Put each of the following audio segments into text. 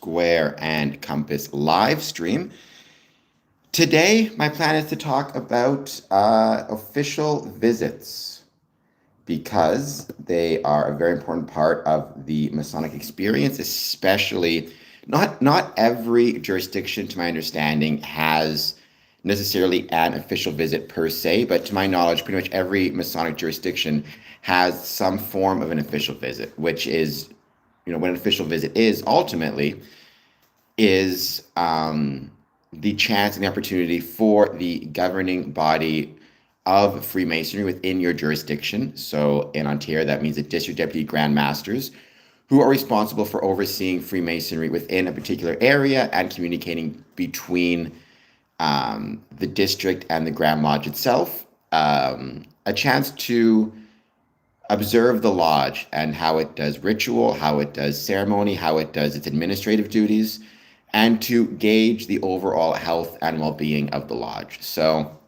Square and Compass live stream. Today, my plan is to talk about official visits because they are a very important part of the Masonic experience, especially not every jurisdiction, to my understanding, has necessarily an official visit per se, but to my knowledge, pretty much every Masonic jurisdiction has some form of an official visit, which is, what an official visit is ultimately is the chance and the opportunity for the governing body of Freemasonry within your jurisdiction. So in Ontario, that means the district deputy grand masters who are responsible for overseeing Freemasonry within a particular area and communicating between the district and the Grand Lodge itself. A chance to observe the lodge and how it does ritual, how it does ceremony, how it does its administrative duties, and to gauge the overall health and well-being of the lodge. So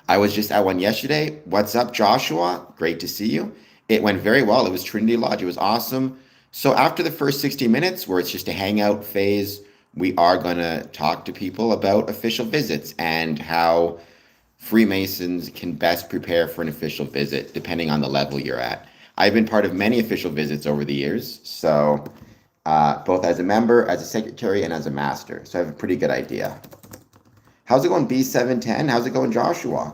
I was just at one yesterday. What's up, Joshua? Great to see you. It went very well. It was Trinity Lodge. It was awesome. So after the first 60 minutes, where it's just a hangout phase, we are going to talk to people about official visits and how Freemasons can best prepare for an official visit, depending on the level you're at. I've been part of many official visits over the years, so both as a member, as a secretary, and as a master. So I have a pretty good idea. How's it going, B710? How's it going, Joshua?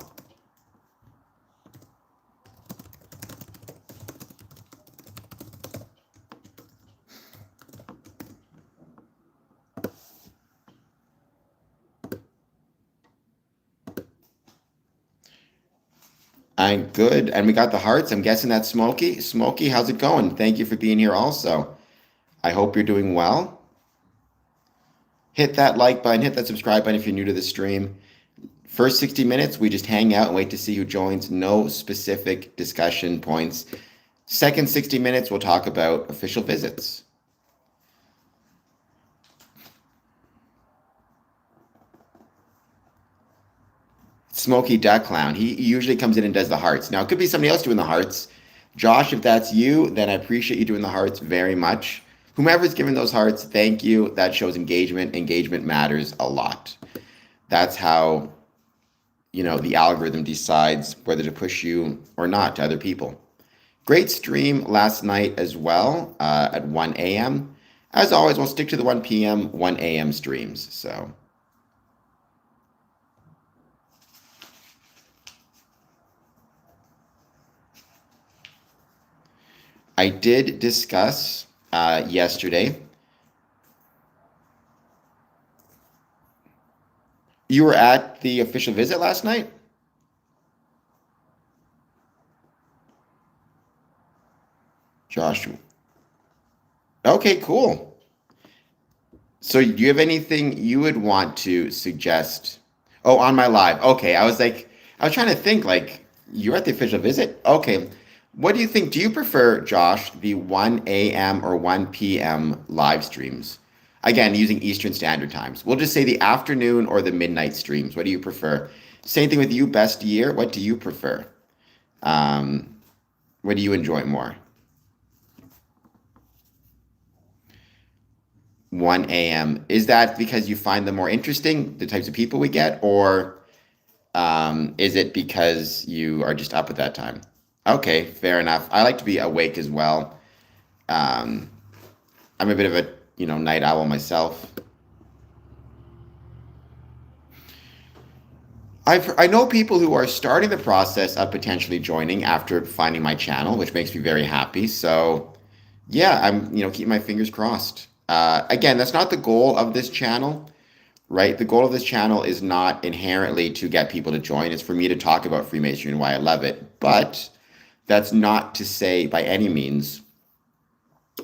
I'm good. And we got the hearts. I'm guessing that's Smokey. Smokey, how's it going? Thank you for being here also. I hope you're doing well. Hit that like button, hit that subscribe button if you're new to the stream. First 60 minutes, we just hang out and wait to see who joins. No specific discussion points. Second 60 minutes, we'll talk about official visits. Smoky Duck Clown. He usually comes in and does the hearts. Now, it could be somebody else doing the hearts. Josh, if that's you, then I appreciate you doing the hearts very much. Whomever's giving those hearts, thank you. That shows engagement. Engagement matters a lot. That's how, the algorithm decides whether to push you or not to other people. Great stream last night as well at 1 a.m. As always, we'll stick to the 1 p.m., 1 a.m. streams. So I did discuss yesterday. You were at the official visit last night? Joshua. Okay, cool. So do you have anything you would want to suggest? Oh, on my live. Okay, I was trying to think, you're at the official visit? Okay. What do you think? Do you prefer, Josh, the 1 a.m. or 1 p.m. live streams? Again, using Eastern Standard Times. We'll just say the afternoon or the midnight streams. What do you prefer? Same thing with you, best year. What do you prefer? What do you enjoy more? 1 a.m. Is that because you find them more interesting, the types of people we get, or is it because you are just up at that time? Okay, fair enough. I like to be awake as well. I'm a bit of a, night owl myself. I know people who are starting the process of potentially joining after finding my channel, which makes me very happy. So, yeah, I'm, keeping my fingers crossed. Again, that's not the goal of this channel, right? The goal of this channel is not inherently to get people to join. It's for me to talk about Freemasonry and why I love it. But that's not to say by any means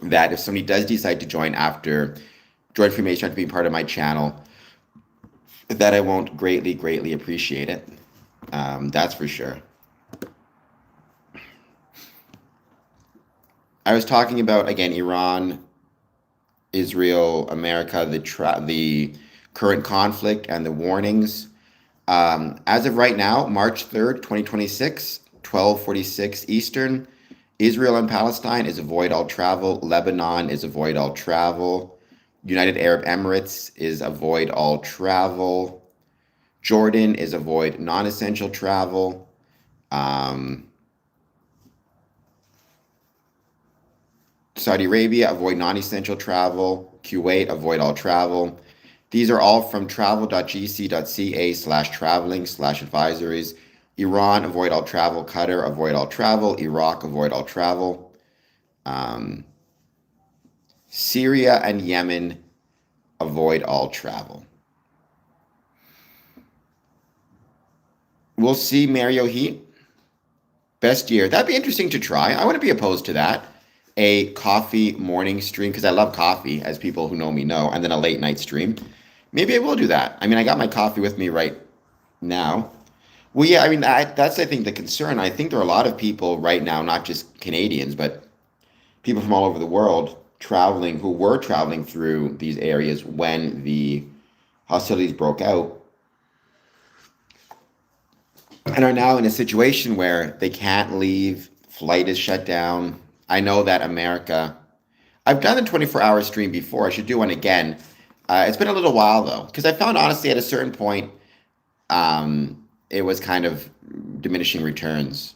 that if somebody does decide to join Freemasonry after being part of my channel, that I won't greatly, greatly appreciate it. That's for sure. I was talking about, again, Iran, Israel, America, the current conflict and the warnings. As of right now, March 3rd, 2026, 12:46 Eastern, Israel and Palestine is avoid all travel. Lebanon is avoid all travel. United Arab Emirates is avoid all travel. Jordan is avoid non-essential travel. Um, Saudi Arabia, avoid non-essential travel. Kuwait, avoid all travel. These are all from travel.gc.ca/traveling/advisories. Iran, avoid all travel. Qatar, avoid all travel. Iraq, avoid all travel. Um, Syria and Yemen, avoid all travel. We'll see Mario Heat. Best year. That'd be interesting to try. I wouldn't be opposed to that. A coffee morning stream, because I love coffee, as people who know me know, and then a late night stream. Maybe I will do that. I mean, I got my coffee with me right now. Well, yeah, I mean, that's, I think, the concern. I think there are a lot of people right now, not just Canadians, but people from all over the world traveling who were traveling through these areas when the hostilities broke out and are now in a situation where they can't leave, flight is shut down. I know that America, I've done the 24-hour stream before. I should do one again. It's been a little while though, because I found honestly at a certain point, it was kind of diminishing returns.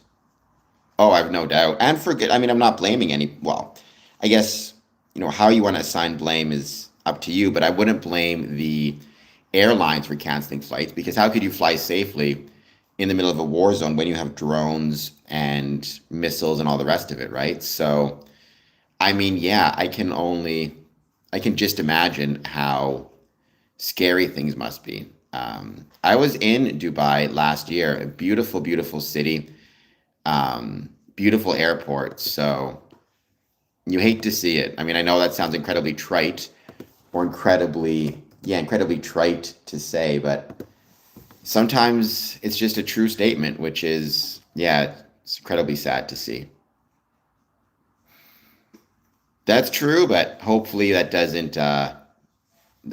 Oh, I've no doubt. And for good, I mean, I'm not blaming any, well, I guess, how you want to assign blame is up to you, but I wouldn't blame the airlines for canceling flights because how could you fly safely in the middle of a war zone when you have drones and missiles and all the rest of it, right? So, I mean, yeah, I can just imagine how scary things must be. I was in Dubai last year, a beautiful, beautiful city, beautiful airport. So you hate to see it. I mean, I know that sounds incredibly trite or incredibly trite to say, but sometimes it's just a true statement, which is, yeah, it's incredibly sad to see. That's true, but hopefully that doesn't,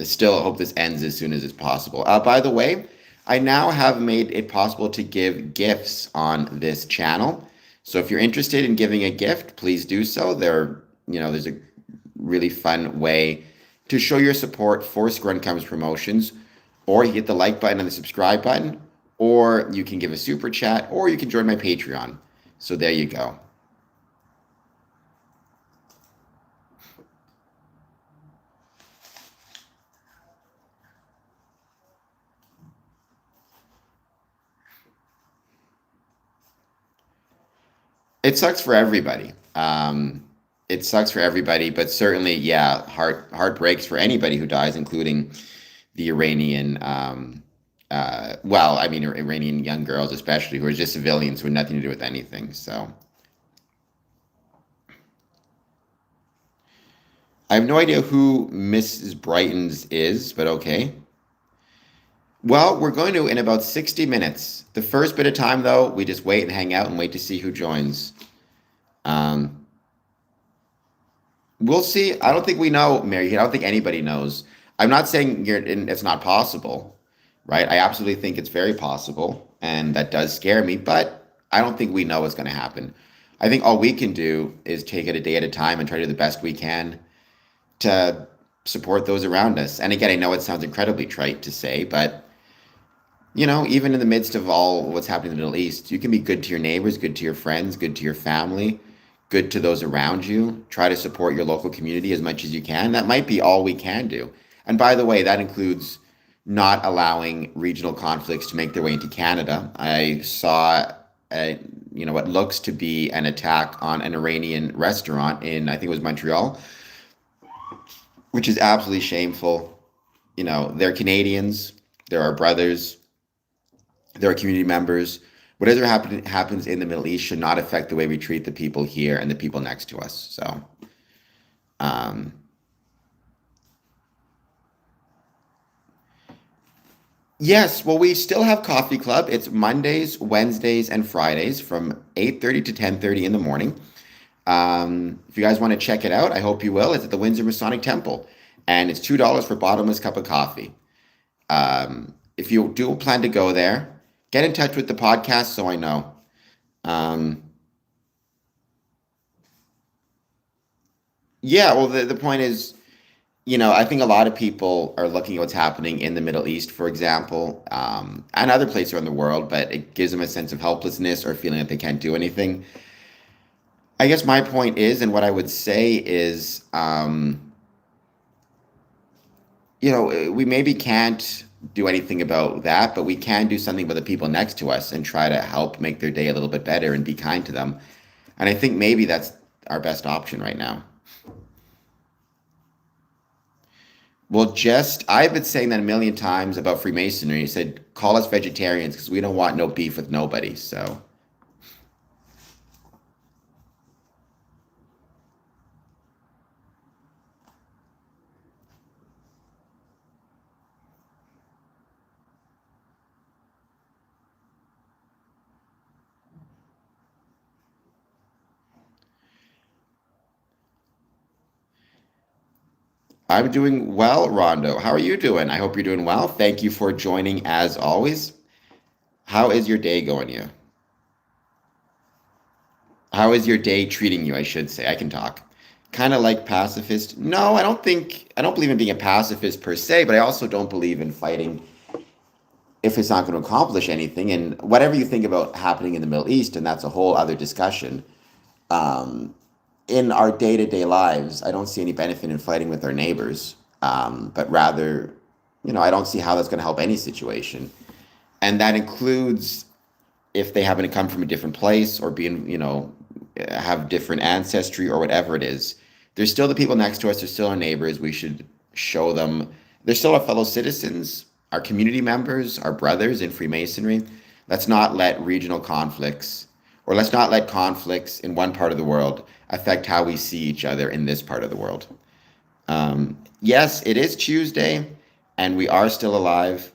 still hope this ends as soon as it's possible. By the way, I now have made it possible to give gifts on this channel. So if you're interested in giving a gift, please do so. There's a really fun way to show your support for Scrun Comes Promotions, or you hit the like button and the subscribe button, or you can give a super chat, or you can join my Patreon. So there you go. It sucks for everybody. It sucks for everybody, but certainly, yeah, heart breaks for anybody who dies, including the Iranian, I mean, Iranian young girls, especially, who are just civilians who had nothing to do with anything. So I have no idea who Mrs. Brighton's is, but okay. Well, we're going to in about 60 minutes. The first bit of time, though, we just wait and hang out and wait to see who joins. Um, we'll see. I don't think we know, Mary. I don't think anybody knows. I'm not saying it's not possible, right? I absolutely think it's very possible, and that does scare me, but I don't think we know what's going to happen. I think all we can do is take it a day at a time and try to do the best we can to support those around us. And again, I know it sounds incredibly trite to say, but even in the midst of all what's happening in the Middle East, you can be good to your neighbors, good to your friends, good to your family, good to those around you. Try to support your local community as much as you can. That might be all we can do. And by the way, that includes not allowing regional conflicts to make their way into Canada. I saw what looks to be an attack on an Iranian restaurant in, I think it was Montreal, which is absolutely shameful. They're Canadians, they're our brothers, they're our community members. Whatever happens in the Middle East should not affect the way we treat the people here and the people next to us. So, yes, well, we still have coffee club. It's Mondays, Wednesdays, and Fridays from 8:30 to 10:30 in the morning. If you guys want to check it out, I hope you will. It's at the Windsor Masonic Temple, and it's $2 for bottomless cup of coffee. If you do plan to go there, get in touch with the podcast so I know. Um, yeah, well, the point is, I think a lot of people are looking at what's happening in the Middle East, for example, and other places around the world, but it gives them a sense of helplessness or feeling that they can't do anything. I guess my point is, and what I would say is, we maybe can't do anything about that, but we can do something about the people next to us and try to help make their day a little bit better and be kind to them. And I think maybe that's our best option right now. Well, I've been saying that a million times about Freemasonry. He said, call us vegetarians because we don't want no beef with nobody. So I'm doing well, Rondo. How are you doing? I hope you're doing well. Thank you for joining as always. How is your day going, you? How is your day treating you? I should say. I can talk. Kind of like pacifist. No, I don't believe in being a pacifist per se, but I also don't believe in fighting if it's not going to accomplish anything. And whatever you think about happening in the Middle East, and that's a whole other discussion. Um, in our day-to-day lives, I don't see any benefit in fighting with our neighbors, but rather, I don't see how that's going to help any situation. And that includes if they happen to come from a different place or have different ancestry or whatever it is. They're still the people next to us. They're still our neighbors. We should show them they're still our fellow citizens, our community members, our brothers in Freemasonry. Let's not let regional conflicts or let's not let conflicts in one part of the world affect how we see each other in this part of the world. Yes, it is Tuesday and we are still alive.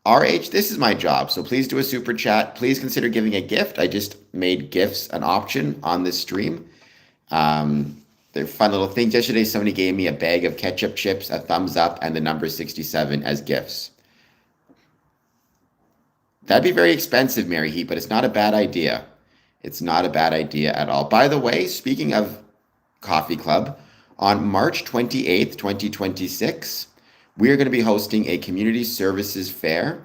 RH, this is my job, so please do a super chat. Please consider giving a gift. I just made gifts an option on this stream. They're fun little things. Yesterday, somebody gave me a bag of ketchup chips, a thumbs up, and the number 67 as gifts. That'd be very expensive, Mary Heat, but it's not a bad idea. It's not a bad idea at all. By the way, speaking of Coffee Club, on March 28th, 2026, we are going to be hosting a community services fair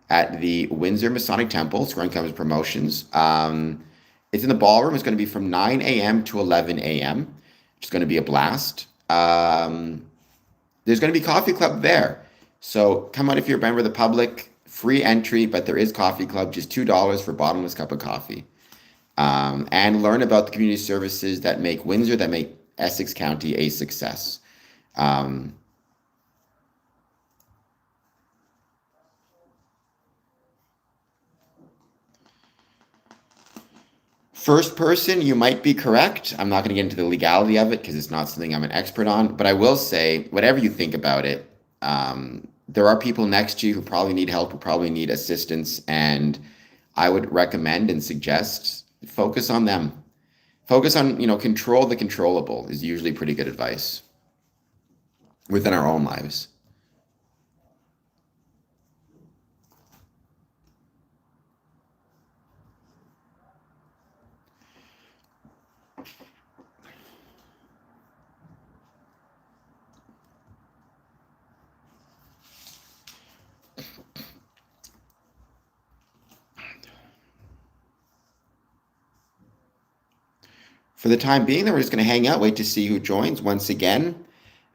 at the Windsor Masonic Temple. Scoring Comes Promotions. It's in the ballroom. It's going to be from 9 a.m. to 11 a.m. It's going to be a blast. There's going to be Coffee Club there. So come out if you're a member of the public. Free entry, but there is Coffee Club, just $2 for a bottomless cup of coffee. And learn about the community services that make Windsor, that make Essex County a success. First person, you might be correct. I'm not going to get into the legality of it because it's not something I'm an expert on. But I will say, whatever you think about it, there are people next to you who probably need help, who probably need assistance. And I would recommend and suggest focus on them. Focus on, control the controllable is usually pretty good advice within our own lives. For the time being, then we're just going to hang out, wait to see who joins once again.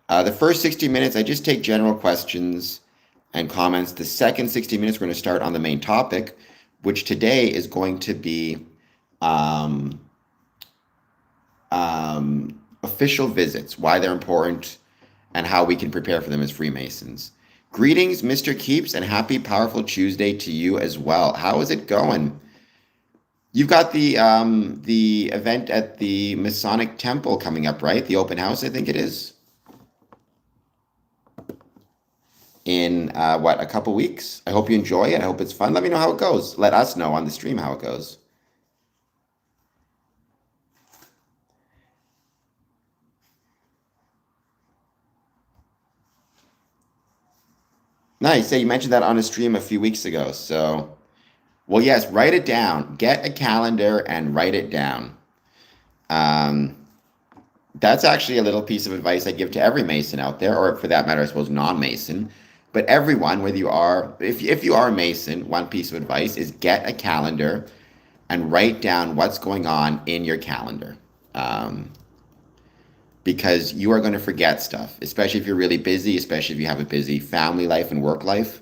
The first 60 minutes, I just take general questions and comments. The second 60 minutes, we're going to start on the main topic, which today is going to be official visits, why they're important, and how we can prepare for them as Freemasons. Greetings, Mr. Keeps, and happy Powerful Tuesday to you as well. How is it going? You've got the event at the Masonic Temple coming up, right? The open house, I think it is. In a couple weeks. I hope you enjoy it. I hope it's fun. Let me know how it goes. Let us know on the stream how it goes. Nice. Yeah, you mentioned that on a stream a few weeks ago. So, well, yes, write it down. Get a calendar and write it down. That's actually a little piece of advice I give to every Mason out there, or for that matter, I suppose non-Mason. But everyone, whether you are, if you are a Mason, one piece of advice is get a calendar and write down what's going on in your calendar. Um, because you are going to forget stuff, especially if you're really busy, especially if you have a busy family life and work life.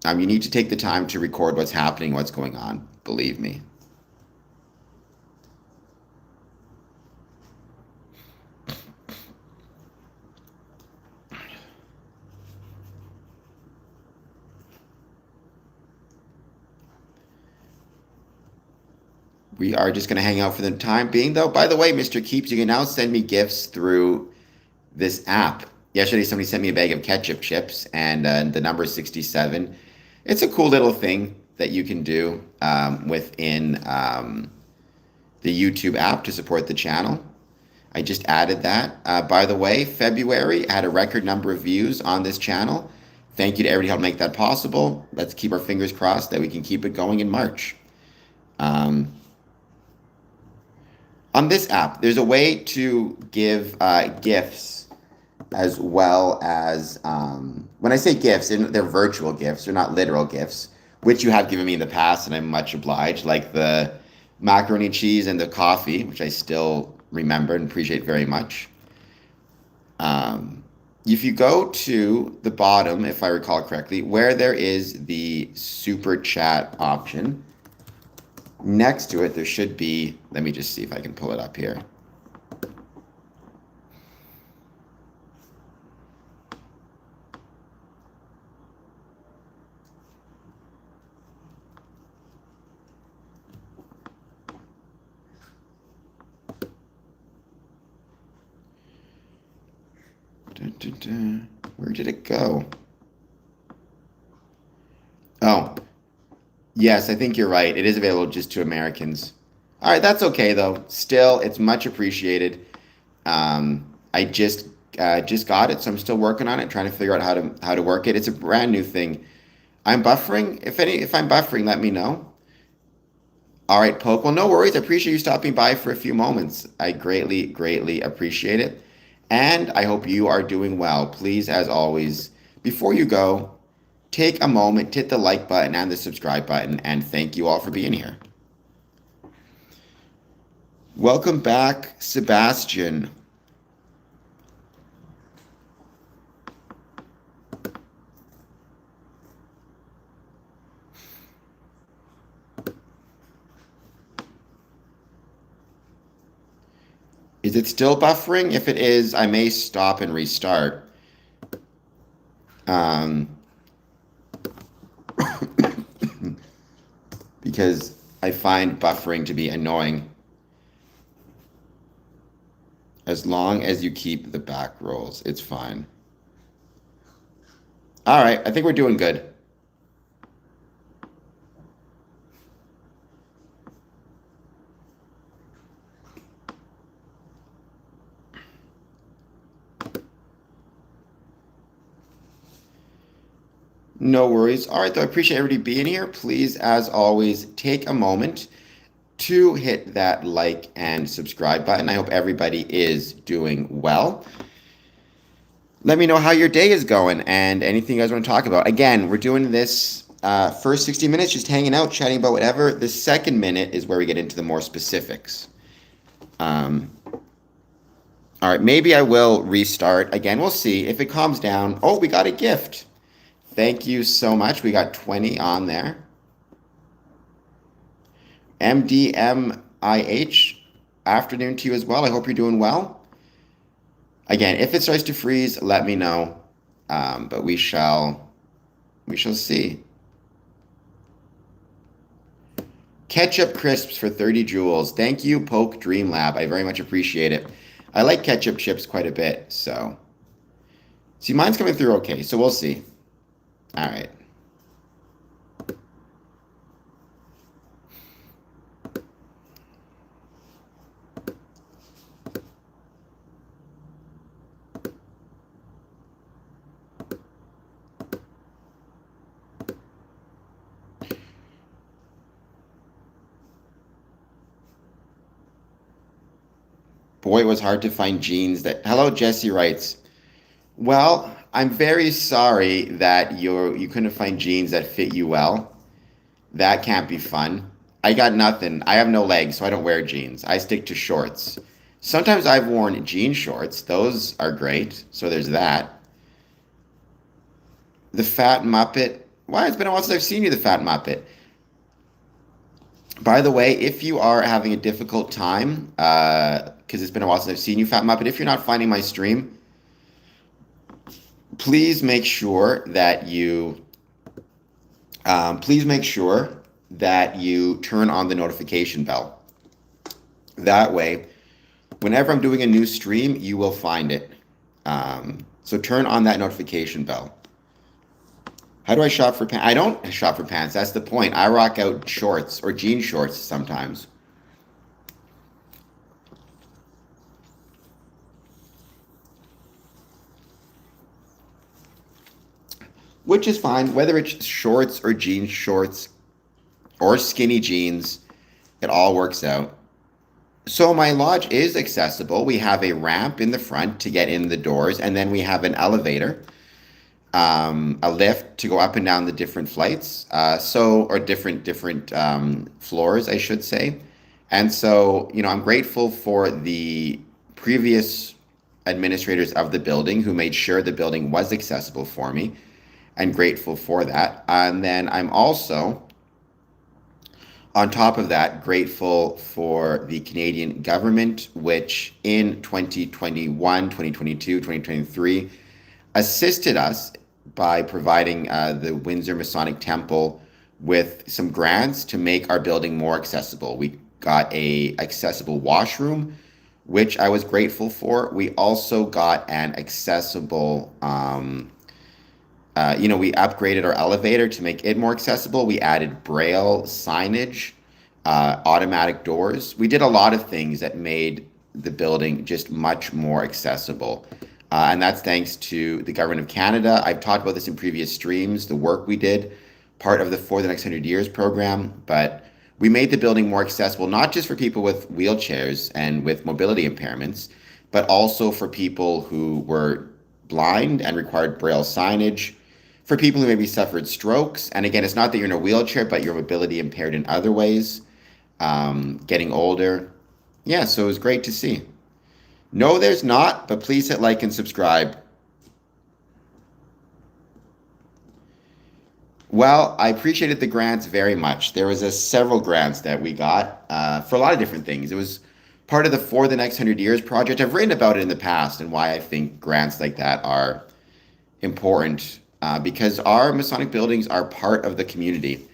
You need to take the time to record what's happening, what's going on. Believe me. We are just going to hang out for the time being, though. By the way, Mr. Keeps, you can now send me gifts through this app. Yesterday, somebody sent me a bag of ketchup chips, and the number is 67. It's a cool little thing that you can do within the YouTube app to support the channel. I just added that. By the way, February had a record number of views on this channel. Thank you to everybody who helped make that possible. Let's keep our fingers crossed that we can keep it going in March. On this app, there's a way to give gifts as well as, when I say gifts, they're virtual gifts, they're not literal gifts, which you have given me in the past, and I'm much obliged, like the macaroni and cheese and the coffee, which I still remember and appreciate very much. If you go to the bottom, if I recall correctly, where there is the super chat option, next to it, there should be, let me just see if I can pull it up here. Where did it go? Oh, yes, I think you're right. It is available just to Americans. All right, that's okay though. Still, it's much appreciated. I just got it, so I'm still working on it, trying to figure out how to work it. It's a brand new thing. I'm buffering. If I'm buffering, let me know. All right, Poke. Well, no worries. I appreciate you stopping by for a few moments. I greatly, greatly appreciate it. And I hope you are doing well. Please, as always, before you go, take a moment, hit the like button and the subscribe button, and thank you all for being here. Welcome back, Sebastian. Is it still buffering? If it is, I may stop and restart. Because I find buffering to be annoying. As long as you keep the back rolls, it's fine. All right, I think we're doing good. No worries. All right, though, I appreciate everybody being here. Please, as always, take a moment to hit that like and subscribe button. I hope everybody is doing well. Let me know how your day is going and anything you guys want to talk about. Again, we're doing this first 60 minutes, just hanging out, chatting about whatever. The second minute is where we get into the more specifics. All right, maybe I will restart. Again, we'll see. If it calms down. Oh, we got a gift. Thank you so much. We got 20 on there. MDMIH, afternoon to you as well. I hope you're doing well. Again, if it starts to freeze, let me know. But we shall see. Ketchup crisps for 30 joules. Thank you, Poke Dream Lab. I very much appreciate it. I like ketchup chips quite a bit, so. See, mine's coming through okay, so we'll see. All right. Boy, it was hard to find jeans that. Hello, Jesse writes. Well, I'm very sorry that you couldn't find jeans that fit you well. That can't be fun. I got nothing. I have no legs, so I don't wear jeans. I stick to shorts. Sometimes I've worn jean shorts. Those are great. So there's that. The Fat Muppet. Why? It's been a while since I've seen you, the Fat Muppet. By the way, if you are having a difficult time, because it's been a while since I've seen you, Fat Muppet, if you're not finding my stream, please make sure that you turn on the notification bell. That way, whenever I'm doing a new stream, you will find it. So turn on that notification bell. How do I shop for pants? I don't shop for pants. That's the point. I rock out shorts or jean shorts sometimes. Which is fine, whether it's shorts or jean shorts or skinny jeans, it all works out. So my lodge is accessible. We have a ramp in the front to get in the doors, and then we have an elevator, a lift to go up and down the different flights, or different floors, I should say. And so, I'm grateful for the previous administrators of the building who made sure the building was accessible for me, and grateful for that. And then I'm also, on top of that, grateful for the Canadian government, which in 2021, 2022, 2023 assisted us by providing the Windsor Masonic Temple with some grants to make our building more accessible. We got a accessible washroom, which I was grateful for. We also got an accessible, we upgraded our elevator to make it more accessible. We added braille signage, automatic doors. We did a lot of things that made the building just much more accessible. And that's thanks to the Government of Canada. I've talked about this in previous streams, the work we did, part of the For the Next 100 Years program. But we made the building more accessible, not just for people with wheelchairs and with mobility impairments, but also for people who were blind and required braille signage, for people who maybe suffered strokes. And again, it's not that you're in a wheelchair, but you're mobility impaired in other ways, getting older. Yeah, so it was great to see. No, there's not, but please hit like and subscribe. Well, I appreciated the grants very much. There was several grants that we got for a lot of different things. It was part of the For the Next 100 Years project. I've written about it in the past and why I think grants like that are important, because our Masonic buildings are part of the community,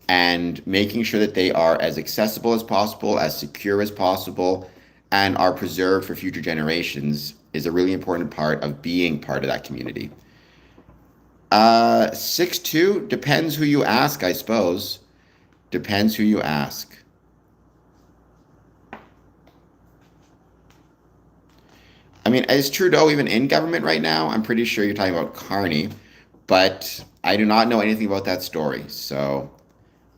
and making sure that they are as accessible as possible, as secure as possible, and are preserved for future generations is a really important part of being part of that community. 6'2", depends who you ask, I suppose. Depends who you ask. I mean, is Trudeau even in government right now? I'm pretty sure you're talking about Carney, but I do not know anything about that story, so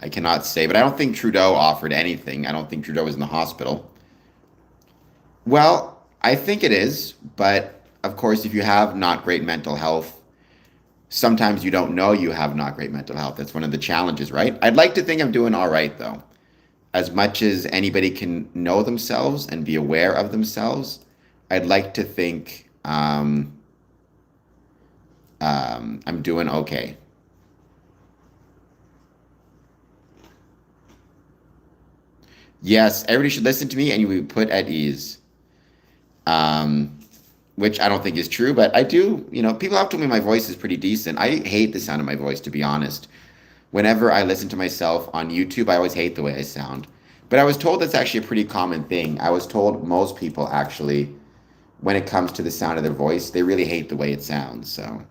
I cannot say. But I don't think Trudeau offered anything. I don't think Trudeau was in the hospital. Well, I think it is, but of course, if you have not great mental health, sometimes you don't know you have not great mental health. That's one of the challenges, right? I'd like to think I'm doing all right, though. As much as anybody can know themselves and be aware of themselves, I'd like to think I'm doing okay. Yes, everybody should listen to me and you will be put at ease. Which I don't think is true, but I do, people have told me my voice is pretty decent. I hate the sound of my voice, to be honest. Whenever I listen to myself on YouTube, I always hate the way I sound. But I was told that's actually a pretty common thing. I was told most people actually, when it comes to the sound of their voice, they really hate the way it sounds, so.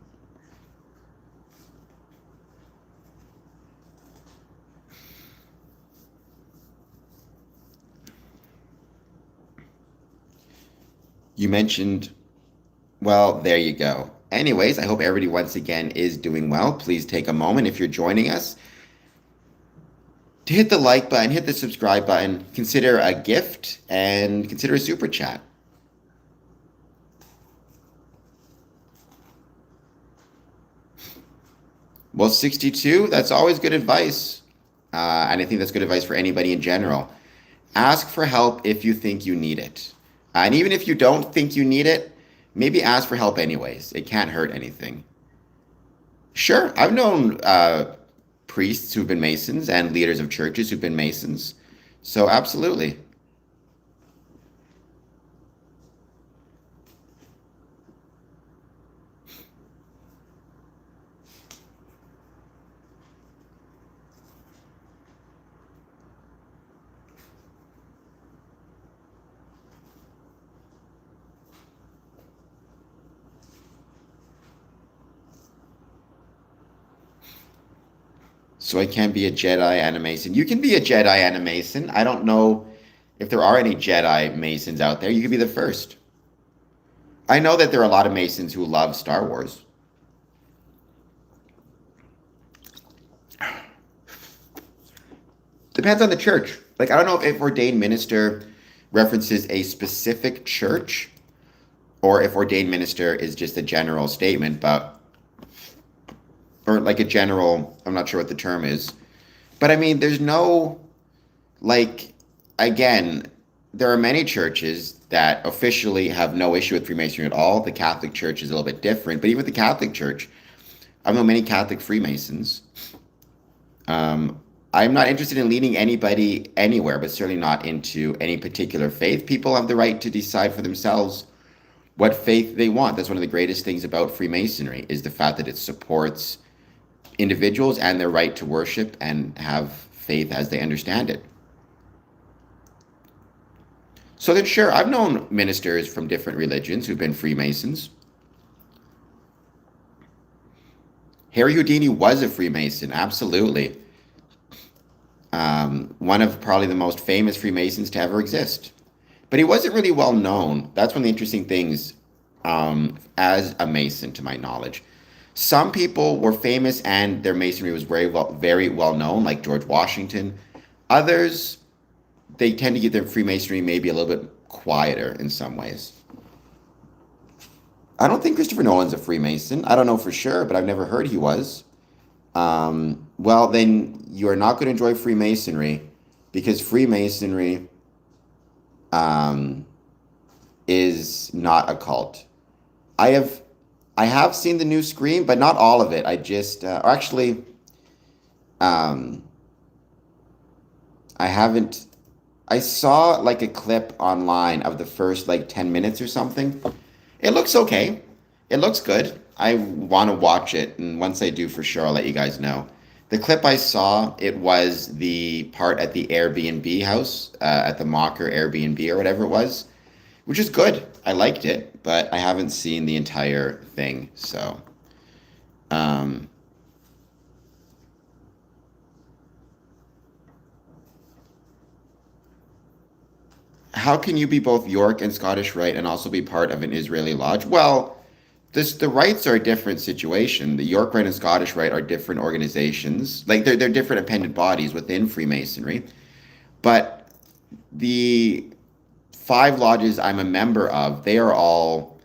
You mentioned, well, there you go. Anyways, I hope everybody once again is doing well. Please take a moment if you're joining us to hit the like button, hit the subscribe button, consider a gift, and consider a super chat. Well, 62, that's always good advice. And I think that's good advice for anybody in general. Ask for help if you think you need it. And even if you don't think you need it, maybe ask for help anyways. It can't hurt anything. Sure, I've known priests who've been Masons and leaders of churches who've been Masons. So, absolutely. So, I can be a Jedi and a Mason. You can be a Jedi and a Mason. I don't know if there are any Jedi Masons out there. You could be the first. I know that there are a lot of Masons who love Star Wars. Depends on the church. Like, I don't know if ordained minister references a specific church or if ordained minister is just a general statement, but, or like a general, I'm not sure what the term is. But I mean, there's no, like, again, there are many churches that officially have no issue with Freemasonry at all. The Catholic Church is a little bit different, but even with the Catholic Church, I know many Catholic Freemasons. Um, I'm not interested in leading anybody anywhere, but certainly not into any particular faith. People have the right to decide for themselves what faith they want. That's one of the greatest things about Freemasonry is the fact that it supports individuals and their right to worship and have faith as they understand it. So then, sure, I've known ministers from different religions who've been Freemasons. Harry Houdini was a Freemason, absolutely. One of probably the most famous Freemasons to ever exist. But he wasn't really well known. That's one of the interesting things as a Mason, to my knowledge. Some people were famous and their Masonry was very well known, like George Washington. Others, they tend to keep their Freemasonry maybe a little bit quieter in some ways. I don't think Christopher Nolan's a Freemason. I don't know for sure, but I've never heard he was. Well, then you are not going to enjoy Freemasonry because Freemasonry um, is not a cult. I have I have seen the new Scream, but not all of it. I just, or actually, um, I haven't. I saw like a clip online of the first like 10 minutes or something. It looks okay. It looks good. I want to watch it, and once I do, for sure, I'll let you guys know. The clip I saw, it was the part at the Airbnb house, at the Mocker Airbnb or whatever it was, which is good. I liked it, but I haven't seen the entire thing. So, um, how can you be both York and Scottish Rite and also be part of an Israeli lodge? Well, the rights are a different situation. The York Rite and Scottish Rite are different organizations. Like they're different appended bodies within Freemasonry. But the five lodges I'm a member of, they are all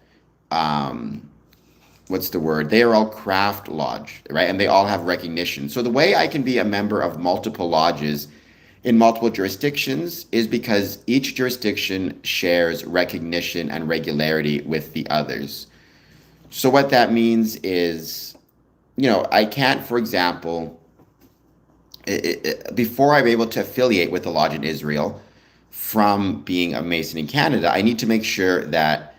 um, what's the word? They are all craft lodge, right? And they all have recognition. So the way I can be a member of multiple lodges in multiple jurisdictions is because each jurisdiction shares recognition and regularity with the others. So what that means is, I can't, for example, before I'm able to affiliate with the lodge in Israel from being a Mason in Canada, I need to make sure that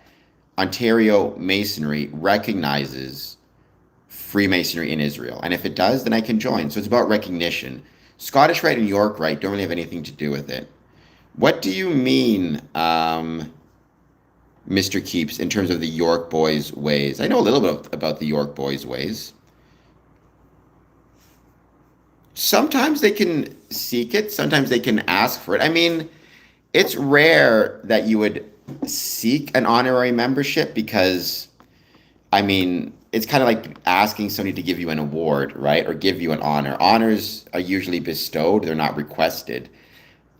Ontario Masonry recognizes Freemasonry in Israel. And if it does, then I can join. So it's about recognition. Scottish Rite and York Rite don't really have anything to do with it. What do you mean, Mr. Keeps, in terms of the York Boys' ways? I know a little bit about the York Boys' ways. Sometimes they can seek it, sometimes they can ask for it. I mean, it's rare that you would seek an honorary membership because, I mean, it's kind of like asking somebody to give you an award, right? Or give you an honor. Honors are usually bestowed, they're not requested.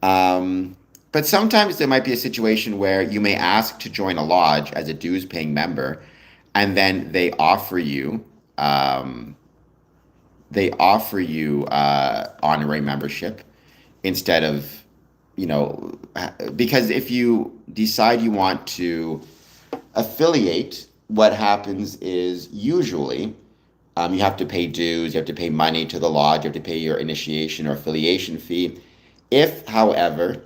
But sometimes there might be a situation where you may ask to join a lodge as a dues paying member, and then they offer you they offer you honorary membership instead of, because if you decide you want to affiliate, what happens is usually you have to pay dues, you have to pay money to the lodge, you have to pay your initiation or affiliation fee. If, however,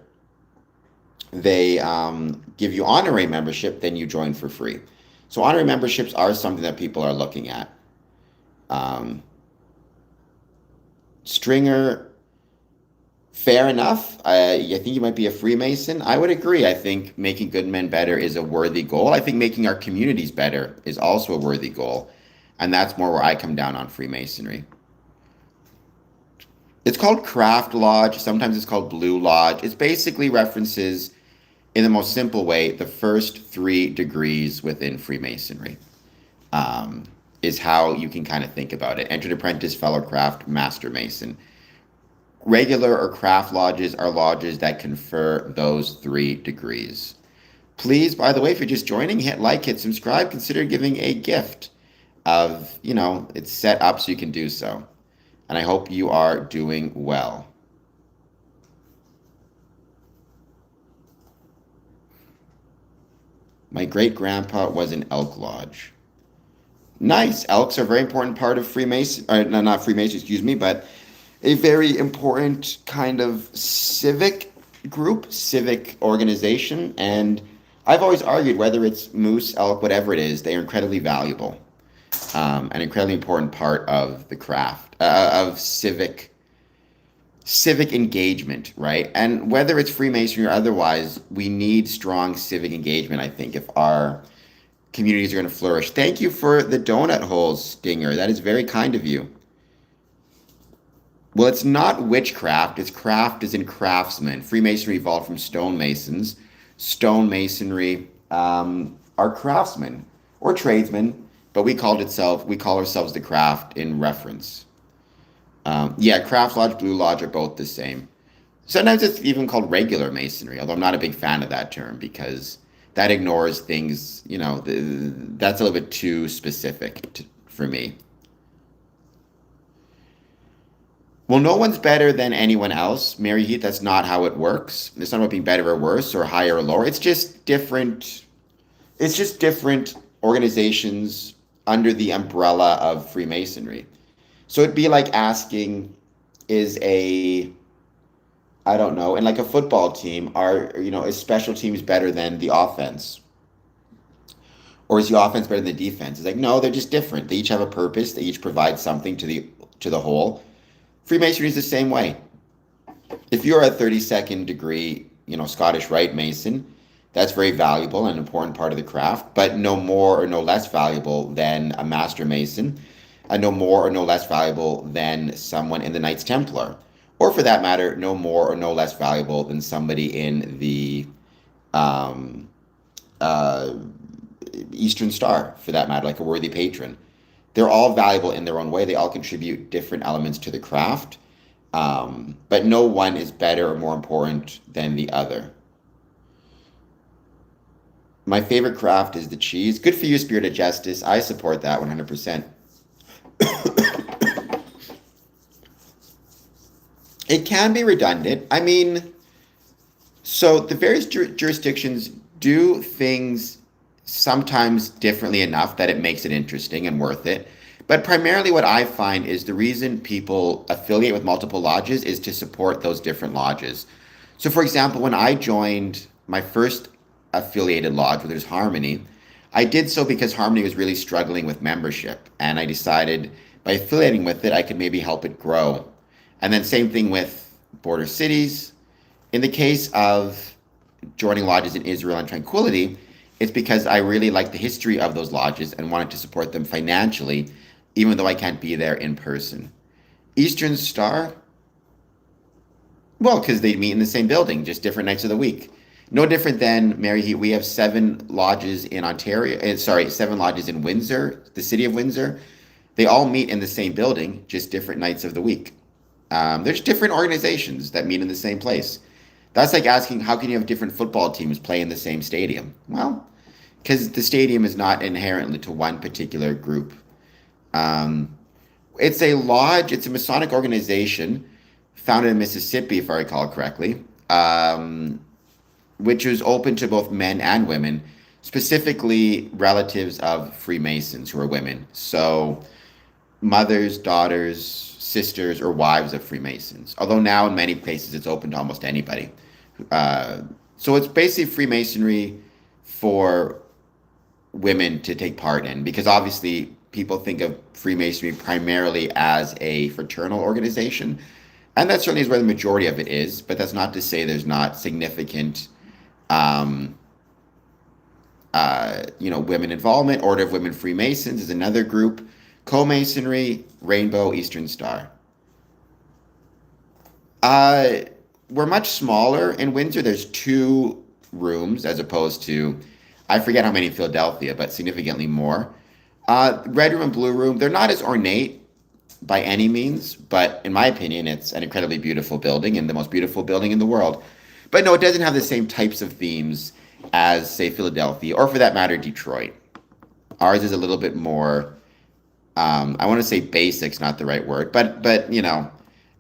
they give you honorary membership, then you join for free. So honorary memberships are something that people are looking at. Um, Stringer, fair enough. I think you might be a Freemason. I would agree. I think making good men better is a worthy goal. I think making our communities better is also a worthy goal. And that's more where I come down on Freemasonry. It's called Craft Lodge. Sometimes it's called Blue Lodge. It's basically references, in the most simple way, the first 3 degrees within Freemasonry. Is how you can kind of think about it. Entered apprentice, fellow craft, master mason. Regular or craft lodges are lodges that confer those 3 degrees. Please, by the way, if you're just joining, hit like, hit subscribe, consider giving a gift of, it's set up so you can do so. And I hope you are doing well. My great-grandpa was an elk lodge. Nice. Elks are a very important part of Freemason, no, not Freemason, excuse me, but a very important kind of civic group, civic organization. And I've always argued whether it's moose, elk, whatever it is, they are incredibly valuable. An incredibly important part of the craft, of civic engagement, right? And whether it's Freemasonry or otherwise, we need strong civic engagement, I think, if our communities are going to flourish. Thank you for the donut holes, Stinger. That is very kind of you. Well, it's not witchcraft. It's craft as in craftsman. Freemasonry evolved from stonemasons. Stonemasonry are craftsmen or tradesmen, but we call ourselves the craft in reference. Craft lodge, blue lodge are both the same. Sometimes it's even called regular masonry, although I'm not a big fan of that term because that ignores things, that's a little bit too specific for me. Well, no one's better than anyone else. Mary Heath, that's not how it works. It's not about being better or worse or higher or lower. It's just different. It's just different organizations under the umbrella of Freemasonry. So it'd be like asking, I don't know, and like a football team, is special teams better than the offense? Or is the offense better than the defense? It's like, no, they're just different. They each have a purpose. They each provide something to the whole. Freemasonry is the same way. If you're a 32nd degree, Scottish Rite Mason, that's very valuable and an important part of the craft, but no more or no less valuable than a Master Mason, and no more or no less valuable than someone in the Knights Templar. Or for that matter, no more or no less valuable than somebody in the Eastern Star, for that matter, like a worthy patron. They're all valuable in their own way. They all contribute different elements to the craft, but no one is better or more important than the other. My favorite craft is the cheese. Good for you, Spirit of Justice. I support that 100%. It can be redundant. I mean, so the various jurisdictions do things sometimes differently enough that it makes it interesting and worth it. But primarily what I find is the reason people affiliate with multiple lodges is to support those different lodges. So for example, when I joined my first affiliated lodge, where there's Harmony, I did so because Harmony was really struggling with membership. And I decided by affiliating with it, I could maybe help it grow. And then same thing with Border Cities. In the case of joining lodges in Israel and Tranquility, it's because I really like the history of those lodges and wanted to support them financially, even though I can't be there in person. Eastern Star, well, because they meet in the same building, just different nights of the week. No different than Mary Heat. We have 7 lodges in Ontario, 7 lodges in Windsor, the city of Windsor. They all meet in the same building, just different nights of the week. There's different organizations that meet in the same place. That's like asking, how can you have different football teams play in the same stadium? Well, because the stadium is not inherently to one particular group. And It's a lodge. It's a Masonic organization founded in Mississippi, if I recall correctly, which is open to both men and women, specifically relatives of Freemasons who are women. So mothers, daughters, sisters, or wives of Freemasons. Although now in many places it's open to almost anybody. Uh, so it's basically Freemasonry for women to take part in, because obviously people think of Freemasonry primarily as a fraternal organization, and that certainly is where the majority of it is. But that's not to say there's not significant, um, women involvement. Order of Women Freemasons is another group. Co-Masonry, Rainbow, Eastern Star. Uh, we're much smaller in Windsor. There's 2 rooms as opposed to, I forget how many in Philadelphia, but significantly more. Red room and blue room, they're not as ornate by any means, but in my opinion, it's an incredibly beautiful building and the most beautiful building in the world. But no, it doesn't have the same types of themes as, say, Philadelphia, or for that matter, Detroit. Ours is a little bit more, I want to say basic's not the right word, but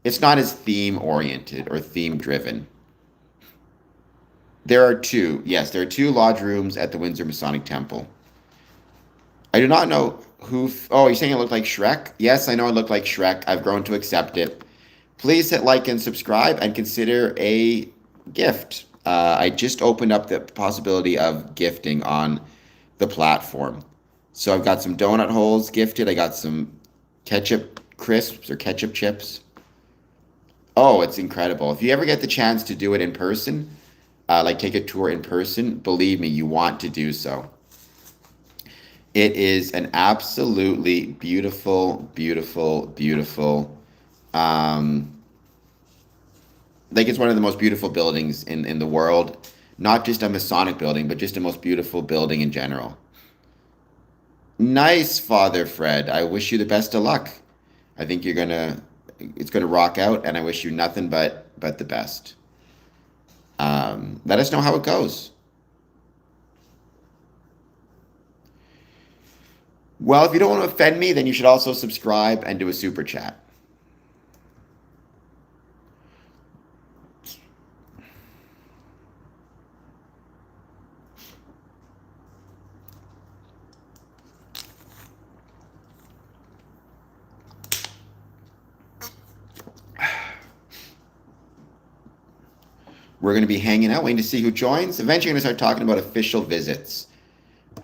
it's not as theme oriented or theme driven. There are two, yes, there are 2 lodge rooms at the Windsor Masonic Temple. I do not know who. Oh, you're saying it looked like Shrek? Yes, I know it looked like Shrek. I've grown to accept it. Please hit like and subscribe and consider a gift. I just opened up the possibility of gifting on the platform. So I've got some donut holes gifted. I got some ketchup crisps or ketchup chips. Oh, it's incredible. If you ever get the chance to do it in person, like take a tour in person, believe me, you want to do so. It is an absolutely beautiful, beautiful, beautiful, like it's one of the most beautiful buildings in the world. Not just a Masonic building, but just the most beautiful building in general. Nice, Father Fred. I wish you the best of luck. I think it's gonna rock out, and I wish you nothing but the best. Let us know how it goes. Well, if you don't want to offend me, then you should also subscribe and do a super chat. We're going to be hanging out, waiting to see who joins. Eventually, I'm going to start talking about official visits,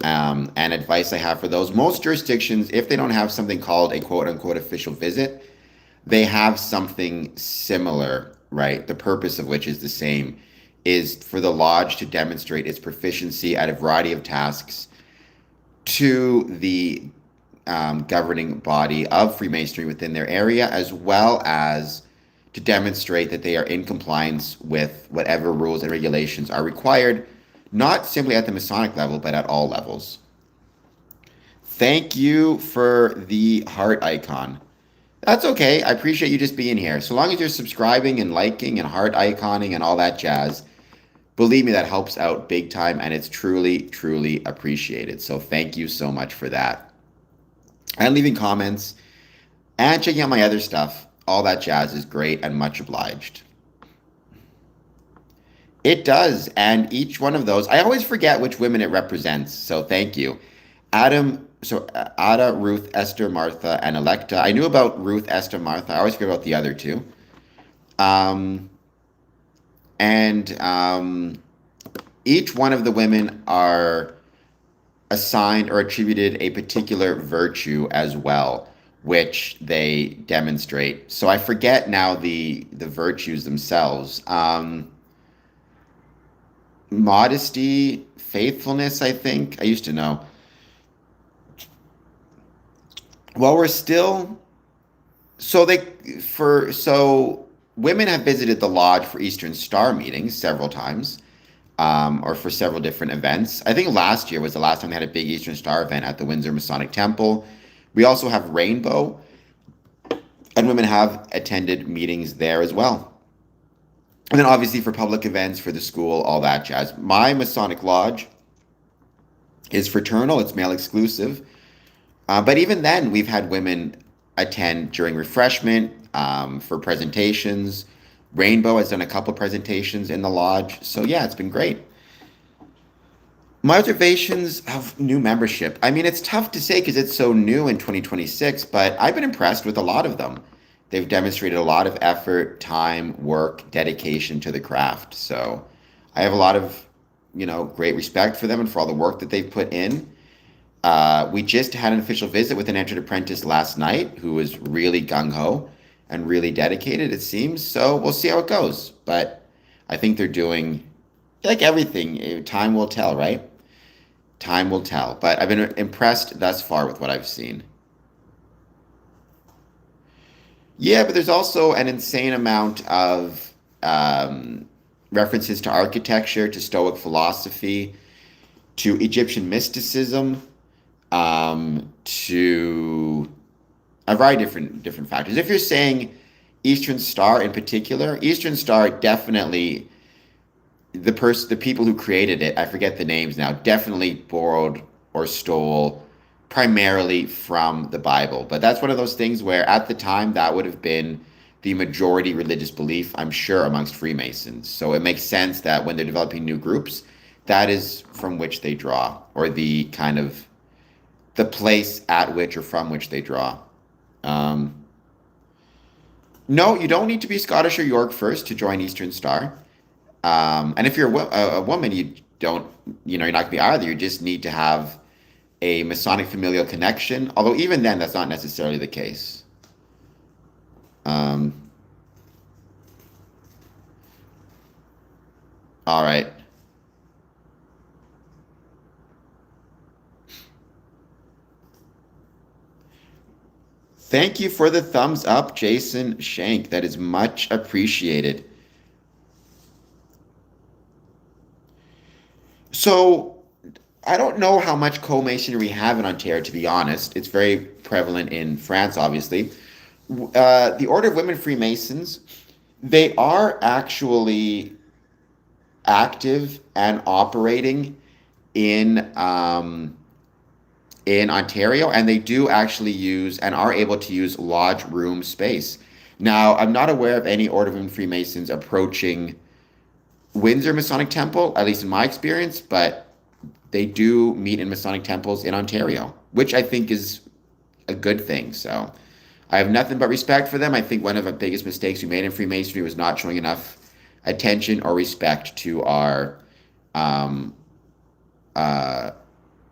and advice I have for those. Most jurisdictions, if they don't have something called a quote-unquote official visit, they have something similar, right? The purpose of which is the same, is for the lodge to demonstrate its proficiency at a variety of tasks to the governing body of Freemasonry within their area, as well as to demonstrate that they are in compliance with whatever rules and regulations are required, not simply at the Masonic level, but at all levels. Thank you for the heart icon. That's okay. I appreciate you just being here. So long as you're subscribing and liking and heart iconing and all that jazz, believe me, that helps out big time, and it's truly, truly appreciated. So thank you so much for that. And leaving comments and checking out my other stuff. All that jazz is great and much obliged. It does, and each one of those, I always forget which women it represents, so thank you. Ada, Ruth, Esther, Martha, and Electa. I knew about Ruth, Esther, Martha. I always forget about the other 2. Each one of the women are assigned or attributed a particular virtue as well, which they demonstrate. So I forget now the virtues themselves. Modesty, faithfulness, I think. I used to know. Well, we're still so women have visited the lodge for Eastern Star meetings several times, or for several different events. I think last year was the last time they had a big Eastern Star event at the Windsor Masonic Temple. We also have Rainbow, and women have attended meetings there as well. And then obviously for public events, for the school, all that jazz. My Masonic Lodge is fraternal. It's male exclusive. But even then, we've had women attend during refreshment, for presentations. Rainbow has done a couple presentations in the lodge. So yeah, it's been great. My observations of new membership. I mean, it's tough to say because it's so new in 2026, but I've been impressed with a lot of them. They've demonstrated a lot of effort, time, work, dedication to the craft. So I have a lot of, great respect for them and for all the work that they've put in. We just had an official visit with an entered apprentice last night who was really gung ho and really dedicated, it seems. So we'll see how it goes. But I think they're doing like everything. Time will tell, right? Time will tell. But I've been impressed thus far with what I've seen. Yeah, but there's also an insane amount of references to architecture, to Stoic philosophy, to Egyptian mysticism, to a variety of different factors. If you're saying Eastern Star in particular, Eastern Star definitely the people who created it, I forget the names now, definitely borrowed or stole primarily from the Bible. But that's one of those things where at the time that would have been the majority religious belief, I'm sure, amongst Freemasons. So it makes sense that when they're developing new groups, that is from which they draw, or the kind of the place at which or from which they draw. Um, no, you don't need to be Scottish or York first to join Eastern Star. And if you're a woman, you don't, you're not going to be either. You just need to have a Masonic familial connection. Although even then, that's not necessarily the case. Um, all right. Thank you for the thumbs up, Jason Shank. That is much appreciated. So I don't know how much co-masonry we have in Ontario, to be honest. It's very prevalent in France, obviously. The Order of Women Freemasons, they are actually active and operating in in Ontario, and they do actually use and are able to use lodge room space. Now, I'm not aware of any Order of Women Freemasons approaching Windsor Masonic Temple, at least in my experience, but they do meet in Masonic temples in Ontario, which I think is a good thing. So I have nothing but respect for them. I think one of the biggest mistakes we made in Freemasonry was not showing enough attention or respect to our um, uh,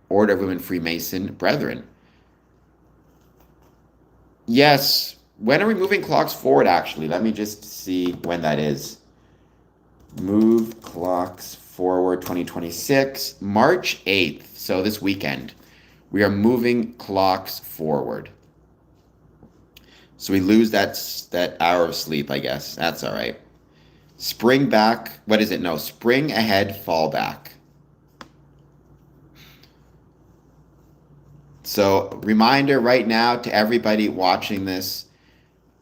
Order of Women Freemason brethren. Yes, when are we moving clocks forward, actually? Let me just see when that is. Move clocks forward 2026, March 8th. So this weekend, we are moving clocks forward. So we lose that hour of sleep, I guess. That's all right. Spring back. What is it? No, spring ahead, fall back. So reminder right now to everybody watching this,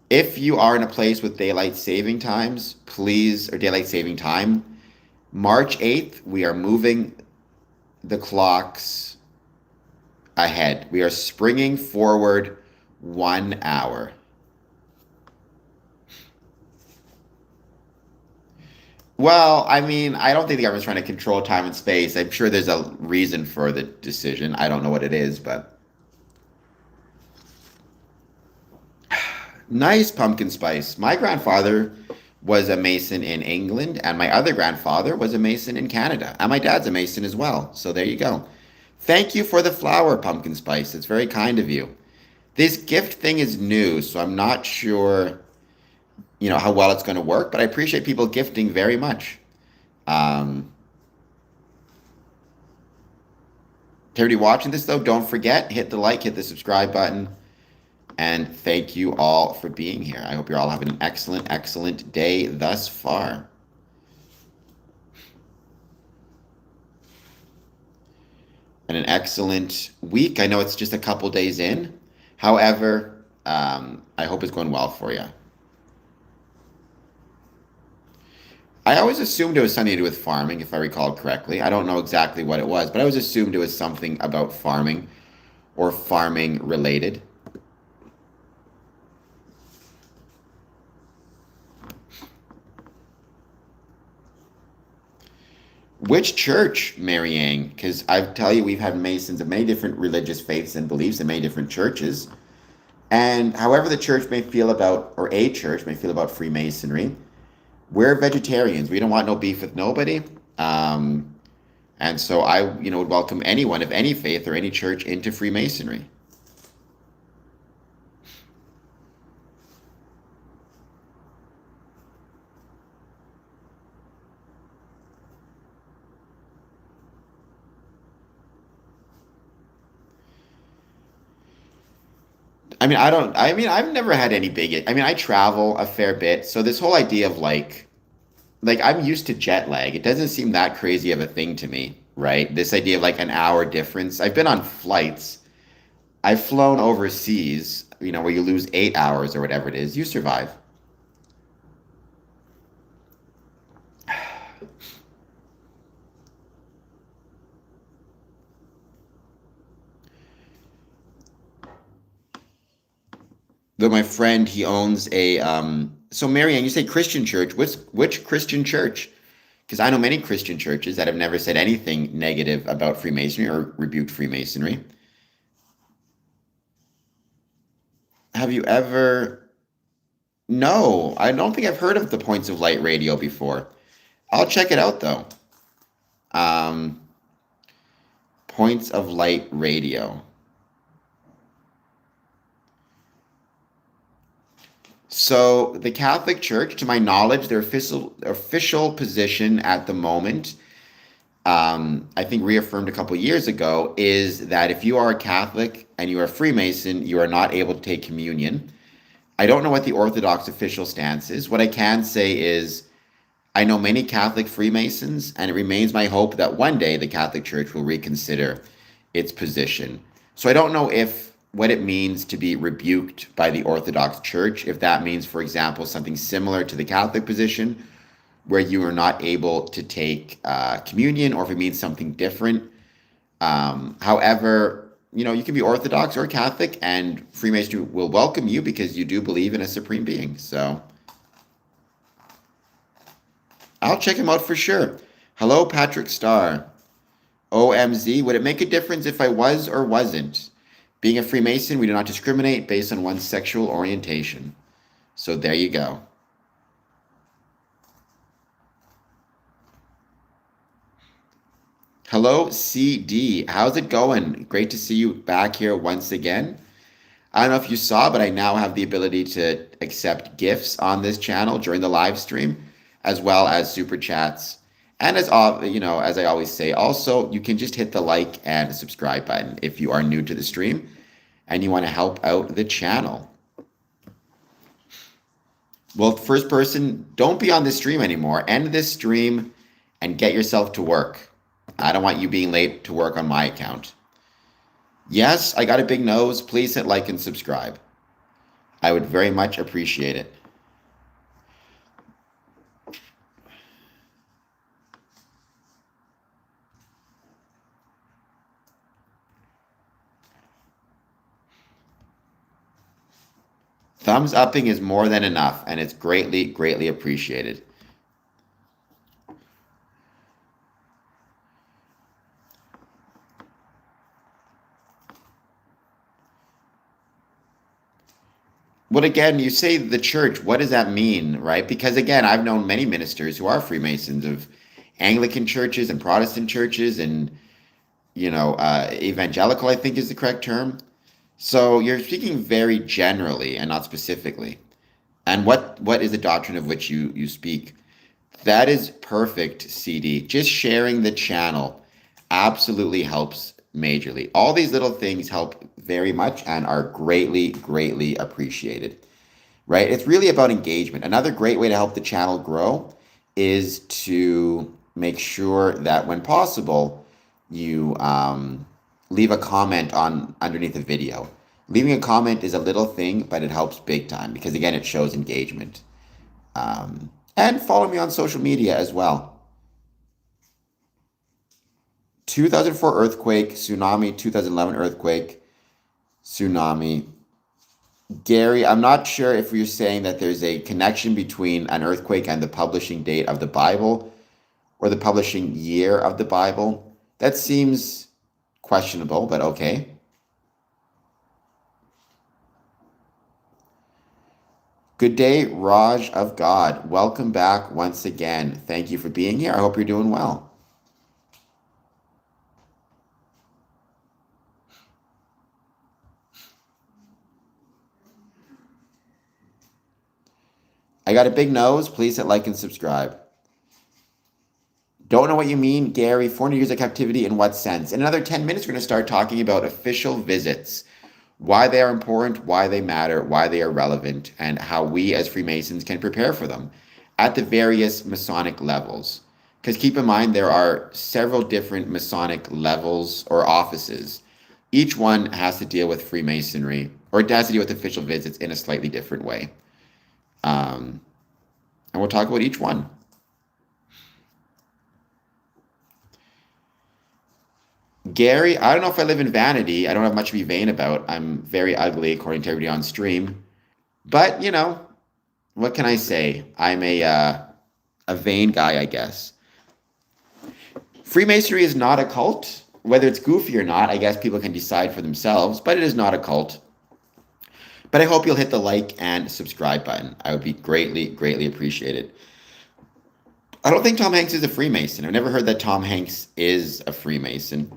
if you are in a place with daylight saving times, please, or daylight saving time, March 8th, we are moving the clocks ahead. We are springing forward 1 hour. Well, I mean, I don't think the government's trying to control time and space. I'm sure there's a reason for the decision. I don't know what it is, but nice pumpkin spice. My grandfather was a Mason in England, and my other grandfather was a Mason in Canada. And my dad's a Mason as well. So there you go. Thank you for the flower, pumpkin spice. It's very kind of you. This gift thing is new, so I'm not sure, how well it's going to work, but I appreciate people gifting very much. Um, to everybody watching this, though, don't forget, hit the like, hit the subscribe button. And thank you all for being here. I hope you're all having an excellent, excellent day thus far. And an excellent week. I know it's just a couple days in. However, I hope it's going well for you. I always assumed it was something to do with farming, if I recall correctly. I don't know exactly what it was, but I always assumed it was something about farming or farming related. Which church, Marianne? Because I tell you, we've had Masons of many different religious faiths and beliefs in many different churches. And however the church may feel about, or a church may feel about Freemasonry, we're vegetarians. We don't want no beef with nobody. Um, and so I, would welcome anyone of any faith or any church into Freemasonry. I've never had any big, I travel a fair bit. So this whole idea of like I'm used to jet lag. It doesn't seem that crazy of a thing to me, right? This idea of like an hour difference. I've been on flights. I've flown overseas, where you lose 8 hours or whatever it is. You survive. Though my friend, he owns a so Marianne, you say Christian church. Which Christian church? Because I know many Christian churches that have never said anything negative about Freemasonry or rebuked Freemasonry. Have you ever? No, I don't think I've heard of the Points of Light radio before. I'll check it out though. Um, Points of Light radio. So the Catholic Church, to my knowledge, their official position at the moment, I think reaffirmed a couple years ago, is that if you are a Catholic and you are a Freemason, you are not able to take communion. I don't know what the Orthodox official stance is. What I can say is I know many Catholic Freemasons, and it remains my hope that one day the Catholic Church will reconsider its position. So I don't know if what it means to be rebuked by the Orthodox Church, if that means, for example, something similar to the Catholic position, where you are not able to take communion, or if it means something different. However, you can be Orthodox or Catholic, and Freemasonry will welcome you because you do believe in a supreme being. So I'll check him out for sure. Hello, Patrick Starr. OMZ, would it make a difference if I was or wasn't? Being a Freemason, we do not discriminate based on one's sexual orientation. So there you go. Hello, CD. How's it going? Great to see you back here once again. I don't know if you saw, but I now have the ability to accept gifts on this channel during the live stream, as well as super chats. And as as I always say, also you can just hit the like and subscribe button if you are new to the stream and you want to help out the channel. Well, first person, don't be on this stream anymore. End this stream and get yourself to work. I don't want you being late to work on my account. Yes, I got a big nose. Please hit like and subscribe. I would very much appreciate it. Thumbs upping is more than enough, and it's greatly, greatly appreciated. Well, again, you say the church, what does that mean, right? Because again, I've known many ministers who are Freemasons of Anglican churches and Protestant churches and, evangelical, I think is the correct term. So you're speaking very generally and not specifically. And what is the doctrine of which you speak? That is perfect, CD. Just sharing the channel absolutely helps majorly. All these little things help very much and are greatly, greatly appreciated, right? It's really about engagement. Another great way to help the channel grow is to make sure that when possible, you leave a comment on underneath the video. Leaving a comment is a little thing, but it helps big time because again, it shows engagement. And follow me on social media as well. 2004 earthquake, tsunami, 2011 earthquake, tsunami. Gary, I'm not sure if you're saying that there's a connection between an earthquake and the publishing date of the Bible, or the publishing year of the Bible. That seems questionable, but okay. Good day, Raj of God. Welcome back once again. Thank you for being here. I hope you're doing well. I got a big nose. Please hit like and subscribe. Don't know what you mean, Gary. 400 years of captivity in what sense? In another 10 minutes, we're going to start talking about official visits, why they are important, why they matter, why they are relevant, and how we as Freemasons can prepare for them at the various Masonic levels. Because keep in mind, there are several different Masonic levels or offices. Each one has to deal with Freemasonry, or it has to deal with official visits in a slightly different way. And we'll talk about each one. Gary, I don't know if I live in vanity. I don't have much to be vain about. I'm very ugly, according to everybody on stream. But, you know, what can I say? I'm a vain guy, I guess. Freemasonry is not a cult. Whether it's goofy or not, I guess people can decide for themselves, but it is not a cult. But I hope you'll hit the like and subscribe button. I would be greatly, greatly appreciated. I don't think Tom Hanks is a Freemason. I've never heard that Tom Hanks is a Freemason.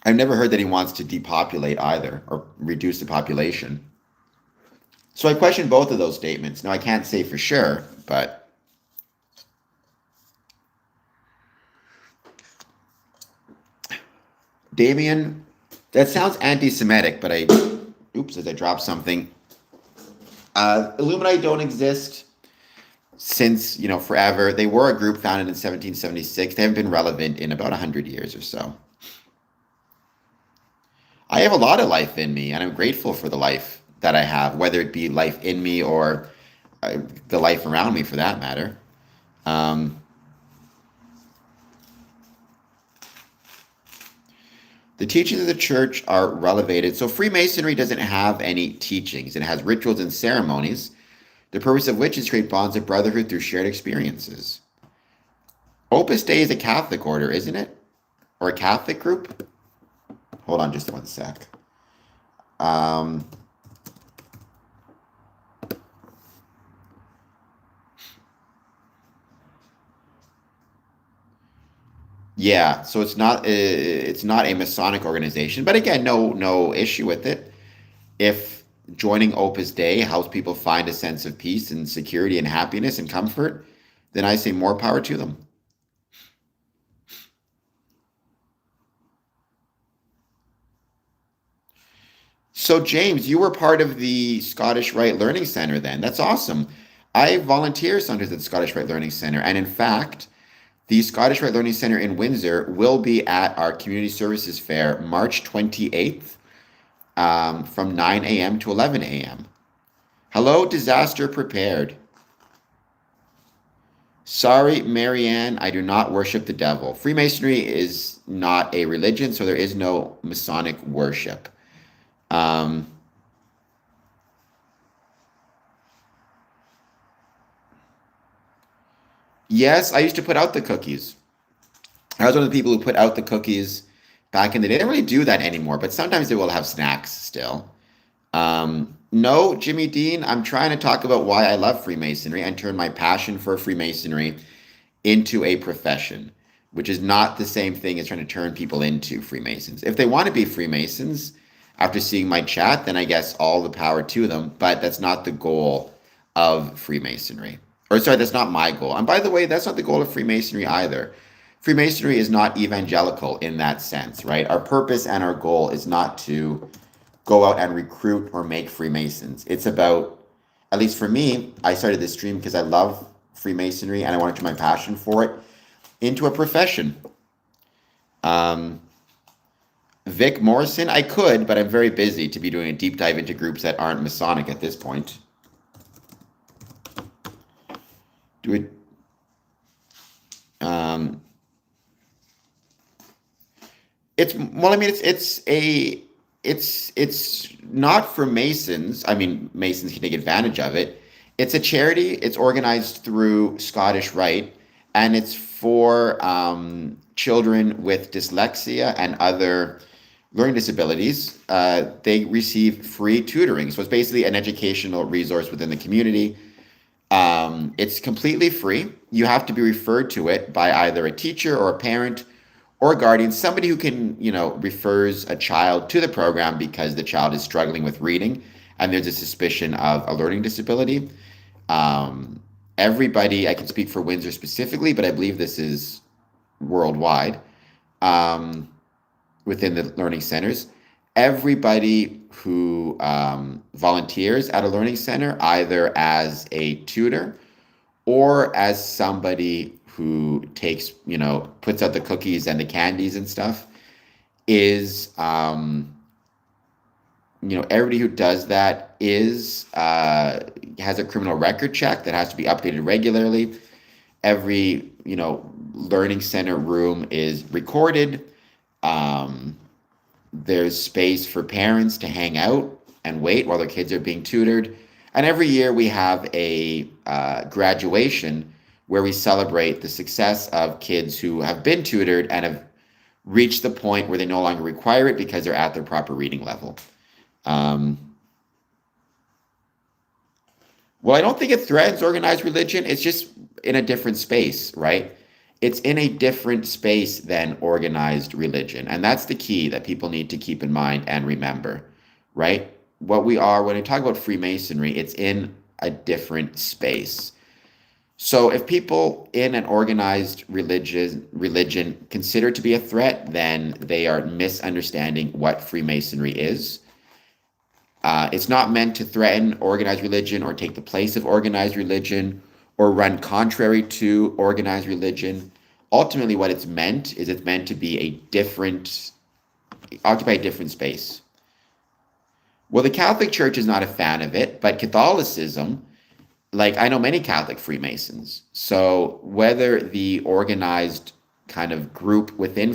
I've never heard that he wants to depopulate either or reduce the population. So I question both of those statements. Now, I can't say for sure, but Damien, that sounds anti-Semitic, but as I dropped something. Illuminati don't exist since, forever. They were a group founded in 1776. They haven't been relevant in about 100 years or so. I have a lot of life in me, and I'm grateful for the life that I have, whether it be life in me or the life around me, for that matter. The teachings of the church are relevated. So Freemasonry doesn't have any teachings. It has rituals and ceremonies, the purpose of which is to create bonds of brotherhood through shared experiences. Opus Dei is a Catholic order, isn't it? Or a Catholic group? Hold on just one sec. Yeah, so it's not a Masonic organization, but again, no issue with it. If joining Opus Dei helps people find a sense of peace and security and happiness and comfort, then I say more power to them. So James, you were part of the Scottish Rite Learning Center then. That's awesome. I volunteer sometimes at the Scottish Rite Learning Center, and in fact, the Scottish Rite Learning Center in Windsor will be at our Community Services Fair March 28th from 9 a.m. to 11 a.m. Hello, Disaster Prepared. Sorry, Marianne, I do not worship the devil. Freemasonry is not a religion, so there is no Masonic worship. Yes, I used to put out the cookies. I was one of the people who put out the cookies back in the day. They don't really do that anymore, but sometimes they will have snacks still. No, Jimmy Dean, I'm trying to talk about why I love Freemasonry and turn my passion for Freemasonry into a profession, which is not the same thing as trying to turn people into Freemasons. If they want to be Freemasons, after seeing my chat, then I guess all the power to them, but that's not the goal of Freemasonry. Or sorry, that's not my goal. And by the way, that's not the goal of Freemasonry either. Freemasonry is not evangelical in that sense, right? Our purpose and our goal is not to go out and recruit or make Freemasons. It's about, at least for me, I started this stream because I love Freemasonry and I wanted to turn my passion for it into a profession. Vic Morrison, I could, but I'm very busy to be doing a deep dive into groups that aren't Masonic at this point. Do it. It's not for Masons. I mean, Masons can take advantage of it. It's a charity. It's organized through Scottish Rite, and it's for children with dyslexia and other learning disabilities. They receive free tutoring. So it's basically an educational resource within the community. It's completely free. You have to be referred to it by either a teacher or a parent or a guardian, somebody who can, refers a child to the program because the child is struggling with reading and there's a suspicion of a learning disability. Um, Everybody, I can speak for Windsor specifically, but I believe this is worldwide, um, within the learning centers. Everybody who volunteers at a learning center, either as a tutor or as somebody who takes, puts out the cookies and the candies and stuff, is, everybody who does that has a criminal record check that has to be updated regularly. Every, learning center room is recorded. Um, there's space for parents to hang out and wait while their kids are being tutored. And every year we have a graduation where we celebrate the success of kids who have been tutored and have reached the point where they no longer require it because they're at their proper reading level. Um, well, I don't think it threatens organized religion. It's just in a different space, right? It's in a different space than organized religion. And that's the key that people need to keep in mind and remember, right? What we are, when we talk about Freemasonry, it's in a different space. So if people in an organized religion consider it to be a threat, then they are misunderstanding what Freemasonry is. It's not meant to threaten organized religion or take the place of organized religion or run contrary to organized religion. Ultimately, what it's meant is it's meant to be occupy a different space. Well, the Catholic Church is not a fan of it, but Catholicism, like I know many Catholic Freemasons. So whether the organized kind of group within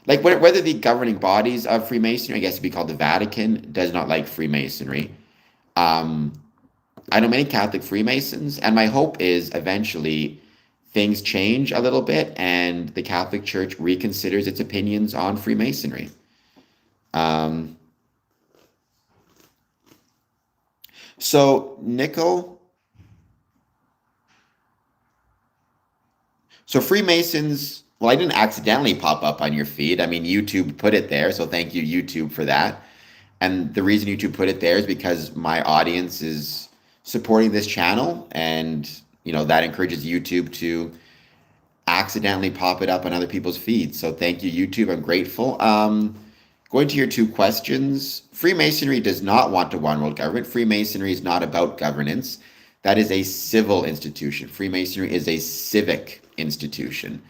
whether the governing bodies of Freemasonry, I guess it'd be called the Vatican, does not like Freemasonry. Um, I know many Catholic Freemasons, and my hope is eventually things change a little bit and the Catholic Church reconsiders its opinions on Freemasonry. Um, so Freemasons, well, I didn't accidentally pop up on your feed. I mean, YouTube put it there, so thank you, YouTube, for that. And the reason YouTube put it there is because my audience is supporting this channel, and that encourages YouTube to accidentally pop it up on other people's feeds. So thank you, YouTube. I'm grateful. Going to your two questions, Freemasonry does not want a one world government. Freemasonry is not about governance. That is a civil institution. Freemasonry is a civic institution,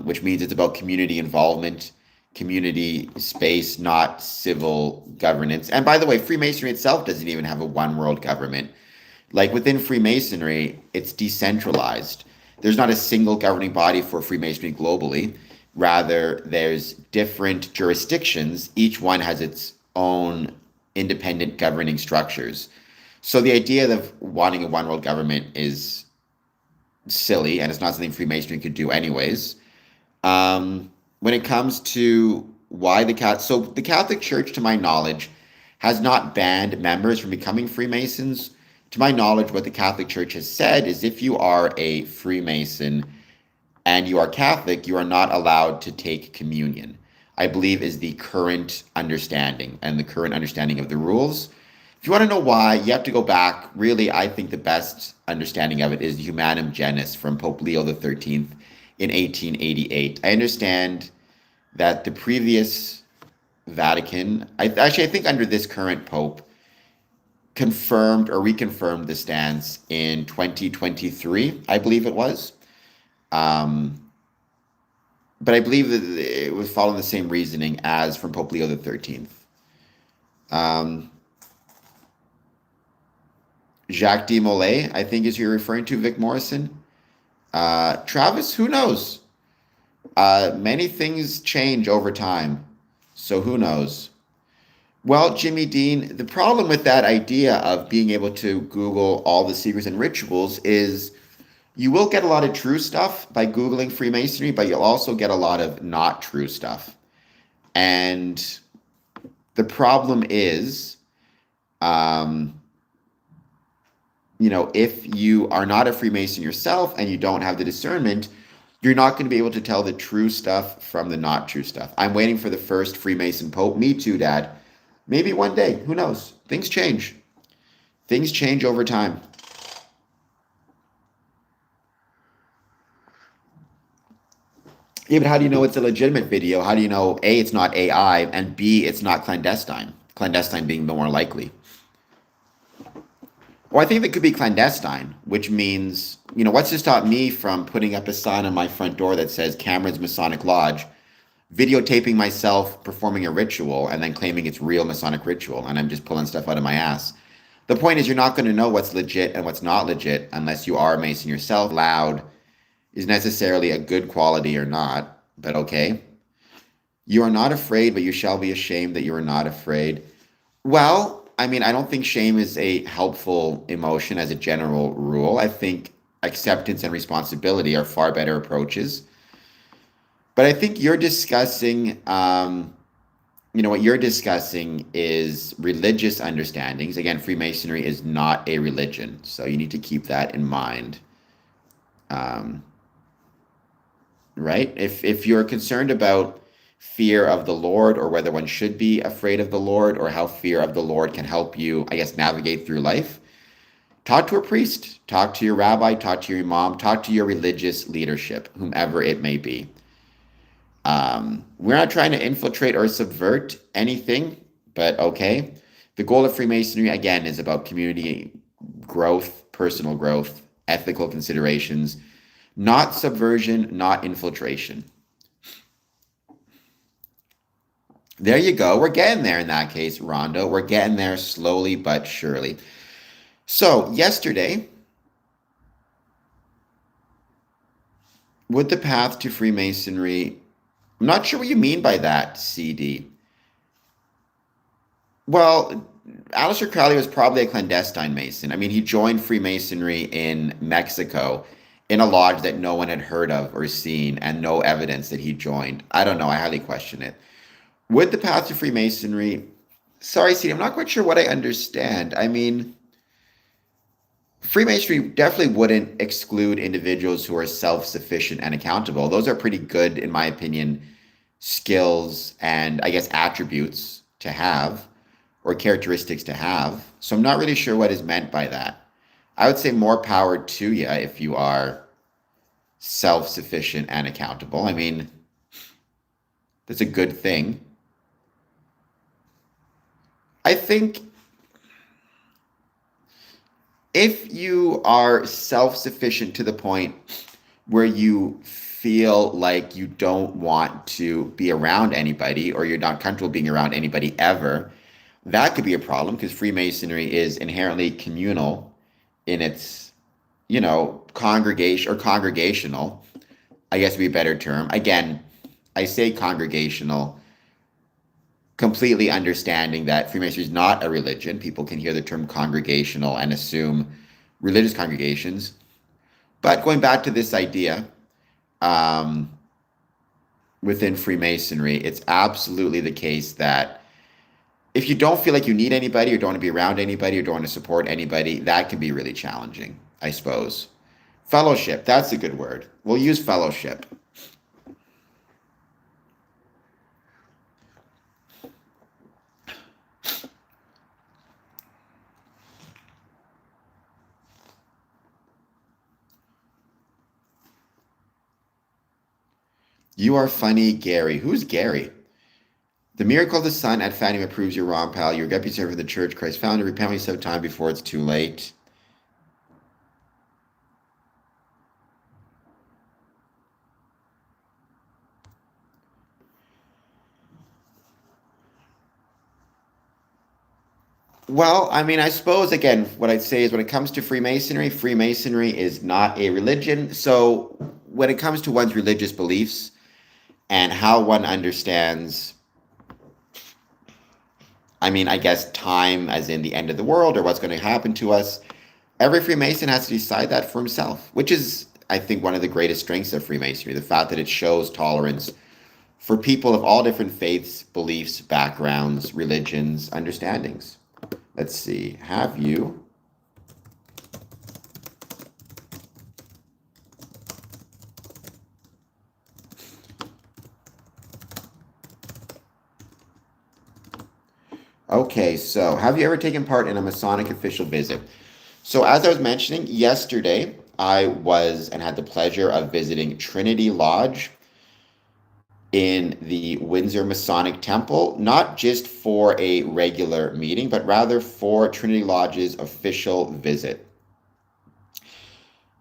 which means it's about community involvement, community space, not civil governance. And by the way, Freemasonry itself doesn't even have a one world government. Like within Freemasonry, it's decentralized. There's not a single governing body for Freemasonry globally. Rather, there's different jurisdictions. Each one has its own independent governing structures. So the idea of wanting a one world government is silly, and it's not something Freemasonry could do anyways. When it comes to why the Catholic Church, to my knowledge, has not banned members from becoming Freemasons. To my knowledge, what the Catholic Church has said is if you are a Freemason and you are Catholic, you are not allowed to take communion, I believe is the current understanding and the current understanding of the rules. If you want to know why, you have to go back. Really, I think the best understanding of it is Humanum Genus from Pope Leo XIII in 1888. I understand that the previous Vatican, I think under this current Pope, confirmed or reconfirmed the stance in 2023, I believe it was. But I believe that it was following the same reasoning as from Pope Leo XIII. Jacques de Molay, I think is who you're referring to, Vic Morrison. Travis, who knows? Many things change over time, so who knows? Well, Jimmy Dean, the problem with that idea of being able to Google all the secrets and rituals is You will get a lot of true stuff by Googling Freemasonry, but you'll also get a lot of not true stuff. And the problem is, if you are not a Freemason yourself and you don't have the discernment, you're not going to be able to tell the true stuff from the not true stuff. I'm waiting for the first Freemason Pope. Me too, Dad. Maybe one day. Who knows? Things change. Things change over time. Yeah, but how do you know it's a legitimate video? How do you know, A, it's not AI, and B, it's not clandestine? Clandestine being the more likely. Well, I think it could be clandestine, which means, what's to stop me from putting up a sign on my front door that says Cameron's Masonic Lodge, videotaping myself performing a ritual, and then claiming it's real Masonic ritual, and I'm just pulling stuff out of my ass. The point is, you're not going to know what's legit and what's not legit unless you are a Mason yourself. Loud is necessarily a good quality or not, but okay. You are not afraid, but you shall be ashamed that you are not afraid. Well, I don't think shame is a helpful emotion as a general rule. I think acceptance and responsibility are far better approaches. But I think you're discussing, what you're discussing is religious understandings. Again, Freemasonry is not a religion, so you need to keep that in mind. Right? If you're concerned about fear of the Lord, or whether one should be afraid of the Lord, or how fear of the Lord can help you, navigate through life, talk to a priest, talk to your rabbi, talk to your imam, talk to your religious leadership, whomever it may be. We're not trying to infiltrate or subvert anything, but okay. The goal of Freemasonry, again, is about community growth, personal growth, ethical considerations, not subversion, not infiltration. There you go. We're getting there in that case, Rondo. We're getting there slowly but surely. So, yesterday, with the path to Freemasonry, I'm not sure what you mean by that, CD. Well, Aleister Crowley was probably a clandestine Mason. He joined Freemasonry in Mexico in a lodge that no one had heard of or seen, and no evidence that he joined. I don't know. I highly question it. With the path to Freemasonry, sorry, CD, I'm not quite sure what I understand. Freemasonry definitely wouldn't exclude individuals who are self-sufficient and accountable. Those are pretty good, in my opinion, skills and attributes to have, or characteristics to have. So I'm not really sure what is meant by that. I would say more power to you if you are self-sufficient and accountable. That's a good thing. I think if you are self-sufficient to the point where you feel like you don't want to be around anybody, or you're not comfortable being around anybody ever, that could be a problem, because Freemasonry is inherently communal in its, congregation, or congregational, would be a better term. Again, I say congregational, completely understanding that Freemasonry is not a religion. People can hear the term congregational and assume religious congregations. But going back to this idea, within Freemasonry, it's absolutely the case that if you don't feel like you need anybody, or don't want to be around anybody, or don't want to support anybody, that can be really challenging, I suppose. Fellowship, that's a good word. We'll use fellowship. You are funny, Gary. Who's Gary? The miracle of the sun at Fatima proves you're wrong, pal. You're a deputy servant of the church Christ founder. Repent yourself time before it's too late. Well, I suppose, again, what I'd say is, when it comes to Freemasonry, Freemasonry is not a religion. So when it comes to one's religious beliefs and how one understands, time as in the end of the world, or what's going to happen to us, every Freemason has to decide that for himself, which is I think, one of the greatest strengths of Freemasonry, the fact that it shows tolerance for people of all different faiths, beliefs, backgrounds, religions, understandings. Let's see, have you? Okay, so have you ever taken part in a Masonic official visit? So, as I was mentioning, yesterday I was and had the pleasure of visiting Trinity Lodge in the Windsor Masonic Temple, not just for a regular meeting, but rather for Trinity Lodge's official visit.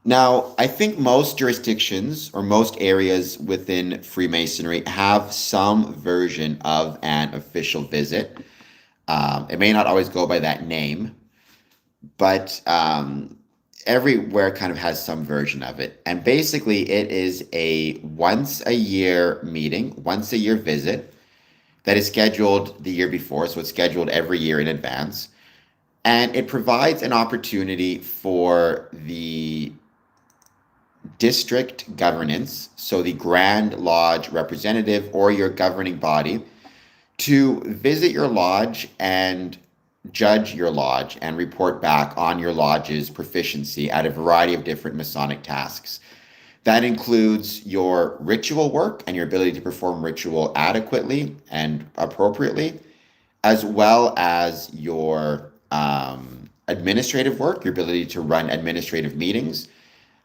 Now, I think most jurisdictions or most areas within Freemasonry have some version of an official visit. It may not always go by that name, but everywhere kind of has some version of it. And basically, it is a once a year meeting, once a year visit that is scheduled the year before. So it's scheduled every year in advance. And it provides an opportunity for the district governance, so the Grand Lodge representative or your governing body, to visit your lodge and judge your lodge and report back on your lodge's proficiency at a variety of different Masonic tasks. That includes your ritual work and your ability to perform ritual adequately and appropriately, as well as your administrative work, your ability to run administrative meetings,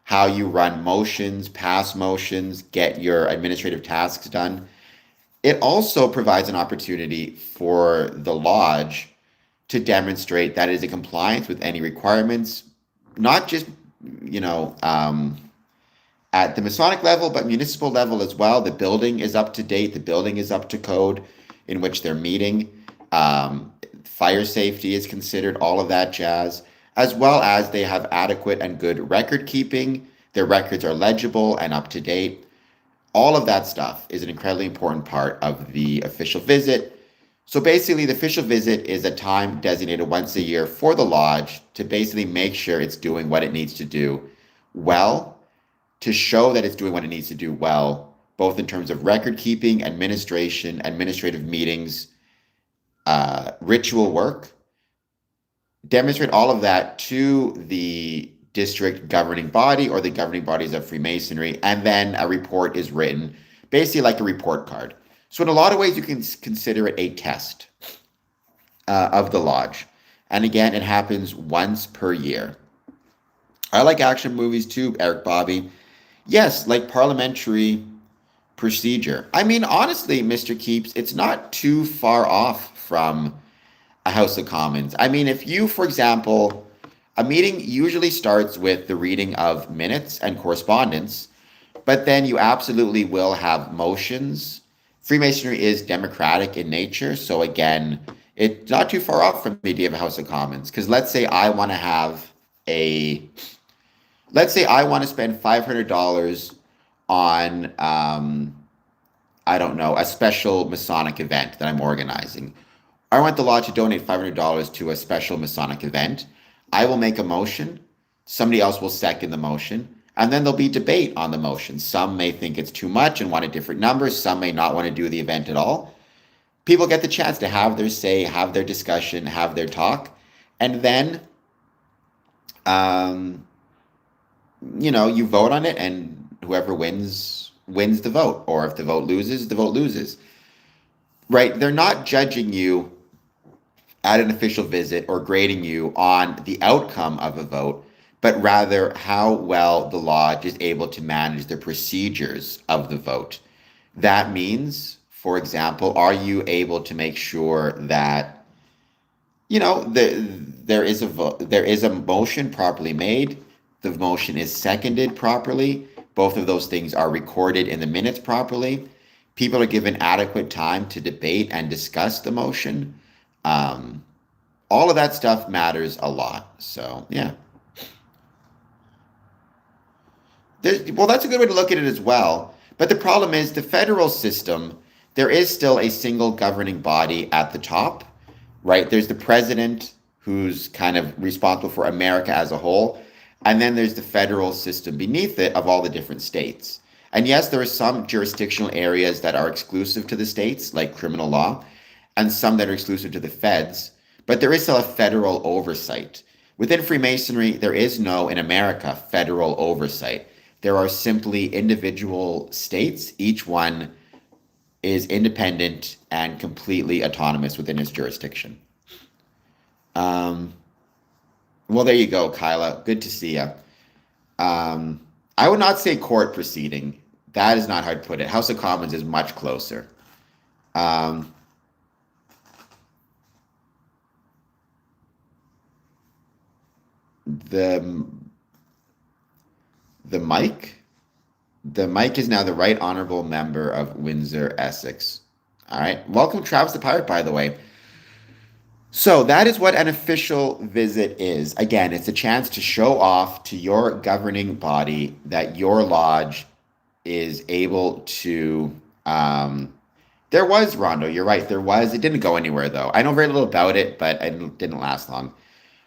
how you run motions, pass motions, get your administrative tasks done. It also provides an opportunity for the lodge to demonstrate that it is in compliance with any requirements, not just, you know, at the Masonic level, but municipal level as well. The building is up to date. The building is up to code in which they're meeting. Fire safety is considered, all of that jazz, as well as they have adequate and good record keeping. Their records are legible and up to date. All of that stuff is an incredibly important part of the official visit. So basically, the official visit is a time designated once a year for the lodge to basically make sure it's doing what it needs to do well, to show that it's doing what it needs to do well, both in terms of record keeping, administration, administrative meetings, ritual work, demonstrate all of that to the district governing body or the governing bodies of Freemasonry, and then a report is written, basically like a report card. So in a lot of ways, you can consider it a test of the lodge. And again, it happens once per year. I like action movies too, Eric Bobby. Yes, like parliamentary procedure. I mean, honestly, Mr. Keeps, it's not too far off from a House of Commons. I mean, if you, for example, a meeting usually starts with the reading of minutes and correspondence, but then you absolutely will have motions. Freemasonry is democratic in nature, so again, it's not too far off from the idea of a House of Commons. Because let's say I want to spend $500 on, I don't know, a special Masonic event that I'm organizing. I want the lodge to donate $500 to a special Masonic event. I will make a motion. Somebody else will second the motion. And then there'll be debate on the motion. Some may think it's too much and want a different number. Some may not want to do the event at all. People get the chance to have their say, have their discussion, have their talk. And then, you vote on it, and whoever wins the vote. Or if the vote loses, the vote loses. Right? They're not judging you at an official visit or grading you on the outcome of a vote, but rather how well the lodge is able to manage the procedures of the vote. That means, for example, are you able to make sure that, there is a motion properly made, the motion is seconded properly, both of those things are recorded in the minutes properly, people are given adequate time to debate and discuss the motion. All of that stuff matters a lot. So, yeah. Well, that's a good way to look at it as well. But the problem is the federal system, there is still a single governing body at the top, right? There's the president who's kind of responsible for America as a whole. And then there's the federal system beneath it of all the different states. And yes, there are some jurisdictional areas that are exclusive to the states, like criminal law, and some that are exclusive to the feds, but there is still a federal oversight. Within Freemasonry, there is no, in America, federal oversight. There are simply individual states, each one is independent and completely autonomous within its jurisdiction. Well, there you go, Kyla. Good to see you. I would not say court proceeding. That is not how to put it. House of Commons is much closer. Um, the the mic, the mic is now the Right Honorable Member of Windsor, Essex. All right. Welcome, Travis the Pirate, by the way. So that is what an official visit is. Again, it's a chance to show off to your governing body that your lodge is able to. There was, Rondo, you're right. There was. It didn't go anywhere, though. I know very little about it, but it didn't last long.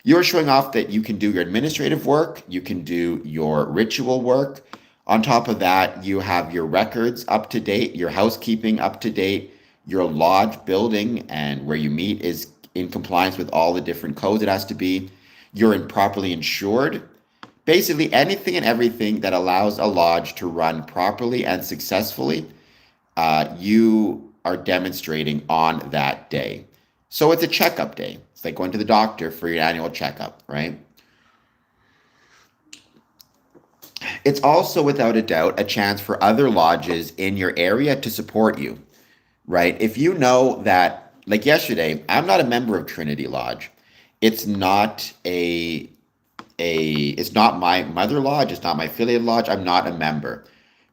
You're showing off that you can do your administrative work, you can do your ritual work. On top of that, you have your records up to date, your housekeeping up to date, your lodge building and where you meet is in compliance with all the different codes it has to be. You're properly insured. Basically, anything and everything that allows a lodge to run properly and successfully, you are demonstrating on that day. So it's a checkup day. It's like going to the doctor for your annual checkup, right? It's also, without a doubt, a chance for other lodges in your area to support you, right? If you know that, like yesterday, I'm not a member of Trinity Lodge. It's not it's not my mother lodge, it's not my affiliate lodge, I'm not a member.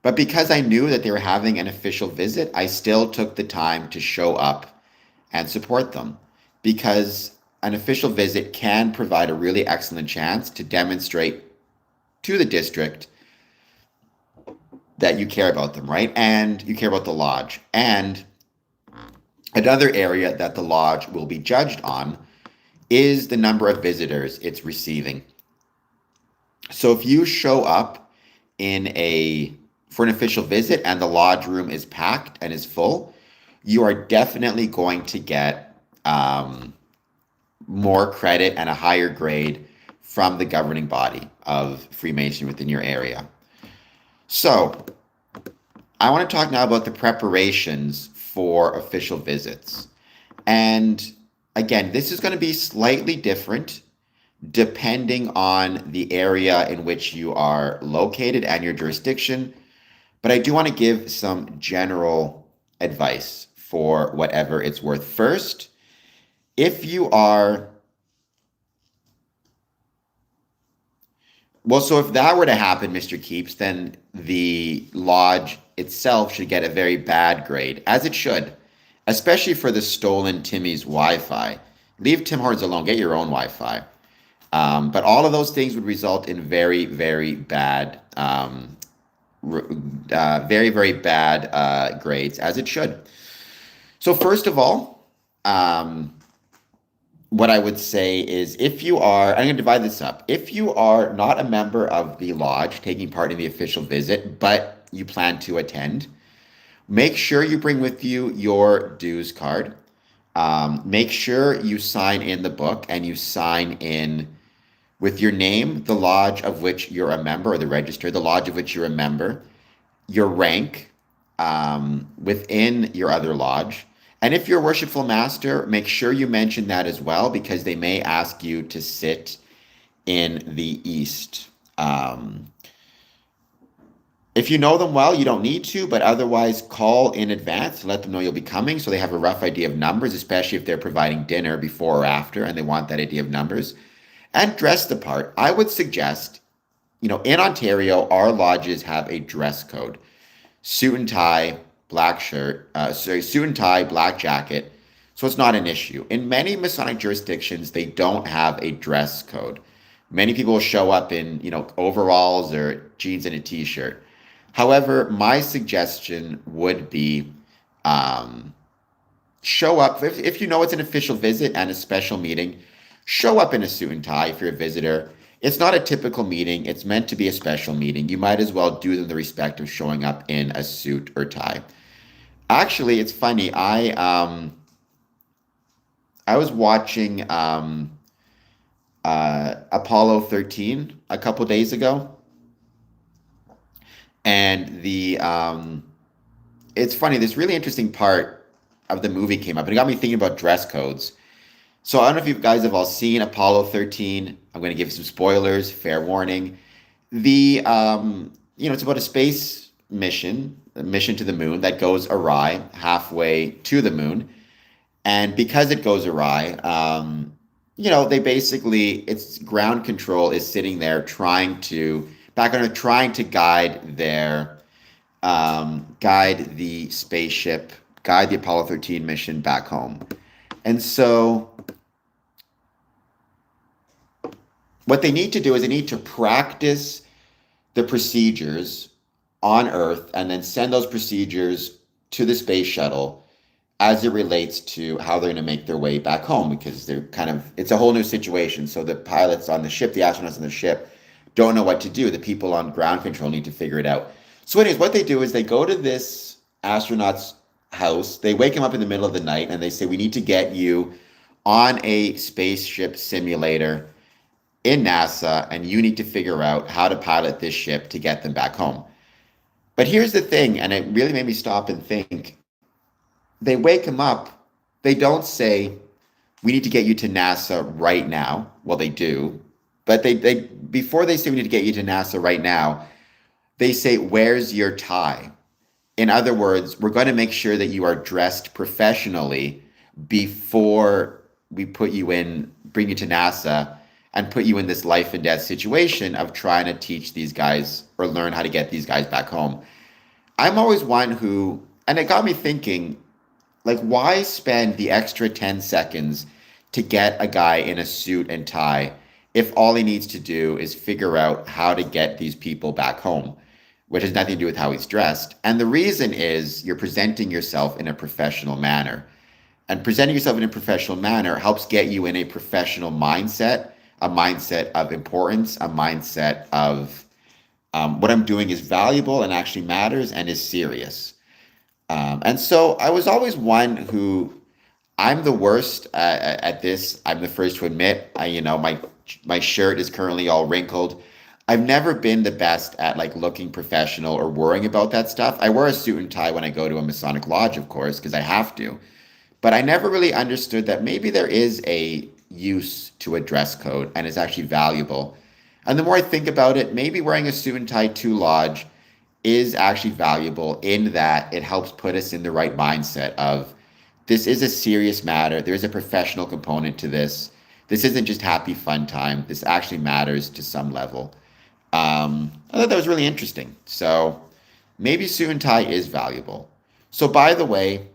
But because I knew that they were having an official visit, I still took the time to show up and support them because an official visit can provide a really excellent chance to demonstrate to the district that you care about them, right? And you care about the lodge. And another area that the lodge will be judged on is the number of visitors it's receiving. So if you show up for an official visit and the lodge room is packed and is full, you are definitely going to get more credit and a higher grade from the governing body of Freemasonry within your area. So I want to talk now about the preparations for official visits. And again, this is going to be slightly different depending on the area in which you are located and your jurisdiction. But I do want to give some general advice for whatever it's worth. First, if you are, well, so if that were to happen, Mr. Keeps, then the lodge itself should get a very bad grade, as it should, especially for the stolen Timmy's Wi-Fi. Leave Tim Hortons alone, get your own Wi-Fi. But all of those things would result in very, very bad, very, very bad grades, as it should. So first of all, what I would say is if you are, I'm going to divide this up. If you are not a member of the lodge taking part in the official visit, but you plan to attend, make sure you bring with you your dues card. Make sure you sign in the book and you sign in with your name, the lodge of which you're a member, or the register, the lodge of which you're a member, your rank within your other lodge. And if you're a worshipful master, make sure you mention that as well, because they may ask you to sit in the east. If you know them well, you don't need to, but otherwise call in advance to let them know you'll be coming so they have a rough idea of numbers, especially if they're providing dinner before or after and they want that idea of numbers. And dress the part. I would suggest, in Ontario, our lodges have a dress code. Suit and tie, black shirt, suit and tie, black jacket. So it's not an issue. In many Masonic jurisdictions, they don't have a dress code. Many people show up in, overalls or jeans and a t-shirt. However, my suggestion would be show up. If you know it's an official visit and a special meeting, show up in a suit and tie if you're a visitor. It's not a typical meeting. It's meant to be a special meeting. You might as well do them the respect of showing up in a suit or tie. Actually, it's funny. I was watching Apollo 13 a couple days ago, and the it's funny. This really interesting part of the movie came up, and it got me thinking about dress codes. So I don't know if you guys have all seen Apollo 13. I'm going to give some spoilers, fair warning. It's about a space mission, a mission to the moon that goes awry halfway to the moon. And because it goes awry, they basically, it's ground control is sitting there trying to guide the spaceship, guide the Apollo 13 mission back home. And so what they need to do is they need to practice the procedures on Earth and then send those procedures to the space shuttle as it relates to how they're going to make their way back home, because it's a whole new situation. So the pilots on the ship, the astronauts on the ship, don't know what to do. The people on ground control need to figure it out. So anyways, what they do is they go to this astronaut's house, they wake him up in the middle of the night, and they say, we need to get you on a spaceship simulator in NASA, and you need to figure out how to pilot this ship to get them back home. But here's the thing, and it really made me stop and think. They wake him up. They don't say, we need to get you to NASA right now. Well, they do. But they before they say we need to get you to NASA right now, they say, where's your tie? In other words, we're going to make sure that you are dressed professionally before we bring you to NASA and put you in this life and death situation of trying to teach these guys or learn how to get these guys back home. I'm always one and it got me thinking, like, why spend the extra 10 seconds to get a guy in a suit and tie if all he needs to do is figure out how to get these people back home, which has nothing to do with how he's dressed? And the reason is you're presenting yourself in a professional manner. And presenting yourself in a professional manner helps get you in a professional mindset, a mindset of importance, a mindset of what I'm doing is valuable and actually matters and is serious. And so I was always I'm the worst at this. I'm the first to admit. My shirt is currently all wrinkled. I've never been the best at like looking professional or worrying about that stuff. I wear a suit and tie when I go to a Masonic lodge, of course, because I have to. But I never really understood that maybe there is a use to a dress code and it's actually valuable. And the more I think about it, maybe wearing a suit and tie to lodge is actually valuable in that it helps put us in the right mindset of this is a serious matter. There is a professional component to this. This isn't just happy fun time. This actually matters to some level. I thought that was really interesting. So maybe suit and tie is valuable. So by the way,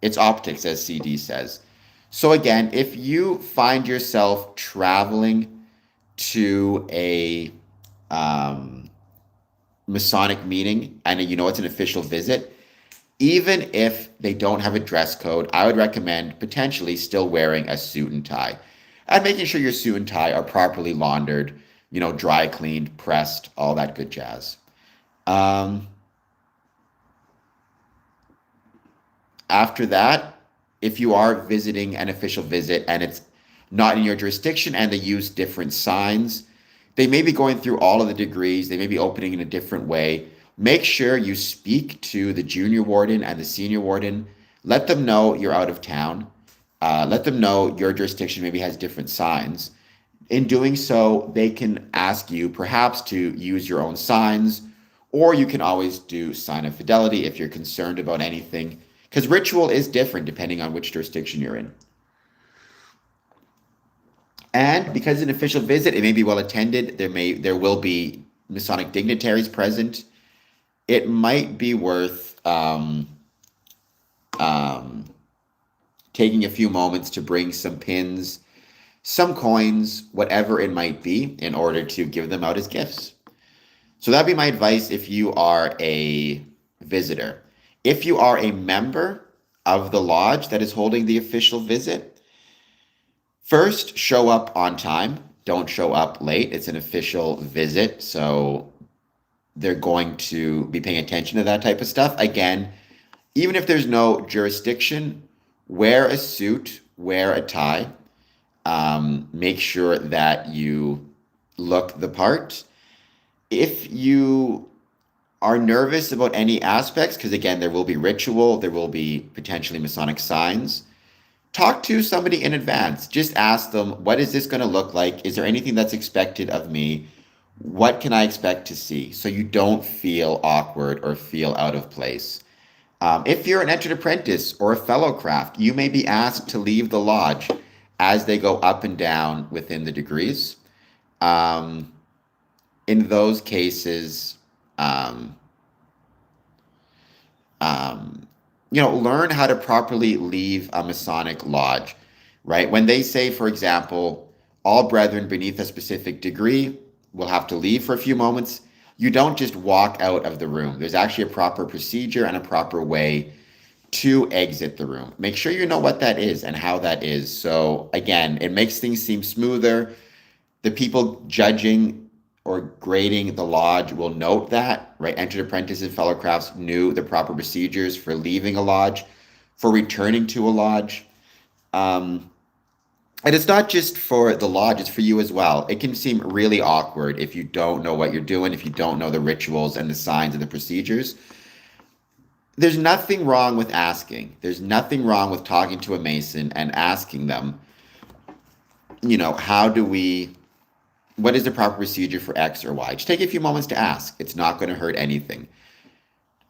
it's optics, as CD says. So again, if you find yourself traveling to a Masonic meeting and it's an official visit, even if they don't have a dress code, I would recommend potentially still wearing a suit and tie and making sure your suit and tie are properly laundered, dry cleaned, pressed, all that good jazz. After that, if you are visiting an official visit and it's not in your jurisdiction and they use different signs, they may be going through all of the degrees. They may be opening in a different way. Make sure you speak to the junior warden and the senior warden. Let them know you're out of town. Let them know your jurisdiction maybe has different signs. In doing so, they can ask you perhaps to use your own signs, or you can always do sign of fidelity if you're concerned about anything, because ritual is different depending on which jurisdiction you're in. And because it's an official visit, it may be well attended. There will be Masonic dignitaries present. It might be worth taking a few moments to bring some pins, some coins, whatever it might be, in order to give them out as gifts. So that'd be my advice if you are a visitor. If you are a member of the lodge that is holding the official visit, first, show up on time. don't show up late. It's an official visit, so they're going to be paying attention to that type of stuff. Again, even if there's no jurisdiction, wear a suit, wear a tie, make sure that you look the part. If you are nervous about any aspects, because again, there will be ritual, there will be potentially Masonic signs, talk to somebody in advance. Just ask them, what is this going to look like? Is there anything that's expected of me? What can I expect to see? So you don't feel awkward or feel out of place. If you're an entered apprentice or a fellow craft, you may be asked to leave the lodge as they go up and down within the degrees. Um, in those cases, um, um, learn how to properly leave a Masonic lodge, right? When they say, for example, all brethren beneath a specific degree will have to leave for a few moments, you don't just walk out of the room. There's actually a proper procedure and a proper way to exit the room. Make sure you know what that is and how that is. So again, it makes things seem smoother. The people judging or grading the lodge will note that, right? Entered apprentices, fellow crafts knew the proper procedures for leaving a lodge, for returning to a lodge. Um, and it's not just for the lodge, it's for you as well. It can seem really awkward if you don't know what you're doing, if you don't know the rituals and the signs and the procedures. There's nothing wrong with asking. There's nothing wrong with talking to a Mason and asking them, what is the proper procedure for X or Y? Just take a few moments to ask. It's not going to hurt anything.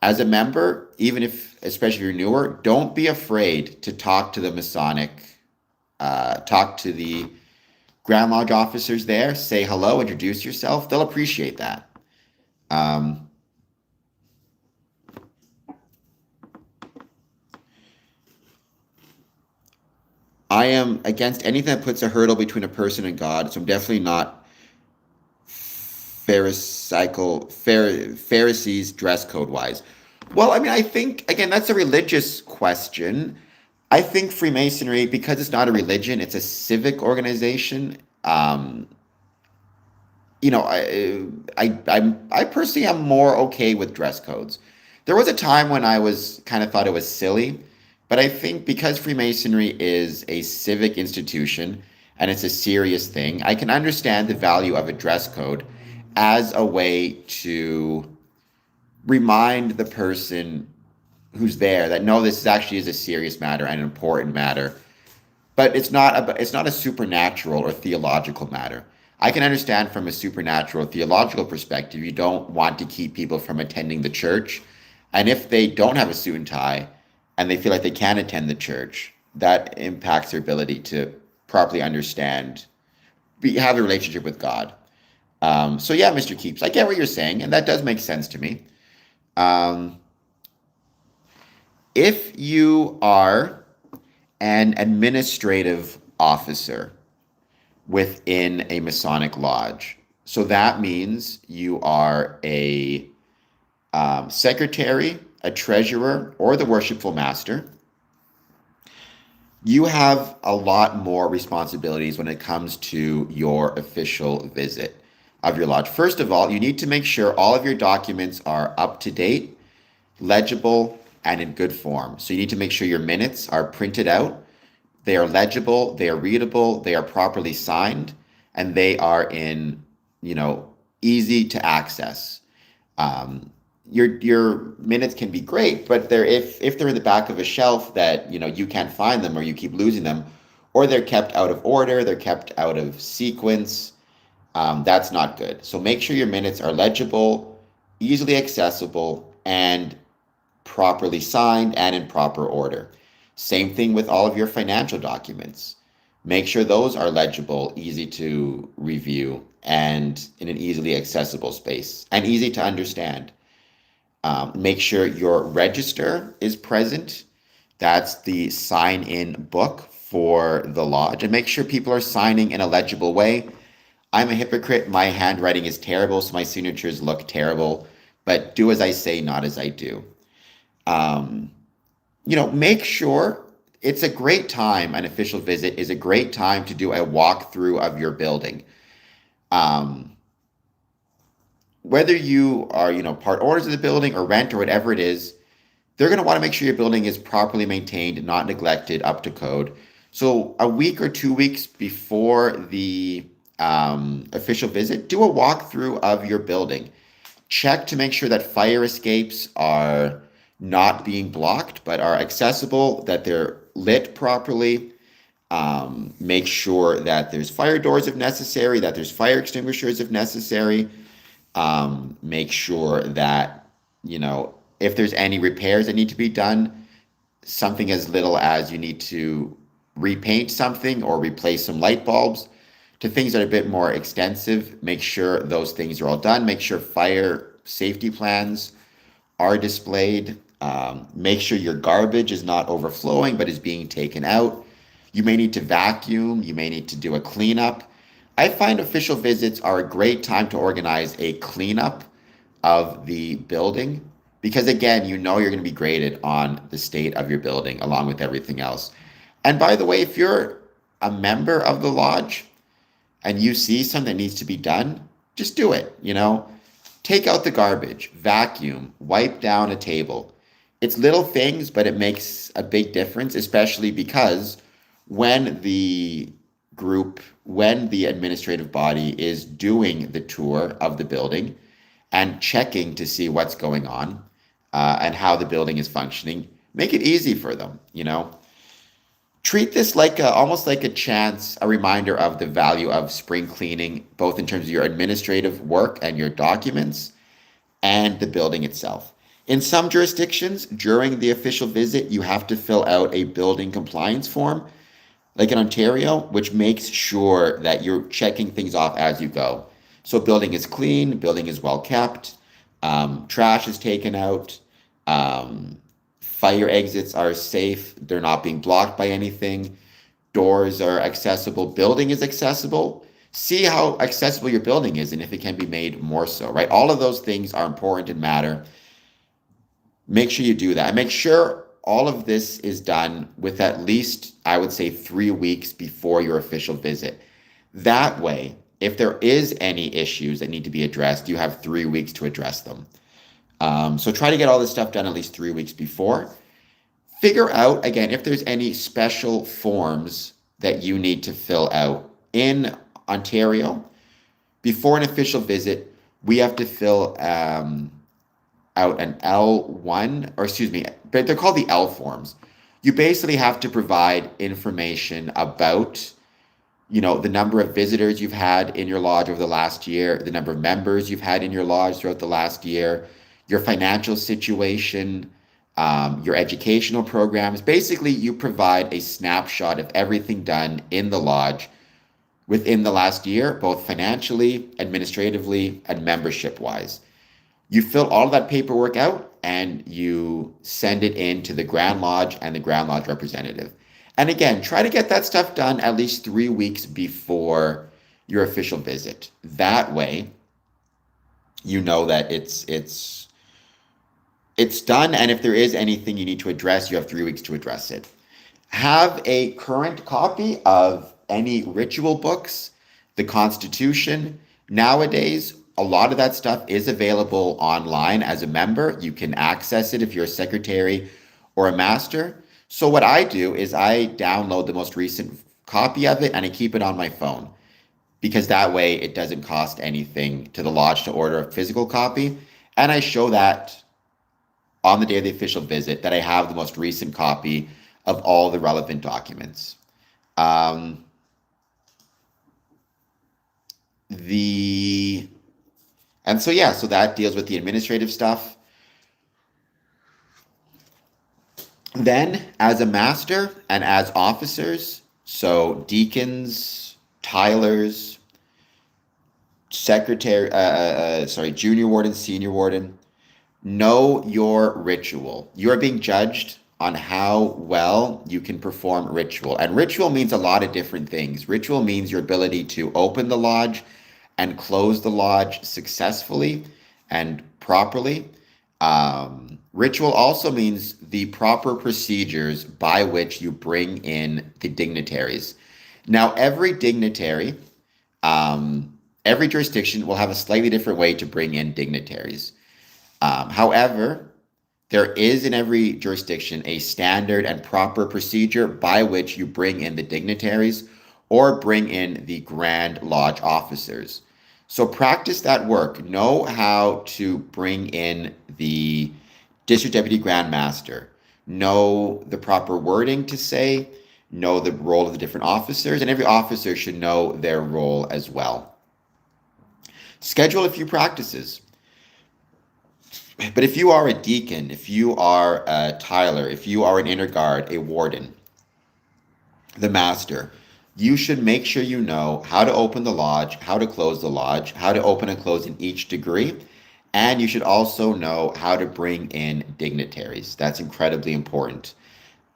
As a member, especially if you're newer, don't be afraid to talk to the Masonic, talk to the Grand Lodge officers there, say hello, introduce yourself. They'll appreciate that. I am against anything that puts a hurdle between a person and God, so I'm definitely not Pharisees dress code wise. Well, I mean, I think again that's a religious question. I think Freemasonry, because it's not a religion, it's a civic organization. I personally am more okay with dress codes. There was a time when I was kind of thought it was silly, but I think because Freemasonry is a civic institution and it's a serious thing, I can understand the value of a dress code as a way to remind the person who's there that no, this actually is a serious matter and an important matter. But it's not a supernatural or theological matter. I can understand from a supernatural or theological perspective, you don't want to keep people from attending the church. And if they don't have a suit and tie and they feel like they can attend the church, that impacts their ability to properly understand, have a relationship with God. So yeah, Mr. Keeps, I get what you're saying, and that does make sense to me. Um, if you are an administrative officer within a Masonic lodge, so that means you are a secretary, a treasurer, or the worshipful master. You have a lot more responsibilities when it comes to your official visit of your lodge. First of all, you need to make sure all of your documents are up to date, legible, and in good form. So you need to make sure your minutes are printed out, they are legible, they are readable, they are properly signed, and they are in, easy to access. Your minutes can be great, but if they're in the back of a shelf that you can't find them or you keep losing them, or they're kept out of order, they're kept out of sequence, that's not good. So make sure your minutes are legible, easily accessible, and properly signed and in proper order. Same thing with all of your financial documents. Make sure those are legible, easy to review, and in an easily accessible space and easy to understand. Make sure your register is present. That's the sign-in book for the lodge. And make sure people are signing in a legible way. I'm a hypocrite. My handwriting is terrible, so my signatures look terrible. But do as I say, not as I do. Make sure it's a great time. An official visit is a great time to do a walkthrough of your building. Um, Whether you are, part owners of the building or rent or whatever it is, they're going to want to make sure your building is properly maintained, not neglected, up to code. So a week or 2 weeks before the official visit, do a walkthrough of your building. Check to make sure that fire escapes are not being blocked, but are accessible, that they're lit properly. Make sure that there's fire doors if necessary, that there's fire extinguishers if necessary. Make sure that, if there's any repairs that need to be done, something as little as you need to repaint something or replace some light bulbs, to things that are a bit more extensive, make sure those things are all done. Make sure fire safety plans are displayed. Make sure your garbage is not overflowing but is being taken out. You may need to vacuum, you may need to do a cleanup. I find official visits are a great time to organize a cleanup of the building because, again, you're going to be graded on the state of your building along with everything else. And by the way, if you're a member of the lodge and you see something that needs to be done, just do it. Take out the garbage, vacuum, wipe down a table. It's little things, but it makes a big difference, especially because when the when the administrative body is doing the tour of the building and checking to see what's going on and how the building is functioning, make it easy for them. Treat this like almost like a reminder of the value of spring cleaning, both in terms of your administrative work and your documents and the building itself. In some jurisdictions, during the official visit, you have to fill out a building compliance form, like in Ontario, which makes sure that you're checking things off as you go. So building is clean, building is well kept, trash is taken out, fire exits are safe, they're not being blocked by anything, doors are accessible, building is accessible. See how accessible your building is and if it can be made more so, right? All of those things are important and matter. Make sure you do that. And make sure all of this is done with at least, I would say, 3 weeks before your official visit. That way, if there is any issues that need to be addressed, you have 3 weeks to address them. So try to get all this stuff done at least 3 weeks before. Figure out, again, if there's any special forms that you need to fill out. In Ontario, before an official visit, we have to fill out an L1, or excuse me, but they're called the L forms. You basically have to provide information about, the number of visitors you've had in your lodge over the last year, the number of members you've had in your lodge throughout the last year, your financial situation, your educational programs. Basically, you provide a snapshot of everything done in the lodge within the last year, both financially, administratively, and membership-wise. You fill all of that paperwork out and you send it in to the Grand Lodge and the Grand Lodge representative. And again, try to get that stuff done at least 3 weeks before your official visit. That way, you know that it's done, and if there is anything you need to address, you have 3 weeks to address it. Have a current copy of any ritual books, the Constitution. Nowadays, a lot of that stuff is available online as a member. You can access it if you're a secretary or a master. So what I do is I download the most recent copy of it and I keep it on my phone because that way it doesn't cost anything to the lodge to order a physical copy. And I show that on the day of the official visit that I have the most recent copy of all the relevant documents. So that deals with the administrative stuff. Then, as a master and as officers, so deacons, tilers, junior warden, senior warden, know your ritual. You're being judged on how well you can perform ritual. And ritual means a lot of different things. Ritual means your ability to open the lodge and close the lodge successfully and properly. Ritual also means the proper procedures by which you bring in the dignitaries. Now, every dignitary, every jurisdiction will have a slightly different way to bring in dignitaries. However, there is in every jurisdiction a standard and proper procedure by which you bring in the dignitaries or bring in the Grand Lodge officers. So practice that work. Know how to bring in the District Deputy Grand Master. Know the proper wording to say. Know the role of the different officers, and every officer should know their role as well. Schedule a few practices. But if you are a deacon, if you are a tiler, if you are an inner guard, a warden, the master, you should make sure you know how to open the lodge, how to close the lodge, how to open and close in each degree, and you should also know how to bring in dignitaries. That's incredibly important.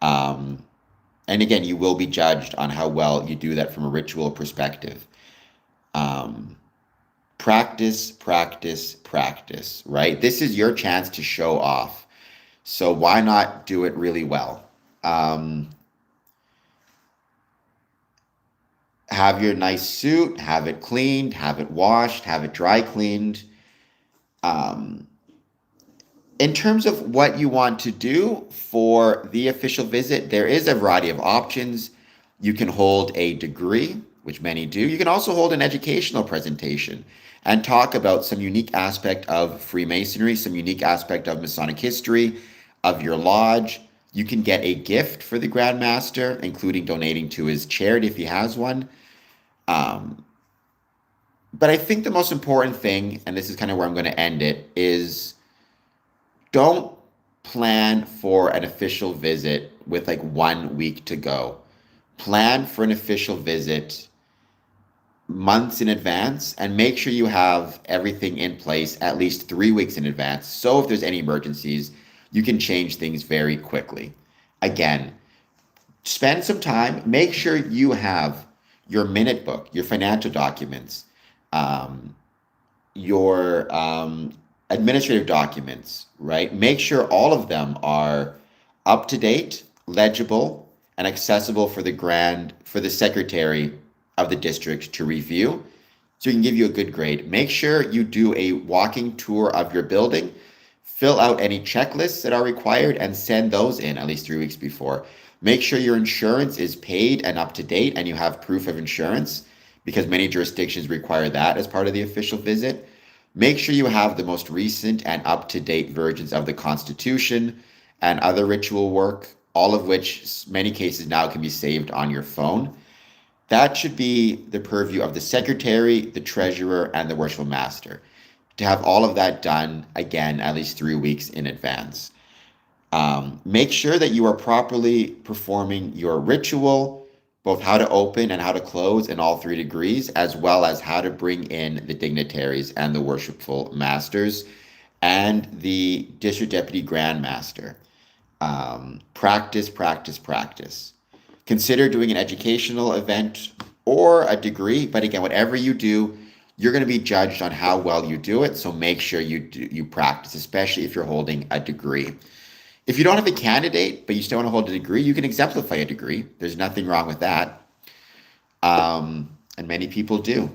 And again, you will be judged on how well you do that from a ritual perspective. Practice, practice, practice, right? This is your chance to show off. So why not do it really well? Have your nice suit, have it cleaned, have it washed, have it dry cleaned. In terms of what you want to do for the official visit, there is a variety of options. You can hold a degree, which many do. You can also hold an educational presentation and talk about some unique aspect of Freemasonry, some unique aspect of Masonic history, of your lodge. You can get a gift for the Grand Master, including donating to his charity if he has one. But I think the most important thing, and this is kind of where I'm going to end it, is don't plan for an official visit with like 1 week to go. Plan for an official visit months in advance and make sure you have everything in place at least 3 weeks in advance. So if there's any emergencies, you can change things very quickly. Again, spend some time, make sure you have your minute book, your financial documents, your administrative documents, right? Make sure all of them are up to date, legible, and accessible for the secretary of the district to review, so he can give you a good grade. Make sure you do a walking tour of your building, fill out any checklists that are required, and send those in at least 3 weeks before. Make sure your insurance is paid and up to date and you have proof of insurance, because many jurisdictions require that as part of the official visit. Make sure you have the most recent and up-to-date versions of the Constitution and other ritual work, all of which many cases now can be saved on your phone. That should be the purview of the secretary, the treasurer, and the worshipful master, to have all of that done, again, at least 3 weeks in advance. Make sure that you are properly performing your ritual, both how to open and how to close in all 3 degrees, as well as how to bring in the dignitaries and the worshipful masters and the district deputy grand master. Practice, practice, practice. Consider doing an educational event or a degree, but again, whatever you do, you're going to be judged on how well you do it, so make sure you practice, especially if you're holding a degree. If you don't have a candidate, but you still want to hold a degree, you can exemplify a degree. There's nothing wrong with that. And many people do.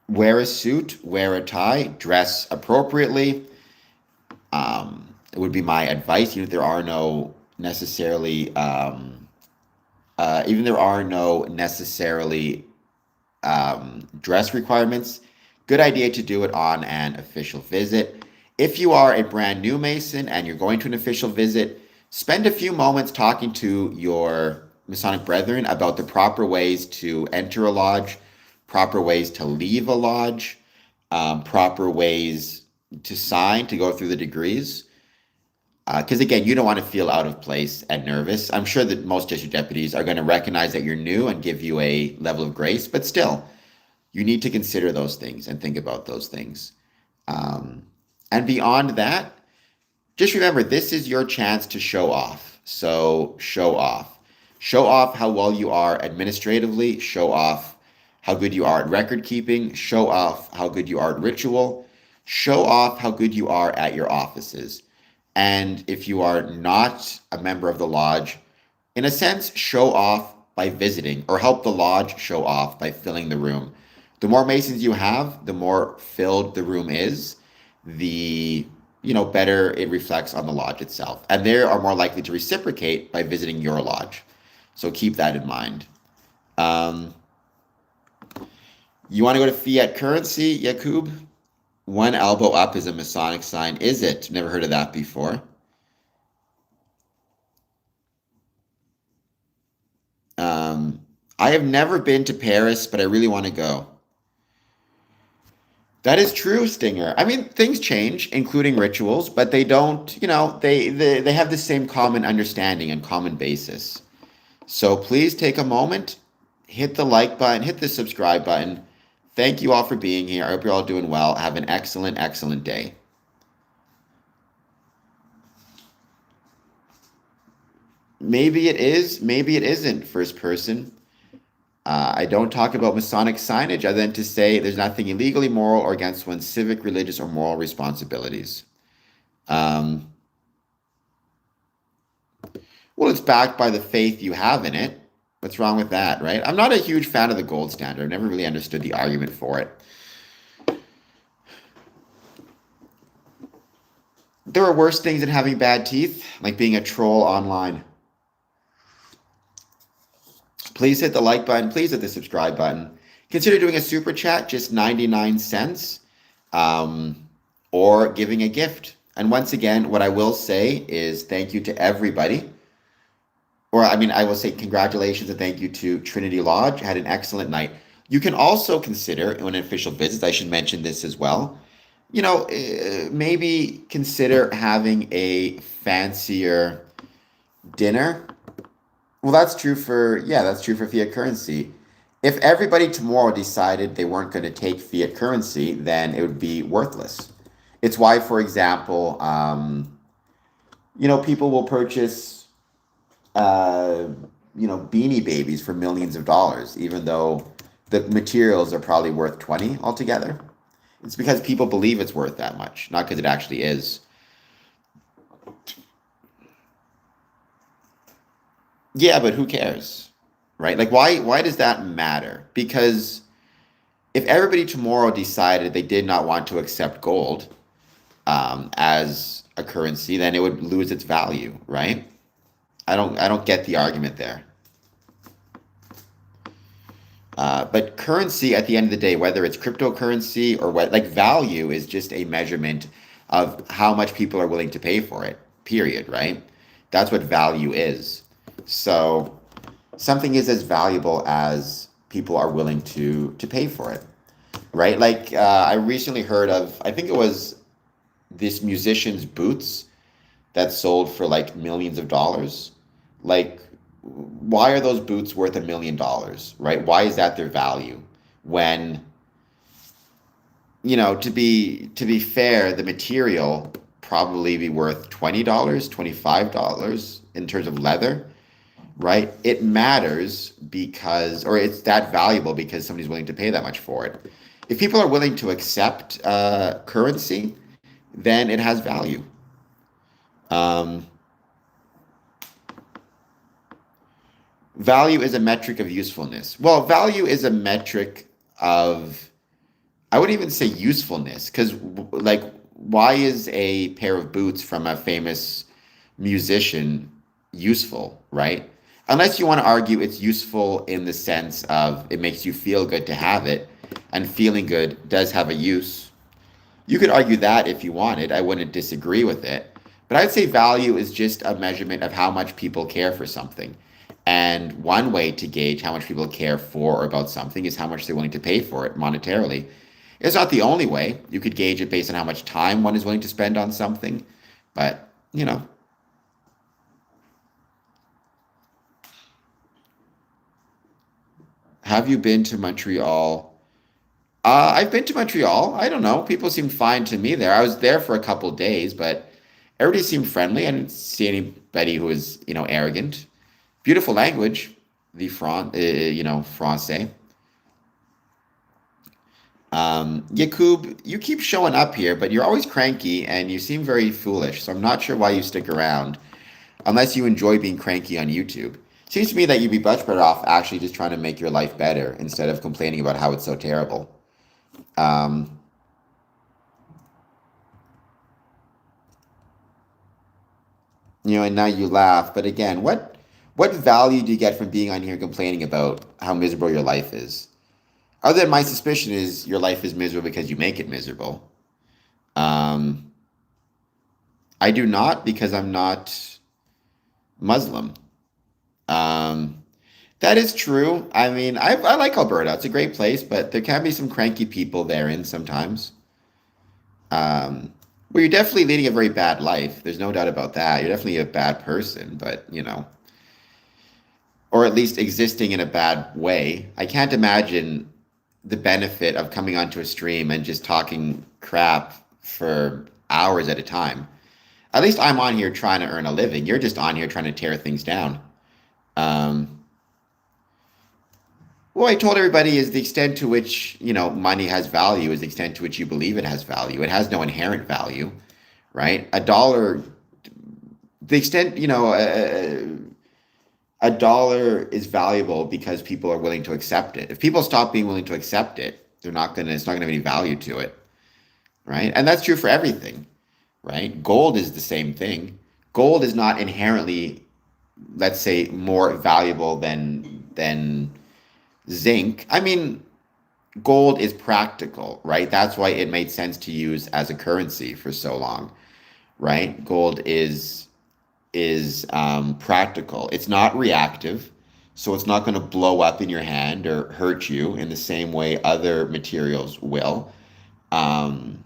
Wear a suit, wear a tie, dress appropriately. It would be my advice. Even if there are no necessarily, dress requirements, good idea to do it on an official visit. If you are a brand new Mason and you're going to an official visit, spend a few moments talking to your Masonic brethren about the proper ways to enter a lodge, proper ways to leave a lodge, proper ways to sign, to go through the degrees. Because again, you don't want to feel out of place and nervous. I'm sure that most district deputies are going to recognize that you're new and give you a level of grace, but still, you need to consider those things and think about those things. And beyond that, just remember, this is your chance to show off. So show off. Show off how well you are administratively. Show off how good you are at record keeping. Show off how good you are at ritual. Show off how good you are at your offices. And if you are not a member of the lodge, in a sense, show off by visiting, or help the lodge show off by filling the room. The more Masons you have, the more filled the room is, the better it reflects on the lodge itself. And they are more likely to reciprocate by visiting your lodge. So keep that in mind. You want to go to fiat currency, Yakub? One elbow up is a Masonic sign. Is it? Never heard of that before. I have never been to Paris, but I really want to go. That is true, Stinger. I mean, things change, including rituals, but they don't, they have the same common understanding and common basis. So please take a moment, hit the like button, hit the subscribe button. Thank you all for being here. I hope you're all doing well. Have an excellent, excellent day. Maybe it is, maybe it isn't first person. I don't talk about Masonic signage other than to say there's nothing illegal, immoral, or against one's civic, religious, or moral responsibilities. Well, it's backed by the faith you have in it. What's wrong with that, right? I'm not a huge fan of the gold standard. I've never really understood the argument for it. There are worse things than having bad teeth, like being a troll online. Please hit the like button. Please hit the subscribe button. Consider doing a super chat, just 99 cents, or giving a gift. And once again, what I will say is thank you to everybody. Or, I will say congratulations and thank you to Trinity Lodge. I had an excellent night. You can also consider, when an official visits, I should mention this as well, maybe consider having a fancier dinner. Well, that's true for fiat currency. If everybody tomorrow decided they weren't going to take fiat currency, then it would be worthless. It's why, for example, people will purchase Beanie Babies for millions of dollars, even though the materials are probably worth 20 altogether. It's because people believe it's worth that much, not because it actually is. Yeah, but who cares, right? Like, why does that matter? Because if everybody tomorrow decided they did not want to accept gold as a currency, then it would lose its value, right? I don't get the argument there. But currency, at the end of the day, whether it's cryptocurrency or what, like value is just a measurement of how much people are willing to pay for it, period, right? That's what value is. So something is as valuable as people are willing to pay for it, right? Like I recently heard of, I think it was this musician's boots that sold for like millions of dollars. Like, why are those boots worth $1 million, right? Why is that their value? When, to be fair, the material probably be worth $20, $25 in terms of leather, right? It matters because, or it's that valuable because somebody's willing to pay that much for it. If people are willing to accept currency, then it has value. Value is a metric of usefulness. Well, value is a metric of, I wouldn't even say usefulness, because like, why is a pair of boots from a famous musician useful, right? Unless you want to argue it's useful in the sense of it makes you feel good to have it, and feeling good does have a use. You could argue that if you wanted. I wouldn't disagree with it. But I'd say value is just a measurement of how much people care for something. And one way to gauge how much people care for or about something is how much they're willing to pay for it monetarily. It's not the only way. You could gauge it based on how much time one is willing to spend on something. But, Have you been to Montreal? I've been to Montreal. I don't know. People seemed fine to me there. I was there for a couple days, but everybody seemed friendly. I didn't see anybody who was, arrogant. Beautiful language, the Francais. Yakub, you keep showing up here, but you're always cranky and you seem very foolish. So I'm not sure why you stick around, unless you enjoy being cranky on YouTube. Seems to me that you'd be much better off actually just trying to make your life better instead of complaining about how it's so terrible. Um, and now you laugh, but again, what value do you get from being on here complaining about how miserable your life is? Other than my suspicion is your life is miserable because you make it miserable. Um, I do not because I'm not Muslim. Um, that is true. I mean, I like Alberta. It's a great place, but there can be some cranky people therein sometimes. Um, well, you're definitely leading a very bad life. There's no doubt about that. You're definitely a bad person, but or at least existing in a bad way. I can't imagine the benefit of coming onto a stream and just talking crap for hours at a time. At least I'm on here trying to earn a living. You're just on here trying to tear things down. Um, What I told everybody is the extent to which, money has value is the extent to which you believe it has value. It has no inherent value, right? A dollar, the extent, a dollar is valuable because people are willing to accept it. If people stop being willing to accept it, it's not gonna have any value to it, right? And that's true for everything, right? Gold is the same thing. Gold is not inherently, let's say, more valuable than zinc. I mean, gold is practical, right? That's why it made sense to use as a currency for so long, right? Gold is practical. It's not reactive, so it's not going to blow up in your hand or hurt you in the same way other materials will. Um,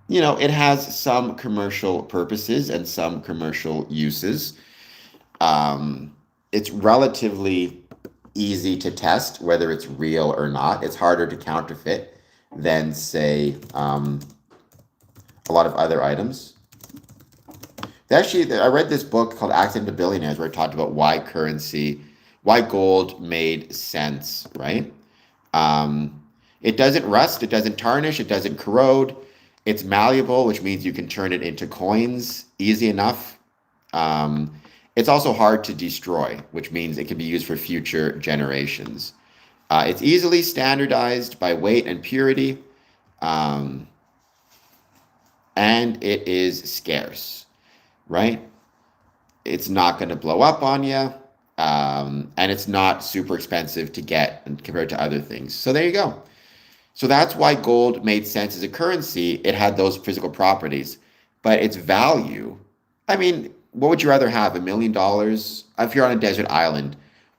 it has some commercial purposes and some commercial uses. It's relatively easy to test whether it's real or not. It's harder to counterfeit than, say, a lot of other items. Actually, I read this book called Accident to Billionaires where it talked about why gold made sense, right? It doesn't rust, it doesn't tarnish, it doesn't corrode. It's malleable, which means you can turn it into coins easy enough. It's also hard to destroy, which means it can be used for future generations. It's easily standardized by weight and purity, um, and it is scarce, right? It's not going to blow up on you, and it's not super expensive to get compared to other things. So there you go. So that's why gold made sense as a currency. It had those physical properties, but its value, I mean, what would you rather have? $1 million? If you're on a desert island,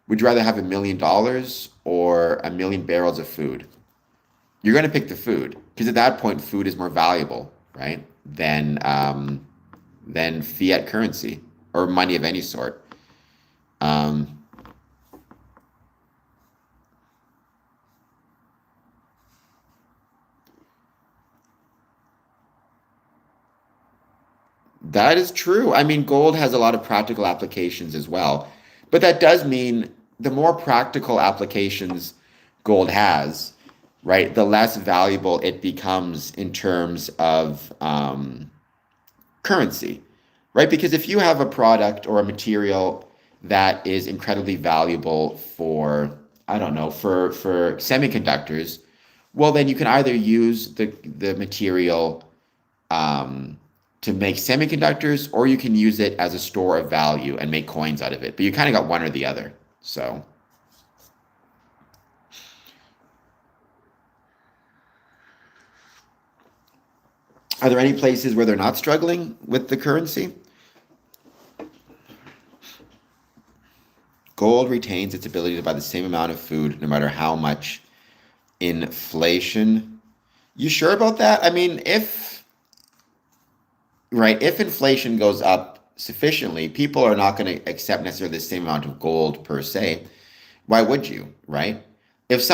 would you rather have $1 million or 1 million barrels of food? You're going to pick the food because at that point, food is more valuable, right? Than fiat currency or money of any sort. Um, That is true. I mean, gold has a lot of practical applications as well. But that does mean the more practical applications gold has, right, the less valuable it becomes in terms of currency, right? Because if you have a product or a material that is incredibly valuable for, I don't know, for semiconductors, well, then you can either use the material um, to make semiconductors, or you can use it as a store of value and make coins out of it. But you kind of got one or the other. So, are there any places where they're not struggling with the currency? Gold retains its ability to buy the same amount of food no matter how much inflation. You sure about that? I mean, if inflation goes up sufficiently, people are not going to accept necessarily the same amount of gold per se. Why would you, right? If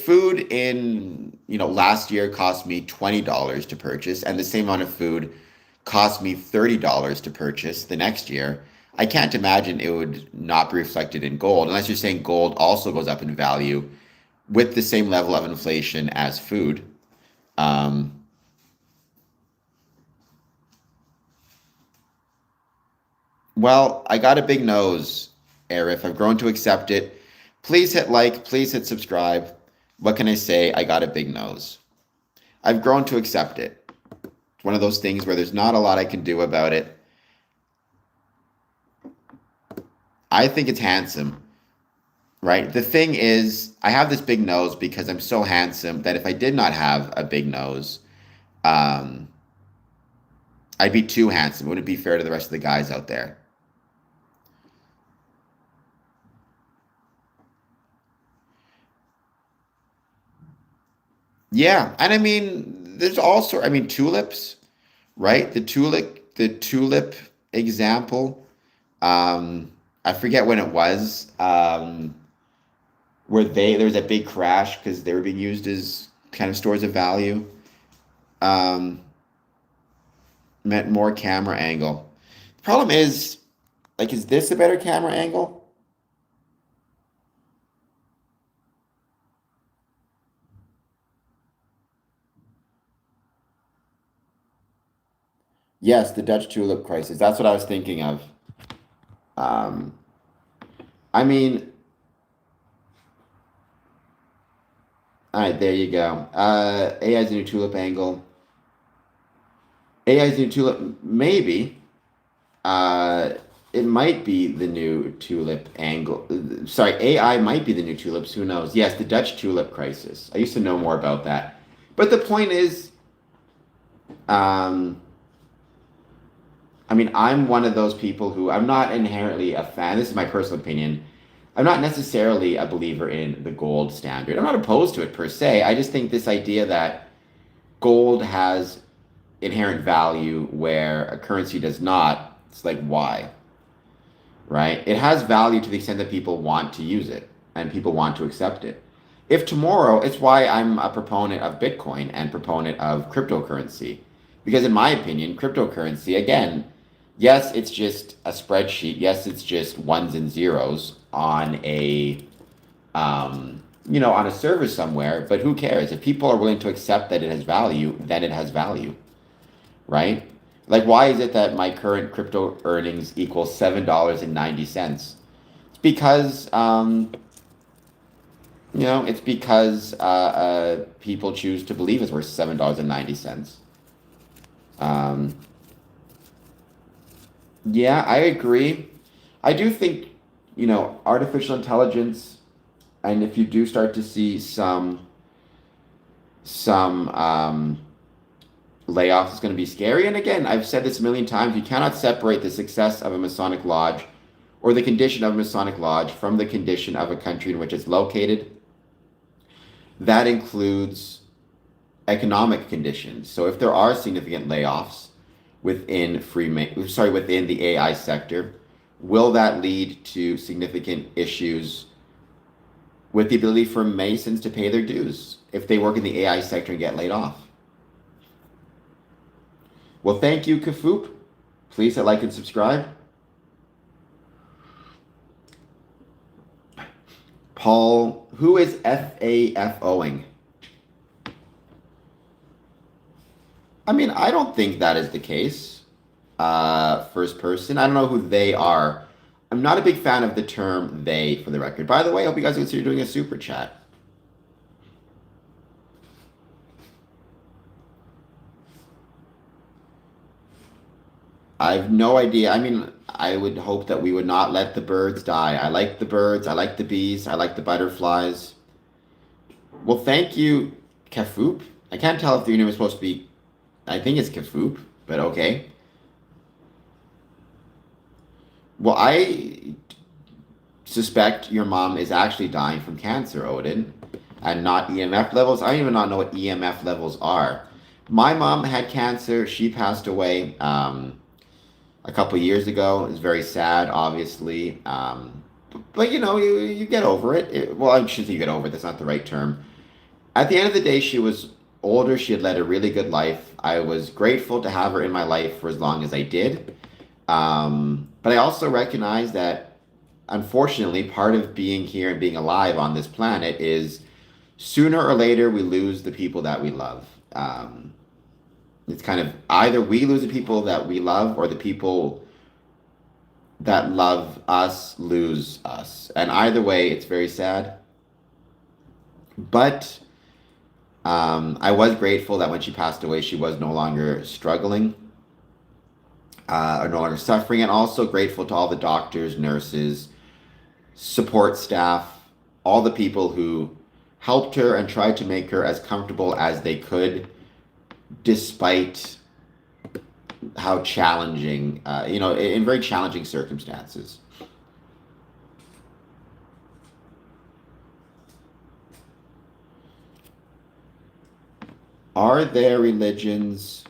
food in, last year cost me $20 to purchase and the same amount of food cost me $30 to purchase the next year, I can't imagine it would not be reflected in gold, unless you're saying gold also goes up in value with the same level of inflation as food. Um, Well, I got a big nose, Arif. I've grown to accept it. Please hit like, please hit subscribe. What can I say? I got a big nose. I've grown to accept it. It's one of those things where there's not a lot I can do about it. I think it's handsome, right? The thing is, I have this big nose because I'm so handsome that if I did not have a big nose, um, I'd be too handsome. It wouldn't be fair to the rest of the guys out there. Yeah, and I mean, there's also, I mean, tulips, right? The tulip example. I forget when it was, where there was a big crash because they were being used as kind of stores of value. Um, Meant more camera angle. The problem is, like, is this a better camera angle? Yes, the Dutch tulip crisis. That's what I was thinking of. Um, I mean, all right, there you go. AI's new tulip angle. AI's new tulip, maybe. Uh, it might be the new tulip angle. Sorry, AI might be the new tulips. Who knows? Yes, the Dutch tulip crisis. I used to know more about that. But the point is, um, I mean, I'm one of those people who I'm not inherently a fan. This is my personal opinion. I'm not necessarily a believer in the gold standard. I'm not opposed to it per se. I just think this idea that gold has inherent value where a currency does not, it's like, why? Right? It has value to the extent that people want to use it and people want to accept it. If tomorrow, it's why I'm a proponent of Bitcoin and proponent of cryptocurrency. Because in my opinion, cryptocurrency, again, yes, it's just a spreadsheet. Yes, it's just ones and zeros on on a server somewhere, but who cares? If people are willing to accept that it has value, then it has value, right? Like, why is it that my current crypto earnings equal $7.90? It's because, it's because people choose to believe it's worth $7.90. Um, yeah, I agree. I do think, artificial intelligence, and if you do start to see some layoffs, it's going to be scary. And again, I've said this a million times, you cannot separate the success of a Masonic lodge or the condition of a Masonic lodge from the condition of a country in which it's located. That includes economic conditions. So if there are significant layoffs within the AI sector, will that lead to significant issues with the ability for Masons to pay their dues if they work in the AI sector and get laid off? Well, thank you, Kafoop. Please hit like and subscribe. Paul, who is FAFOing? I mean, I don't think that is the case. First person. I don't know who they are. I'm not a big fan of the term they, for the record. By the way, I hope you guys consider doing a super chat. I have no idea. I mean, I would hope that we would not let the birds die. I like the birds. I like the bees. I like the butterflies. Well, thank you, Kafoop. I can't tell if the name is supposed to be. I think it's Kafoop, but okay. Well, I suspect your mom is actually dying from cancer, Odin, and not EMF levels. I don't even not know what EMF levels are. My mom had cancer. She passed away a couple years ago. It was very sad, obviously. But you get over it. Well, I shouldn't say you get over it. That's not the right term. At the end of the day, she was older. She had led a really good life. I was grateful to have her in my life for as long as I did. But I also recognize that, unfortunately, part of being here and being alive on this planet is sooner or later we lose the people that we love. It's kind of either we lose the people that we love or the people that love us lose us. And either way, it's very sad. But I was grateful that when she passed away, she was no longer struggling or no longer suffering. And also grateful to all the doctors, nurses, support staff, all the people who helped her and tried to make her as comfortable as they could, despite how challenging, in very challenging circumstances. Are there religions?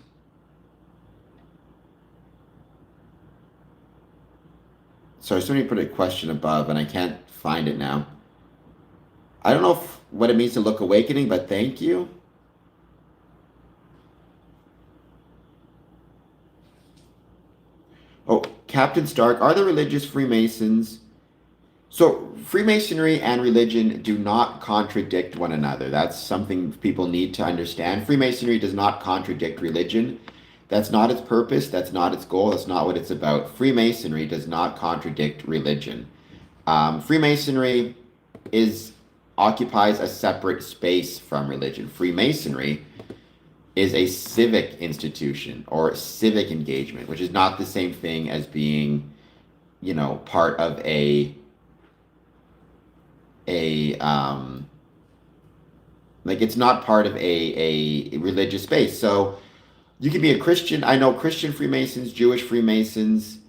Sorry, somebody put a question above and I can't find it now. I don't know what it means to look awakening, but thank you. Oh, Captain Stark, are the religious Freemasons? So, Freemasonry and religion do not contradict one another. That's something people need to understand. Freemasonry does not contradict religion. That's not its purpose. That's not its goal. That's not what it's about. Freemasonry does not contradict religion. Freemasonry occupies a separate space from religion. Freemasonry is a civic institution or civic engagement, which is not the same thing as being, part of it's not part of a religious space. So you can be a Christian. I know Christian Freemasons, Jewish Freemasons,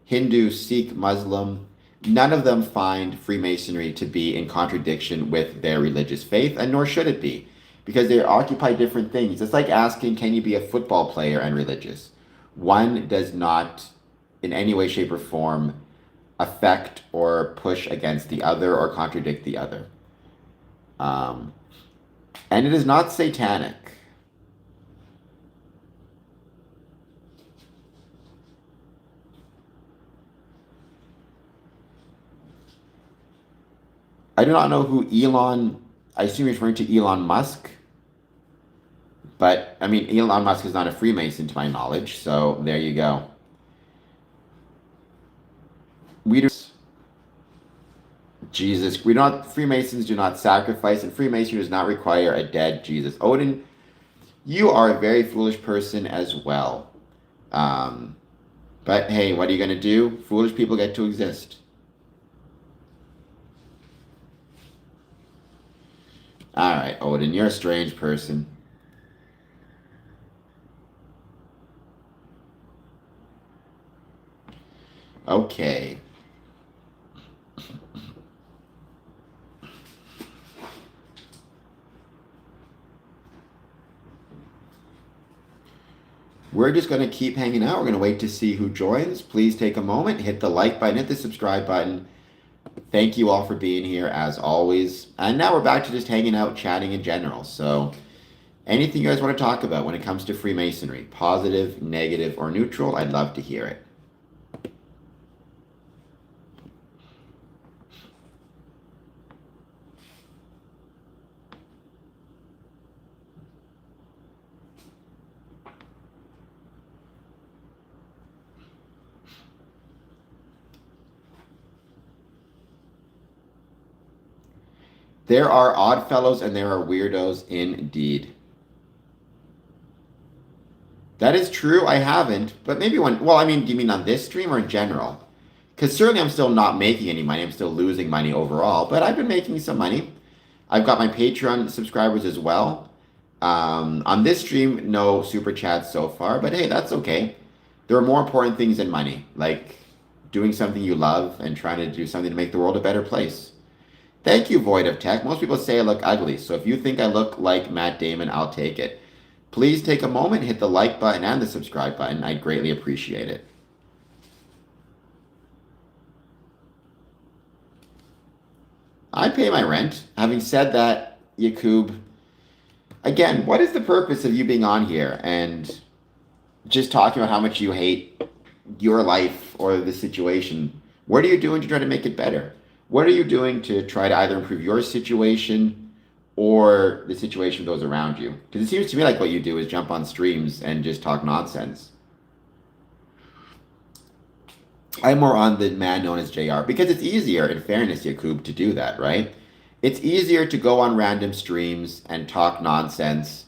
Hindu, Sikh, Muslim. None of them find Freemasonry to be in contradiction with their religious faith, and nor should it be, because they occupy different things. It's like asking, can you be a football player and religious? One does not, in any way, shape, or form, affect or push against the other or contradict the other. And it is not satanic. I do not know who I assume you're referring to Elon Musk. But, I mean, Elon Musk is not a Freemason to my knowledge, so there you go. Freemasons do not sacrifice, and Freemasonry does not require a dead Jesus. Odin, you are a very foolish person as well. But hey, what are you going to do? Foolish people get to exist. All right, Odin, you're a strange person. Okay. We're just going to keep hanging out. We're going to wait to see who joins. Please take a moment, hit the like button, hit the subscribe button. Thank you all for being here as always. And now we're back to just hanging out, chatting in general. So anything you guys want to talk about when it comes to Freemasonry, positive, negative, or neutral, I'd love to hear it. There are odd fellows and there are weirdos indeed. That is true. I haven't, but maybe do you mean on this stream or in general? Because certainly I'm still not making any money. I'm still losing money overall, but I've been making some money. I've got my Patreon subscribers as well. On this stream, no super chats so far, but hey, that's okay. There are more important things than money, like doing something you love and trying to do something to make the world a better place. Thank you, Void of Tech. Most people say I look ugly, so if you think I look like Matt Damon, I'll take it. Please take a moment, hit the like button and the subscribe button. I'd greatly appreciate it. I pay my rent. Having said that, Yakub, again, what is the purpose of you being on here and just talking about how much you hate your life or the situation? What are you doing to try to make it better? What are you doing to try to either improve your situation or the situation of those around you? Because it seems to me like what you do is jump on streams and just talk nonsense. I'm more on the man known as JR because it's easier, in fairness, Yakub, to do that, right? It's easier to go on random streams and talk nonsense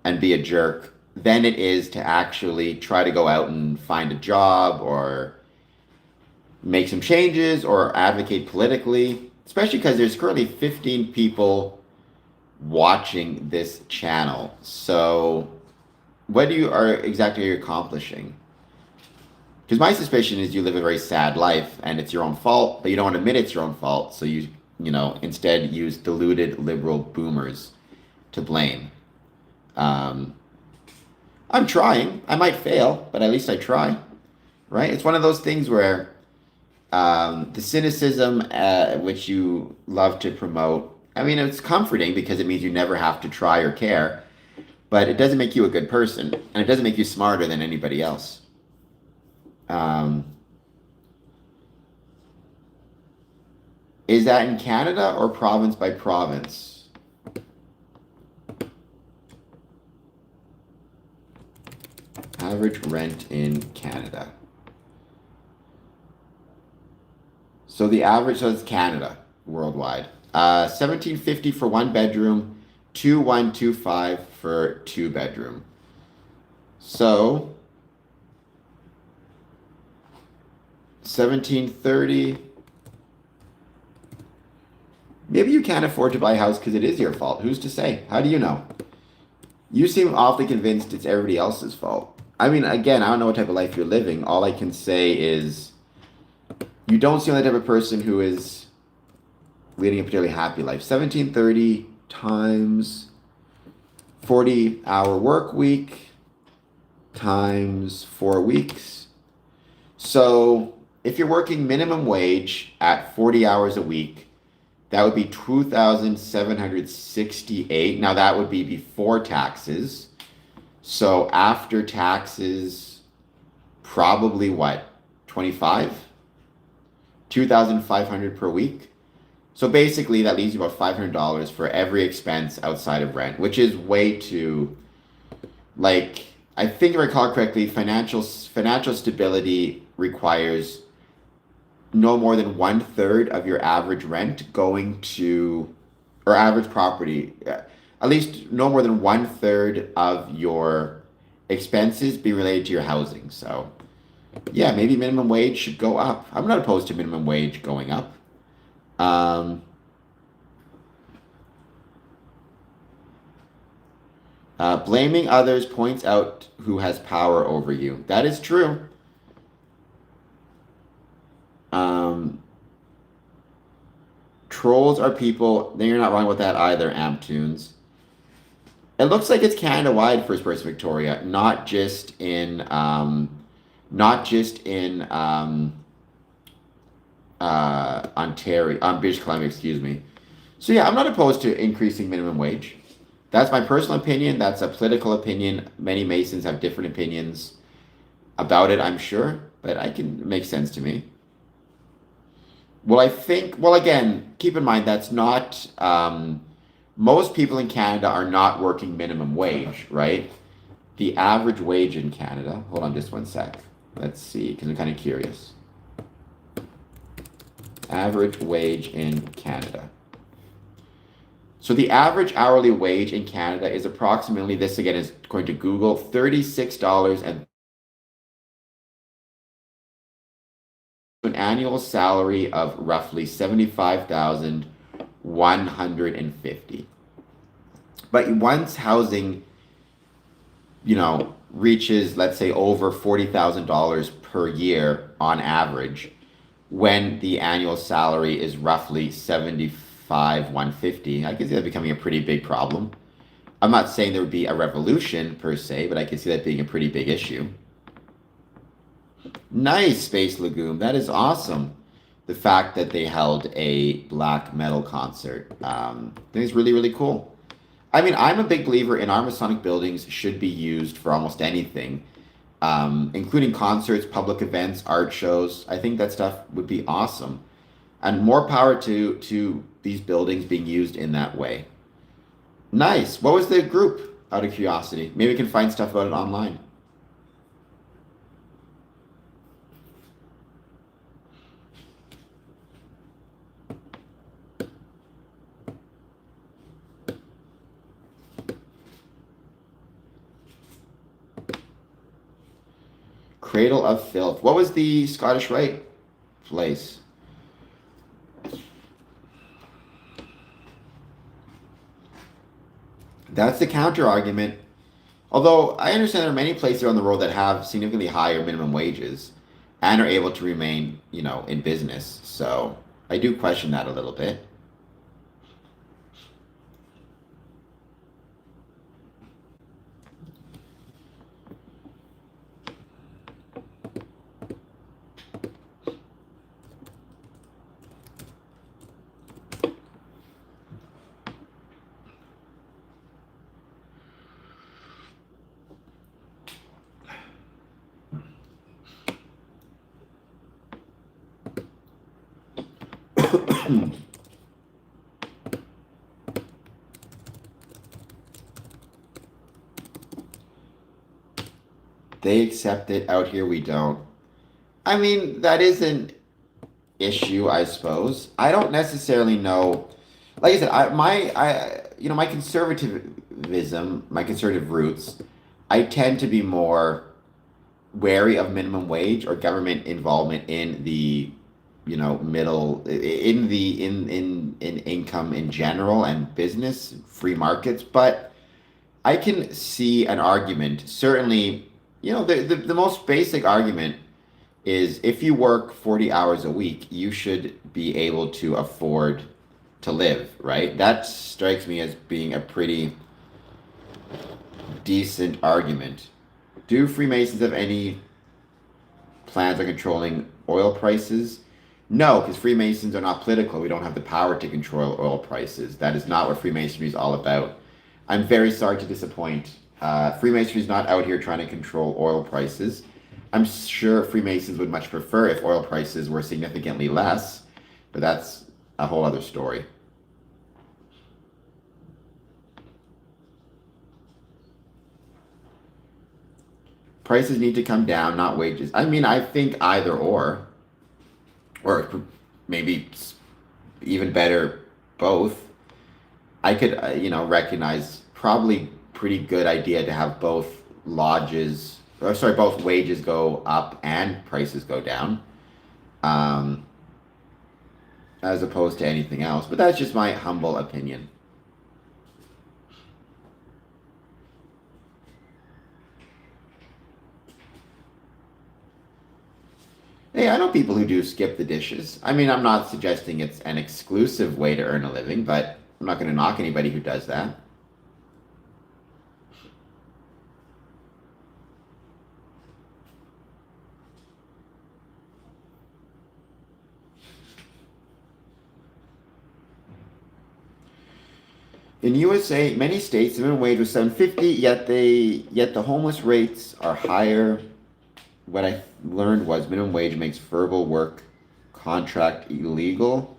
and be a jerk than it is to actually try to go out and find a job or make some changes or advocate politically, especially because there's currently 15 people watching this channel. So what are exactly are you accomplishing? Because my suspicion is you live a very sad life and it's your own fault, but you don't want to admit it's your own fault. So instead use deluded liberal boomers to blame. I'm trying. I might fail, but at least I try, right? It's one of those things where the cynicism, which you love to promote, I mean, it's comforting because it means you never have to try or care, but it doesn't make you a good person, and it doesn't make you smarter than anybody else. Is that in Canada or province by province? Average rent in Canada. So it's Canada worldwide. 1750 for 1 bedroom, 2125 for 2 bedroom. So 1730. Maybe you can't afford to buy a house because it is your fault. Who's to say? How do you know? You seem awfully convinced it's everybody else's fault. I mean, again, I don't know what type of life you're living. All I can say is you don't seem like the type of person who is leading a particularly happy life. 1730 times 40-hour work week times 4 weeks. So if you're working minimum wage at 40 hours a week, that would be 2,768. Now that would be before taxes. So after taxes, probably what? 25? 2,500 per week. So basically that leaves you about $500 for every expense outside of rent, which is way too, like, I think if I recall correctly, financial stability requires no more than 1/3 of your average rent going to, or average property, at least no more than 1/3 of your expenses be related to your housing. So yeah, maybe minimum wage should go up. I'm not opposed to minimum wage going up. Blaming others points out who has power over you. That is true. Trolls are people. Then you're not wrong with that either, Amtunes. It looks like it's Canada-wide, First Person Victoria, not just in Ontario, British Columbia, excuse me. So yeah, I'm not opposed to increasing minimum wage. That's my personal opinion. That's a political opinion. Many Masons have different opinions about it, I'm sure, but it makes sense to me. Well, again, keep in mind that's not, most people in Canada are not working minimum wage, right? The average wage in Canada, hold on just one sec. Let's see, because I'm kind of curious. Average wage in Canada. So the average hourly wage in Canada is approximately, this again is according to Google, $36 and an annual salary of roughly $75,150. But once housing, reaches, let's say, over $40,000 per year on average, when the annual salary is roughly $75,150, I can see that becoming a pretty big problem. I'm not saying there would be a revolution per se, but I can see that being a pretty big issue. Nice, Space Lagoon. That is awesome. The fact that they held a black metal concert. I think it's really, really cool. I mean, I'm a big believer in our Masonic buildings should be used for almost anything, including concerts, public events, art shows. I think that stuff would be awesome. And more power to these buildings being used in that way. Nice. What was the group, out of curiosity? Maybe we can find stuff about it online. Cradle of Filth. What was the Scottish Rite place? That's the counter argument. Although I understand there are many places around the world that have significantly higher minimum wages and are able to remain, in business. So I do question that a little bit. They accept it. Out here, we don't. I mean, that is an issue, I suppose. I don't necessarily know. Like I said, my conservatism, my conservative roots, I tend to be more wary of minimum wage or government involvement in the, middle in income in general and business, free markets. But I can see an argument. Certainly, the most basic argument is if you work 40 hours a week, you should be able to afford to live, right? That strikes me as being a pretty decent argument. Do Freemasons have any plans on controlling oil prices? No, because Freemasons are not political. We don't have the power to control oil prices. That is not what Freemasonry is all about. I'm very sorry to disappoint. Freemasonry is not out here trying to control oil prices. I'm sure Freemasons would much prefer if oil prices were significantly less, but that's a whole other story. Prices need to come down, not wages. I mean, I think either or maybe even better, both. I could, recognize probably pretty good idea to have both both wages go up and prices go down, as opposed to anything else. But that's just my humble opinion. Hey, I know people who do skip the dishes. I mean, I'm not suggesting it's an exclusive way to earn a living, but I'm not going to knock anybody who does that. In USA, many states, the minimum wage was $7.50, yet the homeless rates are higher. What I learned was minimum wage makes verbal work contract illegal.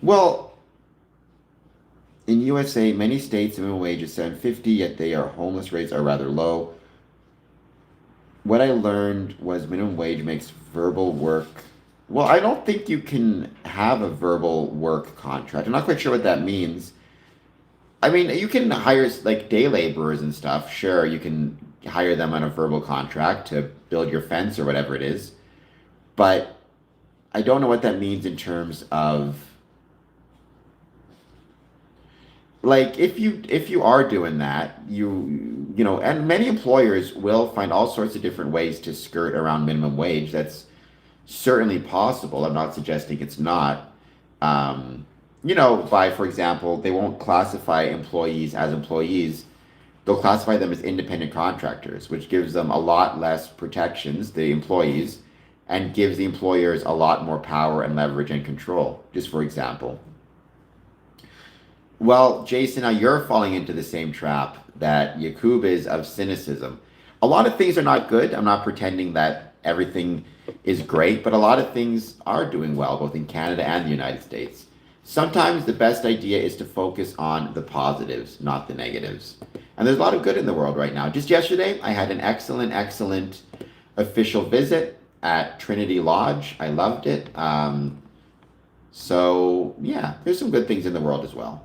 Well, in USA, many states, the minimum wage is $7.50, yet homeless rates are rather low. What I learned was minimum wage makes verbal work. Well, I don't think you can have a verbal work contract. I'm not quite sure what that means. I mean, you can hire like day laborers and stuff. Sure, you can hire them on a verbal contract to build your fence or whatever it is. But I don't know what that means in terms of like if you are doing that, and many employers will find all sorts of different ways to skirt around minimum wage. That's certainly possible. I'm not suggesting it's not. By, for example, they won't classify employees as employees. They'll classify them as independent contractors, which gives them a lot less protections, the employees, and gives the employers a lot more power and leverage and control, just for example. Well, Jason, now you're falling into the same trap that Yakub is of cynicism. A lot of things are not good. I'm not pretending that everything is great, but a lot of things are doing well, both in Canada and the United States. Sometimes the best idea is to focus on the positives, not the negatives. And there's a lot of good in the world right now. Just yesterday, I had an excellent official visit at Trinity Lodge. I loved it. So, yeah, there's some good things in the world as well.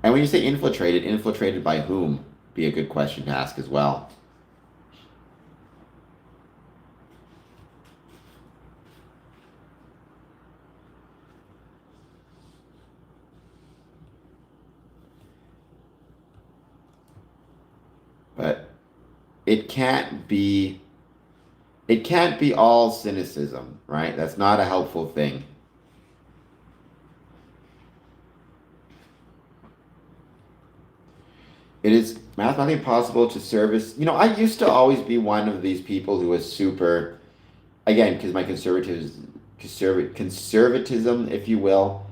And when you say infiltrated by whom? Be a good question to ask as well. it can't be all cynicism, right? That's not a helpful thing. It is mathematically impossible to service. I used to always be one of these people who was super, again, because my conservatism, if you will.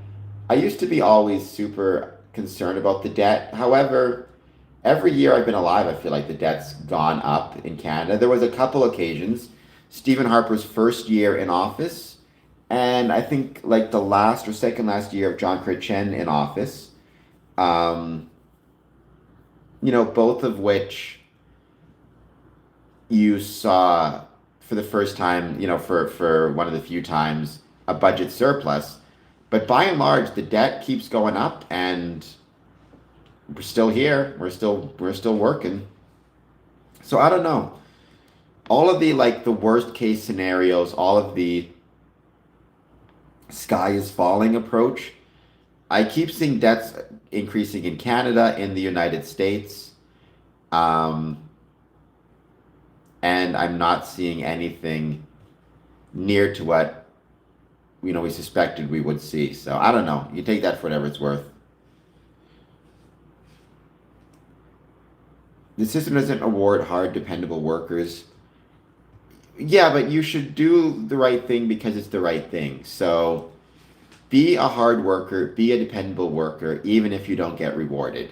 I used to be always super concerned about the debt. However, every year I've been alive, I feel like the debt's gone up in Canada. There was a couple occasions, Stephen Harper's first year in office, and I think like the last or second last year of John Chrétien in office. Um, both of which you saw for the first time, for one of the few times, a budget surplus. But by and large, the debt keeps going up, and we're still here. We're still working. So I don't know. All of the the worst case scenarios, all of the sky is falling approach. I keep seeing debts increasing in Canada, in the United States, um, and I'm not seeing anything near to what we suspected we would see. So I don't know. You take that for whatever it's worth. The system doesn't award hard, dependable workers. Yeah, but you should do the right thing because it's the right thing. So be a hard worker, be a dependable worker, even if you don't get rewarded.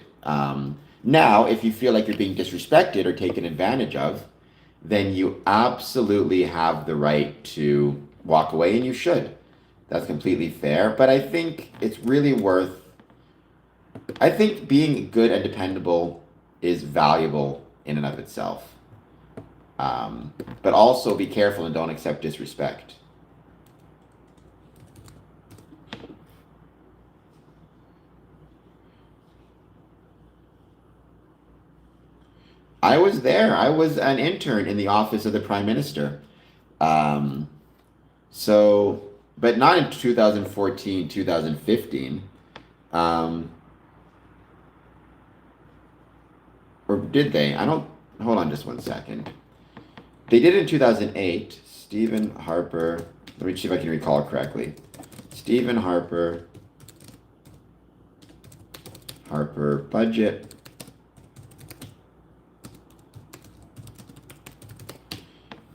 Now, if you feel like you're being disrespected or taken advantage of, then you absolutely have the right to walk away, and you should. That's completely fair. But I think it's really I think being good and dependable is valuable in and of itself. But also be careful and don't accept disrespect. I was there. I was an intern in the office of the Prime Minister. Um, so, but not in 2014, 2015. Um, or did they? I don't, hold on just one second. They did it in 2008. Stephen Harper, let me see if I can recall it correctly. Stephen Harper budget.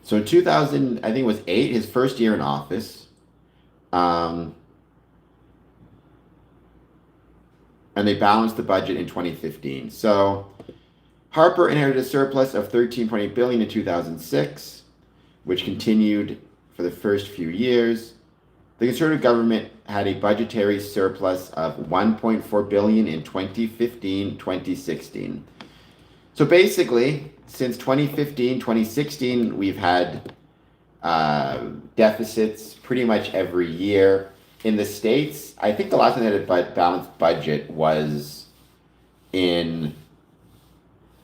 So in 2000, I think it was 8, his first year in office. Um, and they balanced the budget in 2015. So Harper inherited a surplus of 13.8 billion in 2006, which continued for the first few years. The Conservative government had a budgetary surplus of 1.4 billion in 2015-2016. So basically, since 2015, 2016, we've had deficits pretty much every year. In the States, I think the last time they had a balanced budget was in,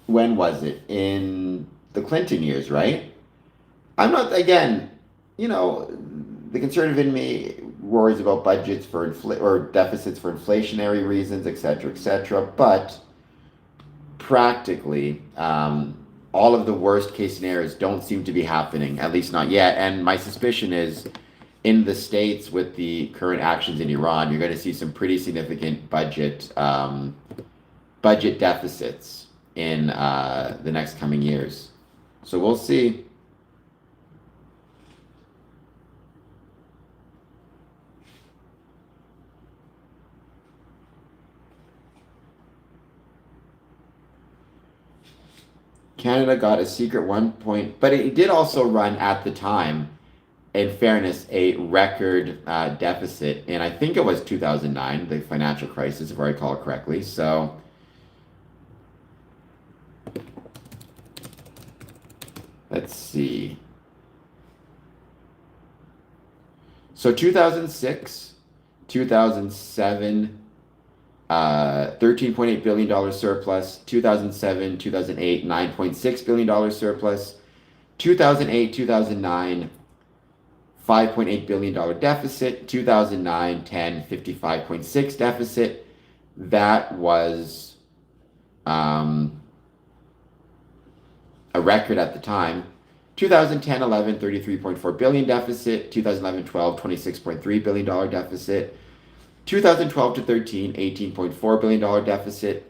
when was it? In the Clinton years, right? I'm not, again, the conservative in me worries about budgets for or deficits for inflationary reasons, et cetera, but practically, all of the worst case scenarios don't seem to be happening, at least not yet. And my suspicion is in the States, with the current actions in Iran, you're going to see some pretty significant budget deficits in the next coming years. So we'll see. Canada got a secret but it did also run at the time, in fairness, a record deficit. And I think it was 2009, the financial crisis, if I recall correctly. So let's see. So 2006, 2007, $13.8 billion surplus, 2007, 2008, $9.6 billion surplus, 2008, 2009, $5.8 billion deficit, 2009, 10, 55.6 deficit. That was a record at the time. 2010-11, $33.4 billion deficit. 2011-12, $26.3 billion deficit. 2012 to 13, $18.4 billion deficit.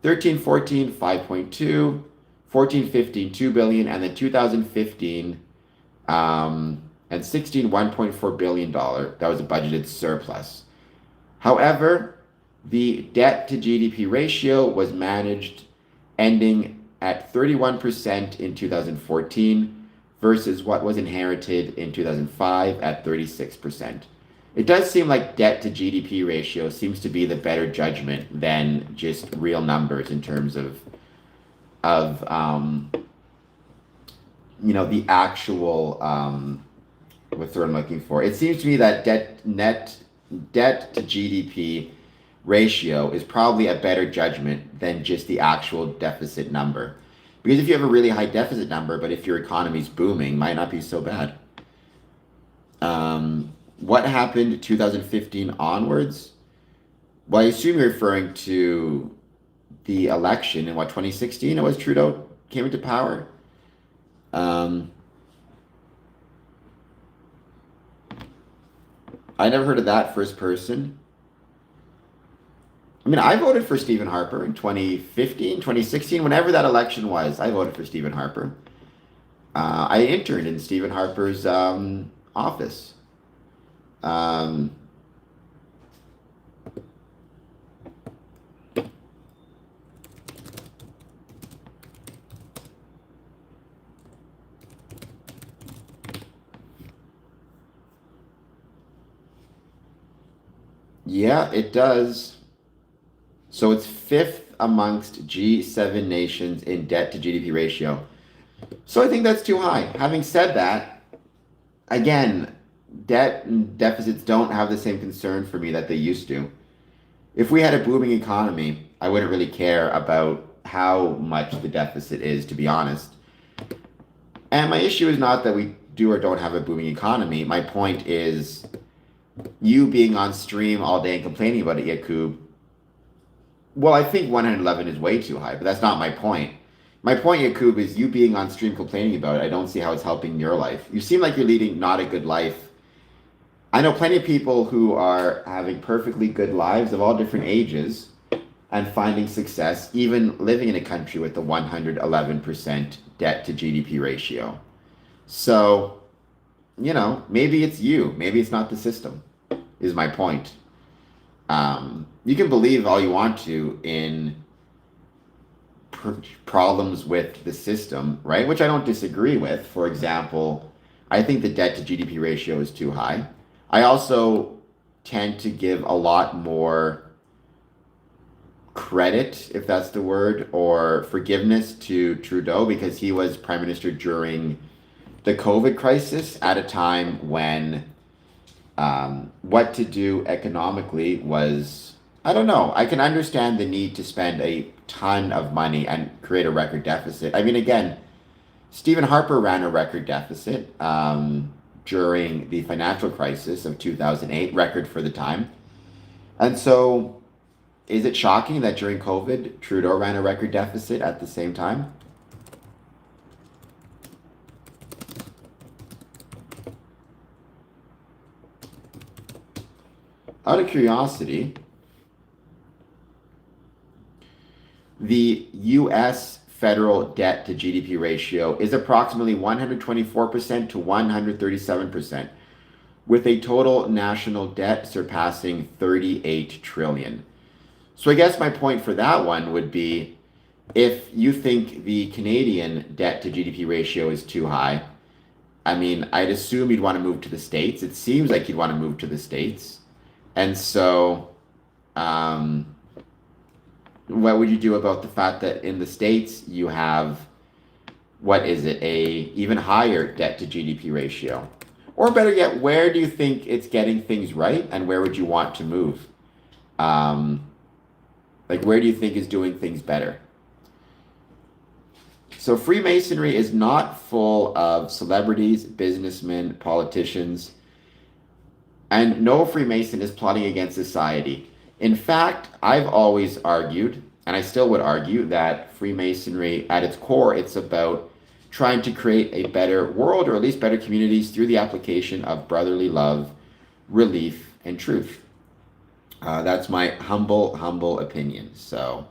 13-14, 5.2. 14-15, $2 billion. And then 2015 and 16, $1.4 billion. That was a budgeted surplus. However, the debt to GDP ratio was managed, ending at 31% in 2014 versus what was inherited in 2005 at 36%. It does seem like debt to GDP ratio seems to be the better judgment than just real numbers in terms of the actual what's the word I'm looking for? It seems to me that debt to GDP ratio is probably a better judgment than just the actual deficit number. Because if you have a really high deficit number, but if your economy's booming, might not be so bad. What happened 2015 onwards? Well, I assume you're referring to the election in 2016? It was Trudeau came into power. I never heard of that first person. I mean, I voted for Stephen Harper in 2015, 2016, whenever that election was. I voted for Stephen Harper. I interned in Stephen Harper's office. Yeah, it does. So it's fifth amongst G7 nations in debt to GDP ratio. So I think that's too high. Having said that, again, debt and deficits don't have the same concern for me that they used to. If we had a booming economy, I wouldn't really care about how much the deficit is, to be honest. And my issue is not that we do or don't have a booming economy. My point is you being on stream all day and complaining about it, Yakub. Well, I think 111 is way too high, but that's not my point. My point, Yakub, is you being on stream complaining about it. I don't see how it's helping your life. You seem like you're leading not a good life. I know plenty of people who are having perfectly good lives of all different ages and finding success, even living in a country with a 111% debt to GDP ratio. So, maybe it's you. Maybe it's not the system, is my point. You can believe all you want to in problems with the system, right? Which I don't disagree with. For example, I think the debt to GDP ratio is too high. I also tend to give a lot more credit, if that's the word, or forgiveness to Trudeau because he was prime minister during the COVID crisis at a time when what to do economically was, I don't know. I can understand the need to spend a ton of money and create a record deficit. I mean, again, Stephen Harper ran a record deficit during the financial crisis of 2008, record for the time. And so is it shocking that during COVID, Trudeau ran a record deficit at the same time? Out of curiosity, the U.S. federal debt to GDP ratio is approximately 124% to 137%, with a total national debt surpassing 38 trillion. So I guess my point for that one would be, if you think the Canadian debt to GDP ratio is too high, I mean, I'd assume you'd want to move to the States. It seems like you'd want to move to the States. And so, what would you do about the fact that in the States you have, what is it, a even higher debt to GDP ratio? Or better yet, where do you think it's getting things right, and where would you want to move? Where do you think is doing things better? So Freemasonry is not full of celebrities, businessmen, politicians, and no Freemason is plotting against society. In fact, I've always argued, and I still would argue, that Freemasonry, at its core, it's about trying to create a better world, or at least better communities, through the application of brotherly love, relief, and truth. That's my humble opinion. So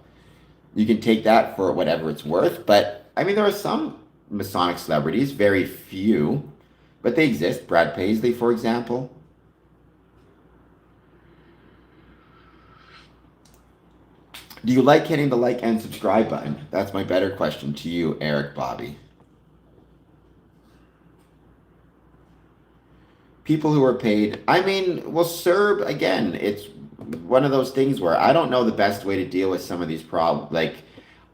you can take that for whatever it's worth. But I mean, there are some Masonic celebrities, very few, but they exist. Brad Paisley, for example. Do you like hitting the like and subscribe button? That's my better question to you, Eric Bobby. People who are paid, I mean, well, CERB, again, it's one of those things where I don't know the best way to deal with some of these problems. Like,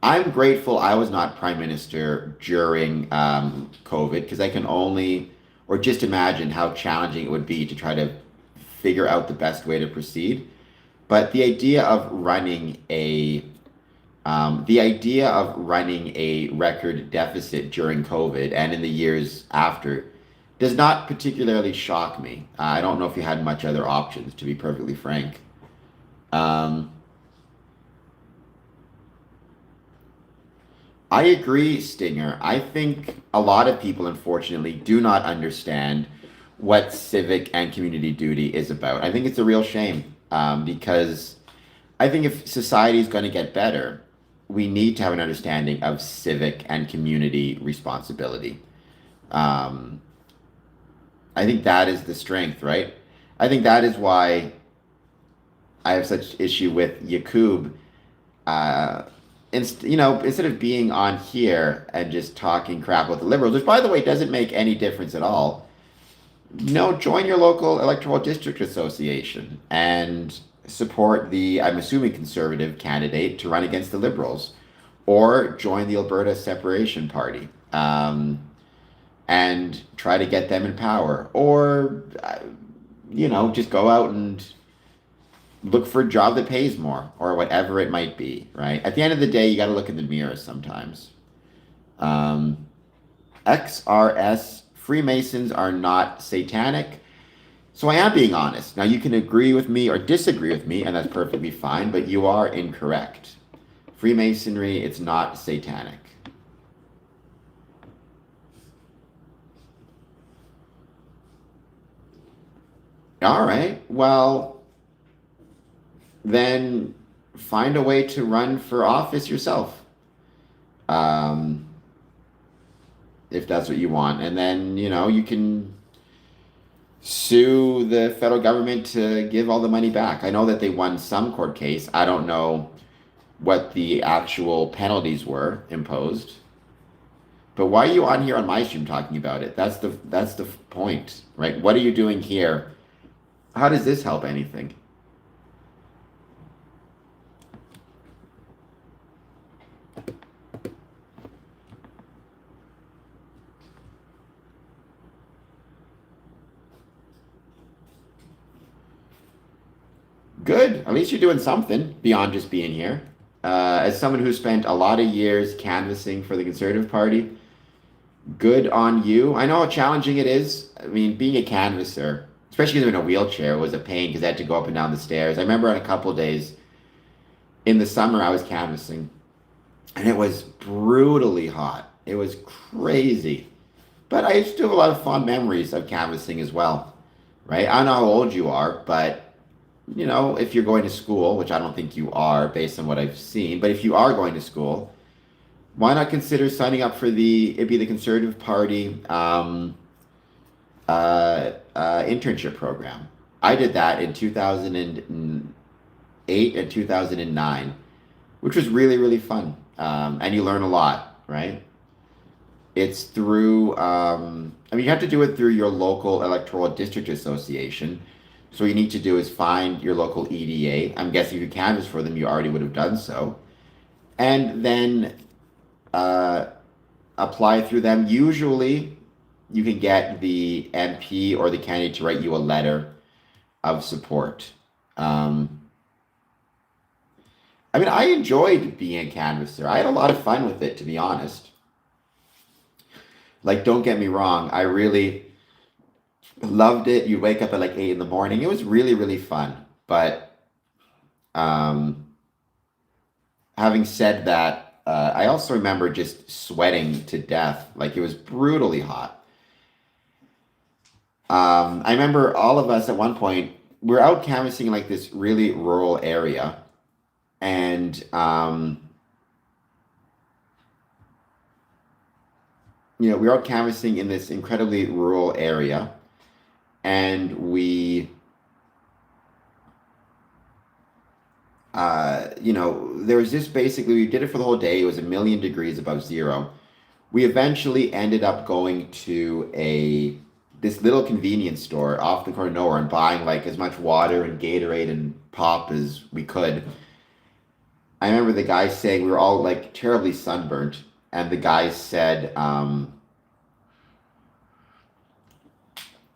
I'm grateful I was not prime minister during COVID, because I can only, or just imagine how challenging it would be to try to figure out the best way to proceed. But the idea of running a record deficit during COVID and in the years after does not particularly shock me. I don't know if you had much other options, to be perfectly frank. Um, I agree, Stinger. I think a lot of people, unfortunately, do not understand what civic and community duty is about. I think it's a real shame, because I think if society is going to get better, we need to have an understanding of civic and community responsibility. Um, I think that is the strength, right? I think that is why I have such issue with Yakub. Uh, instead of being on here and just talking crap with the liberals, which by the way doesn't make any difference at all. No, join your local electoral district association and support the, I'm assuming, conservative candidate to run against the liberals, or join the Alberta Separation Party, and try to get them in power, or just go out and look for a job that pays more, or whatever it might be, right? At the end of the day, you got to look in the mirror sometimes. Um, XRS, Freemasons are not satanic. So I am being honest. Now, you can agree with me or disagree with me, and that's perfectly fine, but you are incorrect. Freemasonry, it's not satanic. All right. Well, then find a way to run for office yourself, um, if that's what you want. And then, you can sue the federal government to give all the money back. I know that they won some court case. I don't know what the actual penalties were imposed. But why are you on here on my stream talking about it? That's the point, right? What are you doing here? How does this help anything? Good. At least you're doing something beyond just being here. As someone who spent a lot of years canvassing for the Conservative Party, good on you. I know how challenging it is. I mean, being a canvasser, especially in a wheelchair, was a pain because I had to go up and down the stairs. I remember on a couple days in the summer I was canvassing, and it was brutally hot. It was crazy. But I still have a lot of fond memories of canvassing as well, right? I don't know how old you are, but if you're going to school, which I don't think you are based on what I've seen, but if you are going to school, why not consider signing up for it'd be the Conservative Party internship program. I did that in 2008 and 2009, which was really, really fun. And you learn a lot, right? It's through, you have to do it through your local electoral district association. So what you need to do is find your local EDA. I'm guessing if you canvass for them, you already would have done so. And then apply through them. Usually, you can get the MP or the candidate to write you a letter of support. I enjoyed being a canvasser. I had a lot of fun with it, to be honest. Like, don't get me wrong, I really loved it. You'd wake up at like 8 in the morning. It was really, really fun. But having said that, I also remember just sweating to death. Like it was brutally hot. I remember all of us at one point, we were out canvassing in like this really rural area. And, we were out canvassing in this incredibly rural area. And there was just basically, we did it for the whole day. It was 1,000,000 degrees above zero. We eventually ended up going to this little convenience store off the corner of nowhere and buying like as much water and Gatorade and pop as we could. I remember the guy saying we were all like terribly sunburnt, and the guy said, I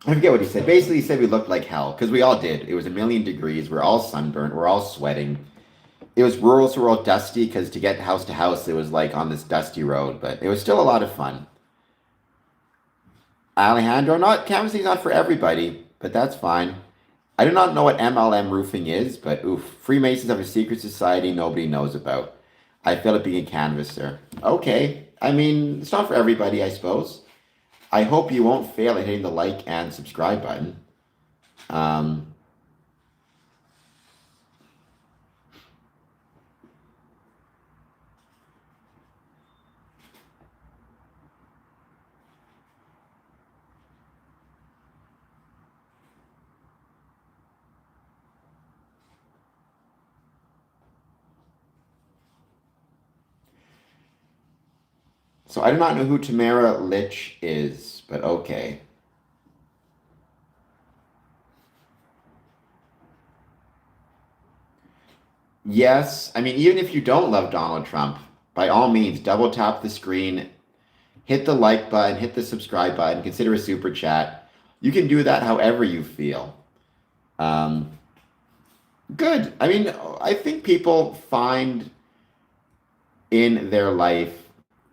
forget what he said. Basically, he said we looked like hell because we all did. It was 1,000,000 degrees. We're all sunburnt. We're all sweating. It was rural, so we're all dusty because to get house to house, it was like on this dusty road, but it was still a lot of fun. Alejandro, not canvassing is not for everybody, but that's fine. I do not know what MLM roofing is, but oof, Freemasons have a secret society nobody knows about. I feel like being a canvasser. Okay, I mean, it's not for everybody, I suppose. I hope you won't fail at hitting the like and subscribe button. Um, so I do not know who Tamara Lich is, but okay. Yes, I mean, even if you don't love Donald Trump, by all means, double tap the screen, hit the like button, hit the subscribe button, consider a super chat. You can do that however you feel. Um, Good. I mean, I think people find in their life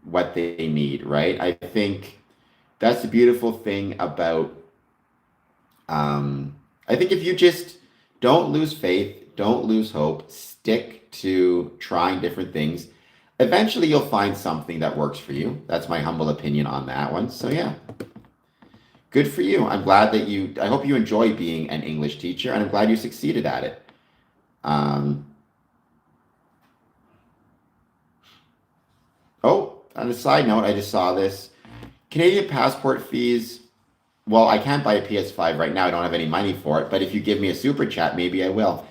what they need, right? I think that's the beautiful thing about, I think if you just don't lose faith, don't lose hope, stick to trying different things, eventually you'll find something that works for you. That's my humble opinion on that one. So, yeah, good for you. I'm glad that I hope you enjoy being an English teacher, and I'm glad you succeeded at it. Um, oh, on a side note, I just saw this. Canadian passport fees. Well, I can't buy a PS5 right now. I don't have any money for it. But if you give me a super chat, maybe I will.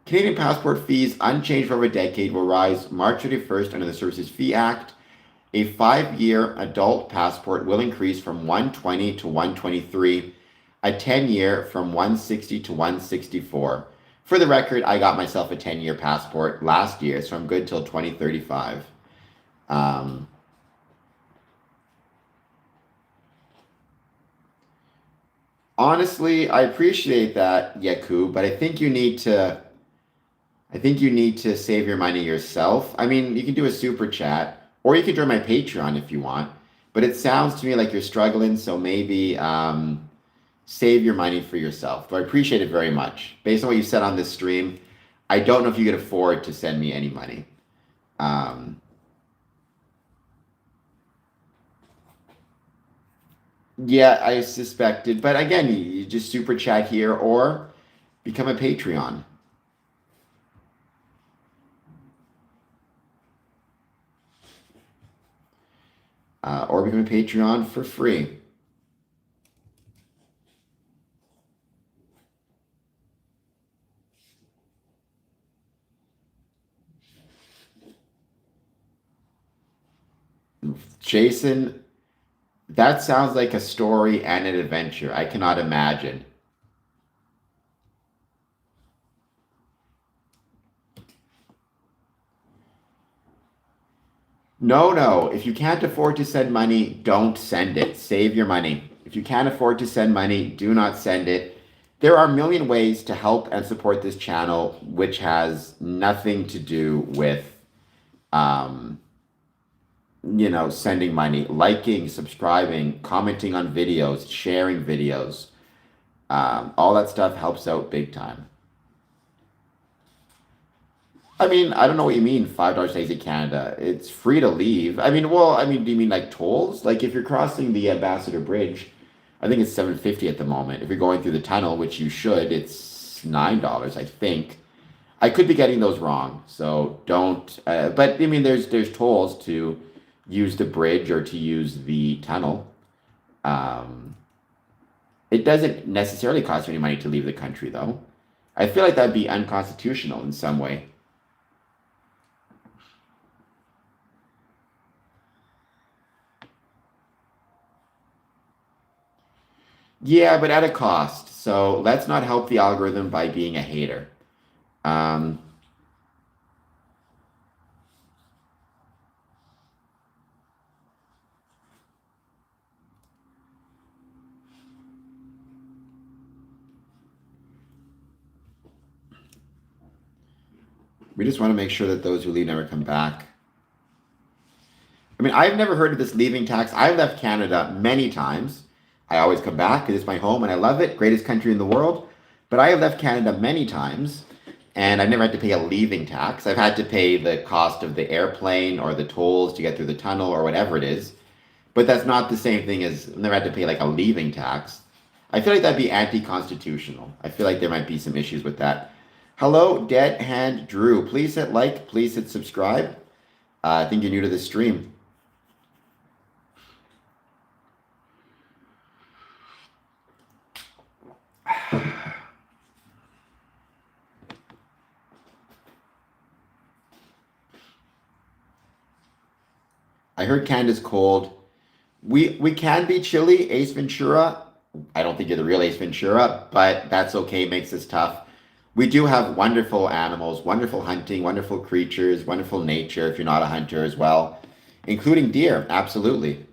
Canadian passport fees, unchanged for over a decade, will rise March 31st under the Services Fee Act. A 5-year adult passport will increase from 120 to 123. A 10-year from 160 to 164. For the record, I got myself a 10-year passport last year, so I'm good till 2035. Honestly, I appreciate that, Yaku, but I think you need to save your money yourself. I mean, you can do a super chat, or you can join my Patreon if you want. But it sounds to me like you're struggling, so maybe save your money for yourself. So I appreciate it very much. Based on what you said on this stream, I don't know if you could afford to send me any money. Um, yeah, I suspected. But again, you just super chat here or become a Patreon. Or become a Patreon for free. Jason, that sounds like a story and an adventure. I cannot imagine. No, no. If you can't afford to send money, don't send it. Save your money. If you can't afford to send money, do not send it. There are a million ways to help and support this channel, which has nothing to do with, um, sending money, liking, subscribing, commenting on videos, sharing videos. All that stuff helps out big time. I mean, I don't know what you mean, $5 to exit Canada. It's free to leave. I mean, well, I mean, do you mean like tolls? Like if you're crossing the Ambassador Bridge, I think it's 7.50 at the moment. If you're going through the tunnel, which you should, it's $9, I think. I could be getting those wrong, so don't. But I mean, there's tolls to use the bridge or to use the tunnel. Um, it doesn't necessarily cost you any money to leave the country, though. I feel like that'd be unconstitutional in some way. Yeah, but at a cost. So let's not help the algorithm by being a hater. Um, we just want to make sure that those who leave never come back. I mean, I've never heard of this leaving tax. I've left Canada many times. I always come back because it's my home and I love it. Greatest country in the world. But I have left Canada many times and I've never had to pay a leaving tax. I've had to pay the cost of the airplane or the tolls to get through the tunnel or whatever it is. But that's not the same thing as I've never had to pay like a leaving tax. I feel like that'd be anti-constitutional. I feel like there might be some issues with that. Hello, Dead Hand Drew. Please hit like. Please hit subscribe. I think you're new to the stream. I heard Canada's cold. We can be chilly, Ace Ventura. I don't think you're the real Ace Ventura, but that's okay, makes us tough. We do have wonderful animals, wonderful hunting, wonderful creatures, wonderful nature if you're not a hunter as well, including deer, absolutely.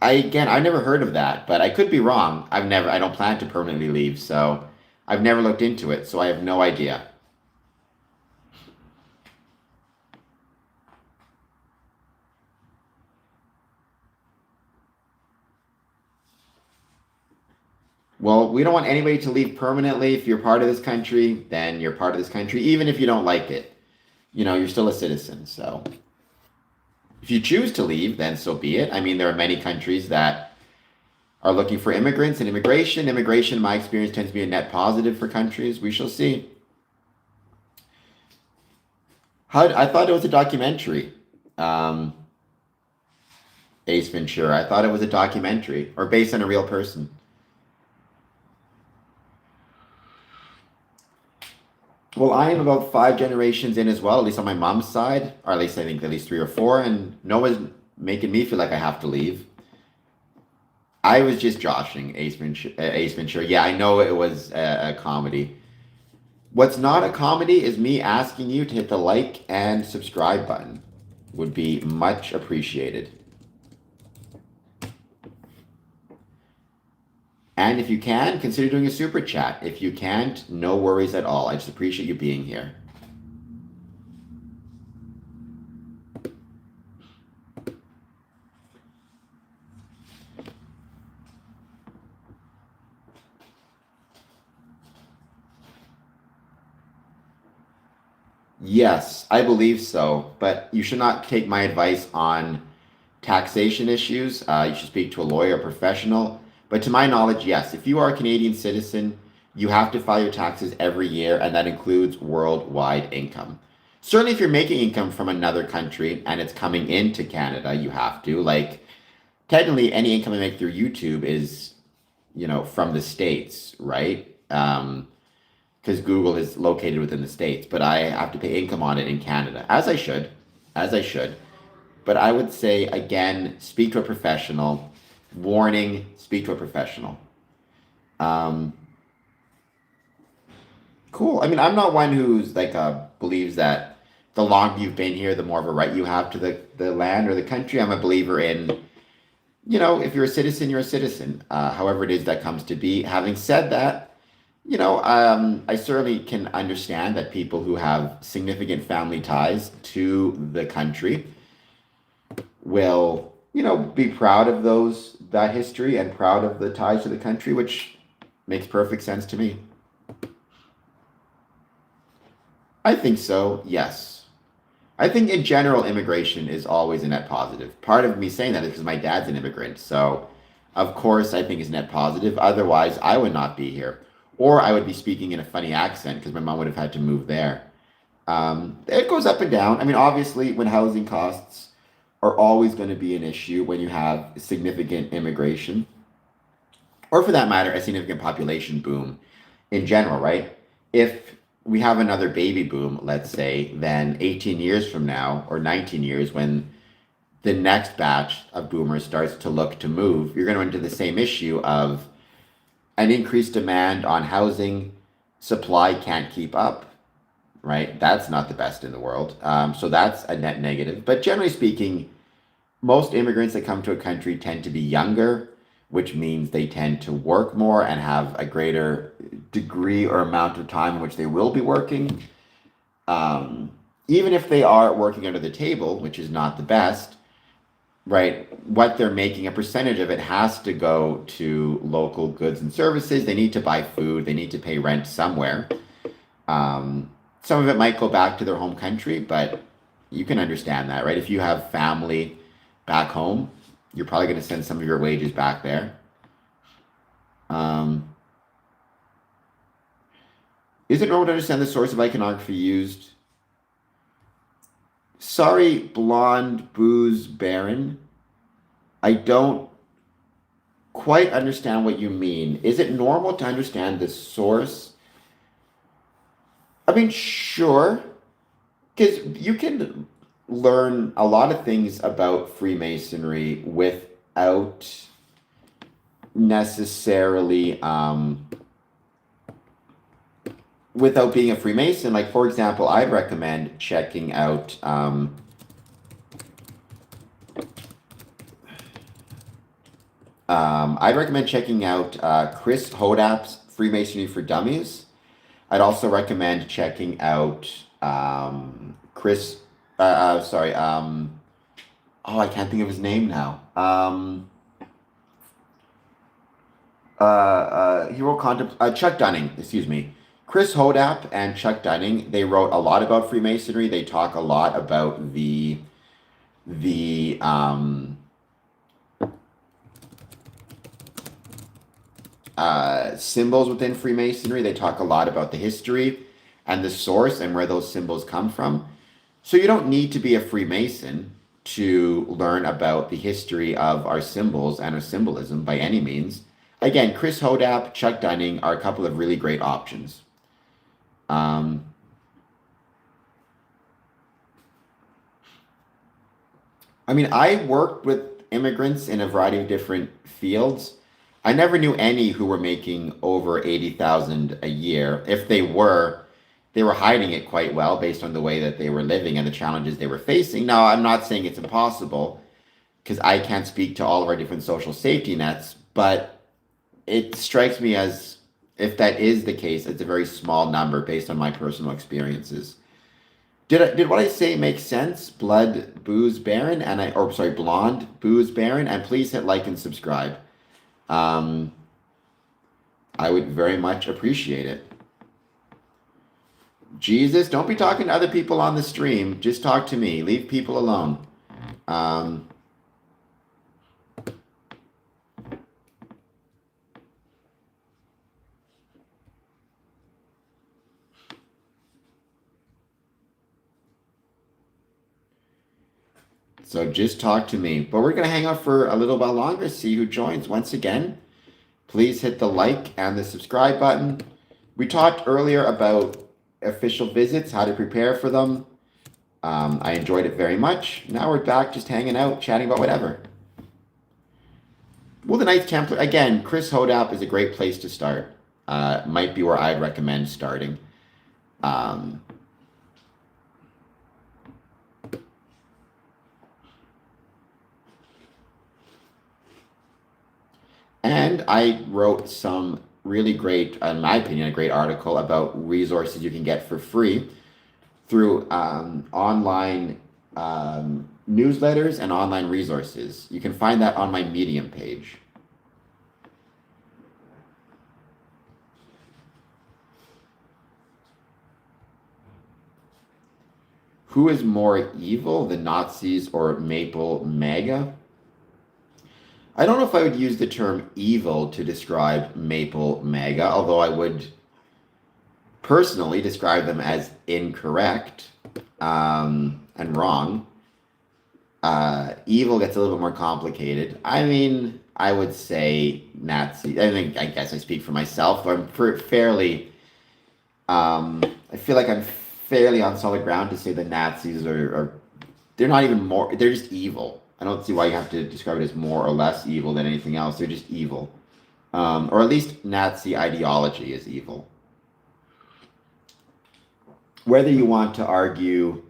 I've never heard of that, but I could be wrong. I don't plan to permanently leave, so I've never looked into it, so I have no idea. Well, we don't want anybody to leave permanently. If you're part of this country, then you're part of this country, even if you don't like it. You know, you're still a citizen. So if you choose to leave, then so be it. I mean, there are many countries that are looking for immigrants and immigration. Immigration, in my experience, tends to be a net positive for countries. We shall see. I thought it was a documentary. Um, Ace Ventura. I thought it was a documentary or based on a real person. Well, I am about 5 generations in as well, at least on my mom's side, or at least I think at least three or four, and no one's making me feel like I have to leave. I was just joshing Ace Ventura. Ace Ventura. Yeah, I know it was a comedy. What's not a comedy is me asking you to hit the like and subscribe button. Would be much appreciated. And if you can, consider doing a super chat. If you can't, no worries at all. I just appreciate you being here. Yes, I believe so, but you should not take my advice on taxation issues. You should speak to a lawyer, a professional. But to my knowledge, yes, if you are a Canadian citizen, you have to file your taxes every year, and that includes worldwide income. Certainly, if you're making income from another country and it's coming into Canada, you have to. Like, technically, any income I make through YouTube is, from the States, right? Because Google is located within the States, but I have to pay income on it in Canada, as I should. But I would say, again, speak to a professional. Warning, speak to a professional. Um, cool. I mean, I'm not one who's like believes that the longer you've been here, the more of a right you have to the land or the country. I'm a believer in, if you're a citizen, you're a citizen. However it is that comes to be. Having said that, I certainly can understand that people who have significant family ties to the country will, be proud of that history and proud of the ties to the country, which makes perfect sense to me. I think so, yes. I think in general, immigration is always a net positive. Part of me saying that is because my dad's an immigrant. So, of course, I think it's net positive. Otherwise, I would not be here. Or I would be speaking in a funny accent because my mom would have had to move there. It goes up and down. I mean, obviously, when housing costs are always going to be an issue when you have significant immigration, or for that matter, a significant population boom in general, right? If we have another baby boom, let's say, then 18 years from now, or 19 years, when the next batch of boomers starts to look to move, you're going to run into the same issue of an increased demand on housing, supply can't keep up, right? That's not the best in the world. So that's a net negative. But generally speaking, most immigrants that come to a country tend to be younger, which means they tend to work more and have a greater degree or amount of time in which they will be working. Um, Even if they are working under the table, which is not the best, right? What they're making, a percentage of it has to go to local goods and services. They need to buy food, they need to pay rent somewhere. Um, some of it might go back to their home country, but you can understand that, right? If you have family back home, you're probably going to send some of your wages back there. Um, is it normal to understand the source of iconography used? Sorry, blonde booze baron. I don't quite understand what you mean. Is it normal to understand the source? I mean, sure, because you can learn a lot of things about Freemasonry without necessarily without being a Freemason. Like, for example, I'd recommend checking out Chris Hodap's Freemasonry for Dummies. I'd also recommend checking out Chris. Sorry. Oh, I can't think of his name now. He wrote Chuck Dunning. Excuse me. Chris Hodap and Chuck Dunning. They wrote a lot about Freemasonry. They talk a lot about the symbols within Freemasonry. They talk a lot about the history and the source and where those symbols come from. So you don't need to be a Freemason to learn about the history of our symbols and our symbolism by any means. Again, Chris Hodap, Chuck Dunning are a couple of really great options. Um, I mean, I worked with immigrants in a variety of different fields. I never knew any who were making over 80,000 a year. If they were hiding it quite well based on the way that they were living and the challenges they were facing. Now, I'm not saying it's impossible because I can't speak to all of our different social safety nets, but it strikes me as if that is the case, it's a very small number based on my personal experiences. Did what I say make sense? Blood booze baron or sorry, blonde booze baron, and please hit like and subscribe. Um, I would very much appreciate it. Jesus, don't be talking to other people on the stream. Just talk to me. Leave people alone. Um, so just talk to me. But we're going to hang out for a little while longer, see who joins. Once again, please hit the like and the subscribe button. We talked earlier about official visits, how to prepare for them. I enjoyed it very much. Now we're back just hanging out, chatting about whatever. Well, the Knights Templar, again, Chris Hodap is a great place to start. Might be where I'd recommend starting. Um, and I wrote some really great, in my opinion, a great article about resources you can get for free through online newsletters and online resources. You can find that on my Medium page. Who is more evil, the Nazis or Maple MAGA? I don't know if I would use the term evil to describe Maple MAGA, although I would personally describe them as incorrect and wrong. Evil gets a little bit more complicated. I mean, I would say Nazi. I guess I speak for myself. I'm fairly. I feel like I'm fairly on solid ground to say the Nazis are. They're not even more. They're just evil. I don't see why you have to describe it as more or less evil than anything else. They're just evil, or at least Nazi ideology is evil. Whether you want to argue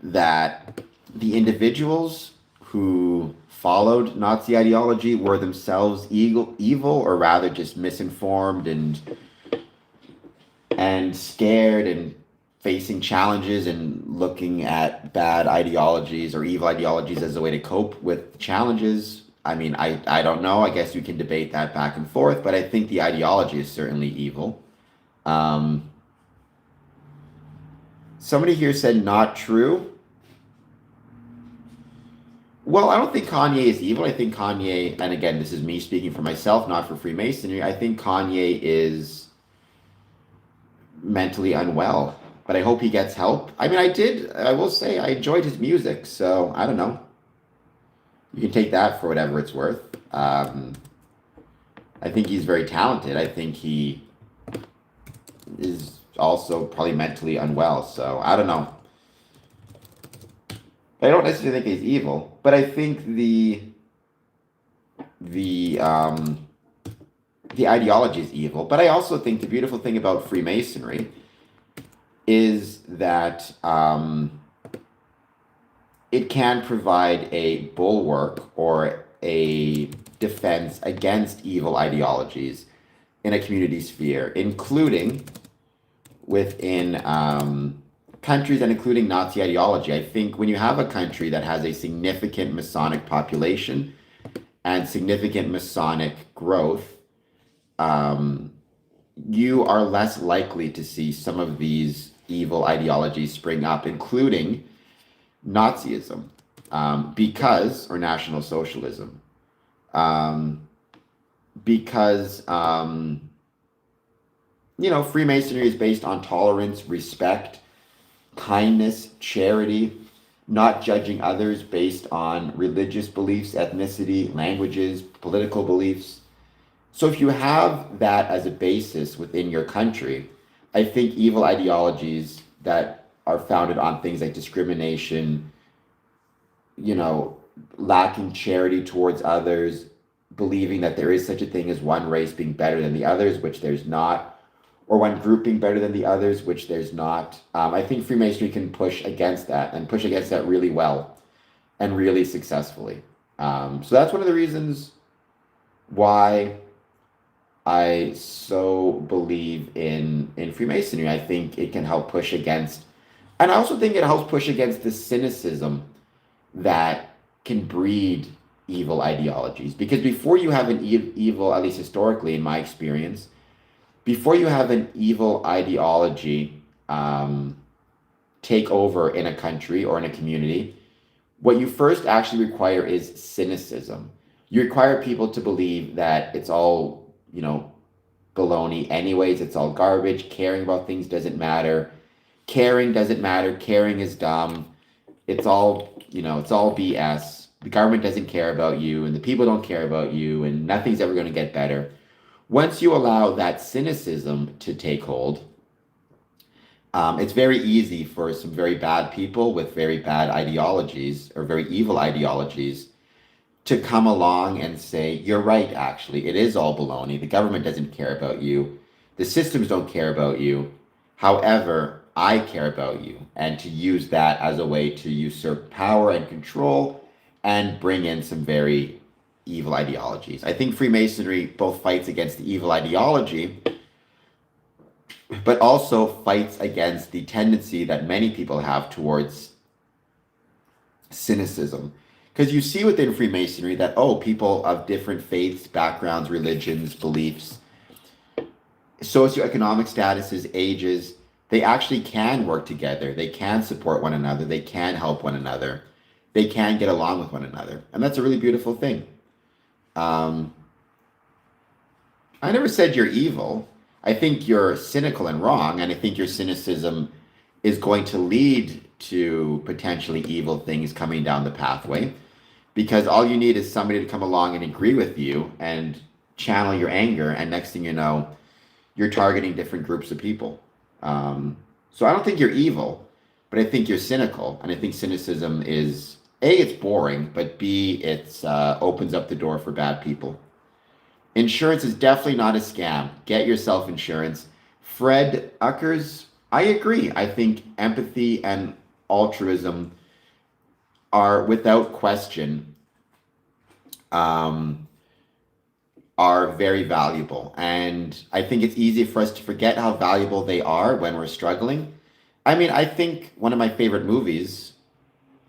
that the individuals who followed Nazi ideology were themselves evil, or rather just misinformed and scared and facing challenges and looking at bad ideologies or evil ideologies as a way to cope with challenges. I mean, I don't know. I guess we can debate that back and forth, but I think the ideology is certainly evil. Somebody here said not true. Well, I don't think Kanye is evil. I think Kanye, and again, this is me speaking for myself, not for Freemasonry. I think Kanye is mentally unwell, but I hope he gets help. I mean, I will say, I enjoyed his music, so I don't know. You can take that for whatever it's worth. I think he's very talented. I think he is also probably mentally unwell, so I don't know. I don't necessarily think he's evil, but I think the ideology is evil. But I also think the beautiful thing about Freemasonry is that it can provide a bulwark or a defense against evil ideologies in a community sphere, including within countries and including Nazi ideology. I think when you have a country that has a significant Masonic population and significant Masonic growth, you are less likely to see some of these evil ideologies spring up, including Nazism, or National Socialism, because Freemasonry is based on tolerance, respect, kindness, charity, not judging others based on religious beliefs, ethnicity, languages, political beliefs. So if you have that as a basis within your country, I think evil ideologies that are founded on things like discrimination, lacking charity towards others, believing that there is such a thing as one race being better than the others, which there's not, or one group being better than the others, which there's not. I think Freemasonry can push against that and push against that really well and really successfully. So that's one of the reasons why I so believe in Freemasonry. I think it can help push against, and I also think it helps push against the cynicism that can breed evil ideologies. Because before you have an evil, at least historically in my experience, before you have an evil ideology take over in a country or in a community, what you first actually require is cynicism. You require people to believe that it's all, baloney anyways, it's all garbage, caring about things doesn't matter, caring doesn't matter, caring is dumb, it's all BS, the government doesn't care about you, and the people don't care about you, and nothing's ever going to get better. Once you allow that cynicism to take hold, it's very easy for some very bad people with very bad ideologies or very evil ideologies to come along and say, you're right, actually, it is all baloney. The government doesn't care about you. The systems don't care about you. However, I care about you. And to use that as a way to usurp power and control and bring in some very evil ideologies. I think Freemasonry both fights against the evil ideology, but also fights against the tendency that many people have towards cynicism. Because you see within Freemasonry that, people of different faiths, backgrounds, religions, beliefs, socioeconomic statuses, ages, they actually can work together. They can support one another. They can help one another. They can get along with one another. And that's a really beautiful thing. Um, I never said you're evil. I think you're cynical and wrong. And I think your cynicism is going to lead to potentially evil things coming down the pathway, because all you need is somebody to come along and agree with you and channel your anger. And next thing you know, you're targeting different groups of people. So I don't think you're evil, but I think you're cynical. And I think cynicism is A, it's boring, but B, it's opens up the door for bad people. Insurance is definitely not a scam. Get yourself insurance. Fred Uckers, I agree. I think empathy and altruism are, without question, are very valuable. And I think it's easy for us to forget how valuable they are when we're struggling. I mean, I think one of my favorite movies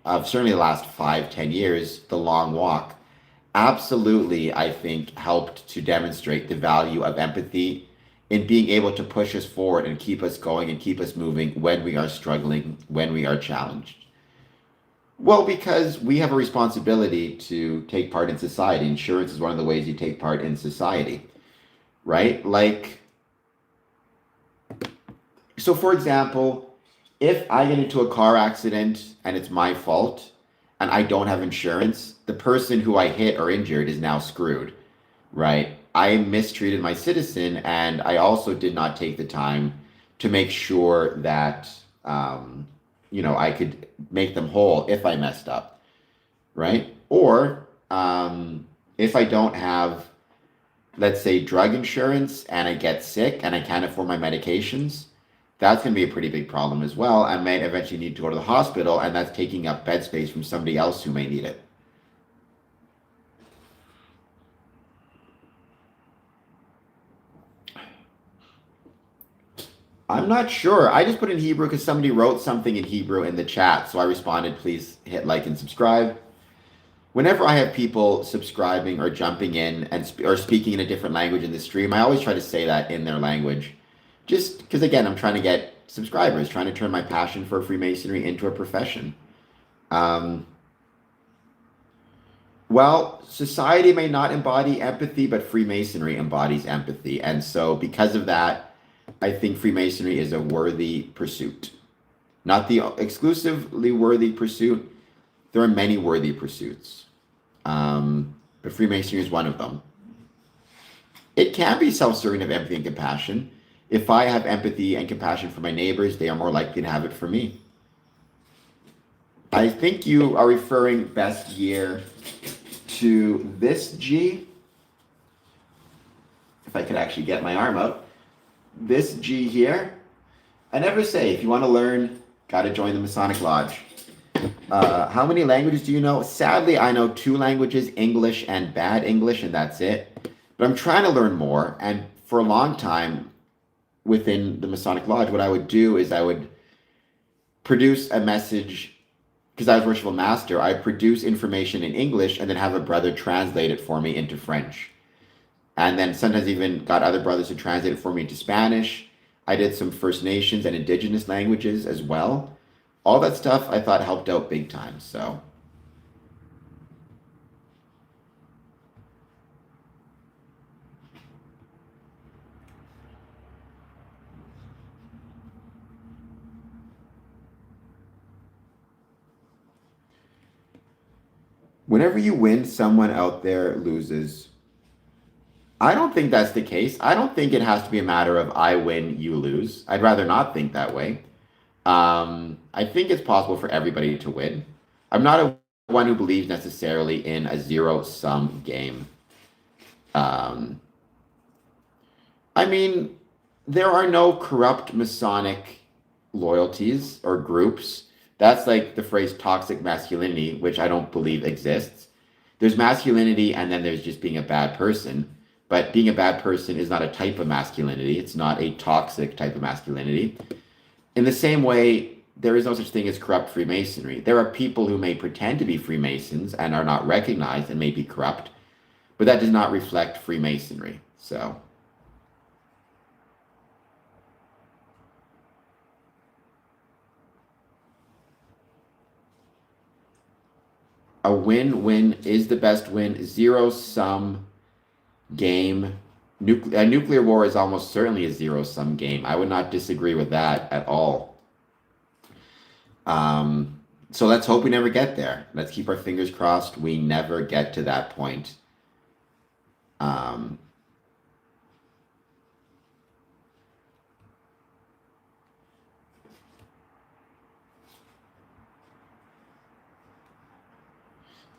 of certainly the last 5, 10 years, The Long Walk, absolutely, I think, helped to demonstrate the value of empathy in being able to push us forward and keep us going and keep us moving when we are struggling, when we are challenged. Well, because we have a responsibility to take part in society. Insurance is one of the ways you take part in society, right? Like, so for example, if I get into a car accident and it's my fault and I don't have insurance, the person who I hit or injured is now screwed, right? I mistreated my citizen, and I also did not take the time to make sure that, I could make them whole if I messed up, right? Or if I don't have, let's say, drug insurance and I get sick and I can't afford my medications, that's going to be a pretty big problem as well. I may eventually need to go to the hospital, and that's taking up bed space from somebody else who may need it. I'm not sure. I just put in Hebrew because somebody wrote something in Hebrew in the chat. So I responded, please hit like and subscribe. Whenever I have people subscribing or jumping in or speaking in a different language in the stream, I always try to say that in their language. Just because, again, I'm trying to get subscribers, trying to turn my passion for Freemasonry into a profession. Well, society may not embody empathy, but Freemasonry embodies empathy. And so because of that, I think Freemasonry is a worthy pursuit. Not the exclusively worthy pursuit. There are many worthy pursuits, but Freemasonry is one of them. It can be self-serving of empathy and compassion. If I have empathy and compassion for my neighbors, they are more likely to have it for me. I think you are referring, best year, to this G. If I could actually get my arm out. This G here. I never say, if you want to learn, got to join the Masonic Lodge. How many languages do you know? Sadly, I know 2 languages, English and bad English, and that's it. But I'm trying to learn more. And for a long time within the Masonic Lodge, what I would do is I would produce a message, because I was worshipful master, I produce information in English and then have a brother translate it for me into French. And then sometimes even got other brothers to translate it for me into Spanish. I did some First Nations and Indigenous languages as well. All that stuff I thought helped out big time. So whenever you win, someone out there loses. I don't think that's the case. I don't think it has to be a matter of I win, you lose. I'd rather not think that way. I think it's possible for everybody to win. I'm not a one who believes necessarily in a zero-sum game. Um, I mean, there are no corrupt Masonic loyalties or groups. That's like the phrase toxic masculinity, which I don't believe exists. There's masculinity, and then there's just being a bad person. But being a bad person is not a type of masculinity. It's not a toxic type of masculinity. In the same way, there is no such thing as corrupt Freemasonry. There are people who may pretend to be Freemasons and are not recognized and may be corrupt, but that does not reflect Freemasonry. So A win-win is the best win. Zero-sum game. A nuclear war is almost certainly a zero-sum game. I would not disagree with that at all. So let's hope we never get there. Let's keep our fingers crossed we never get to that point.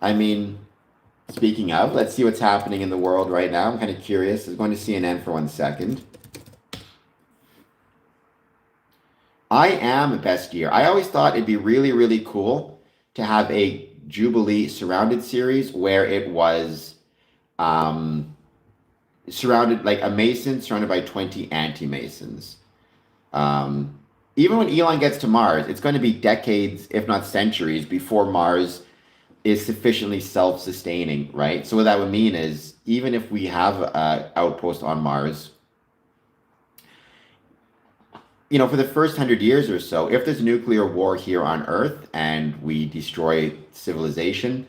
I mean, speaking of, let's see what's happening in the world right now. I'm kind of curious. I'm going to CNN for 1 second. I am a best year. I always thought it'd be really, really cool to have a Jubilee surrounded series where it was surrounded like a Mason surrounded by 20 anti-Masons. Even when Elon gets to Mars, it's going to be decades, if not centuries, before Mars is sufficiently self-sustaining, right? So what that would mean is, even if we have an outpost on Mars, you know, for the first 100 years or so, if there's nuclear war here on Earth and we destroy civilization,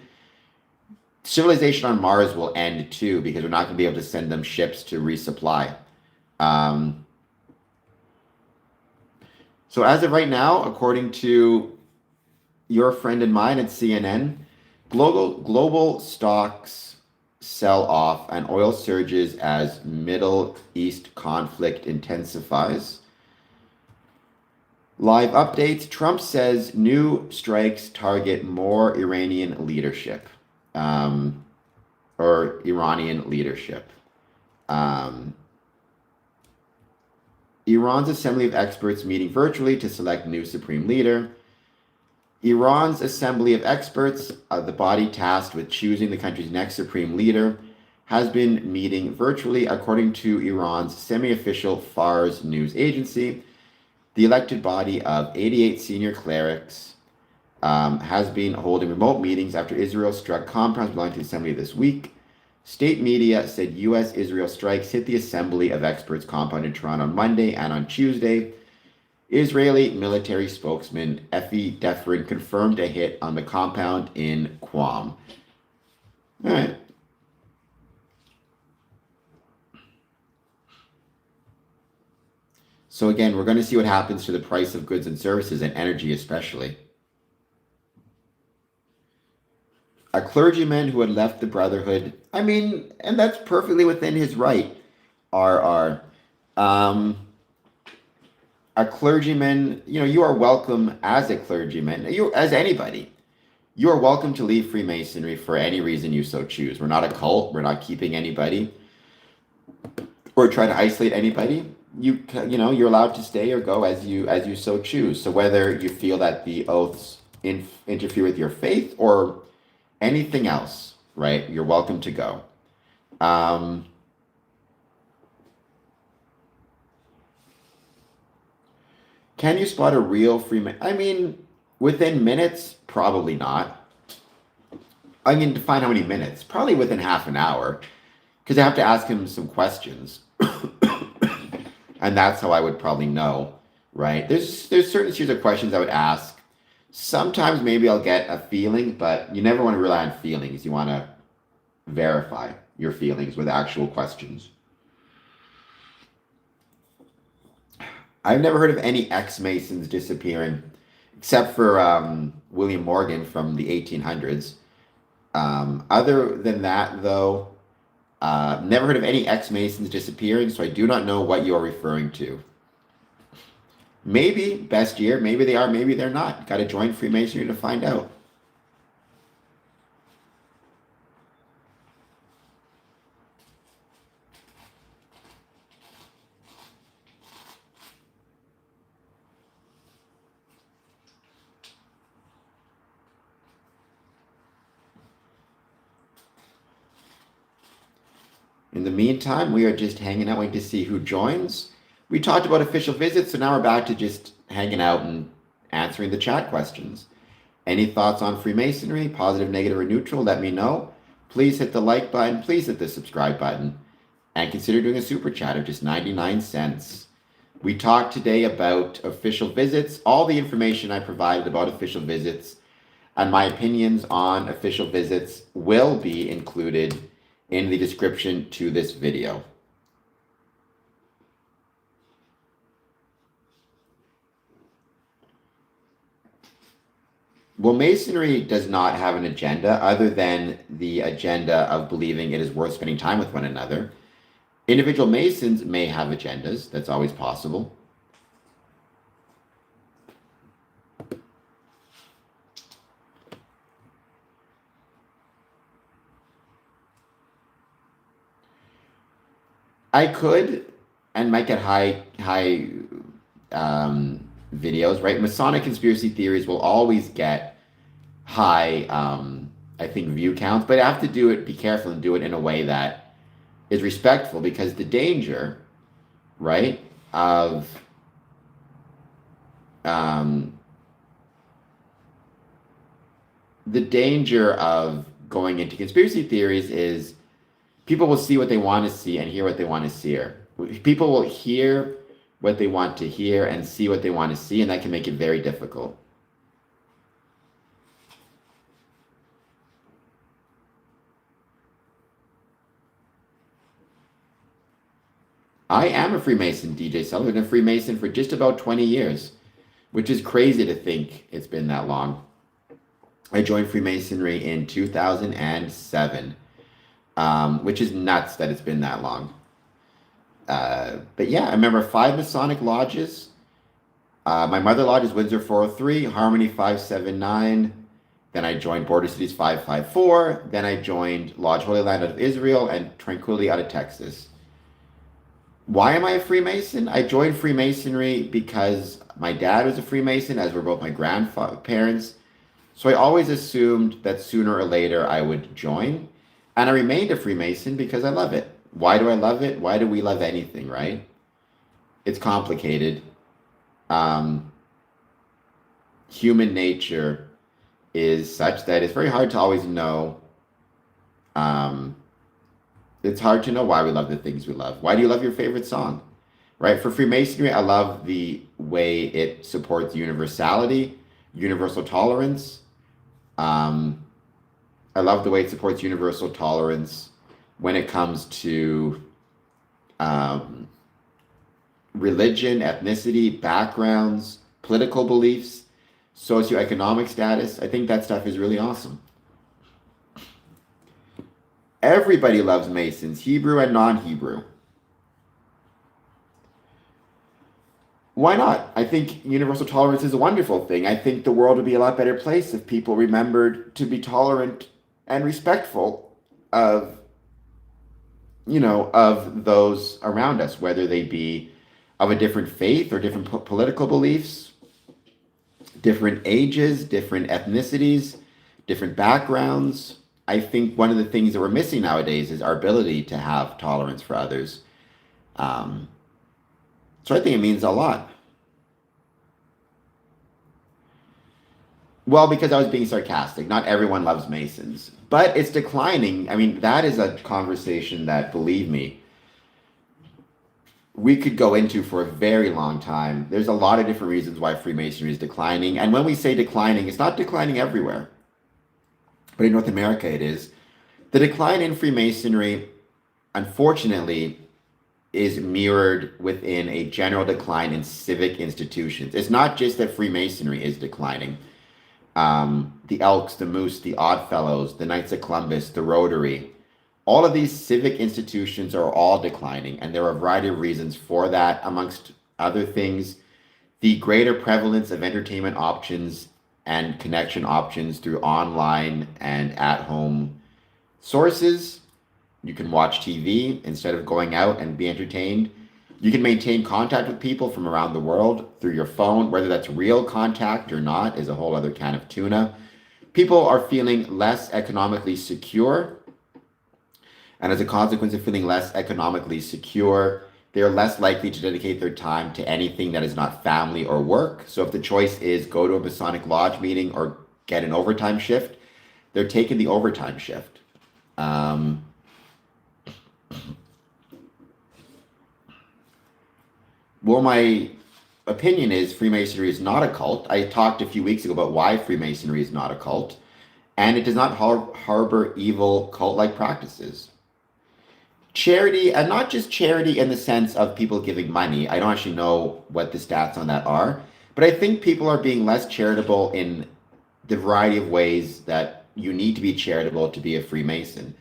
civilization on Mars will end too, because we're not going to be able to send them ships to resupply. So as of right now, according to your friend and mine at CNN, global stocks sell off and oil surges as Middle East conflict intensifies. Live updates. Trump says new strikes target more Iranian leadership. Or Iranian leadership. Iran's Assembly of Experts meeting virtually to select new supreme leader. Iran's Assembly of Experts, the body tasked with choosing the country's next supreme leader, has been meeting virtually, according to Iran's semi-official Fars news agency. The elected body of 88 senior clerics has been holding remote meetings after Israel struck compounds belonging to the assembly this week. State media said U.S.-Israel strikes hit the Assembly of Experts compound in Toronto on Monday and on Tuesday. Israeli military spokesman Effie Defrin confirmed a hit on the compound in Qom. All right. So again, we're going to see what happens to the price of goods and services and energy especially. A clergyman who had left the Brotherhood, I mean, and that's perfectly within his right, RR. A clergyman, you know, you are welcome as a clergyman, you as anybody. You are welcome to leave Freemasonry for any reason you so choose. We're not a cult. We're not keeping anybody or try to isolate anybody. You know, you're allowed to stay or go as you so choose. So whether you feel that the oaths interfere with your faith or anything else, right? You're welcome to go. Can you spot a real Freemason? I mean, within minutes, probably not. I mean, define how many minutes? Probably within half an hour, because I have to ask him some questions, and that's how I would probably know, right? There's certain series of questions I would ask. Sometimes maybe I'll get a feeling, but you never want to rely on feelings. You want to verify your feelings with actual questions. I've never heard of any ex-Masons disappearing, except for William Morgan from the 1800s. Other than that, though, never heard of any ex-Masons disappearing, so I do not know what you're referring to. Maybe best year, maybe they are, maybe they're not. Got to join Freemasonry to find out. In the meantime, we are just hanging out, waiting to see who joins. We talked about official visits, so now we're back to just hanging out and answering the chat questions. Any thoughts on Freemasonry, positive, negative, or neutral? Let me know. Please hit the like button. Please hit the subscribe button. And consider doing a super chat of just 99 cents. We talked today about official visits. All the information I provided about official visits And my opinions on official visits will be included in the description to this video. Well, Masonry does not have an agenda other than the agenda of believing it is worth spending time with one another. Individual Masons may have agendas. That's always possible. I could and might get high videos, right? Masonic conspiracy theories will always get high, I think, view counts, but I have to do it, be careful and do it in a way that is respectful, because the danger, right, of going into conspiracy theories is people will see what they want to see and hear what they want to see. People will hear what they want to hear and see what they want to see, and that can make it very difficult. I am a Freemason, DJ Sullivan, been a Freemason for just about 20 years, which is crazy to think it's been that long. I joined Freemasonry in 2007, which is nuts that it's been that long. But yeah, I remember 5 Masonic lodges. My mother lodge is Windsor 403, Harmony 579. Then I joined Border Cities 554. Then I joined Lodge Holy Land out of Israel and Tranquility out of Texas. Why am I a Freemason? I joined Freemasonry because my dad was a Freemason, as were both my grandparents. So I always assumed that sooner or later I would join. And I remained a Freemason because I love it. Why do I love it? Why do we love anything, right? It's complicated. Human nature is such that it's very hard to always know. It's hard to know why we love the things we love. Why do you love your favorite song? Right? For Freemasonry, I love the way it supports universality, universal tolerance. I love the way it supports universal tolerance when it comes to religion, ethnicity, backgrounds, political beliefs, socioeconomic status. I think that stuff is really awesome. Everybody loves Masons, Hebrew and non-Hebrew. Why not? I think universal tolerance is a wonderful thing. I think the world would be a lot better place if people remembered to be tolerant and respectful of, of those around us, whether they be of a different faith or different political beliefs, different ages, different ethnicities, different backgrounds. I think one of the things that we're missing nowadays is our ability to have tolerance for others. So I think it means a lot. Well, because I was being sarcastic. Not everyone loves Masons, but it's declining. I mean, that is a conversation that, believe me, we could go into for a very long time. There's a lot of different reasons why Freemasonry is declining. And when we say declining, it's not declining everywhere. But in North America, it is. The decline in Freemasonry, unfortunately, is mirrored within a general decline in civic institutions. It's not just that Freemasonry is declining. The Elks, the Moose, the Oddfellows, the Knights of Columbus, the Rotary, all of these civic institutions are all declining, and there are a variety of reasons for that. Amongst other things, the greater prevalence of entertainment options and connection options through online and at-home sources. You can watch TV instead of going out and be entertained. You can maintain contact with people from around the world through your phone. Whether that's real contact or not is a whole other can of tuna. People are feeling less economically secure. And as a consequence of feeling less economically secure, they are less likely to dedicate their time to anything that is not family or work. So if the choice is go to a Masonic Lodge meeting or get an overtime shift, they're taking the overtime shift. Will my opinion is Freemasonry is not a cult. I talked a few weeks ago about why Freemasonry is not a cult, and it does not harbor evil cult-like practices. Charity, and not just charity in the sense of people giving money. I don't actually know what the stats on that are, but I think people are being less charitable in the variety of ways that you need to be charitable to be a Freemason.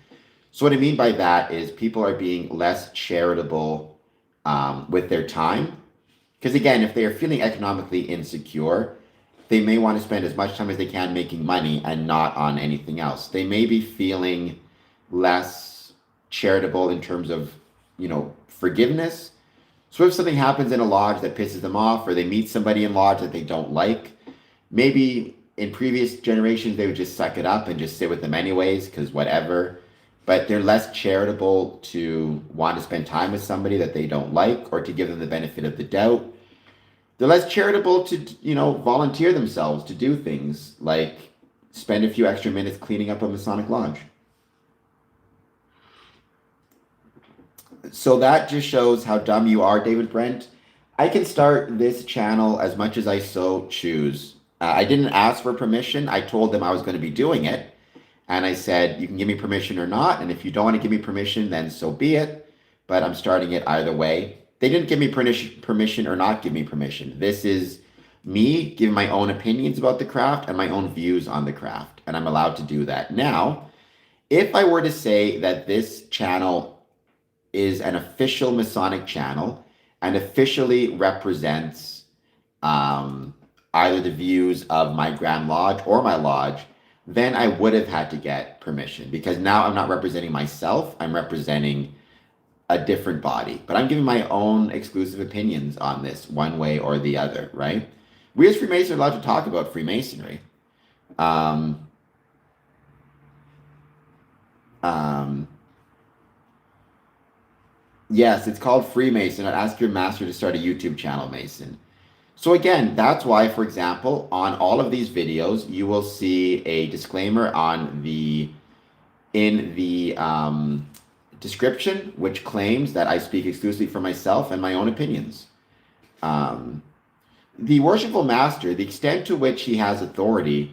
So what I mean by that is people are being less charitable with their time. Because again, if they are feeling economically insecure, they may want to spend as much time as they can making money and not on anything else. They may be feeling less charitable in terms of, forgiveness. So if something happens in a lodge that pisses them off, or they meet somebody in lodge that they don't like, maybe in previous generations they would just suck it up and just sit with them anyways, because whatever. But they're less charitable to want to spend time with somebody that they don't like, or to give them the benefit of the doubt. They're less charitable to, volunteer themselves to do things like spend a few extra minutes cleaning up a Masonic lodge. So that just shows how dumb you are, David Brent. I can start this channel as much as I so choose. I didn't ask for permission. I told them I was going to be doing it. And I said, you can give me permission or not. And if you don't want to give me permission, then so be it. But I'm starting it either way. They didn't give me permission or not give me permission. This is me giving my own opinions about the craft and my own views on the craft. And I'm allowed to do that. Now, if I were to say that this channel is an official Masonic channel and officially represents either the views of my Grand Lodge or my lodge, then I would have had to get permission, because now I'm not representing myself, I'm representing a different body. But I'm giving my own exclusive opinions on this one way or the other, right? We as Freemasons are allowed to talk about Freemasonry. Yes, it's called Freemason. I'd ask your master to start a YouTube channel, Mason. So again, that's why, for example, on all of these videos, you will see a disclaimer in the description, which claims that I speak exclusively for myself and my own opinions. The worshipful master, the extent to which he has authority,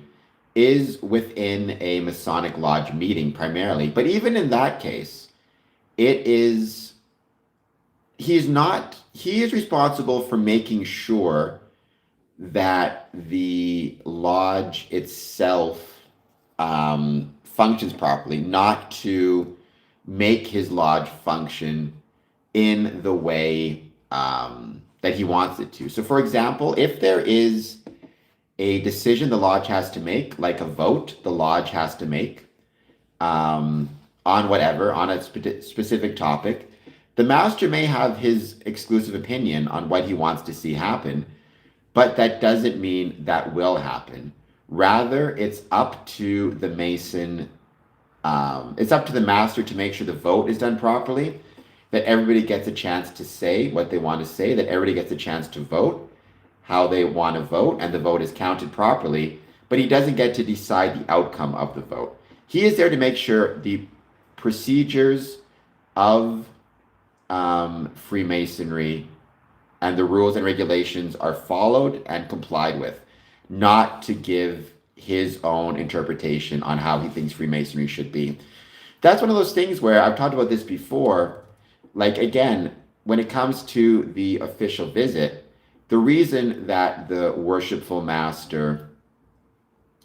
is within a Masonic lodge meeting primarily. But even in that case, he is responsible for making sure that the lodge itself functions properly, not to make his lodge function in the way that he wants it to. So for example, if there is a decision the lodge has to make, like a vote the lodge has to make on a specific topic, the master may have his exclusive opinion on what he wants to see happen, but that doesn't mean that will happen. Rather, it's up to the Mason, it's up to the master to make sure the vote is done properly, that everybody gets a chance to say what they want to say, that everybody gets a chance to vote how they want to vote, and the vote is counted properly, but he doesn't get to decide the outcome of the vote. He is there to make sure the procedures of Freemasonry and the rules and regulations are followed and complied with, not to give his own interpretation on how he thinks Freemasonry should be. That's one of those things where I've talked about this before. Like, again, when it comes to the official visit, the reason that the worshipful master,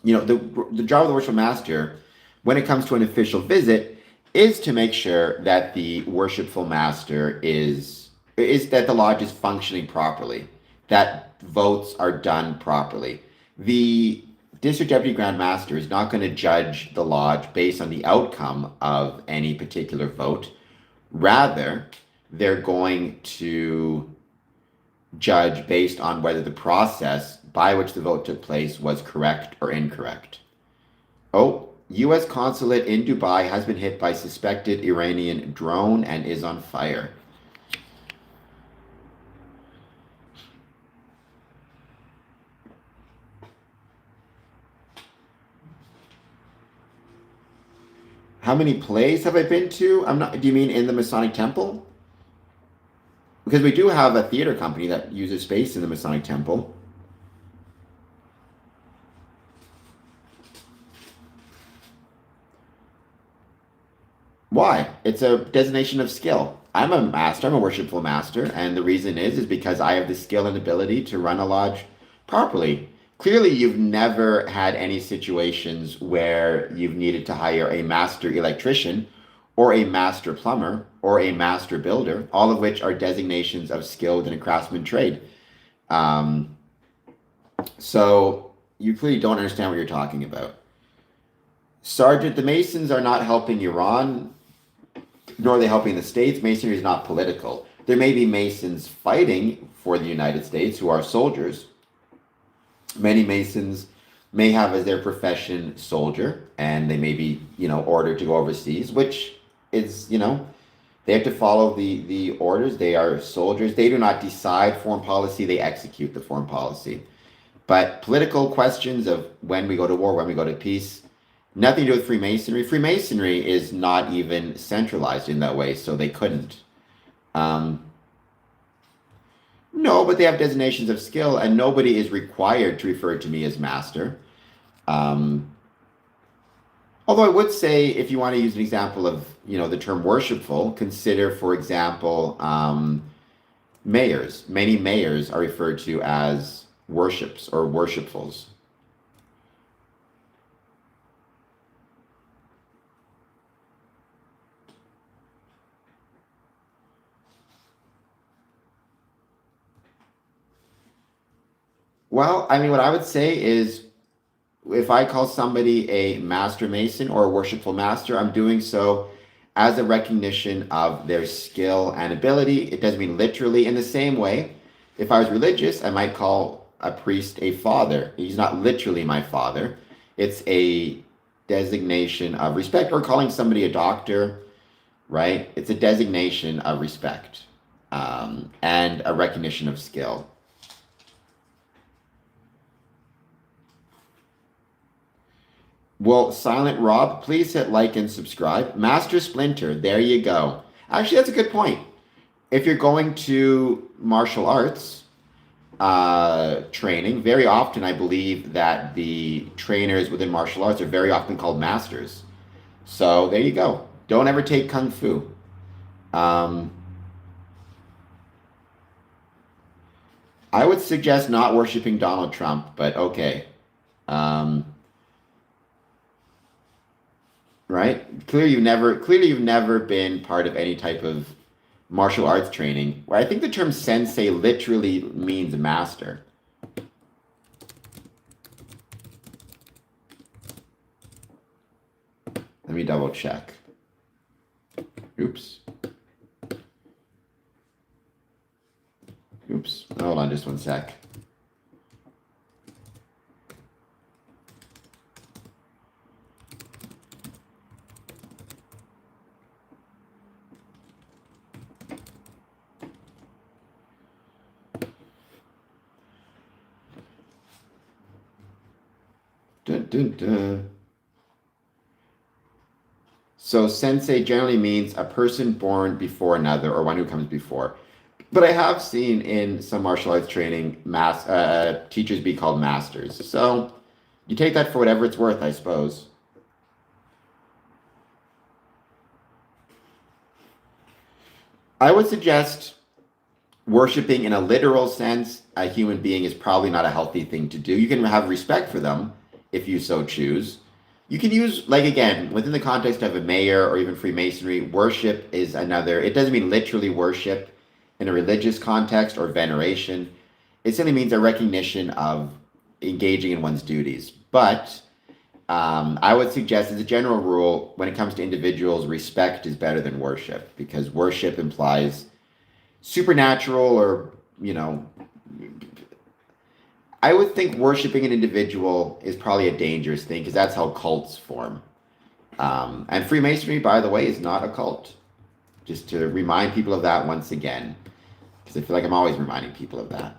the job of the worshipful master, when it comes to an official visit, is to make sure that the worshipful master is that the lodge is functioning properly, that votes are done properly. The district deputy grand master is not going to judge the lodge based on the outcome of any particular vote. Rather, they're going to judge based on whether the process by which the vote took place was correct or incorrect. Oh, U.S. consulate in Dubai has been hit by suspected Iranian drone and is on fire. How many plays have I been to? Do you mean in the Masonic temple? Because we do have a theater company that uses space in the Masonic Temple. Why? It's a designation of skill. I'm a master, I'm a worshipful master, and the reason is because I have the skill and ability to run a lodge properly. Clearly, you've never had any situations where you've needed to hire a master electrician or a master plumber or a master builder, all of which are designations of skill within a craftsman trade. Um, so you clearly don't understand what you're talking about. Sergeant, the Masons are not helping Iran, nor are they helping the States. Masonry is not political. There may be Masons fighting for the United States who are soldiers. Many Masons may have as their profession soldier, and they may be, ordered to go overseas, which is, they have to follow the orders. They are soldiers. They do not decide foreign policy. They execute the foreign policy. But political questions of when we go to war, when we go to peace, nothing to do with Freemasonry. Freemasonry is not even centralized in that way, so they couldn't. No, but they have designations of skill, and nobody is required to refer to me as master. Although I would say, if you want to use an example of, the term worshipful, consider, for example, mayors. Many mayors are referred to as worships or worshipfuls. Well, I mean, what I would say is if I call somebody a master mason or a worshipful master, I'm doing so as a recognition of their skill and ability. It doesn't mean literally. In the same way, if I was religious, I might call a priest a father. He's not literally my father. It's a designation of respect, or calling somebody a doctor, right? It's a designation of respect, and a recognition of skill. Well, Silent Rob, please hit like and subscribe. Master Splinter, there you go. Actually, that's a good point. If you're going to martial arts training, very often I believe that the trainers within martial arts are very often called masters. So there you go. Don't ever take Kung Fu. I would suggest not worshiping Donald Trump, but okay. Right? Clearly you've never been part of any type of martial arts training. Where I think the term sensei literally means master. Let me double check. Oops. Hold on just one sec. Dun, dun, dun. So sensei generally means a person born before another, or one who comes before. But I have seen in some martial arts training teachers be called masters. So you take that for whatever it's worth, I suppose. I would suggest worshiping in a literal sense a human being is probably not a healthy thing to do. You can have respect for them if you so choose. You can use, like, again, within the context of a mayor or even Freemasonry, worship is another. It doesn't mean literally worship in a religious context or veneration. It simply means a recognition of engaging in one's duties. But I would suggest, as a general rule, when it comes to individuals, respect is better than worship, because worship implies supernatural, or, I would think worshiping an individual is probably a dangerous thing, because that's how cults form. And Freemasonry, by the way, is not a cult. Just to remind people of that once again, because I feel like I'm always reminding people of that.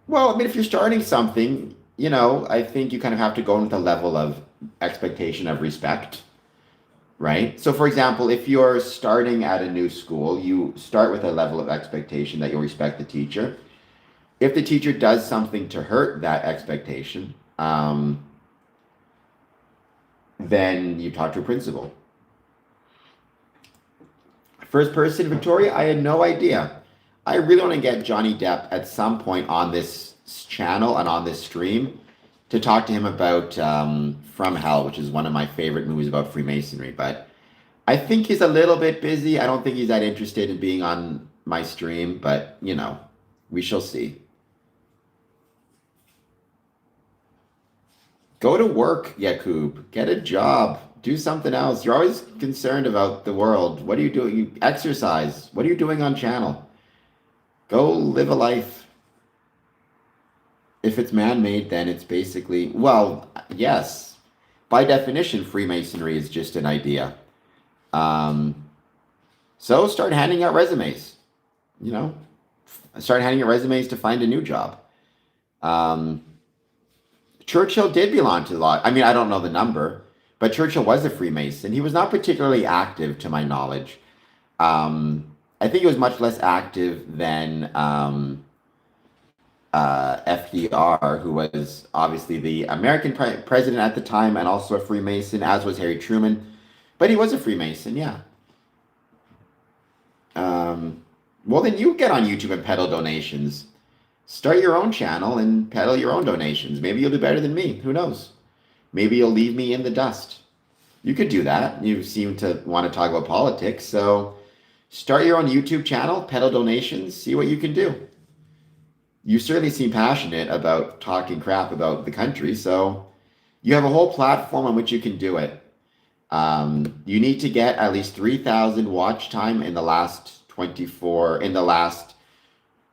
Well, I mean, if you're starting something, I think you kind of have to go in with a level of expectation of respect. right? So, for example, if you're starting at a new school, you start with a level of expectation that you'll respect the teacher. If the teacher does something to hurt that expectation, then you talk to a principal. First person, Victoria, I had no idea. I really want to get Johnny Depp at some point on this channel and on this stream to talk to him about From Hell, which is one of my favorite movies about Freemasonry. But I think he's a little bit busy. I don't think he's that interested in being on my stream, but you know, we shall see. Go to work, Yakub. Get a job. Do something else. You're always concerned about the world. What are you doing? You exercise. What are you doing on channel? Go live a life. If it's man-made, then it's basically, well, yes. By definition, Freemasonry is just an idea. So start handing out resumes. You know, start handing out resumes to find a new job. Churchill did belong to the law. I mean, I don't know the number, but Churchill was a Freemason. He was not particularly active, to my knowledge. I think he was much less active than FDR, who was obviously the American president at the time and also a Freemason, as was Harry Truman. But he was a Freemason, yeah. Well, then you get on YouTube and peddle donations. Start your own channel and peddle your own donations. Maybe you'll do better than me. Who knows? Maybe you'll leave me in the dust. You could do that. You seem to want to talk about politics. So start your own YouTube channel, peddle donations, see what you can do. You certainly seem passionate about talking crap about the country. So you have a whole platform on which you can do it. You need to get at least 3,000 watch time in the last 24,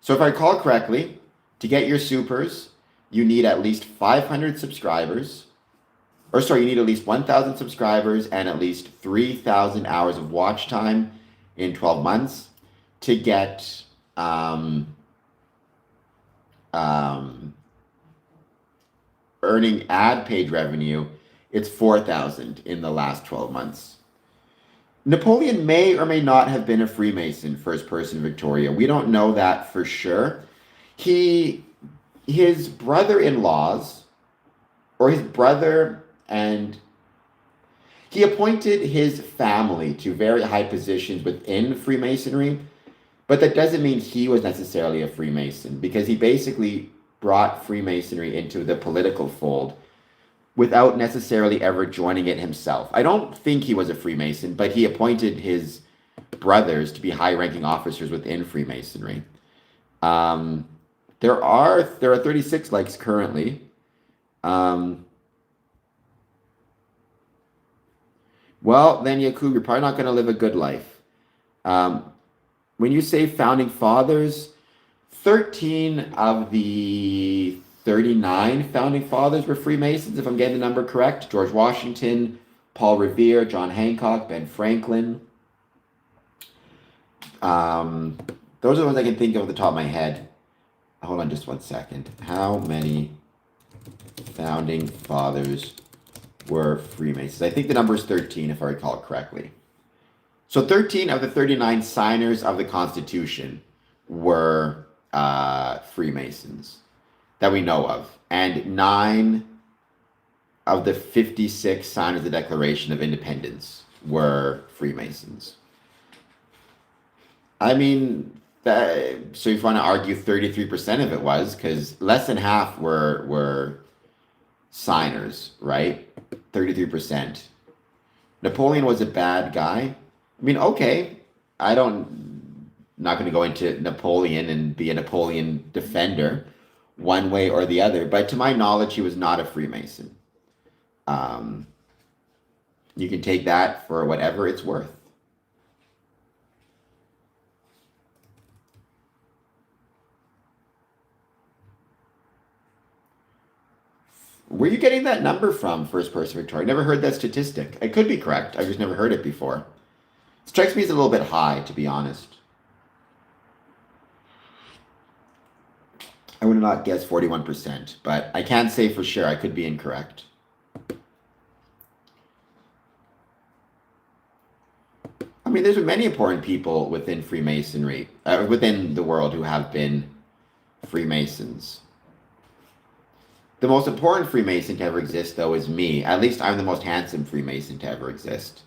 so if I recall correctly, to get your supers, you need at least 500 subscribers, you need at least 1,000 subscribers and at least 3,000 hours of watch time in 12 months to get earning ad page revenue. It's 4,000 in the last 12 months. Napoleon may or may not have been a Freemason, first person Victoria. We don't know that for sure. His brother-in-laws, or his brother, and he appointed his family to very high positions within Freemasonry, but that doesn't mean he was necessarily a Freemason, because he basically brought Freemasonry into the political fold without necessarily ever joining it himself. I don't think he was a Freemason, but he appointed his brothers to be high-ranking officers within Freemasonry. There are 36 likes currently. Well, then, Yakub, you're probably not going to live a good life. When you say founding fathers, 13 of the 39 founding fathers were Freemasons, if I'm getting the number correct. George Washington, Paul Revere, John Hancock, Ben Franklin. Those are the ones I can think of at the top of my head. Hold on just one second. How many founding fathers were Freemasons? I think the number is 13, if I recall correctly. So 13 of the 39 signers of the Constitution were Freemasons that we know of, and 9 of the 56 signers of the Declaration of Independence were Freemasons. I mean, so if you want to argue 33% of it was, because less than half were signers, right? 33%. Napoleon was a bad guy. I mean, okay, not going to go into Napoleon and be a Napoleon defender one way or the other, but to my knowledge, he was not a Freemason. You can take that for whatever it's worth. Where are you getting that number from, first person Victoria? Never heard that statistic. It could be correct. I've just never heard it before. It strikes me as a little bit high, to be honest. I would not guess 41%, but I can't say for sure. I could be incorrect. mean, there's been many important people within Freemasonry, within the world, who have been Freemasons. The most important Freemason to ever exist, though, is me. At least I'm the most handsome Freemason to ever exist.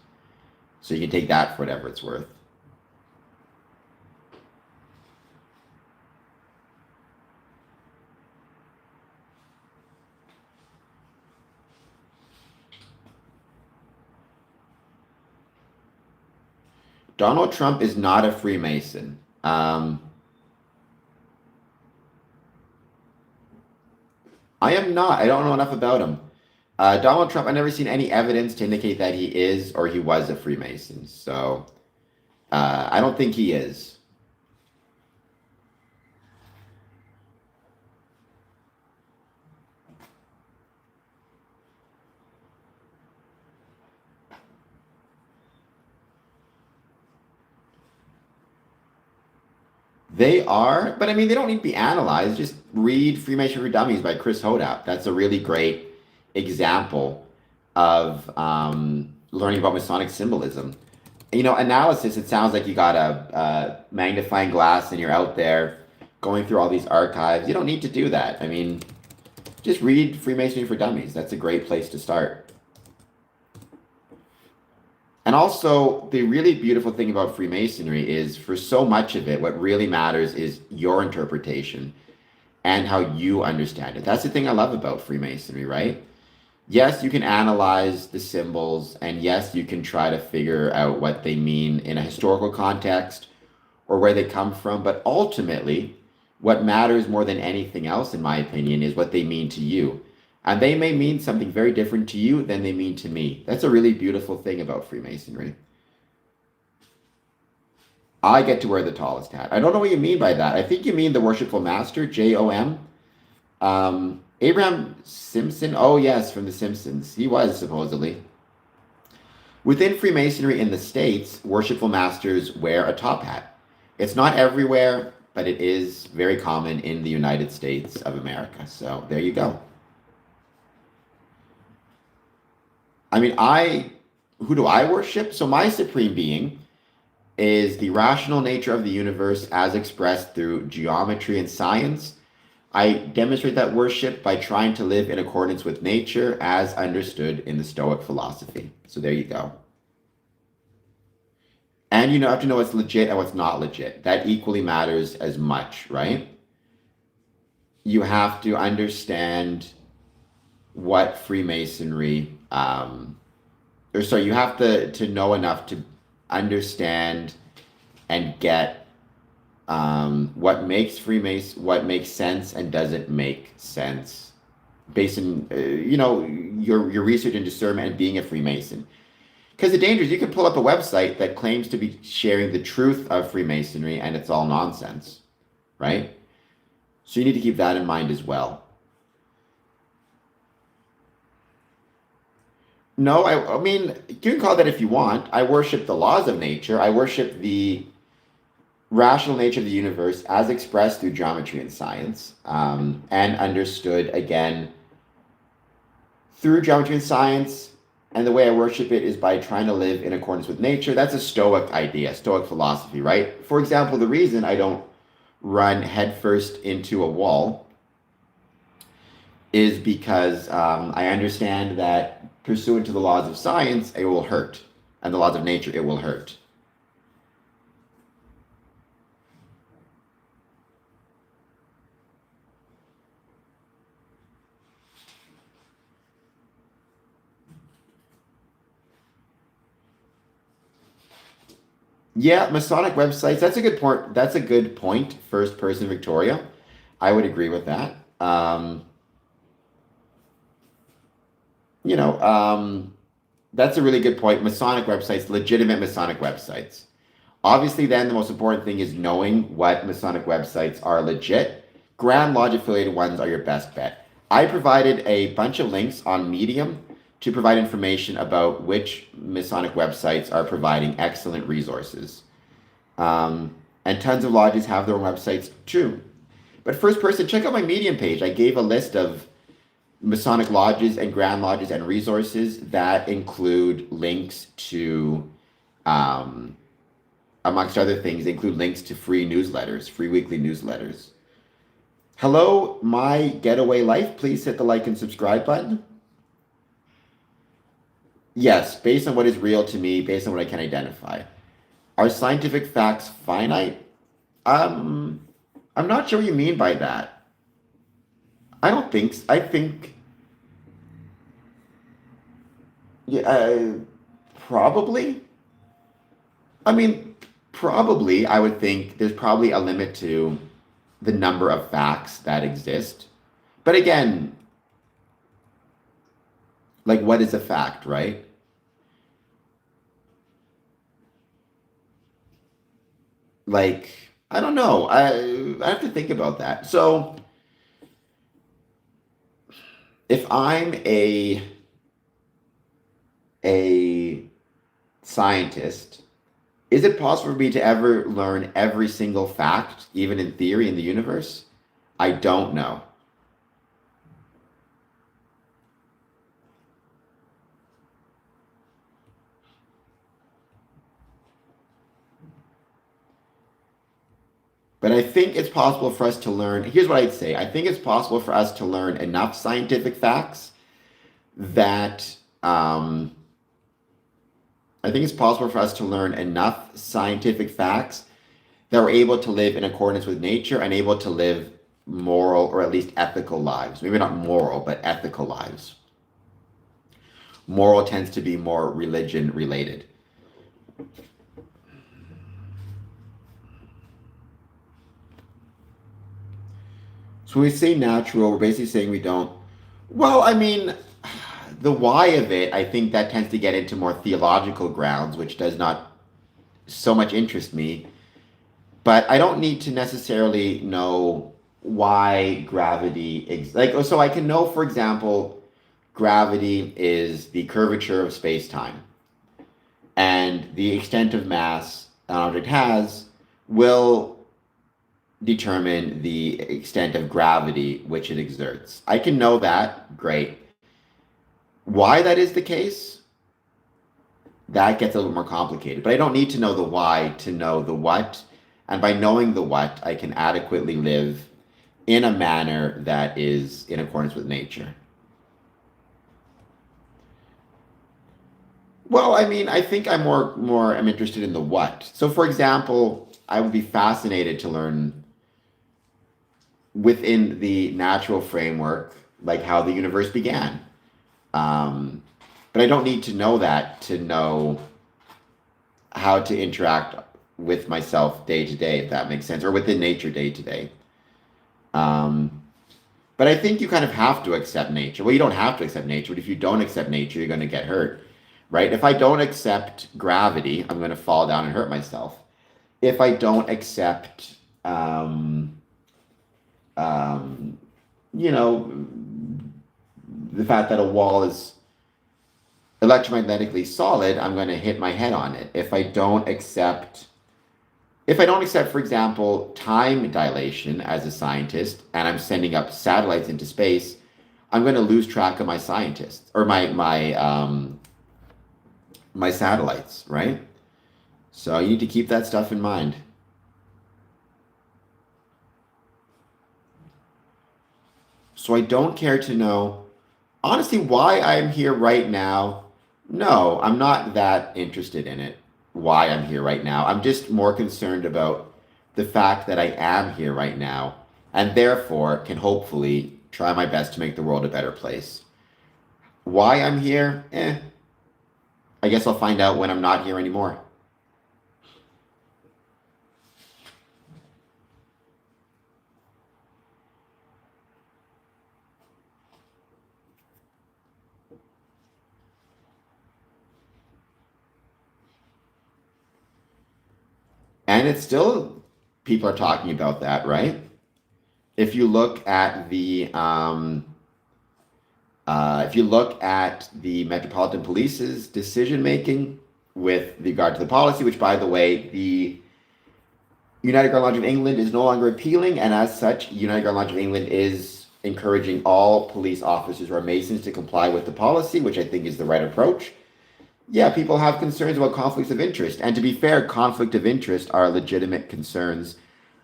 So you can take that for whatever it's worth. Donald Trump is not a Freemason. I am not. I don't know enough about him. Donald Trump, I've never seen any evidence to indicate that he is or he was a Freemason. So I don't think he is. They are, but I mean, they don't need to be analyzed. Just read Freemasonry for Dummies by Chris Hodap. That's a really great example of learning about Masonic symbolism. You know, analysis, it sounds like you got a magnifying glass and you're out there going through all these archives. You don't need to do that. I mean, just read Freemasonry for Dummies. That's a great place to start. And also, the really beautiful thing about Freemasonry is, for so much of it, what really matters is your interpretation and how you understand it. That's the thing I love about Freemasonry, right? Yes, you can analyze the symbols, and yes, you can try to figure out what they mean in a historical context or where they come from, but ultimately, what matters more than anything else, in my opinion, is what they mean to you. And they may mean something very different to you than they mean to me. That's a really beautiful thing about Freemasonry. I get to wear the tallest hat. I don't know what you mean by that. I think you mean the Worshipful Master, J-O-M. Abraham Simpson. Oh, yes, from The Simpsons. He was, supposedly. Within Freemasonry in the States, Worshipful Masters wear a top hat. It's not everywhere, but it is very common in the United States of America. So there you go. I mean, who do I worship? So my supreme being is the rational nature of the universe as expressed through geometry and science. I demonstrate that worship by trying to live in accordance with nature as understood in the Stoic philosophy. So there you go. And you have to know what's legit and what's not legit. That equally matters as much, right? You have to understand what Freemasonry, you have to know enough to understand and get what makes what makes sense and doesn't make sense, based on your research and discernment and being a Freemason. Because the danger is you can pull up a website that claims to be sharing the truth of Freemasonry and it's all nonsense, right? So you need to keep that in mind as well. No, I mean, you can call that if you want. I worship the laws of nature. I worship the rational nature of the universe as expressed through geometry and science, and understood, again, through geometry and science. And the way I worship it is by trying to live in accordance with nature. That's a Stoic idea, Stoic philosophy, right? For example, the reason I don't run headfirst into a wall is because I understand that pursuant to the laws of science, it will hurt. And the laws of nature, it will hurt. Yeah, Masonic websites, that's a good point. That's a good point. First person Victoria. I would agree with that. You know, that's a really good point. Masonic websites, legitimate Masonic websites. Obviously, then the most important thing is knowing what Masonic websites are legit. Grand Lodge affiliated ones are your best bet. I provided a bunch of links on Medium to provide information about which Masonic websites are providing excellent resources. And tons of lodges have their own websites too. But first person, check out my Medium page. I gave a list of Masonic lodges and Grand Lodges and resources that include links to amongst other things, they include links to free newsletters, free weekly newsletters. Hello, my getaway life. Please hit the like and subscribe button. Yes, based on what is real to me, based on what I can identify. Are scientific facts finite? I'm not sure what you mean by that. I don't think. I think, yeah, probably. I mean, probably. I would think there's probably a limit to the number of facts that exist. But again, like, what is a fact, right? Like, I don't know. I have to think about that. So, if I'm a scientist, is it possible for me to ever learn every single fact, even in theory, in the universe? I don't know. But I think it's possible for us to learn. Here's what I'd say. I think it's possible for us to learn enough scientific facts that I think it's possible for us to learn enough scientific facts that we're able to live in accordance with nature and able to live moral or at least ethical lives. Maybe not moral, but ethical lives. Moral tends to be more religion related. So when we say natural, we're basically saying we don't. Well, I mean, the why of it, I think that tends to get into more theological grounds, which does not so much interest me. But I don't need to necessarily know why gravity like so I can know, for example, gravity is the curvature of space-time, and the extent of mass an object has will determine the extent of gravity which it exerts. I can know that, great. Why that is the case, that gets a little more complicated. But I don't need to know the why to know the what. And by knowing the what, I can adequately live in a manner that is in accordance with nature. Well, I mean, I think I'm interested in the what. So for example, I would be fascinated to learn within the natural framework, like how the universe began. But I don't need to know that to know how to interact with myself day to day, if that makes sense, or within nature day to day. Um, but I think you kind of have to accept nature. Well, you don't have to accept nature, but if you don't accept nature, you're going to get hurt, right? If I don't accept gravity, I'm going to fall down and hurt myself. If I don't accept, um, you know, the fact that a wall is electromagnetically solid, I'm going to hit my head on it. If I don't accept, for example, time dilation as a scientist, and I'm sending up satellites into space, I'm going to lose track of my scientists or my satellites, right? So you need to keep that stuff in mind. So I don't care to know, honestly, why I'm here right now. No, I'm not that interested in it, why I'm here right now. I'm just more concerned about the fact that I am here right now and therefore can hopefully try my best to make the world a better place. Why I'm here? I guess I'll find out when I'm not here anymore. And it's still, people are talking about that, right? If you look at the Metropolitan Police's decision making with regard to the policy, which, by the way, the United Garden Lodge of England is no longer appealing, and as such, United Garden Lodge of England is encouraging all police officers who are Masons to comply with the policy, which I think is the right approach. Yeah, people have concerns about conflicts of interest. And to be fair, conflict of interest are legitimate concerns.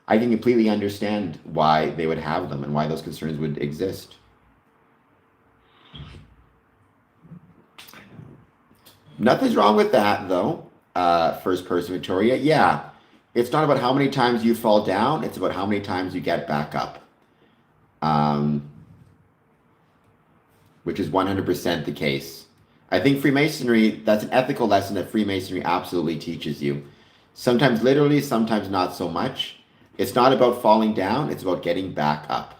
I can completely understand why they would have them and why those concerns would exist. Nothing's wrong with that, though. First person Victoria. Yeah, it's not about how many times you fall down, it's about how many times you get back up. Um, which is 100% the case. I think Freemasonry, that's an ethical lesson that Freemasonry absolutely teaches you. Sometimes literally, sometimes not so much. It's not about falling down, it's about getting back up.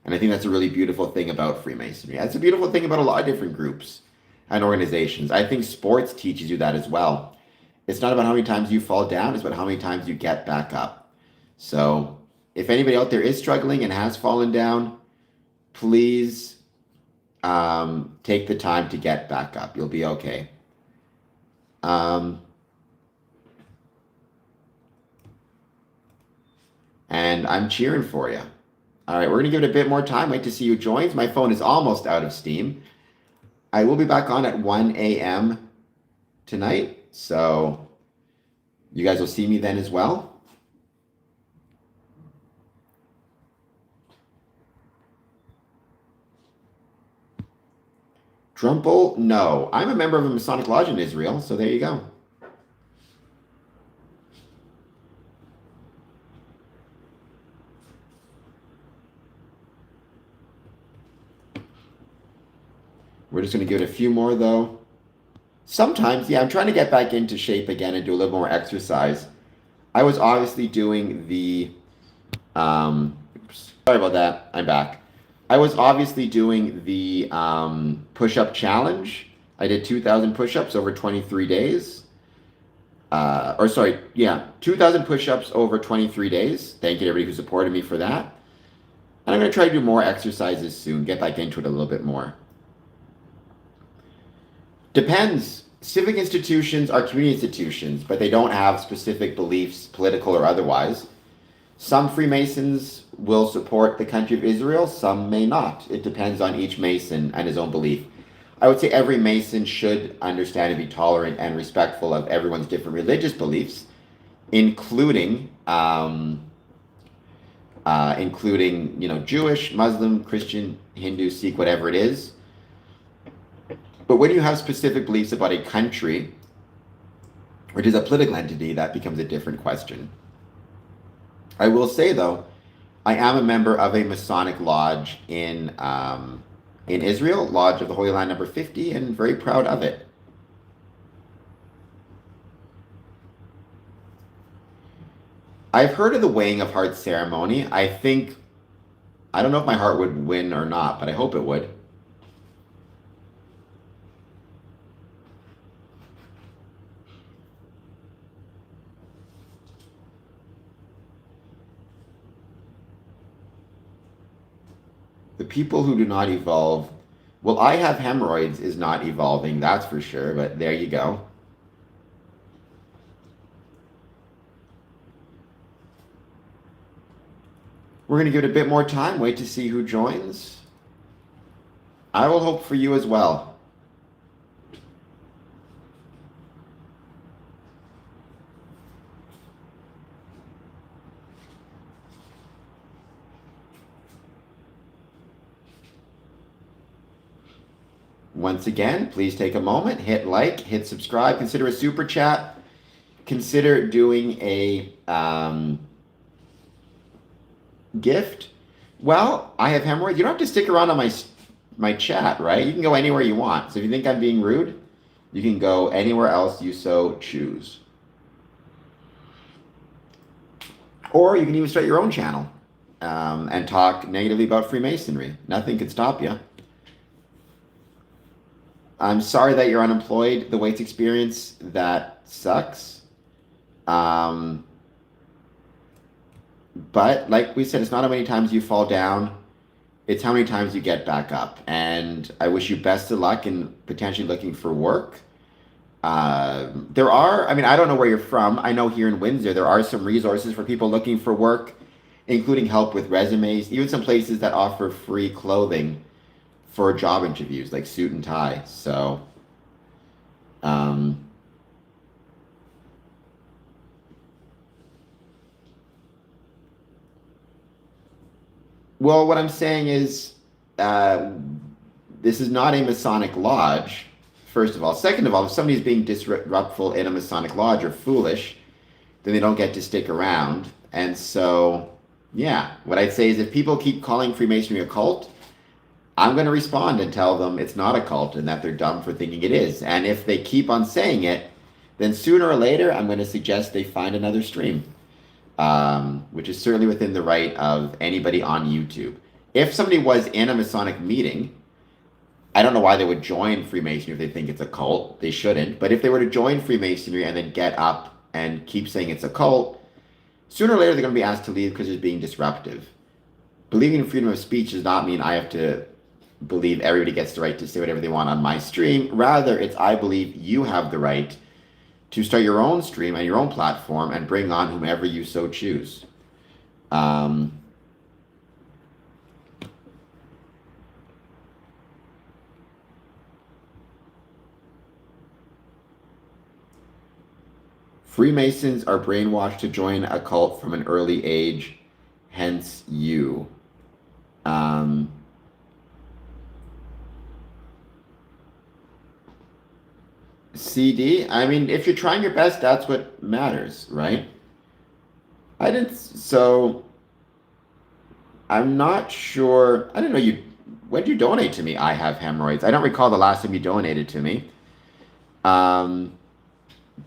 And I think that's a really beautiful thing about Freemasonry. That's a beautiful thing about a lot of different groups and organizations. I think sports teaches you that as well. It's not about how many times you fall down, it's about how many times you get back up. So if anybody out there is struggling and has fallen down, please take the time to get back up. You'll be okay. And I'm cheering for you. All right, we're going to give it a bit more time. Wait to see who joins. My phone is almost out of steam. I will be back on at 1 a.m. tonight, so you guys will see me then as well. Drumple, no. I'm a member of a Masonic lodge in Israel, so there you go. We're just going to give it a few more, though. Sometimes, yeah, I'm trying to get back into shape again and do a little more exercise. I was obviously doing the, sorry about that, I'm back. I was obviously doing the push-up challenge. I did 2,000 push-ups over 23 days. 2,000 push-ups over 23 days. Thank you to everybody who supported me for that. And I'm going to try to do more exercises soon, get back into it a little bit more. Depends. Civic institutions are community institutions, but they don't have specific beliefs, political or otherwise. Some Freemasons will support the country of Israel, some may not. It depends on each Mason and his own belief. I would say every Mason should understand and be tolerant and respectful of everyone's different religious beliefs, including Jewish, Muslim, Christian, Hindu, Sikh, whatever it is. But when you have specific beliefs about a country, which is a political entity, that becomes a different question. I will say, though, I am a member of a Masonic lodge in Israel, Lodge of the Holy Land number 50, and very proud of it. I've heard of the weighing of heart ceremony. I don't know if my heart would win or not, but I hope it would. The people who do not evolve, well, I have hemorrhoids is not evolving, that's for sure, but there you go. We're going to give it a bit more time, wait to see who joins. I will hope for you as well. Once again, please take a moment, hit like, hit subscribe, consider a super chat, consider doing a gift. Well, I have hemorrhoids. You don't have to stick around on my chat, right? You can go anywhere you want. So if you think I'm being rude, you can go anywhere else you so choose. Or you can even start your own channel and talk negatively about Freemasonry. Nothing could stop you. I'm sorry that you're unemployed. The weights experience, that sucks. But like we said, it's not how many times you fall down. It's how many times you get back up. And I wish you best of luck in potentially looking for work. I don't know where you're from. I know here in Windsor, there are some resources for people looking for work, including help with resumes, even some places that offer free clothing for job interviews, like suit and tie. So, um, well, what I'm saying is, uh, this is not a Masonic lodge, first of all. Second of all, if somebody's being disruptful in a Masonic lodge or foolish, then they don't get to stick around. And so, yeah, what I'd say is if people keep calling Freemasonry a cult, I'm going to respond and tell them it's not a cult and that they're dumb for thinking it is. And if they keep on saying it, then sooner or later, I'm going to suggest they find another stream, which is certainly within the right of anybody on YouTube. If somebody was in a Masonic meeting, I don't know why they would join Freemasonry if they think it's a cult. They shouldn't. But if they were to join Freemasonry and then get up and keep saying it's a cult, sooner or later they're going to be asked to leave because it's being disruptive. Believing in freedom of speech does not mean I have to believe everybody gets the right to say whatever they want on my stream. Rather, it's I believe you have the right to start your own stream and your own platform and bring on whomever you so choose. Freemasons are brainwashed to join a cult from an early age, hence you. CD, I mean, if you're trying your best, that's what matters, right? I didn't, so I'm not sure. I didn't know you, when did you donate to me? I have hemorrhoids. I don't recall the last time you donated to me.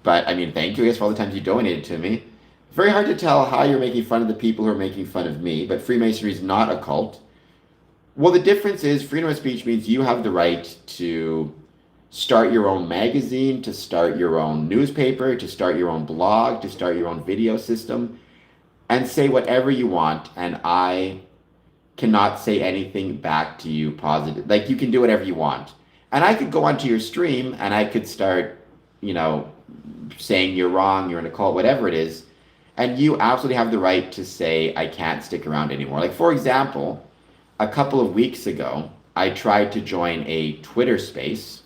But I mean, thank you, I guess, for all the times you donated to me. Very hard to tell how you're making fun of the people who are making fun of me, but Freemasonry is not a cult. Well, the difference is freedom of speech means you have the right to start your own magazine, to start your own newspaper, to start your own blog, to start your own video system, and say whatever you want, and I cannot say anything back to you positive. Like, you can do whatever you want. And I could go onto your stream and I could start, saying you're wrong, you're in a cult, whatever it is, and you absolutely have the right to say, I can't stick around anymore. Like, for example, a couple of weeks ago, I tried to join a Twitter space.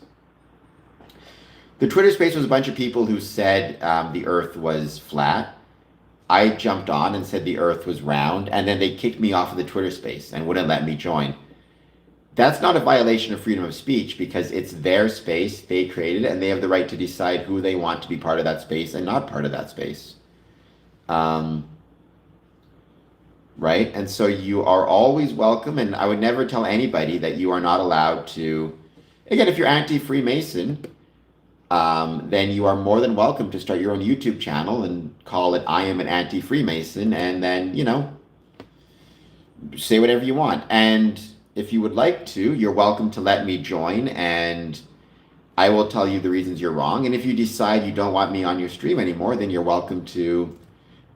The Twitter space was a bunch of people who said the earth was flat. I jumped on and said the earth was round, and then they kicked me off of the Twitter space and wouldn't let me join. That's not a violation of freedom of speech because it's their space, they created it, and they have the right to decide who they want to be part of that space and not part of that space. Right? And so you are always welcome, and I would never tell anybody that you are not allowed to. Again, if you're anti-Freemason, then you are more than welcome to start your own YouTube channel and call it I am an anti-Freemason, and then, say whatever you want. And if you would like to, you're welcome to let me join, and I will tell you the reasons you're wrong. And if you decide you don't want me on your stream anymore, then you're welcome to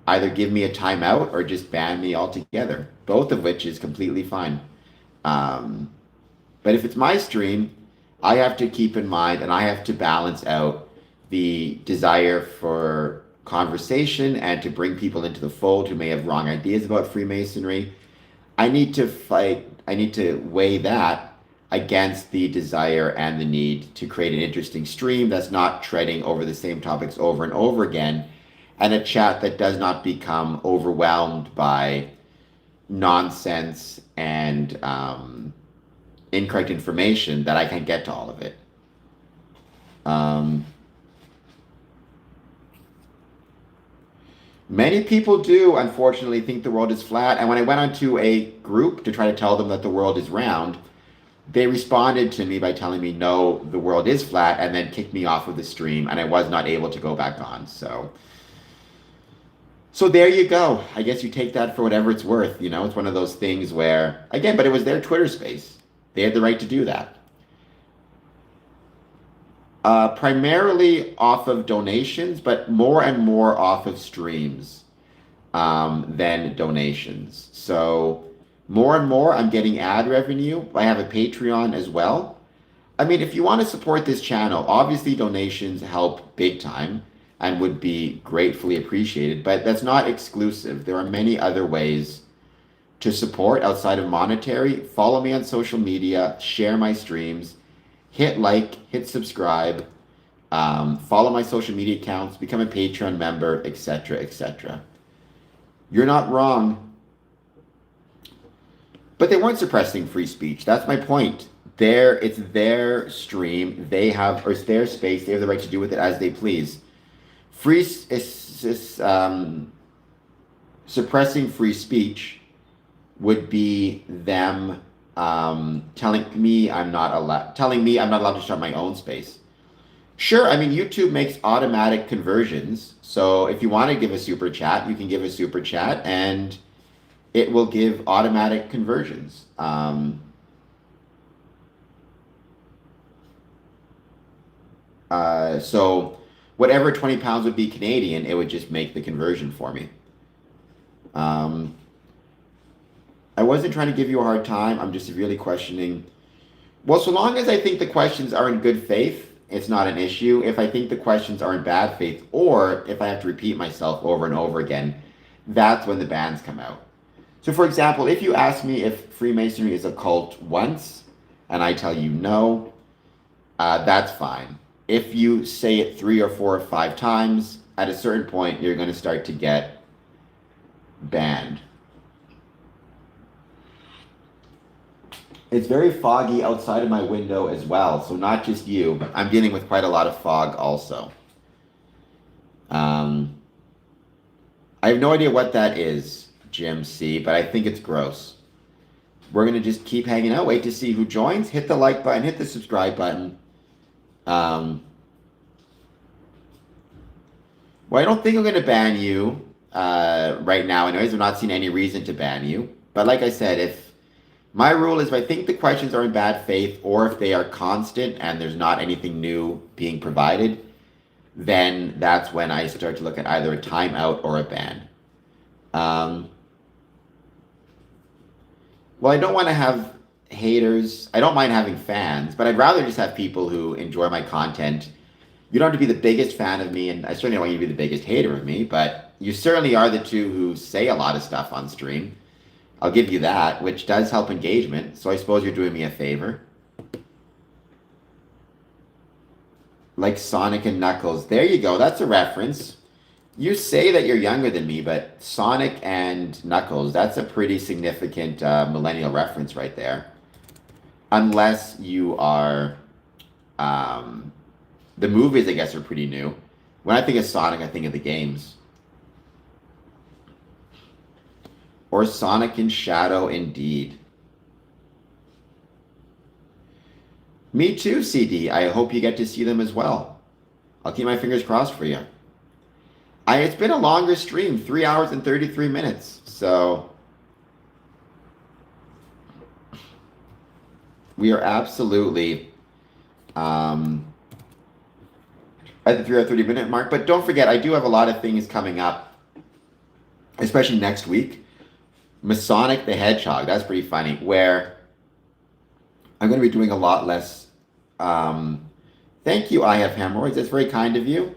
either give me a timeout or just ban me altogether, both of which is completely fine. But if it's my stream, I have to keep in mind and I have to balance out the desire for conversation and to bring people into the fold who may have wrong ideas about Freemasonry. I need to weigh that against the desire and the need to create an interesting stream that's not treading over the same topics over and over again, and a chat that does not become overwhelmed by nonsense and incorrect information that I can't get to all of it. Many people do, unfortunately, think the world is flat. And when I went onto a group to try to tell them that the world is round, they responded to me by telling me, no, the world is flat, and then kicked me off of the stream, and I was not able to go back on. So there you go. I guess you take that for whatever it's worth. It's one of those things where, again, but it was their Twitter space. They had the right to do that. Primarily off of donations, but more and more off of streams than donations. So more and more I'm getting ad revenue. I have a Patreon as well. I mean, if you want to support this channel, obviously donations help big time and would be gratefully appreciated, but that's not exclusive. There are many other ways to support outside of monetary, follow me on social media, share my streams, hit like, hit subscribe, follow my social media accounts, become a Patreon member, etc., etc. You're not wrong. But they weren't suppressing free speech. That's my point. It's their stream. They have, or it's their space. They have the right to do with it as they please. Suppressing free speech would be them telling me I'm not allowed to start my own space. Sure, I mean, YouTube makes automatic conversions. So if you want to give a super chat, you can give a super chat and it will give automatic conversions. So whatever 20 pounds would be Canadian, it would just make the conversion for me. I wasn't trying to give you a hard time. I'm just really questioning. Well, so long as I think the questions are in good faith, it's not an issue. If I think the questions are in bad faith, or if I have to repeat myself over and over again, that's when the bans come out. So for example, if you ask me if Freemasonry is a cult once, and I tell you no, that's fine. If you say it 3 or 4 or 5 times, at a certain point, you're going to start to get banned. It's very foggy outside of my window as well, so not just you. I'm dealing with quite a lot of fog also. I have no idea what that is, Jim C, but I think it's gross. We're going to just keep hanging out, wait to see who joins, hit the like button, hit the subscribe button. Well, I don't think I'm going to ban you right now. Anyways, I've not seen any reason to ban you. But like I said, if my rule is if I think the questions are in bad faith or if they are constant and there's not anything new being provided, then that's when I start to look at either a timeout or a ban. Well, I don't want to have haters. I don't mind having fans, but I'd rather just have people who enjoy my content. You don't have to be the biggest fan of me, and I certainly don't want you to be the biggest hater of me, but you certainly are the two who say a lot of stuff on stream. I'll give you that, which does help engagement, so I suppose you're doing me a favor. Like Sonic and Knuckles. There you go, that's a reference. You say that you're younger than me, but Sonic and Knuckles, that's a pretty significant millennial reference right there. Unless you are... the movies, I guess, are pretty new. When I think of Sonic, I think of the games. Or Sonic and Shadow, indeed. Me too, CD. I hope you get to see them as well. I'll keep my fingers crossed for you. It's been a longer stream, 3 hours and 33 minutes. So we are absolutely at the 3 hour 30-minute mark. But don't forget, I do have a lot of things coming up, especially next week. Masonic the Hedgehog, that's pretty funny, where I'm going to be doing a lot less. Thank you, I have hemorrhoids. That's very kind of you.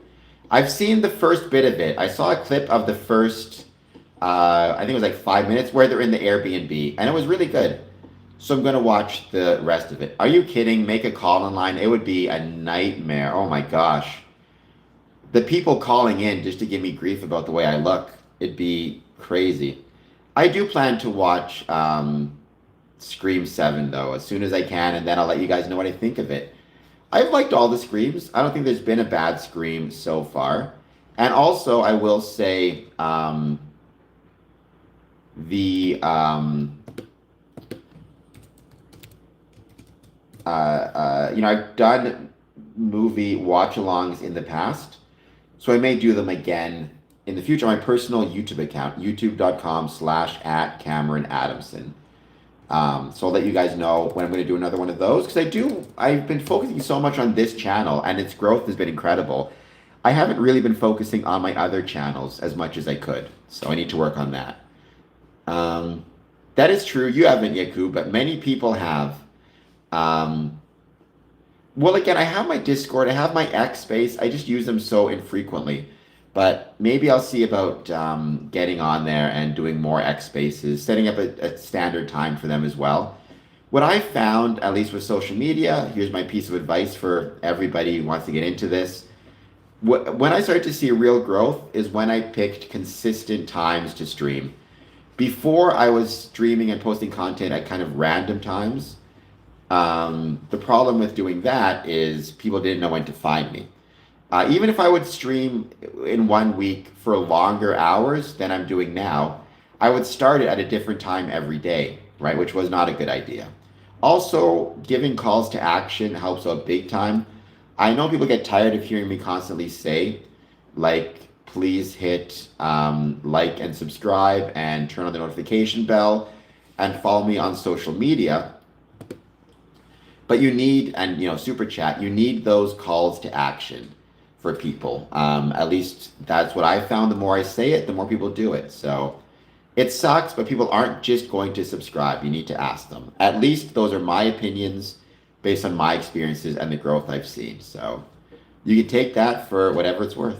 I've seen the first bit of it. I saw a clip of the first, I think it was like 5 minutes, where they're in the Airbnb, and it was really good. So I'm going to watch the rest of it. Are you kidding? Make a call online. It would be a nightmare. Oh my gosh. The people calling in just to give me grief about the way I look, it'd be crazy. I do plan to watch Scream 7, though, as soon as I can, and then I'll let you guys know what I think of it. I've liked all the Screams. I don't think there's been a bad Scream so far. And also, I will say, I've done movie watch-alongs in the past, so I may do them again in the future on my personal YouTube account, youtube.com/@CameronAdamson. So I'll let you guys know when I'm going to do another one of those, because I've been focusing so much on this channel, and its growth has been incredible. I haven't really been focusing on my other channels as much as I could, so I need to work on that. That is true. You haven't, Yakub, but many people have. Well, again, I have my Discord, I have my X space, I just use them so infrequently. But maybe I'll see about getting on there and doing more X spaces, setting up a standard time for them as well. What I found, at least with social media, here's my piece of advice for everybody who wants to get into this. When I started to see real growth is when I picked consistent times to stream. Before I was streaming and posting content at kind of random times. The problem with doing that is people didn't know when to find me. Even if I would stream in 1 week for longer hours than I'm doing now, I would start it at a different time every day, right? Which was not a good idea. Also, giving calls to action helps out big time. I know people get tired of hearing me constantly say, like, please hit like and subscribe and turn on the notification bell and follow me on social media. But you need, and super chat, you need those calls to action for people. At least that's what I found. The more I say it, the more people do it. So it sucks, but people aren't just going to subscribe. You need to ask them. At least those are my opinions based on my experiences and the growth I've seen. So you can take that for whatever it's worth.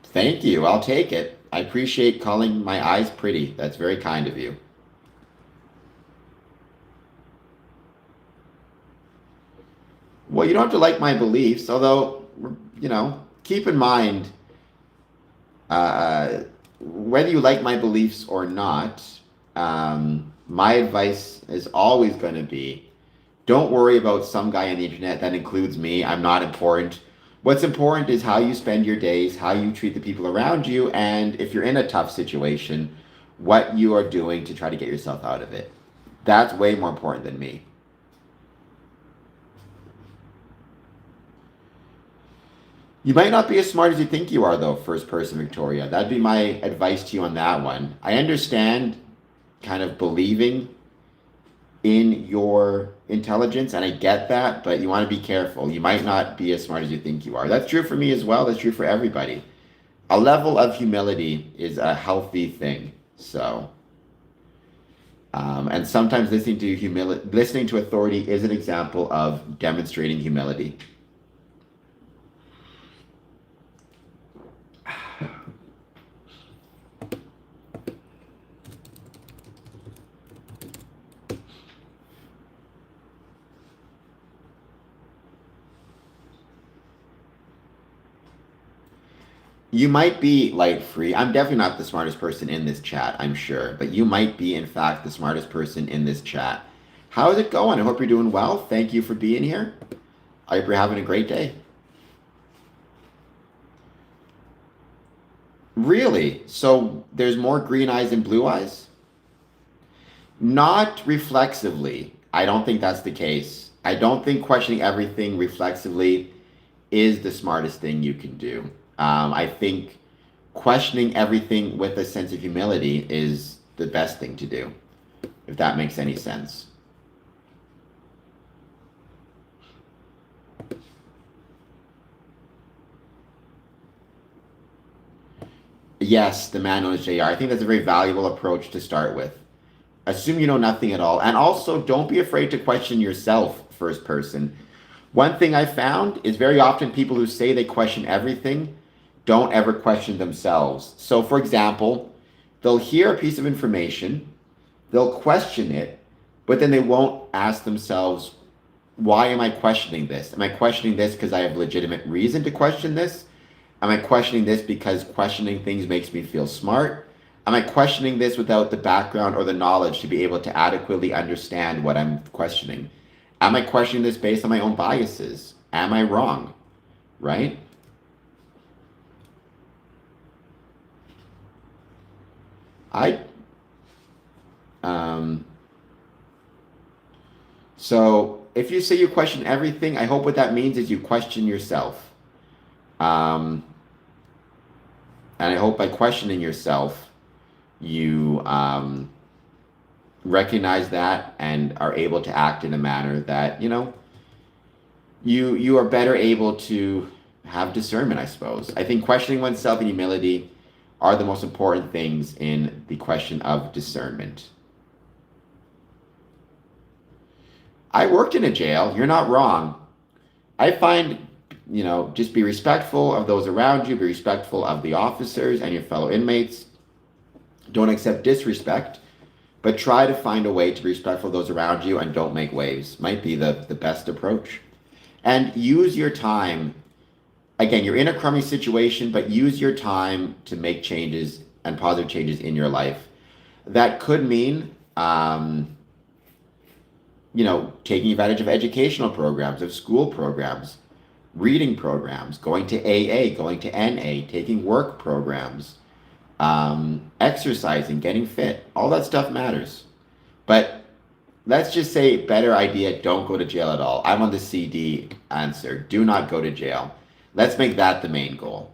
Thank you. I'll take it. I appreciate calling my eyes pretty. That's very kind of you. Well, you don't have to like my beliefs, although, keep in mind, uh, whether you like my beliefs or not, my advice is always going to be don't worry about some guy on the internet. That includes me. I'm not important. What's important is how you spend your days, how you treat the people around you, and if you're in a tough situation, what you are doing to try to get yourself out of it. That's way more important than me. You might not be as smart as you think you are, though, first person Victoria. That'd be my advice to you on that one. I understand kind of believing in your intelligence, and I get that, but you want to be careful. You might not be as smart as you think you are. That's true for me as well. That's true for everybody. A level of humility is a healthy thing. So, and sometimes listening to authority is an example of demonstrating humility. You might be light free. I'm definitely not the smartest person in this chat, I'm sure, but you might be, in fact, the smartest person in this chat. How is it going? I hope you're doing well. Thank you for being here. I hope you're having a great day. Really? So there's more green eyes than blue eyes? Not reflexively. I don't think that's the case. I don't think questioning everything reflexively is the smartest thing you can do. I think questioning everything with a sense of humility is the best thing to do, if that makes any sense. Yes, the man known as JR. I think that's a very valuable approach to start with. Assume you know nothing at all. And also, don't be afraid to question yourself first person. One thing I found is very often people who say they question everything don't ever question themselves. So, for example, they'll hear a piece of information, they'll question it, but then they won't ask themselves, why am I questioning this? Am I questioning this because I have legitimate reason to question this? Am I questioning this because questioning things makes me feel smart? Am I questioning this without the background or the knowledge to be able to adequately understand what I'm questioning? Am I questioning this based on my own biases? Am I wrong? Right? Um, so if you say you question everything, I hope what that means is you question yourself. And I hope by questioning yourself, you recognize that and are able to act in a manner that, you are better able to have discernment, I suppose. I think questioning oneself and humility are the most important things in the question of discernment. I worked in a jail. You're not wrong. I find, just be respectful of those around you, be respectful of the officers and your fellow inmates. Don't accept disrespect, but try to find a way to be respectful of those around you and don't make waves. Might be the best approach. And use your time. Again, you're in a crummy situation, but use your time to make changes and positive changes in your life. That could mean, taking advantage of educational programs, of school programs, reading programs, going to AA, going to NA, taking work programs, exercising, getting fit. All that stuff matters. But let's just say, better idea, don't go to jail at all. I'm on the CD answer. Do not go to jail. Let's make that the main goal.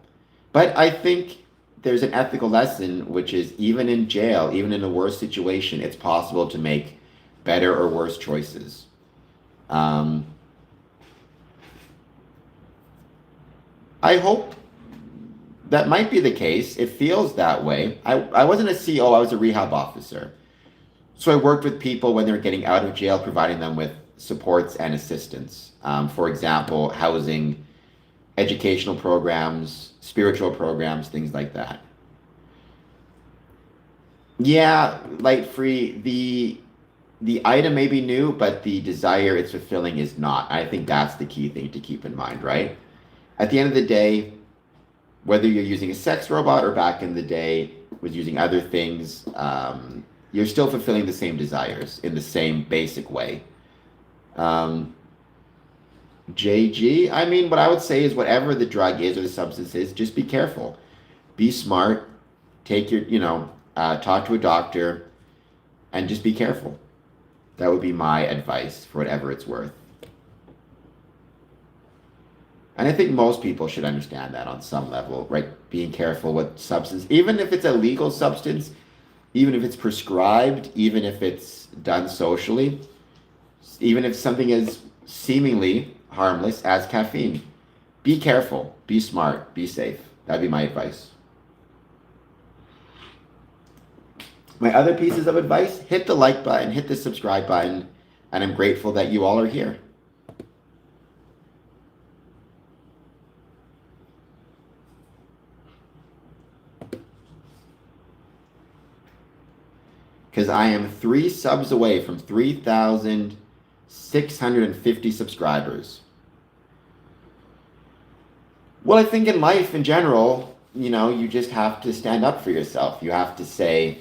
But I think there's an ethical lesson, which is even in jail, even in the worst situation, it's possible to make better or worse choices. I hope that might be the case. It feels that way. I wasn't a CO, I was a rehab officer. So I worked with people when they were getting out of jail, providing them with supports and assistance. For example, housing, educational programs, spiritual programs, things like that. Yeah, light free. The item may be new, but the desire it's fulfilling is not. I think that's the key thing to keep in mind, right? At the end of the day, whether you're using a sex robot or back in the day was using other things, you're still fulfilling the same desires in the same basic way. JG, I mean, what I would say is whatever the drug is or the substance is, just be careful. Be smart. Take your, talk to a doctor and just be careful. That would be my advice for whatever it's worth. And I think most people should understand that on some level, right? Being careful with substance, even if it's a legal substance, even if it's prescribed, even if it's done socially, even if something is seemingly harmless as caffeine. Be careful, be smart, be safe. That'd be my advice. My other pieces of advice, hit the like button, hit the subscribe button, and I'm grateful that you all are here. Because I am 3 subs away from 3,650 subscribers. Well, I think in life in general, you just have to stand up for yourself. You have to say,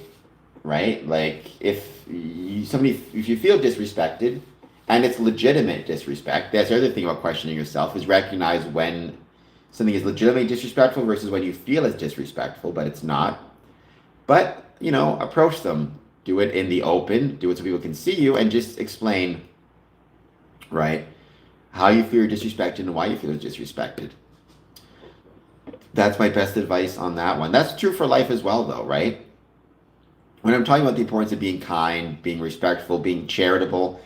right? Like if you feel disrespected, and it's legitimate disrespect, that's the other thing about questioning yourself is recognize when something is legitimately disrespectful versus when you feel it's disrespectful, but it's not. But, approach them. Do it in the open, do it so people can see you, and just explain, right, how you feel you're disrespected and why you feel disrespected. That's my best advice on that one. That's true for life as well, though, right? When I'm talking about the importance of being kind, being respectful, being charitable,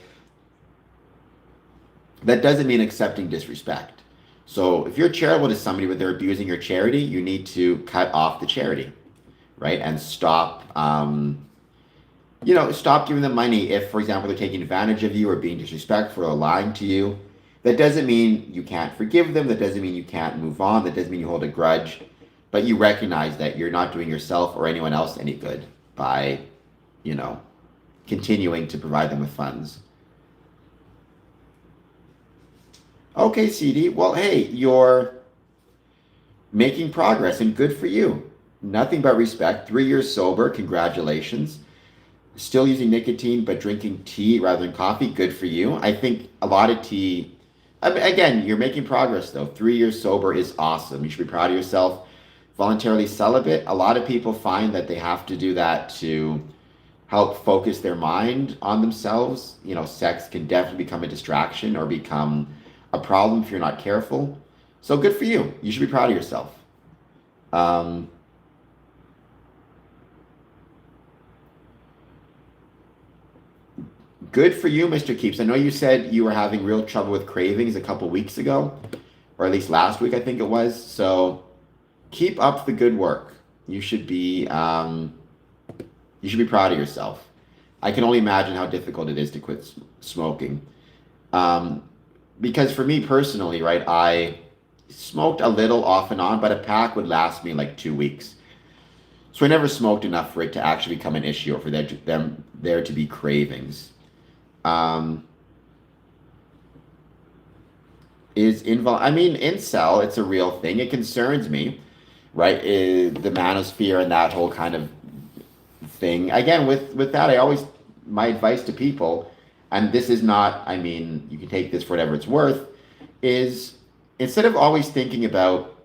that doesn't mean accepting disrespect. So if you're charitable to somebody but they're abusing your charity, you need to cut off the charity, right? And stop, stop giving them money if, for example, they're taking advantage of you or being disrespectful or lying to you. That doesn't mean you can't forgive them. That doesn't mean you can't move on. That doesn't mean you hold a grudge. But you recognize that you're not doing yourself or anyone else any good by, continuing to provide them with funds. Okay, CD. Well, hey, you're making progress and good for you. Nothing but respect. 3 years sober. Congratulations. Still using nicotine but drinking tea rather than coffee. Good for you. I think a lot of tea, again, you're making progress though. 3 years sober is awesome. You should be proud of yourself. Voluntarily celibate. A lot of people find that they have to do that to help focus their mind on themselves. Sex can definitely become a distraction or become a problem if you're not careful. So good for you. You should be proud of yourself. Good for you, Mr. Keeps. I know you said you were having real trouble with cravings a couple weeks ago, or at least last week, I think it was. So keep up the good work. You should be proud of yourself. I can only imagine how difficult it is to quit smoking. Um, because for me personally, right, I smoked a little off and on, but a pack would last me like 2 weeks. So I never smoked enough for it to actually become an issue or for them there to be cravings. Um, I mean, incel, it's a real thing. It concerns me, right? The manosphere and that whole kind of thing. Again, with that, I always my advice to people, and this is not, I mean, you can take this for whatever it's worth, is instead of always thinking about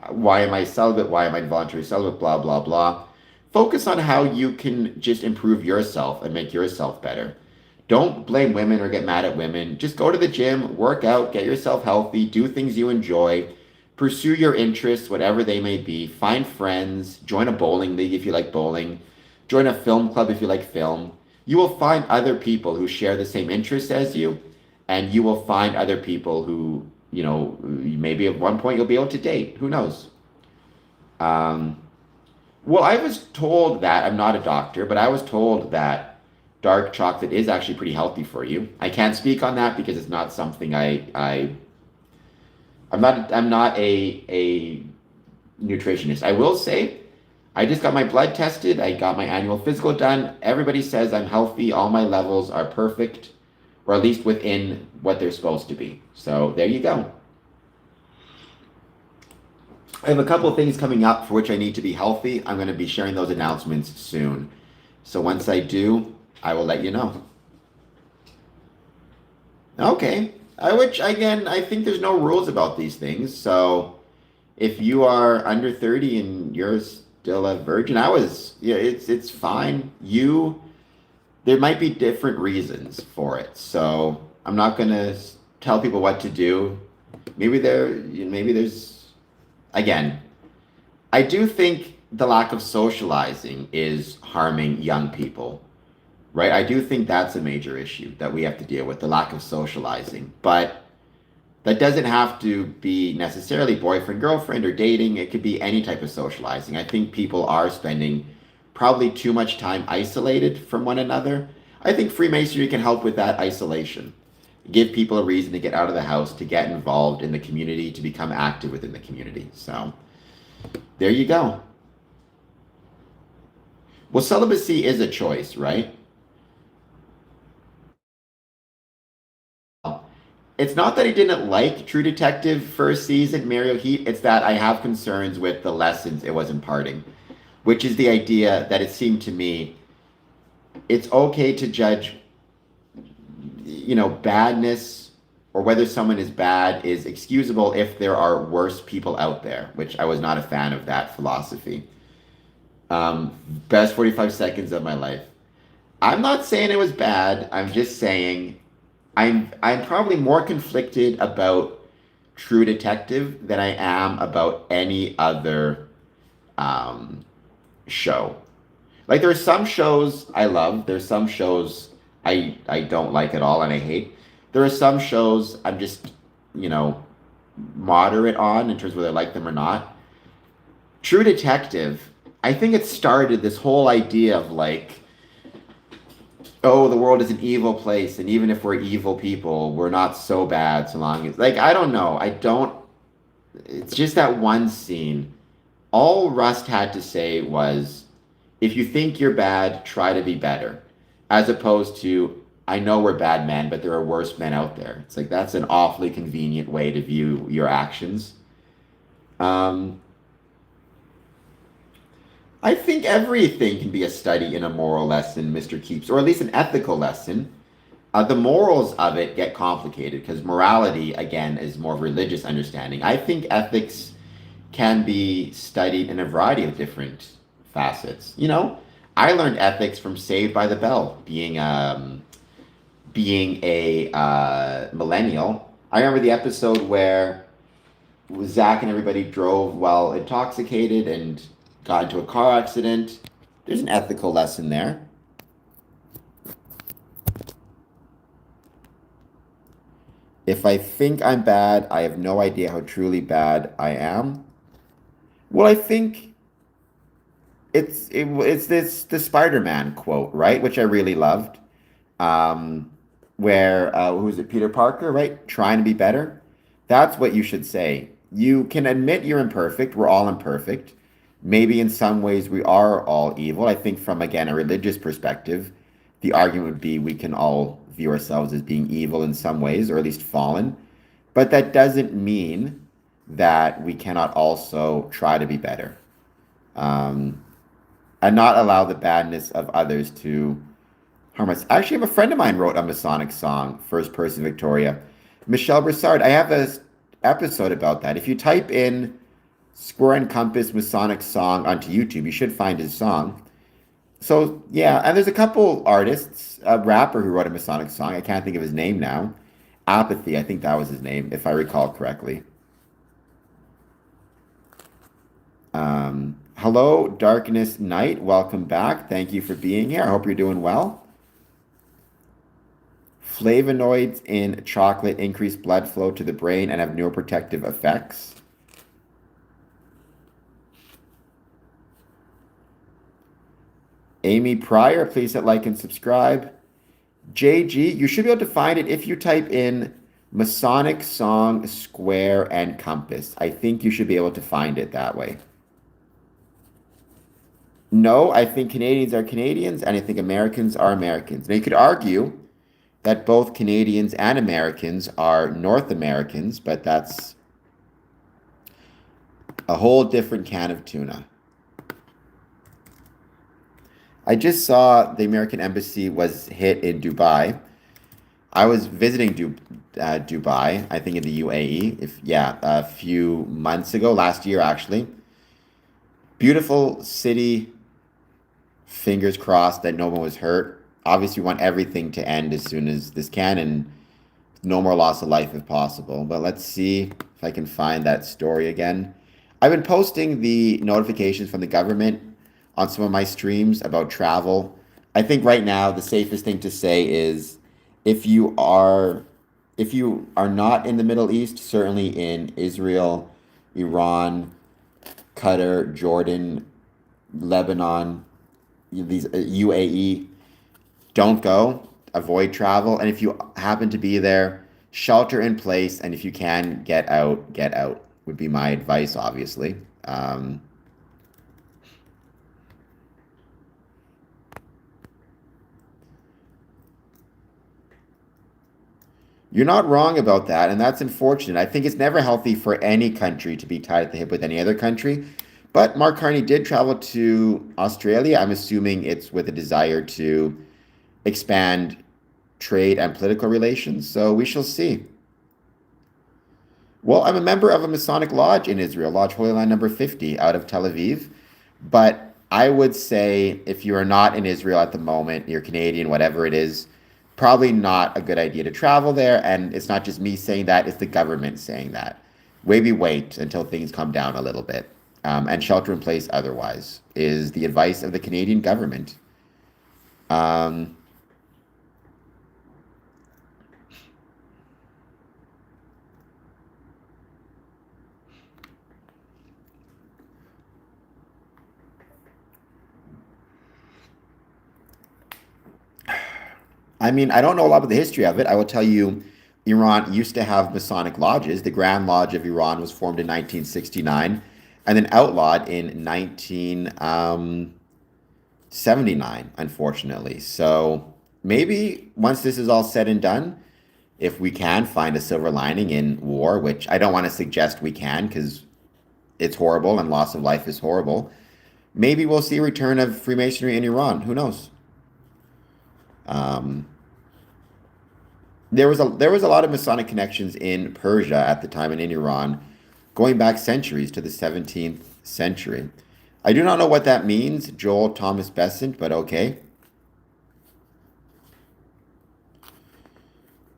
why am I celibate, why am I voluntary celibate, blah blah blah, focus on how you can just improve yourself and make yourself better. Don't blame women or get mad at women. Just go to the gym, work out, get yourself healthy, do things you enjoy, pursue your interests, whatever they may be. Find friends, join a bowling league if you like bowling, join a film club if you like film. You will find other people who share the same interests as you, and you will find other people who, maybe at one point you'll be able to date. Who knows? Um, well, I was told that I'm not a doctor, but I was told that dark chocolate is actually pretty healthy for you. I can't speak on that because it's not something I'm not a nutritionist. I will say I just got my blood tested. I got my annual physical done. Everybody says I'm healthy. All my levels are perfect, or at least within what they're supposed to be. So there you go. I have a couple of things coming up for which I need to be healthy. I'm going to be sharing those announcements soon. So once I do, I will let you know. Okay. Which again, I think there's no rules about these things. So if you are under 30 and you're still a virgin, yeah, it's fine. There might be different reasons for it. So I'm not gonna tell people what to do. Maybe there's, again, I do think the lack of socializing is harming young people, right? I do think that's a major issue that we have to deal with, the lack of socializing. But that doesn't have to be necessarily boyfriend, girlfriend, or dating. It could be any type of socializing. I think people are spending probably too much time isolated from one another. I think Freemasonry can help with that isolation. Give people a reason to get out of the house, to get involved in the community, to become active within the community. So there you go. Well, celibacy is a choice, right? It's not that I didn't like True Detective first season, Mario Heat. It's that I have concerns with the lessons it was imparting, which is the idea that it seemed to me it's okay to judge, badness or whether someone is bad is excusable if there are worse people out there, which I was not a fan of that philosophy. Best 45 seconds of my life. I'm not saying it was bad. I'm just saying I'm probably more conflicted about True Detective than I am about any other um, show. Like there are some shows I love. There's some shows I don't like at all and I hate. There are some shows I'm just you know moderate on in terms of whether I like them or not. True Detective, I think it started this whole idea of like, oh, the world is an evil place, and even if we're evil people, we're not so bad so long as like I don't know. I don't. It's just that one scene. All Rust had to say was, if you think you're bad, try to be better. As opposed to, I know we're bad men, but there are worse men out there. It's like that's an awfully convenient way to view your actions. Um, I think everything can be a study in a moral lesson, Mr. Keeps, or at least an ethical lesson. The morals of it get complicated because morality, again, is more of religious understanding. I think ethics can be studied in a variety of different facets. I learned ethics from Saved by the Bell, being a millennial. I remember the episode where Zach and everybody drove while intoxicated and got into a car accident. There's an ethical lesson there. If I think I'm bad, I have no idea how truly bad I am. Well, I think it's this the Spider-Man quote, right? Which I really loved. Um, where who is it, Peter Parker, right? Trying to be better. That's what you should say. You can admit you're imperfect. We're all imperfect. Maybe in some ways we are all evil. I think from again a religious perspective, the argument would be we can all view ourselves as being evil in some ways, or at least fallen. But that doesn't mean that we cannot also try to be better, um, and not allow the badness of others to harm us. I actually have a friend of mine wrote a Masonic song, first person Victoria, Michelle Broussard. I have a episode about that. If you type in Square and Compass Masonic song onto YouTube, you should find his song. So yeah, and there's a couple artists, a rapper who wrote a Masonic song. I can't think of his name now. Apathy, I think that was his name, if I recall correctly. Hello, Darkness Night. Welcome back. Thank you for being here. I hope you're doing well. Flavonoids in chocolate increase blood flow to the brain and have neuroprotective effects. Amy Pryor, please hit like and subscribe. JG, you should be able to find it if you type in Masonic Song, Square, and Compass. I think you should be able to find it that way. No, I think Canadians are Canadians, and I think Americans are Americans. Now, you could argue that both Canadians and Americans are North Americans, but that's a whole different can of tuna. I just saw the American embassy was hit in Dubai. I was visiting Dubai, I think in the UAE, a few months ago, last year actually. Beautiful city. Fingers crossed that no one was hurt. Obviously, we want everything to end as soon as this can and no more loss of life if possible. But let's see if I can find that story again. I've been posting the notifications from the government on some of my streams about travel. I think right now the safest thing to say is if you are not in the Middle East, certainly in Israel, Iran, Qatar, Jordan, Lebanon, these UAE, don't go, avoid travel. And if you happen to be there, shelter in place. And if you can get out would be my advice, obviously. You're not wrong about that, and that's unfortunate. I think it's never healthy for any country to be tied at the hip with any other country. But Mark Carney did travel to Australia. I'm assuming it's with a desire to expand trade and political relations. So we shall see. Well, I'm a member of a Masonic lodge in Israel, Lodge Holy Land number 50 out of Tel Aviv. But I would say if you are not in Israel at the moment, you're Canadian, whatever it is, probably not a good idea to travel there. And it's not just me saying that, it's the government saying that. Maybe wait until things calm down a little bit. And shelter in place otherwise is the advice of the Canadian government. I mean, I don't know a lot about the history of it. I will tell you, Iran used to have Masonic lodges. The Grand Lodge of Iran was formed in 1969 and then outlawed in 1979, unfortunately. So maybe once this is all said and done, if we can find a silver lining in war, which I don't want to suggest we can because it's horrible and loss of life is horrible, maybe we'll see a return of Freemasonry in Iran. Who knows? Um, there was a lot of Masonic connections in Persia at the time and in Iran, going back centuries to the 17th century. I do not know what that means, Joel Thomas Besant, but okay.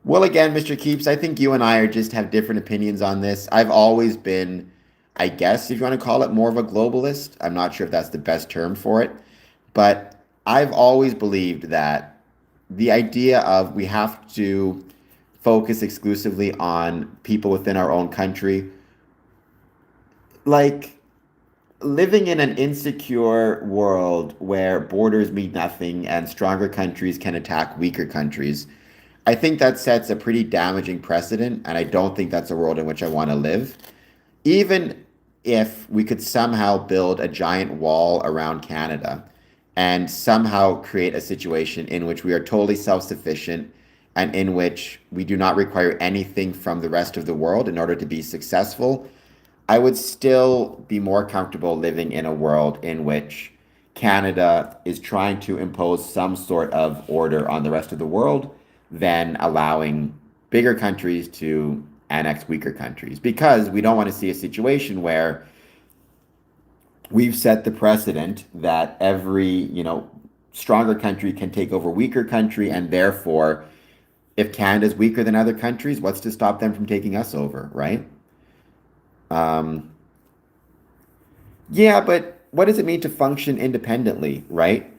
Well, again, Mr. Keeps, I think you and I are just have different opinions on this. I've always been, I guess, if you want to call it, more of a globalist. I'm not sure if that's the best term for it, but I've always believed that the idea of we have to focus exclusively on people within our own country, like living in an insecure world where borders mean nothing and stronger countries can attack weaker countries. I think that sets a pretty damaging precedent, and I don't think that's a world in which I want to live. Even if we could somehow build a giant wall around Canada and somehow create a situation in which we are totally self sufficient and in which we do not require anything from the rest of the world in order to be successful, I would still be more comfortable living in a world in which Canada is trying to impose some sort of order on the rest of the world than allowing bigger countries to annex weaker countries. Because we don't want to see a situation where we've set the precedent that every, stronger country can take over weaker country, and therefore, if Canada's weaker than other countries, what's to stop them from taking us over, right? Um, yeah, but what does it mean to function independently, right?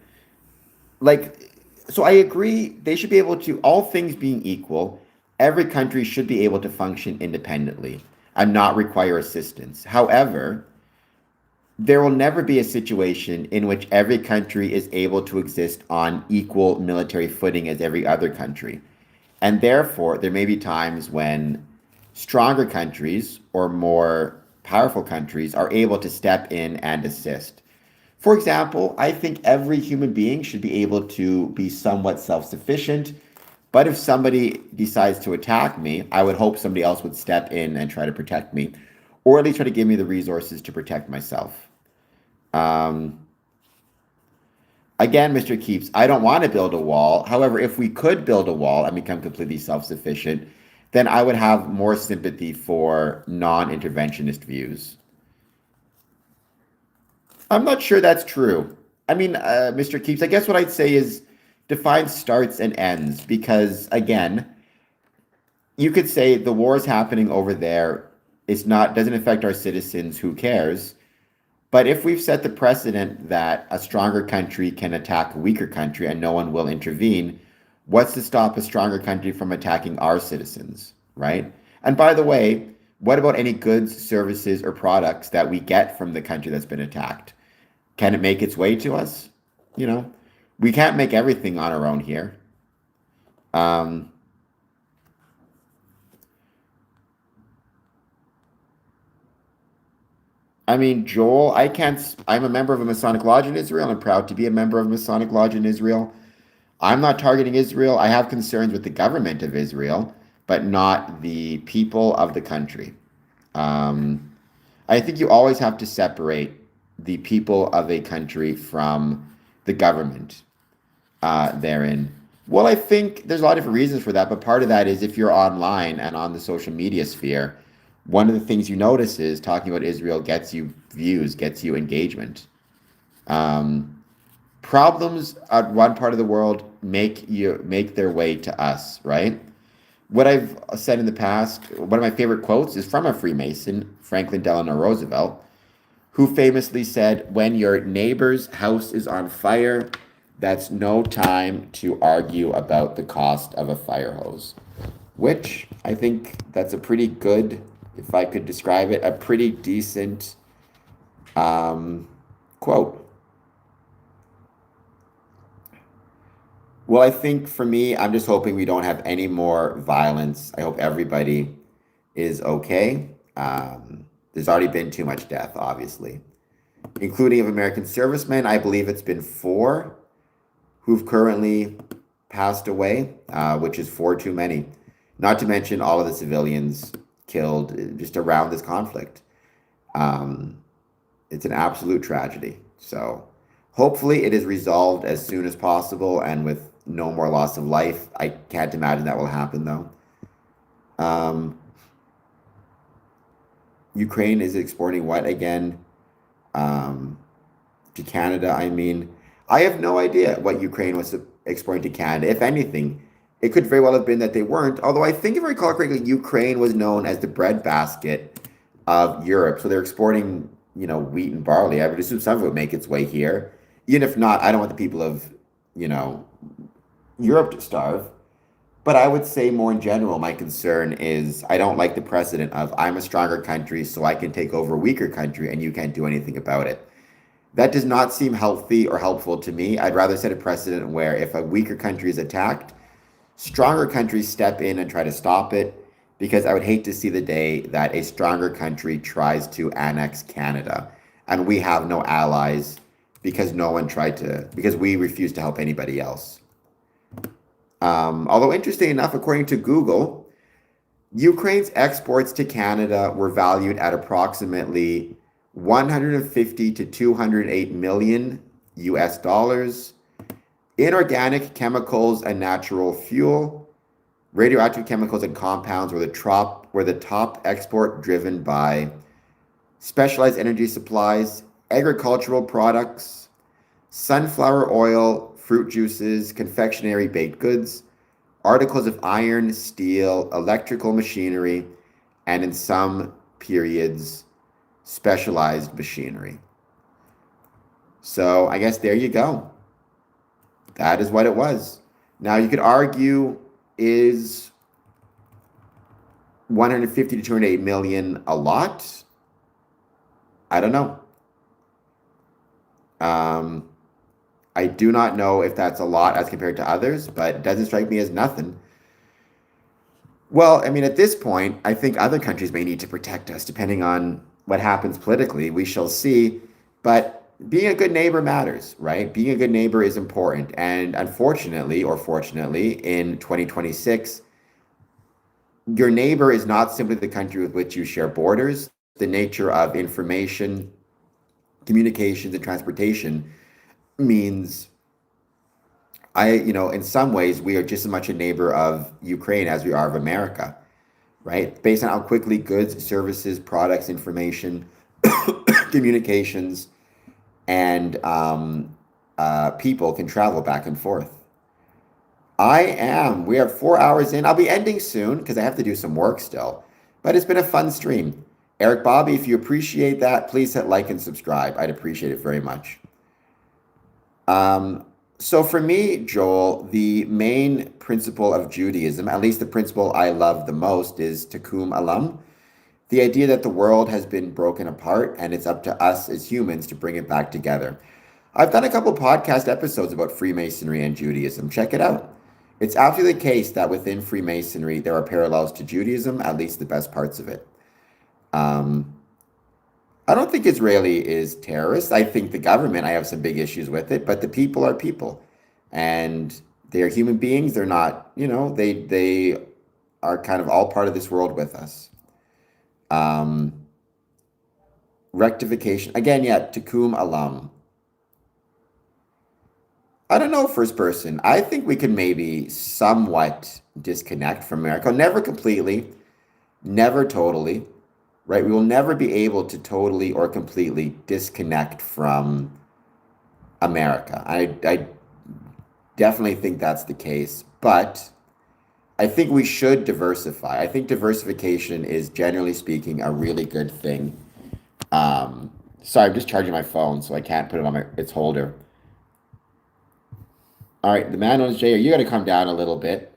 Like, so I agree, they should be able to, all things being equal, every country should be able to function independently and not require assistance. However, there will never be a situation in which every country is able to exist on equal military footing as every other country. And therefore, there may be times when stronger countries or more powerful countries are able to step in and assist. For example, I think every human being should be able to be somewhat self sufficient. But if somebody decides to attack me, I would hope somebody else would step in and try to protect me, or at least try to give me the resources to protect myself. Um, Again, Mr. Keeps, I don't want to build a wall. However, if we could build a wall and become completely self sufficient, then I would have more sympathy for non interventionist views. I'm not sure that's true. I mean, Mr. Keeps, I guess what I'd say is define starts and ends because, again, you could say the war is happening over there. It's not doesn't affect our citizens. Who cares? But if we've set the precedent that a stronger country can attack a weaker country and no one will intervene, what's to stop a stronger country from attacking our citizens, right? And by the way, what about any goods, services, or products that we get from the country that's been attacked? Can it make its way to us? You know, we can't make everything on our own here. Um, I mean, Joel, I can't. I'm a member of a Masonic lodge in Israel. I'm proud to be a member of a Masonic lodge in Israel. I'm not targeting Israel. I have concerns with the government of Israel, but not the people of the country. Um, I think you always have to separate the people of a country from the government therein. Well, I think there's a lot of different reasons for that, but part of that is if you're online and on the social media sphere, one of the things you notice is talking about Israel gets you views, gets you engagement. Um, Problems at one part of the world make their way to us, right? What I've said in the past, one of my favorite quotes is from a Freemason, Franklin Delano Roosevelt, who famously said, "When your neighbor's house is on fire, that's no time to argue about the cost of a fire hose." Which I think that's a pretty good, if I could describe it, a pretty decent um, quote. Well, I think for me, I'm just hoping we don't have any more violence. I hope everybody is okay. There's already been too much death, obviously, including of American servicemen. I believe it's been four who've currently passed away, which is four too many. Not to mention all of the civilians killed just around this conflict. Um, it's an absolute tragedy. So hopefully it is resolved as soon as possible and with no more loss of life. I can't imagine that will happen though. Um, Ukraine is exporting what again? Um, to Canada. I mean, I have no idea what Ukraine was exporting to Canada. If anything, it could very well have been that they weren't. Although I think, if I recall correctly, Ukraine was known as the breadbasket of Europe. So they're exporting, wheat and barley. I would assume some of it would make its way here. Even if not, I don't want the people of, you know, Europe to starve. But I would say more in general, my concern is I don't like the precedent of I'm a stronger country, so I can take over a weaker country and you can't do anything about it. That does not seem healthy or helpful to me. I'd rather set a precedent where if a weaker country is attacked, Stronger countries step in and try to stop it because I would hate to see the day that a stronger country tries to annex Canada and we have no allies because no one tried to, because we refuse to help anybody else. Although interesting enough, according to Google, Ukraine's exports to Canada were valued at approximately 150 to 208 million US dollars. Inorganic chemicals and natural fuel, radioactive chemicals and compounds were the top export, driven by specialized energy supplies, agricultural products, sunflower oil, fruit juices, confectionery baked goods, articles of iron, steel, electrical machinery, and in some periods, specialized machinery. So I guess there you go. That is what it was. Now you could argue, is 150 to 208 million a lot? I don't know. I do not know if that's a lot as compared to others, but it doesn't strike me as nothing. Well, I mean, at this point, I think other countries may need to protect us, depending on what happens politically. We shall see. But being a good neighbor matters, right? Being a good neighbor is important. And unfortunately, or fortunately, in 2026, your neighbor is not simply the country with which you share borders. The nature of information, communications, and transportation means in some ways, we are just as much a neighbor of Ukraine as we are of America, right? Based on how quickly goods, services, products, information, communications, and people can travel back and forth. We are 4 hours in. I'll be ending soon because I have to do some work still. But it's been a fun stream. Eric Bobby, if you appreciate that, please hit like and subscribe. I'd appreciate it very much. So for me, Joel, the main principle of Judaism, at least the principle I love the most, is tikkun olam. The idea that the world has been broken apart and it's up to us as humans to bring it back together. I've done a couple podcast episodes about Freemasonry and Judaism. Check it out. It's absolutely the case that within Freemasonry, there are parallels to Judaism, at least the best parts of it. I don't think Israeli is terrorist. I think the government, I have some big issues with it, but the people are people. And they're human beings. They're not, they are kind of all part of this world with us. Rectification. Again, yeah, tikkun olam. I don't know, first person. I think we can maybe somewhat disconnect from America. Never completely, never totally, right? We will never be able to totally or completely disconnect from America. I definitely think that's the case, but I think we should diversify. I think diversification is, generally speaking, a really good thing. Sorry, I'm just charging my phone, so I can't put it on its holder. All right, the man known as Jay, you got to come down a little bit.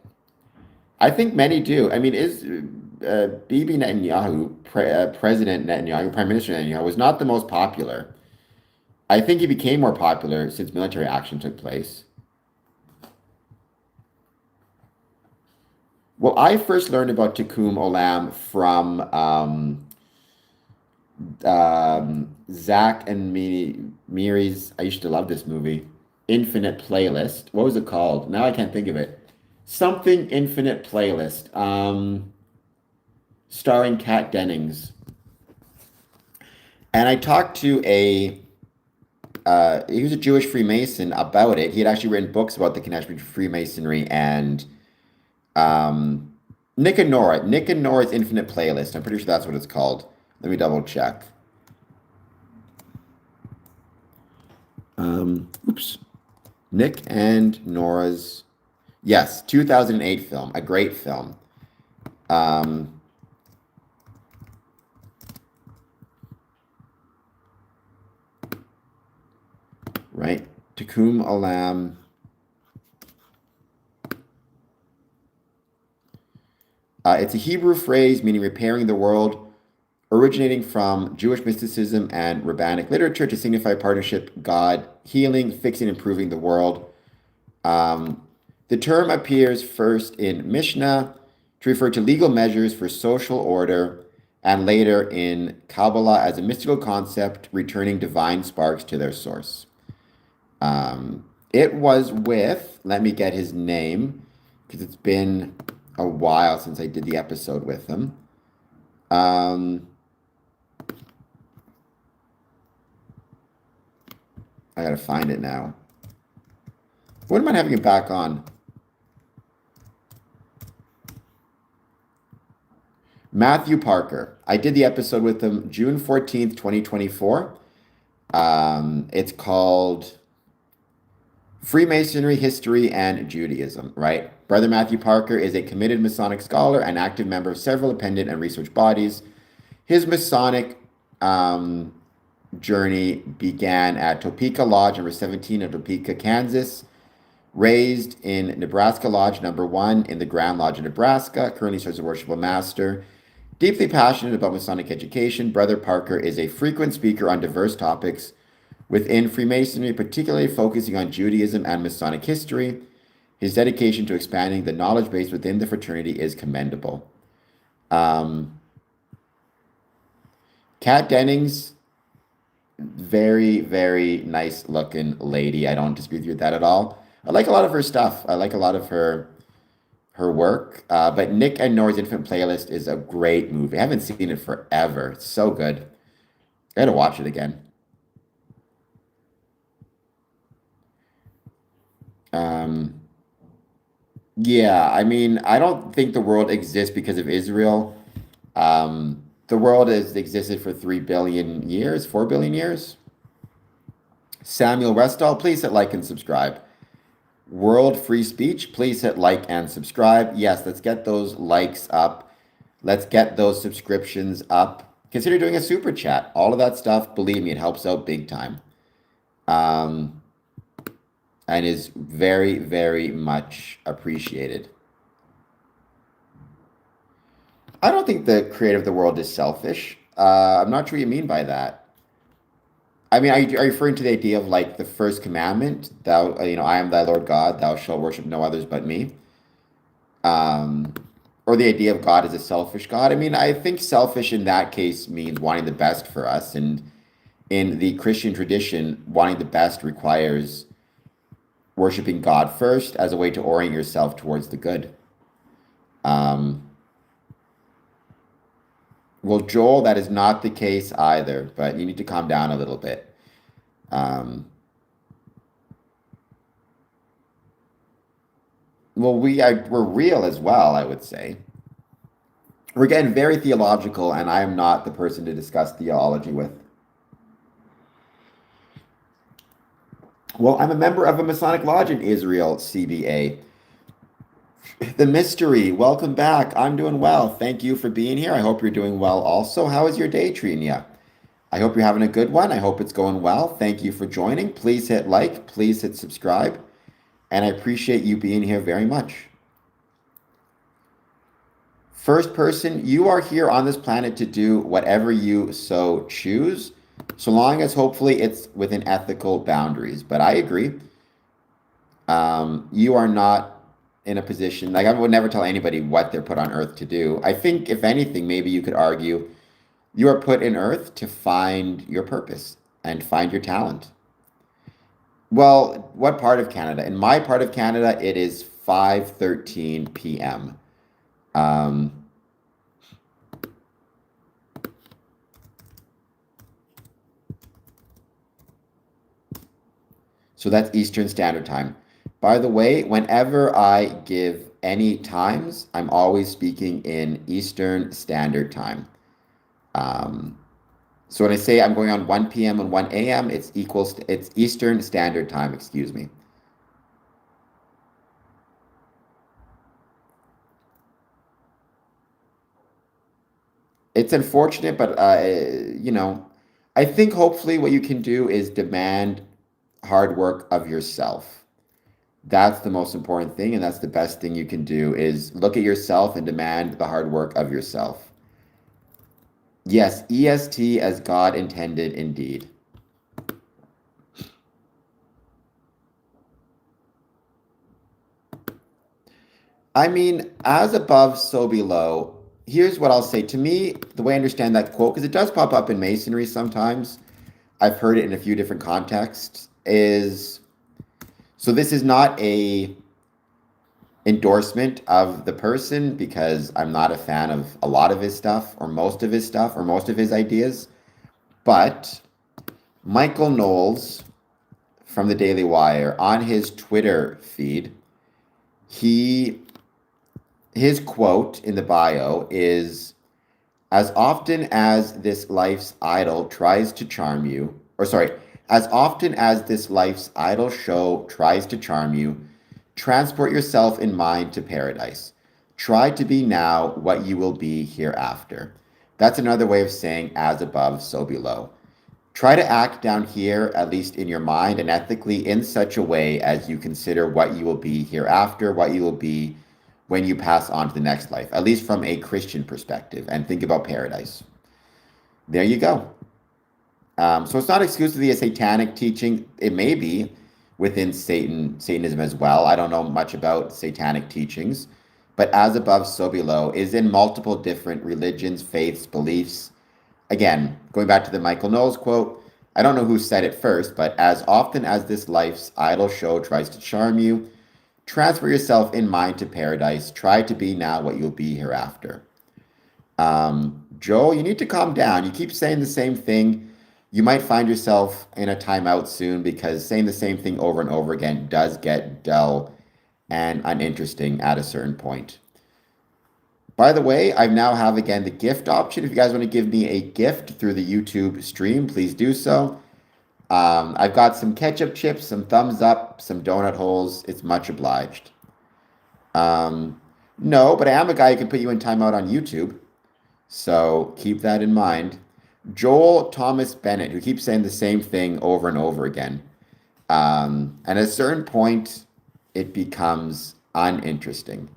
I think many do. I mean, is Bibi Netanyahu, President Netanyahu, Prime Minister Netanyahu, was not the most popular. I think he became more popular since military action took place. Well, I first learned about Tikkun Olam from Zach and Miri's. I used to love this movie, Infinite Playlist. What was it called? Now I can't think of it. Something Infinite Playlist, starring Kat Dennings. And I talked to he was a Jewish Freemason about it. He had actually written books about the connection between Freemasonry and Nick and Nora. Nick and Nora's Infinite Playlist. I'm pretty sure that's what it's called. Let me double check. Oops. Nick and Nora's, yes, 2008 film, a great film. Right, Tikkun Olam. It's a Hebrew phrase meaning repairing the world, originating from Jewish mysticism and rabbinic literature to signify partnership, God, healing, fixing, improving the world. The term appears first in Mishnah to refer to legal measures for social order, and later in Kabbalah as a mystical concept returning divine sparks to their source. It was with, let me get his name, because it's been a while since I did the episode with him. I gotta find it now. Wouldn't mind having it back on. Matthew Parker. I did the episode with him June 14th, 2024. It's called Freemasonry, History, and Judaism, right? Brother Matthew Parker is a committed Masonic scholar and active member of several appendant and research bodies. His Masonic journey began at Topeka Lodge number 17 in Topeka, Kansas. Raised in Nebraska Lodge number 1 in the Grand Lodge of Nebraska, currently serves as a worshipful master. Deeply passionate about Masonic education, Brother Parker is a frequent speaker on diverse topics within Freemasonry, particularly focusing on Judaism and Masonic history. His dedication to expanding the knowledge base within the fraternity is commendable. Kat Dennings, very, very nice looking lady. I don't disagree with that at all. I like a lot of her stuff. I like a lot of her work. But Nick and Nora's Infant Playlist is a great movie. I haven't seen it forever. It's so good. I gotta watch it again. Yeah, I mean, I don't think the world exists because of Israel. The world has existed for 3 billion years, 4 billion years. Samuel Restall, please hit like and subscribe. World Free Speech, please hit like and subscribe. Yes, let's get those likes up. Let's get those subscriptions up. Consider doing a super chat. All of that stuff, believe me, it helps out big time. And is very, very much appreciated. I don't think the creator of the world is selfish. I'm not sure what you mean by that. I mean, are you referring to the idea of like the first commandment? Thou, I am thy Lord God, thou shalt worship no others but me. Or the idea of God as a selfish God. I mean, I think selfish in that case means wanting the best for us. And in the Christian tradition, wanting the best requires worshiping God first as a way to orient yourself towards the good. Well, Joel, that is not the case either, but you need to calm down a little bit. Well, we're real as well, I would say. We're getting very theological, and I am not the person to discuss theology with. Well, I'm a member of a Masonic Lodge in Israel, CBA. The Mystery, welcome back. I'm doing well. Thank you for being here. I hope you're doing well also. How is your day treating you? I hope you're having a good one. I hope it's going well. Thank you for joining. Please hit like. Please hit subscribe. And I appreciate you being here very much. First person, you are here on this planet to do whatever you so choose, so long as hopefully it's within ethical boundaries. But I agree. You are not in a position, like I would never tell anybody what they're put on earth to do. I think if anything, maybe you could argue you are put in earth to find your purpose and find your talent. Well, what part of Canada? In my part of Canada, it is 5:13 p.m. So that's Eastern Standard Time. By the way, whenever I give any times, I'm always speaking in Eastern Standard Time. So when I say I'm going on 1 p.m. and 1 a.m., it's Eastern Standard Time, excuse me. It's unfortunate, but I think hopefully what you can do is demand hard work of yourself. That's the most important thing, and that's the best thing you can do is look at yourself and demand the hard work of yourself. Yes, EST as God intended indeed. I mean, as above, so below. Here's what I'll say. To me, the way I understand that quote, because it does pop up in Masonry sometimes, I've heard it in a few different contexts, is so this is not a endorsement of the person because I'm not a fan of a lot of his stuff or most of his stuff or most of his ideas. But Michael Knowles from the Daily Wire on his Twitter feed, he his quote in the bio is, as often as this life's idol tries to charm you, or sorry, as often as this life's idol show tries to charm you, transport yourself in mind to paradise. Try to be now what you will be hereafter. That's another way of saying as above, so below. Try to act down here, at least in your mind and ethically, in such a way as you consider what you will be hereafter, what you will be when you pass on to the next life, at least from a Christian perspective, and think about paradise. There you go. So it's not exclusively a satanic teaching. It may be within Satanism as well. I don't know much about satanic teachings, but as above, so below is in multiple different religions, faiths, beliefs. Again, going back to the Michael Knowles quote, I don't know who said it first, but as often as this life's idle show tries to charm you, transfer yourself in mind to paradise. Try to be now what you'll be hereafter. Joel, you need to calm down. You keep saying the same thing. You might find yourself in a timeout soon because saying the same thing over and over again does get dull and uninteresting at a certain point. By the way, I now have again the gift option. If you guys want to give me a gift through the YouTube stream, please do so. I've got some ketchup chips, some thumbs up, some donut holes. It's much obliged. No, but I am a guy who can put you in timeout on YouTube. So keep that in mind. Joel Thomas Bennett, who keeps saying the same thing over and over again. And at a certain point, it becomes uninteresting.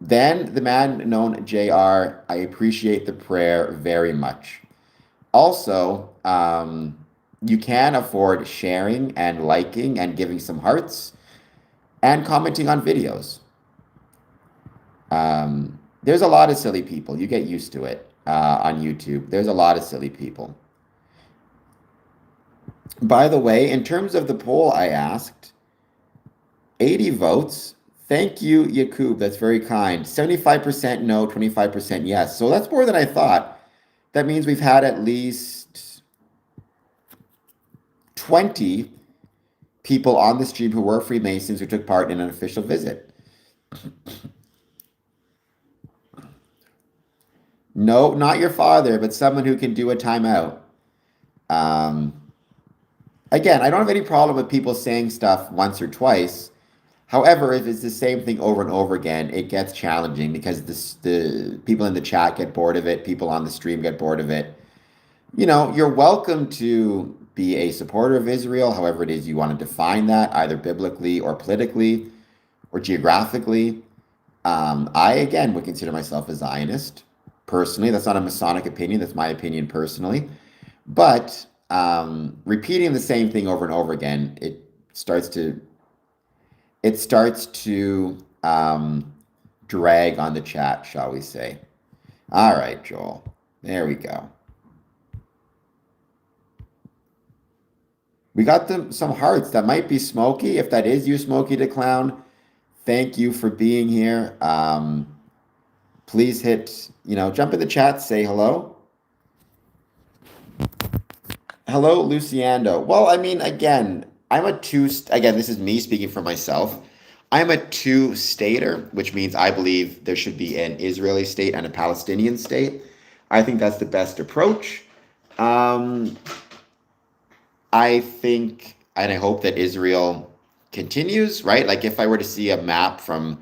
Then the man known JR, I appreciate the prayer very much. Also, you can afford sharing and liking and giving some hearts and commenting on videos. There's a lot of silly people. You get used to it on YouTube. There's a lot of silly people. By the way, in terms of the poll I asked, 80 votes. Thank you, Yakub. That's very kind. 75% no, 25% yes. So that's more than I thought. That means we've had at least 20 people on the stream who were Freemasons who took part in an official visit. No, not your father, but someone who can do a timeout. Again, I don't have any problem with people saying stuff once or twice. However, if it's the same thing over and over again, it gets challenging because the people in the chat get bored of it. People on the stream get bored of it. You know, you're welcome to be a supporter of Israel, however it is you want to define that, either biblically or politically or geographically. I, again, would consider myself a Zionist. Personally, that's not a Masonic opinion. That's my opinion personally. But repeating the same thing over and over again, it starts to drag on the chat, shall we say. All right, Joel. There we go. We got some hearts. That might be Smokey. If that is you, Smokey the Clown, thank you for being here. Please hit, jump in the chat, say hello. Hello, Luciando. Well, I mean, again, this is me speaking for myself. I'm a two-stater, which means I believe there should be an Israeli state and a Palestinian state. I think that's the best approach. I think, and I hope that Israel continues, right? Like if I were to see a map from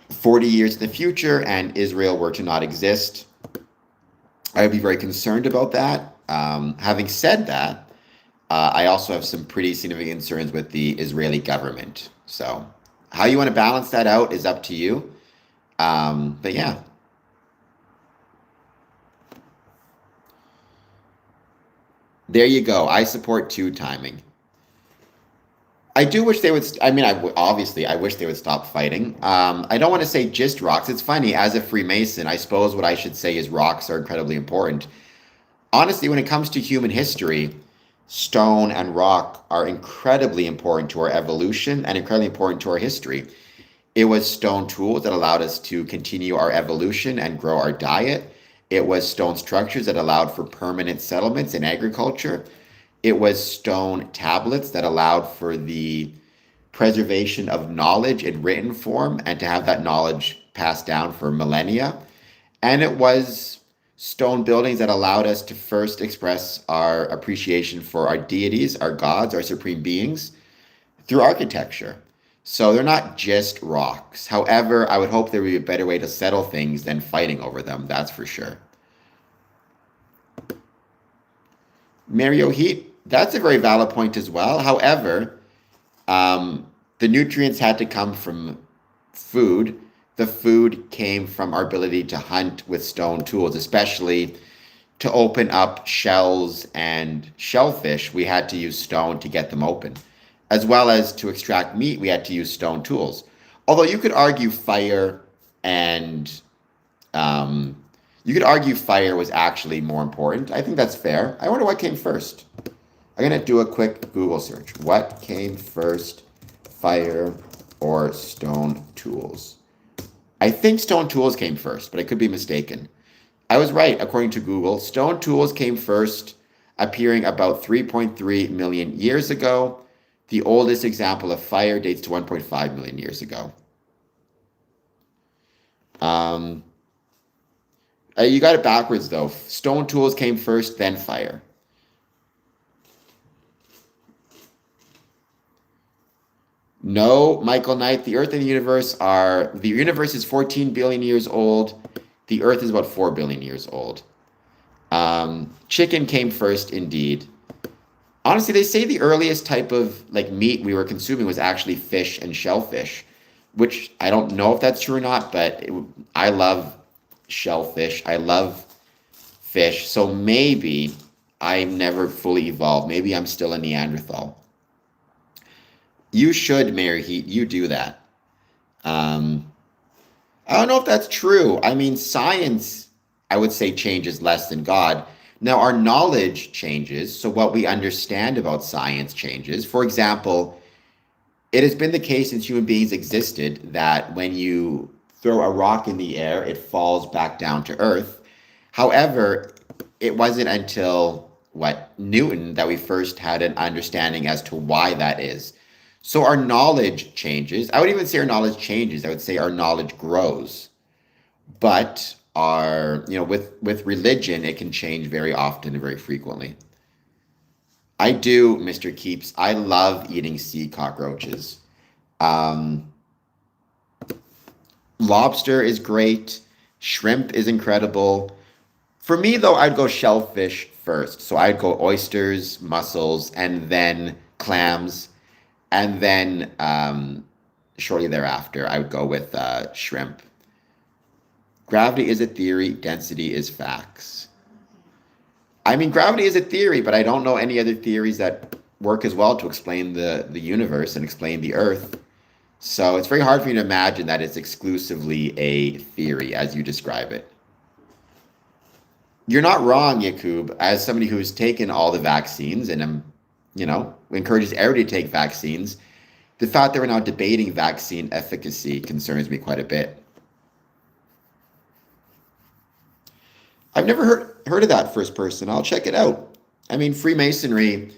40 years in the future and Israel were to not exist, I would be very concerned about that. Having said that, I also have some pretty significant concerns with the Israeli government. So how you want to balance that out is up to you. But yeah. There you go. I support two timing. I do wish they would. I mean, obviously, I wish they would stop fighting. I don't want to say just rocks. It's funny, as a Freemason, I suppose what I should say is rocks are incredibly important. Honestly, when it comes to human history, stone and rock are incredibly important to our evolution and incredibly important to our history. It was stone tools that allowed us to continue our evolution and grow our diet. It was stone structures that allowed for permanent settlements and agriculture. It was stone tablets that allowed for the preservation of knowledge in written form and to have that knowledge passed down for millennia. And it was stone buildings that allowed us to first express our appreciation for our deities, our gods, our supreme beings through architecture. So they're not just rocks. However, I would hope there would be a better way to settle things than fighting over them, that's for sure. Mario Heat, that's a very valid point as well. However, the nutrients had to come from food. The food came from our ability to hunt with stone tools, especially to open up shells and shellfish. We had to use stone to get them open, as well as to extract meat. We had to use stone tools. Although and you could argue fire was actually more important. I think that's fair. I wonder what came first. I'm going to do a quick Google search. What came first, fire or stone tools? I think stone tools came first, but I could be mistaken. I was right, according to Google. Stone tools came first, appearing about 3.3 million years ago. The oldest example of fire dates to 1.5 million years ago. You got it backwards, though. Stone tools came first, then fire. No, Michael Knight, the Earth and the universe is 14 billion years old. The Earth is about 4 billion years old. Chicken came first, indeed. Honestly, they say the earliest type of meat we were consuming was actually fish and shellfish, which I don't know if that's true or not, but I love shellfish. I love fish. So maybe I'm never fully evolved. Maybe I'm still a Neanderthal. You should, Mayor Heat. You do that. I don't know if that's true. I mean, science, I would say, changes less than God. Now, our knowledge changes, so what we understand about science changes. For example, it has been the case since human beings existed that when you throw a rock in the air, it falls back down to Earth. However, it wasn't until, Newton that we first had an understanding as to why that is. So our knowledge changes. I would even say our knowledge changes. I would say our knowledge grows. But with religion, it can change very often and very frequently. I do, Mr. Keeps. I love eating sea cockroaches. Lobster is great. Shrimp is incredible. For me, though, I'd go shellfish first. So I'd go oysters, mussels, and then clams. And then shortly thereafter, I would go with shrimp. Gravity is a theory, density is facts. I mean, gravity is a theory, but I don't know any other theories that work as well to explain the universe and explain the Earth. So it's very hard for me to imagine that it's exclusively a theory as you describe it. You're not wrong, Yakub. As somebody who's taken all the vaccines and encourages everybody to take vaccines, the fact that we're now debating vaccine efficacy concerns me quite a bit. I've never heard of that first person. I'll check it out. I mean, Freemasonry,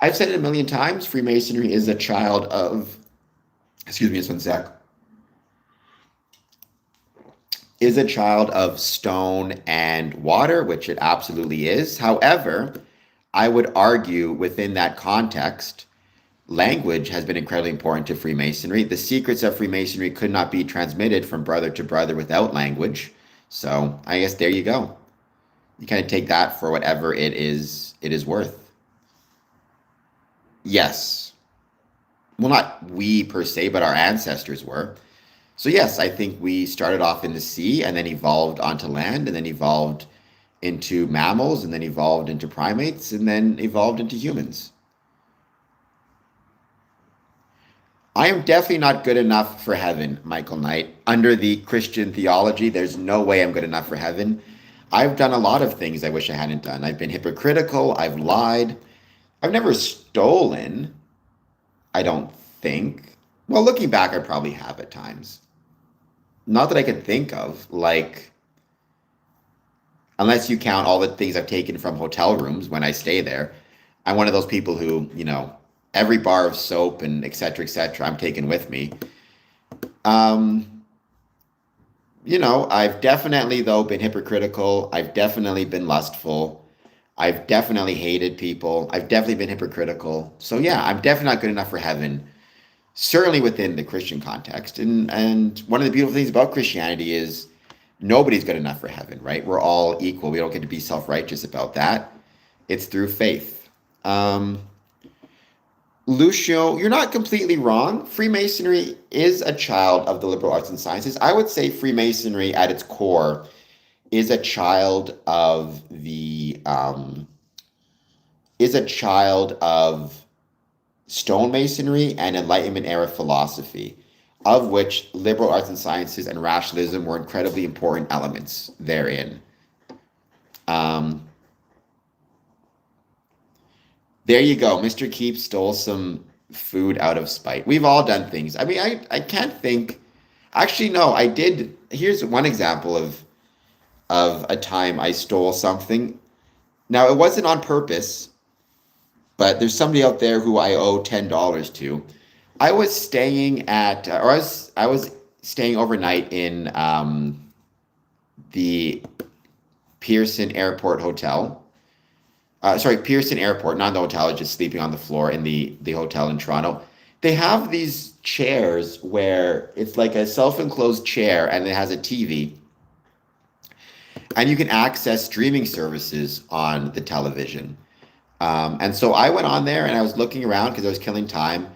I've said it a million times, Freemasonry is a child of, excuse me just one sec, is a child of stone and water, which it absolutely is. However, I would argue within that context, language has been incredibly important to Freemasonry. The secrets of Freemasonry could not be transmitted from brother to brother without language. So I guess there you go. You kind of take that for whatever it is worth. Yes. Well, not we per se, but our ancestors were. So yes, I think we started off in the sea and then evolved onto land and then evolved into mammals and then evolved into primates and then evolved into humans. I am definitely not good enough for heaven, Michael Knight. Under the Christian theology, there's no way I'm good enough for heaven. I've done a lot of things I wish I hadn't done. I've been hypocritical. I've lied. I've never stolen, I don't think. Well, looking back, I probably have at times. Not that I can think of. Like, unless you count all the things I've taken from hotel rooms when I stay there. I'm one of those people who, every bar of soap and et cetera, I'm taking with me. Um, I've definitely, though, been hypocritical. I've definitely been lustful. I've definitely hated people. I've definitely been hypocritical. So yeah, I'm definitely not good enough for heaven, certainly within the Christian context. And one of the beautiful things about Christianity is nobody's good enough for heaven, right? We're all equal. We don't get to be self-righteous about that. It's through faith. Lucio, you're not completely wrong. Freemasonry is a child of the liberal arts and sciences. I would say Freemasonry at its core is a child of stonemasonry and Enlightenment era philosophy, of which liberal arts and sciences and rationalism were incredibly important elements therein. Um, there you go. Mr. Keep stole some food out of spite. We've all done things. I mean, I can't think. Actually, no, I did. Here's one example of a time I stole something. Now, it wasn't on purpose, but there's somebody out there who I owe $10 to. I was staying at, or I was staying overnight in the Pearson Airport Hotel. Sorry, Pearson Airport, not the hotel. I was just sleeping on the floor in the hotel in Toronto. They have these chairs where it's like a self-enclosed chair and it has a TV. And you can access streaming services on the television. And so I went on there and I was looking around because I was killing time.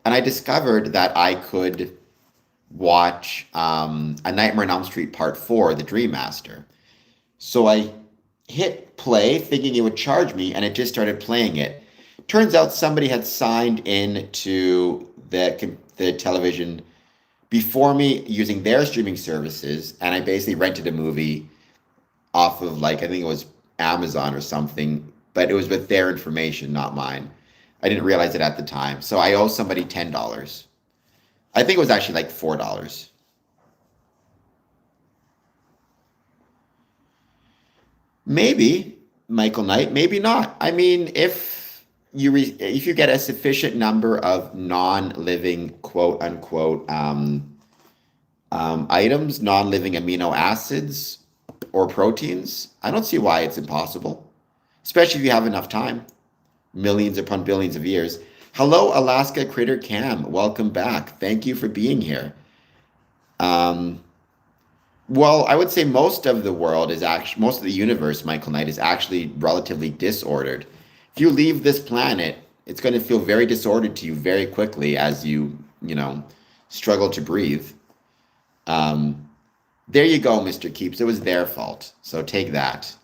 And I discovered that I could watch A Nightmare on Elm Street Part 4, The Dream Master. So I hit play thinking it would charge me, and it just started playing it. Turns out somebody had signed in to the television before me using their streaming services, and I basically rented a movie off of, like, I think it was Amazon or something, but it was with their information, not mine. I didn't realize it at the time. So I owe somebody $10. I think it was actually like $4. Maybe, Michael Knight, maybe not. I mean, if you get a sufficient number of non-living quote unquote items, non-living amino acids or proteins, I don't see why it's impossible, especially if you have enough time, millions upon billions of years. Hello, Alaska Critter Cam. Welcome back. Thank you for being here. Well, I would say most of the world is actually, most of the universe, Michael Knight, is actually relatively disordered. If you leave this planet, it's going to feel very disordered to you very quickly as you struggle to breathe. There you go, Mr. Keeps. It was their fault. So take that.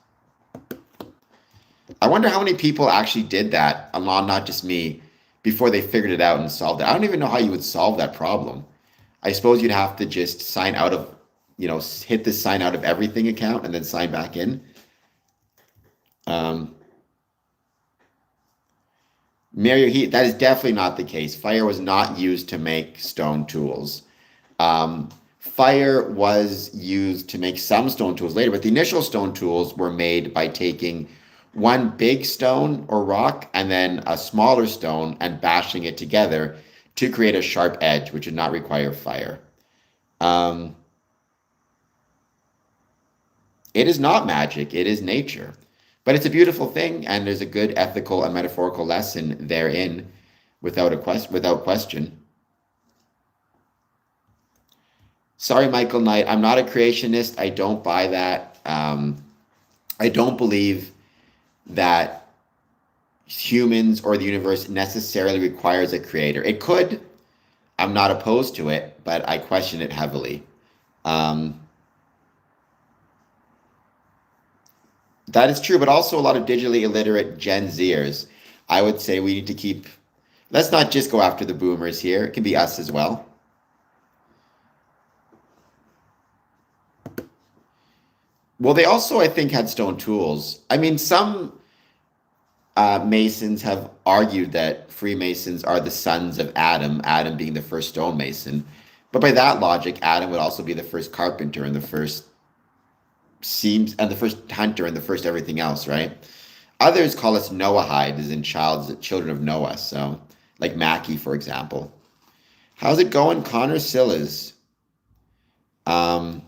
I wonder how many people actually did that, along, not just me, before they figured it out and solved it. I don't even know how you would solve that problem. I suppose you'd have to just sign out of, hit the sign out of everything account and then sign back in. Mario Heat, that is definitely not the case. Fire was not used to make stone tools. Fire was used to make some stone tools later, but the initial stone tools were made by taking one big stone or rock and then a smaller stone and bashing it together to create a sharp edge, which would not require fire. It is not magic, it is nature. But it's a beautiful thing, and there's a good ethical and metaphorical lesson therein without question. Sorry, Michael Knight, I'm not a creationist. I don't buy that. I don't believe that humans or the universe necessarily requires a creator. It could. I'm not opposed to it, but I question it heavily. That is true, but also a lot of digitally illiterate Gen Zers. I would say we need to keep Let's not just go after the boomers here. It can be us as well. Well, they also, I think, had stone tools. I mean, some Masons have argued that Freemasons are the sons of Adam, Adam being the first stonemason. But by that logic, Adam would also be the first carpenter and the first seams and the first hunter and the first everything else, right? Others call us Noahide, as in children of Noah. So, like Mackie, for example. How's it going, Connor Sillas? Um,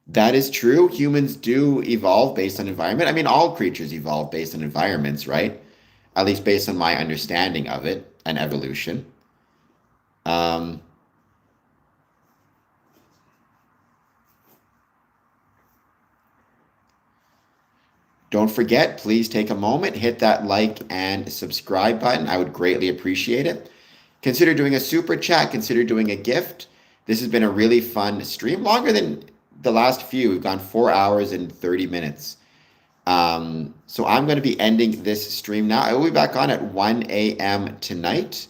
that is true. Humans do evolve based on environment. I mean, all creatures evolve based on environments, right? At least based on my understanding of it and evolution. Um, Don't forget, please take a moment, hit that like and subscribe button. I would greatly appreciate it. Consider doing a super chat, consider doing a gift. This has been a really fun stream, longer than the last few. We've gone 4 hours and 30 minutes. So I'm going to be ending this stream now. I will be back on at 1 a.m. tonight.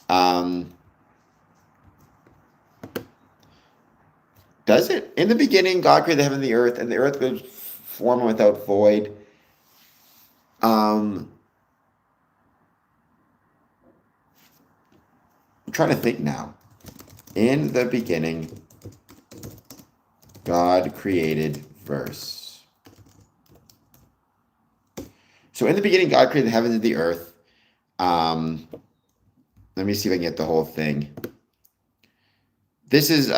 Does it? In the beginning, God created the heaven and the earth was form and without void. I'm trying to think now. In the beginning, God created verse. So in the beginning, God created the heavens and the earth. Let me see if I can get the whole thing. This is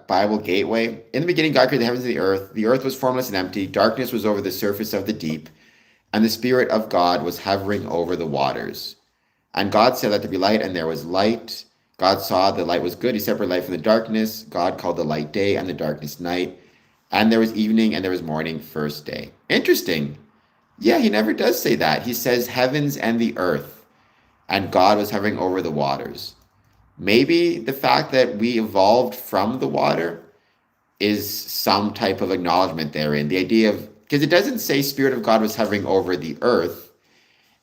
Bible Gateway. In the beginning, God created the heavens and the earth. The earth was formless and empty. Darkness was over the surface of the deep. And the Spirit of God was hovering over the waters. And God said, let there be light, and there was light. God saw the light was good. He separated light from the darkness. God called the light day and the darkness night. And there was evening and there was morning, first day. Interesting. Yeah, he never does say that. He says heavens and the earth. And God was hovering over the waters. Maybe the fact that we evolved from the water is some type of acknowledgement therein. The idea of, because it doesn't say Spirit of God was hovering over the earth.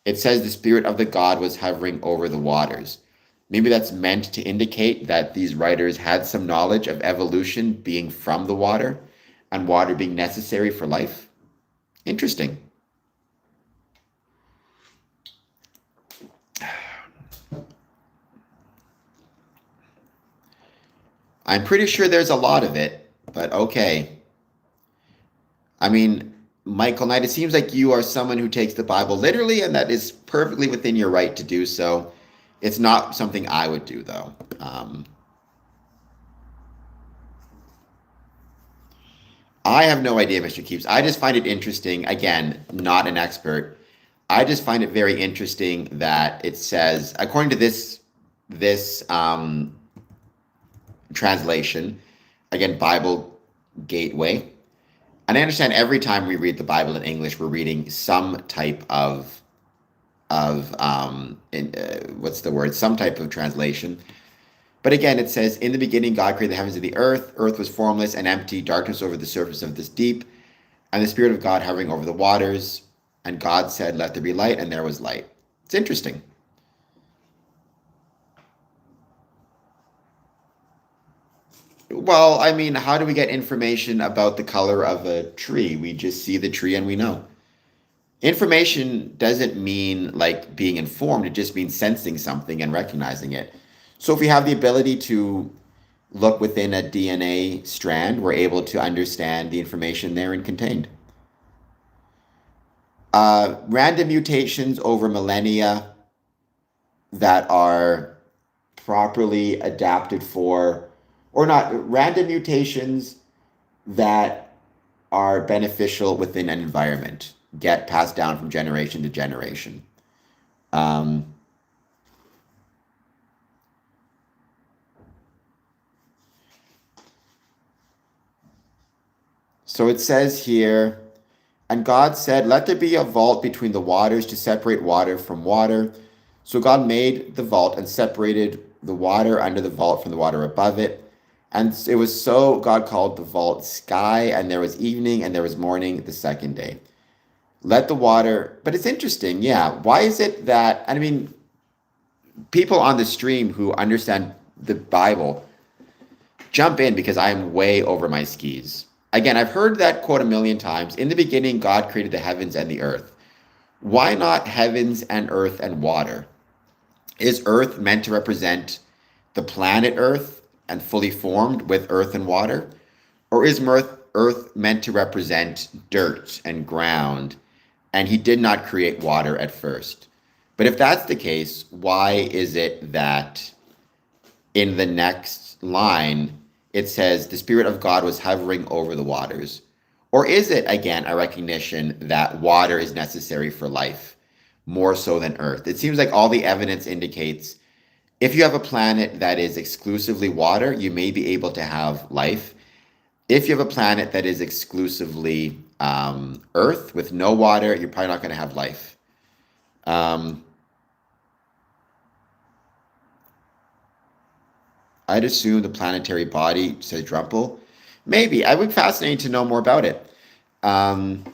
It says the Spirit of the God was hovering over the waters. Maybe that's meant to indicate that these writers had some knowledge of evolution being from the water and water being necessary for life. Interesting. I'm pretty sure there's a lot of it, but okay. I mean, Michael Knight, it seems like you are someone who takes the Bible literally, and that is perfectly within your right to do so. It's not something I would do, though. I have no idea, Mr. Keeps. I just find it interesting. Again, not an expert. I just find it very interesting that it says, according to this translation, again, Bible Gateway. And I understand every time we read the Bible in English, we're reading some type of what's the word? Some type of translation. But again, it says, in the beginning, God created the heavens and the earth. Earth was formless and empty, darkness over the surface of this deep, and the Spirit of God hovering over the waters. And God said, let there be light, and there was light. It's interesting. Well, I mean, how do we get information about the color of a tree? We just see the tree and we know. Information doesn't mean like being informed, it just means sensing something and recognizing it. So if we have the ability to look within a DNA strand, we're able to understand the information therein contained. Random mutations over millennia that are properly adapted for, or not, random mutations that are beneficial within an environment, get passed down from generation to generation. So it says here, and God said, let there be a vault between the waters to separate water from water. So God made the vault and separated the water under the vault from the water above it. And it was so, God called the vault sky, and there was evening and there was morning the second day. Let the water, but it's interesting. Yeah. Why is it that, I mean, people on the stream who understand the Bible jump in because I am way over my skis. Again, I've heard that quote a million times. In the beginning, God created the heavens and the earth. Why not heavens and earth and water? Is earth meant to represent the planet Earth and fully formed with earth and water? Or is earth meant to represent dirt and ground, and he did not create water at first? But if that's the case, why is it that in the next line it says the Spirit of God was hovering over the waters? Or is it, again, a recognition that water is necessary for life more so than earth? It seems like all the evidence indicates if you have a planet that is exclusively water, you may be able to have life. If you have a planet that is exclusively earth with no water, you're probably not going to have life. I'd assume the planetary body, says Drumpel. Maybe. I would be fascinated to know more about it. Um,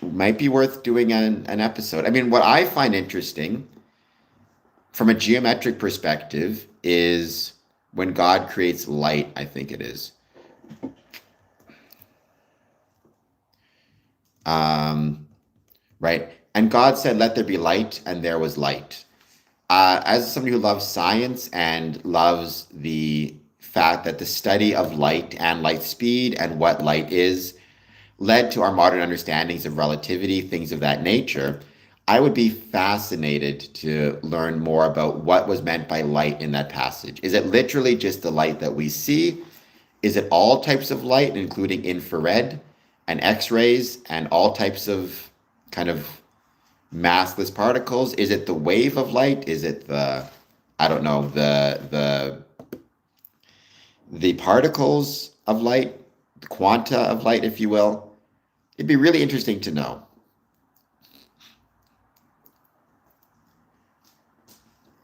might be worth doing an episode. I mean, what I find interesting from a geometric perspective is when God creates light, I think it is. Right? And God said, let there be light, and there was light. As somebody who loves science and loves the fact that the study of light and light speed and what light is led to our modern understandings of relativity, things of that nature, I would be fascinated to learn more about what was meant by light in that passage. Is it literally just the light that we see? Is it all types of light, including infrared and X-rays and all types of kind of massless particles? Is it the wave of light? Is it the, I don't know, the particles of light, the quanta of light, if you will? It'd be really interesting to know.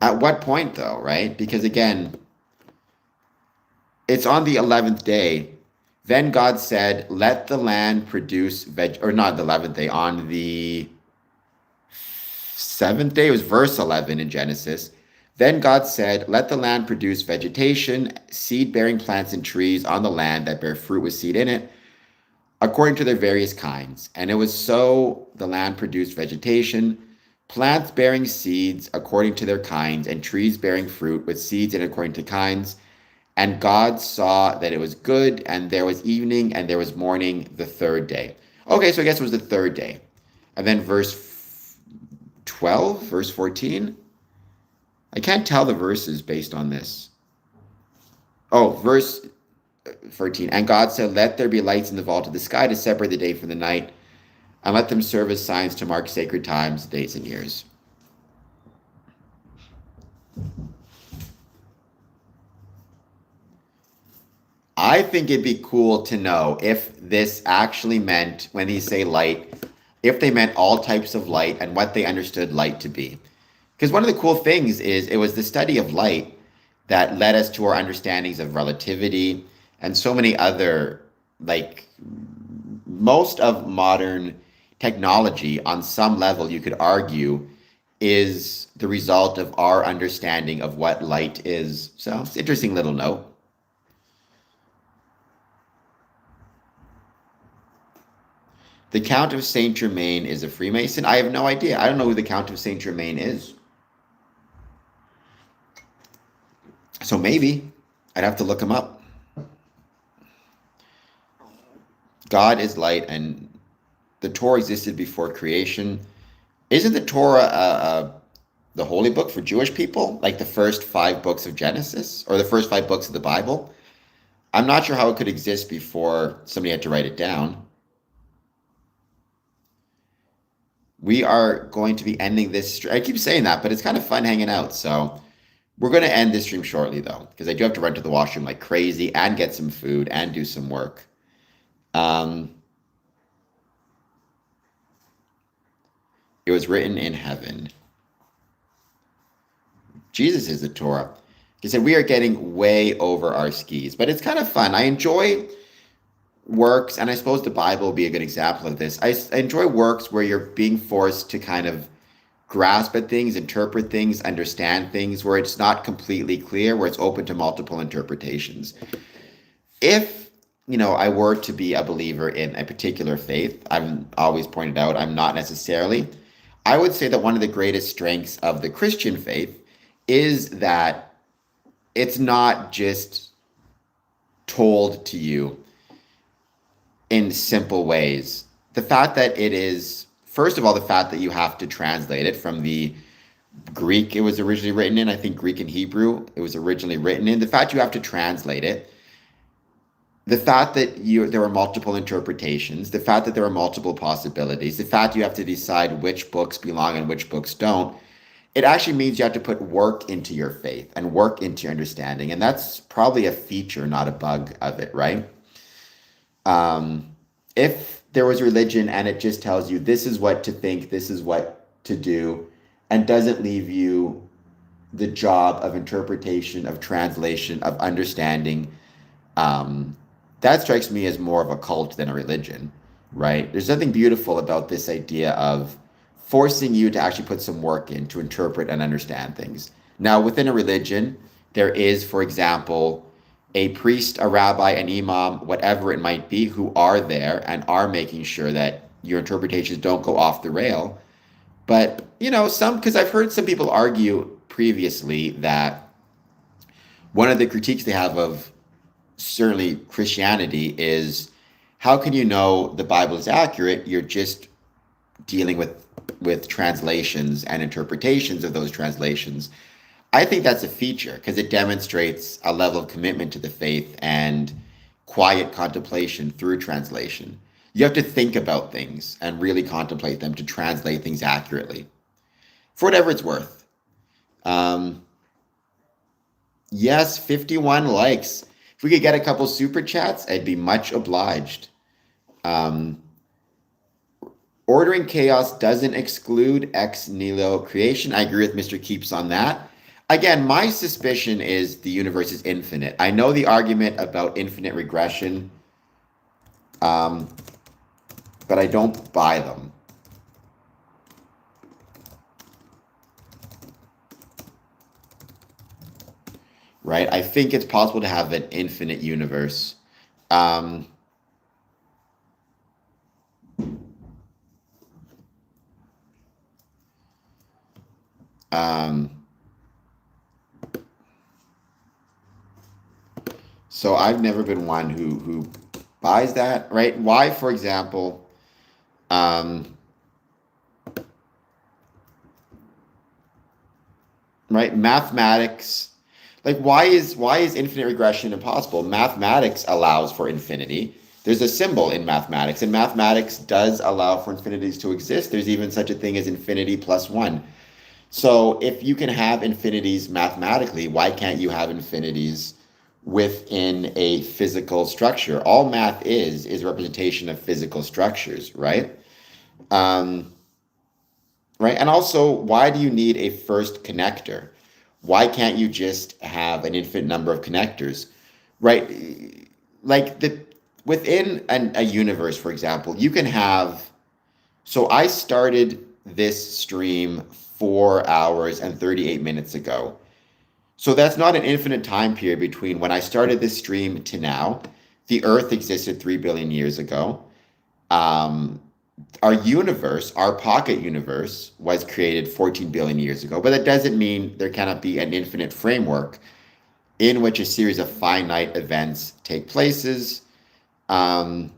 At what point, though, right? Because again, it's on the 11th day. Then God said, let the land produce or not the 11th day, on the 7th day, it was verse 11 in Genesis. Then God said, let the land produce vegetation, seed-bearing plants and trees on the land that bear fruit with seed in it, according to their various kinds. And it was so. The land produced vegetation, plants bearing seeds according to their kinds, and trees bearing fruit with seeds in according to kinds. And God saw that it was good, and there was evening, and there was morning the third day. Okay, so I guess it was the third day. And then verse 12, verse 14. I can't tell the verses based on this. Oh, verse 14. And God said, let there be lights in the vault of the sky to separate the day from the night, and let them serve as signs to mark sacred times, days, and years. I think it'd be cool to know if this actually meant, when they say light, if they meant all types of light and what they understood light to be. Because one of the cool things is it was the study of light that led us to our understandings of relativity and so many other, like, most of modern technology on some level, you could argue, is the result of our understanding of what light is. So it's an interesting little note. The Count of Saint Germain is a Freemason. I have no idea. I don't know who the Count of Saint Germain is. So maybe I'd have to look him up. God is light, and the Torah existed before creation. Isn't the Torah the holy book for Jewish people? Like the first 5 books of Genesis, or the first 5 books of the Bible? I'm not sure how it could exist before somebody had to write it down. We are going to be ending this. I keep saying that, but it's kind of fun hanging out. So we're going to end this stream shortly, though, because I do have to run to the washroom like crazy and get some food and do some work. It was written in heaven. Jesus is the Torah. He said we are getting way over our skis, but it's kind of fun. I enjoy works, and I suppose the Bible would be a good example of this. I enjoy works where you're being forced to kind of grasp at things, interpret things, understand things, where it's not completely clear, where it's open to multiple interpretations. If, I were to be a believer in a particular faith, I've always pointed out I'm not necessarily. I would say that one of the greatest strengths of the Christian faith is that it's not just told to you in simple ways. The fact that it is, first of all, the fact that you have to translate it from the Greek it was originally written in, I think Greek and Hebrew it was originally written in, the fact you have to translate it, the fact that there are multiple interpretations, the fact that there are multiple possibilities, the fact you have to decide which books belong and which books don't, it actually means you have to put work into your faith and work into your understanding. And that's probably a feature, not a bug of it, right? If there was religion and it just tells you this is what to think, this is what to do, and doesn't leave you the job of interpretation, of translation, of understanding, that strikes me as more of a cult than a religion, right? There's nothing beautiful about this idea of forcing you to actually put some work in to interpret and understand things. Now, within a religion, there is, for example, a priest, a rabbi, an imam, whatever it might be, who are there and are making sure that your interpretations don't go off the rail. But, because I've heard some people argue previously that one of the critiques they have of certainly Christianity is, how can you know the Bible is accurate? You're just dealing with translations and interpretations of those translations. I think that's a feature because it demonstrates a level of commitment to the faith and quiet contemplation through translation. You have to think about things and really contemplate them to translate things accurately, for whatever it's worth. Yes, 51 likes. If we could get a couple super chats, I'd be much obliged. Ordering chaos doesn't exclude ex nihilo creation. I agree with Mr. Keeps on that. Again, my suspicion is the universe is infinite. I know the argument about infinite regression, but I don't buy them. Right? I think it's possible to have an infinite universe. So I've never been one who buys that, right? Why, for example, right? Mathematics, like why is infinite regression impossible? Mathematics allows for infinity. There's a symbol in mathematics, and mathematics does allow for infinities to exist. There's even such a thing as infinity plus one. So if you can have infinities mathematically, why can't you have infinities within a physical structure? All math is a representation of physical structures, right? Right. And also, why do you need a first connector? Why can't you just have an infinite number of connectors, right? Like within a universe, for example, you can have. So I started this stream 4 hours and 38 minutes ago. So that's not an infinite time period between when I started this stream to now. The Earth existed 3 billion years ago. Our universe, our pocket universe, was created 14 billion years ago. But that doesn't mean there cannot be an infinite framework in which a series of finite events take places. Right?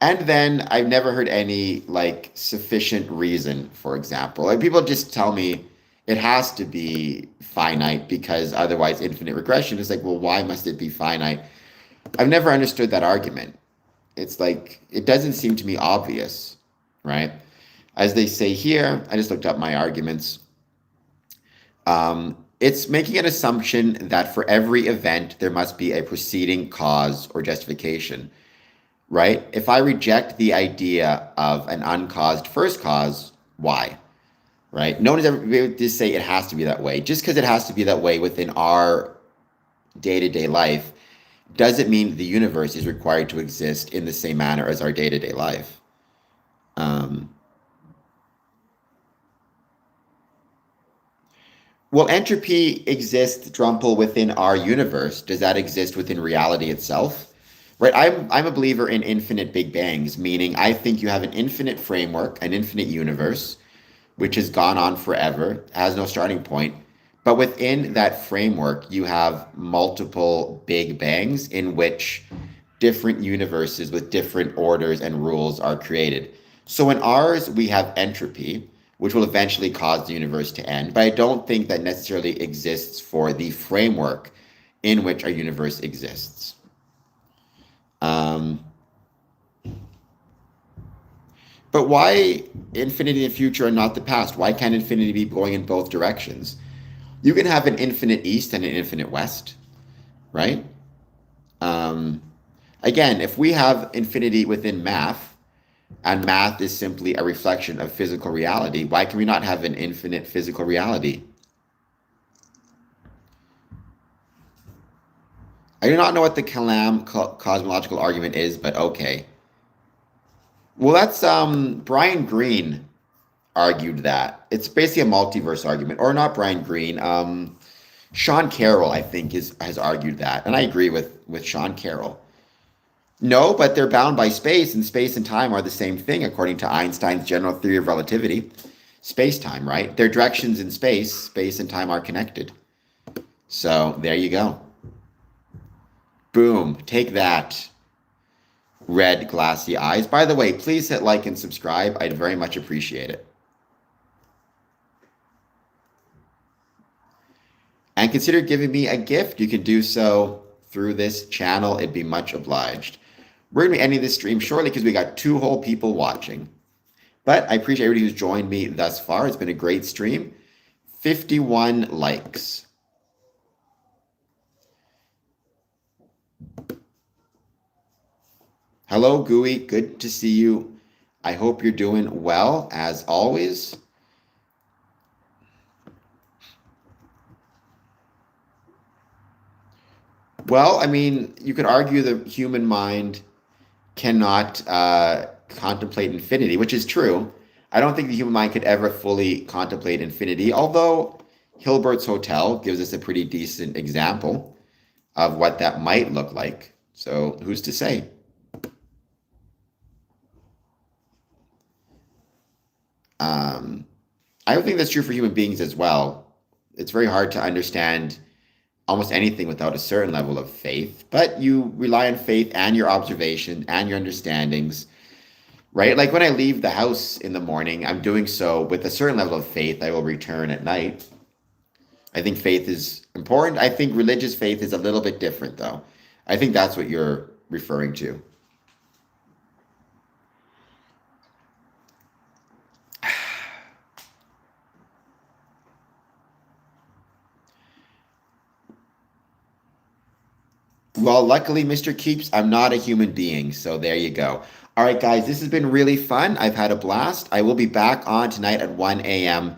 And then I've never heard any like sufficient reason, for example. Like people just tell me it has to be finite because otherwise infinite regression is like, well, why must it be finite? I've never understood that argument. It's like, it doesn't seem to me obvious, right? As they say here, I just looked up my arguments. It's making an assumption that for every event, there must be a preceding cause or justification. Right? If I reject the idea of an uncaused first cause, why? right? No one has ever been able to say it has to be that way. Just because it has to be that way within our day-to-day life doesn't mean the universe is required to exist in the same manner as our day-to-day life. Um, well, entropy exists, Drumpel, within our universe. Does that exist within reality itself? Right, I'm a believer in infinite Big Bangs, meaning I think you have an infinite framework, an infinite universe, which has gone on forever, has no starting point. But within that framework, you have multiple Big Bangs in which different universes with different orders and rules are created. So in ours, we have entropy, which will eventually cause the universe to end. But I don't think that necessarily exists for the framework in which our universe exists. Um, but why infinity in the future and not the past? Why can't infinity be going in both directions? You can have an infinite east and an infinite west, right? Um, Again, if we have infinity within math, and math is simply a reflection of physical reality, why can we not have an infinite physical reality? I do not know what the Kalam cosmological argument is, but okay. Well, that's Brian Greene argued that. It's basically a multiverse argument, or not Brian Greene. Sean Carroll, I think, has argued that, and I agree with Sean Carroll. No, but they're bound by space, and space and time are the same thing, according to Einstein's general theory of relativity. Space-time, right? Their directions in space and time are connected. So there you go. Boom. Take that, red glassy eyes. By the way, please hit like and subscribe. I'd very much appreciate it. And consider giving me a gift. You can do so through this channel. It'd be much obliged. We're going to be ending this stream shortly because we got 2 whole people watching. But I appreciate everybody who's joined me thus far. It's been a great stream. 51 likes. Hello, Gooey. Good to see you. I hope you're doing well, as always. Well, I mean, you could argue the human mind cannot contemplate infinity, which is true. I don't think the human mind could ever fully contemplate infinity, although Hilbert's Hotel gives us a pretty decent example of what that might look like. So who's to say? I don't think that's true for human beings as well. It's very hard to understand almost anything without a certain level of faith, but you rely on faith and your observation and your understandings, right? Like when I leave the house in the morning, I'm doing so with a certain level of faith I will return at night. I think faith is important. I think religious faith is a little bit different, though. I think that's what you're referring to. Well, luckily, Mr. Keeps, I'm not a human being, so there you go. All right, guys, this has been really fun. I've had a blast. I will be back on tonight at 1 a.m.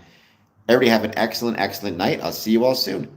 Everybody have an excellent, excellent night. I'll see you all soon.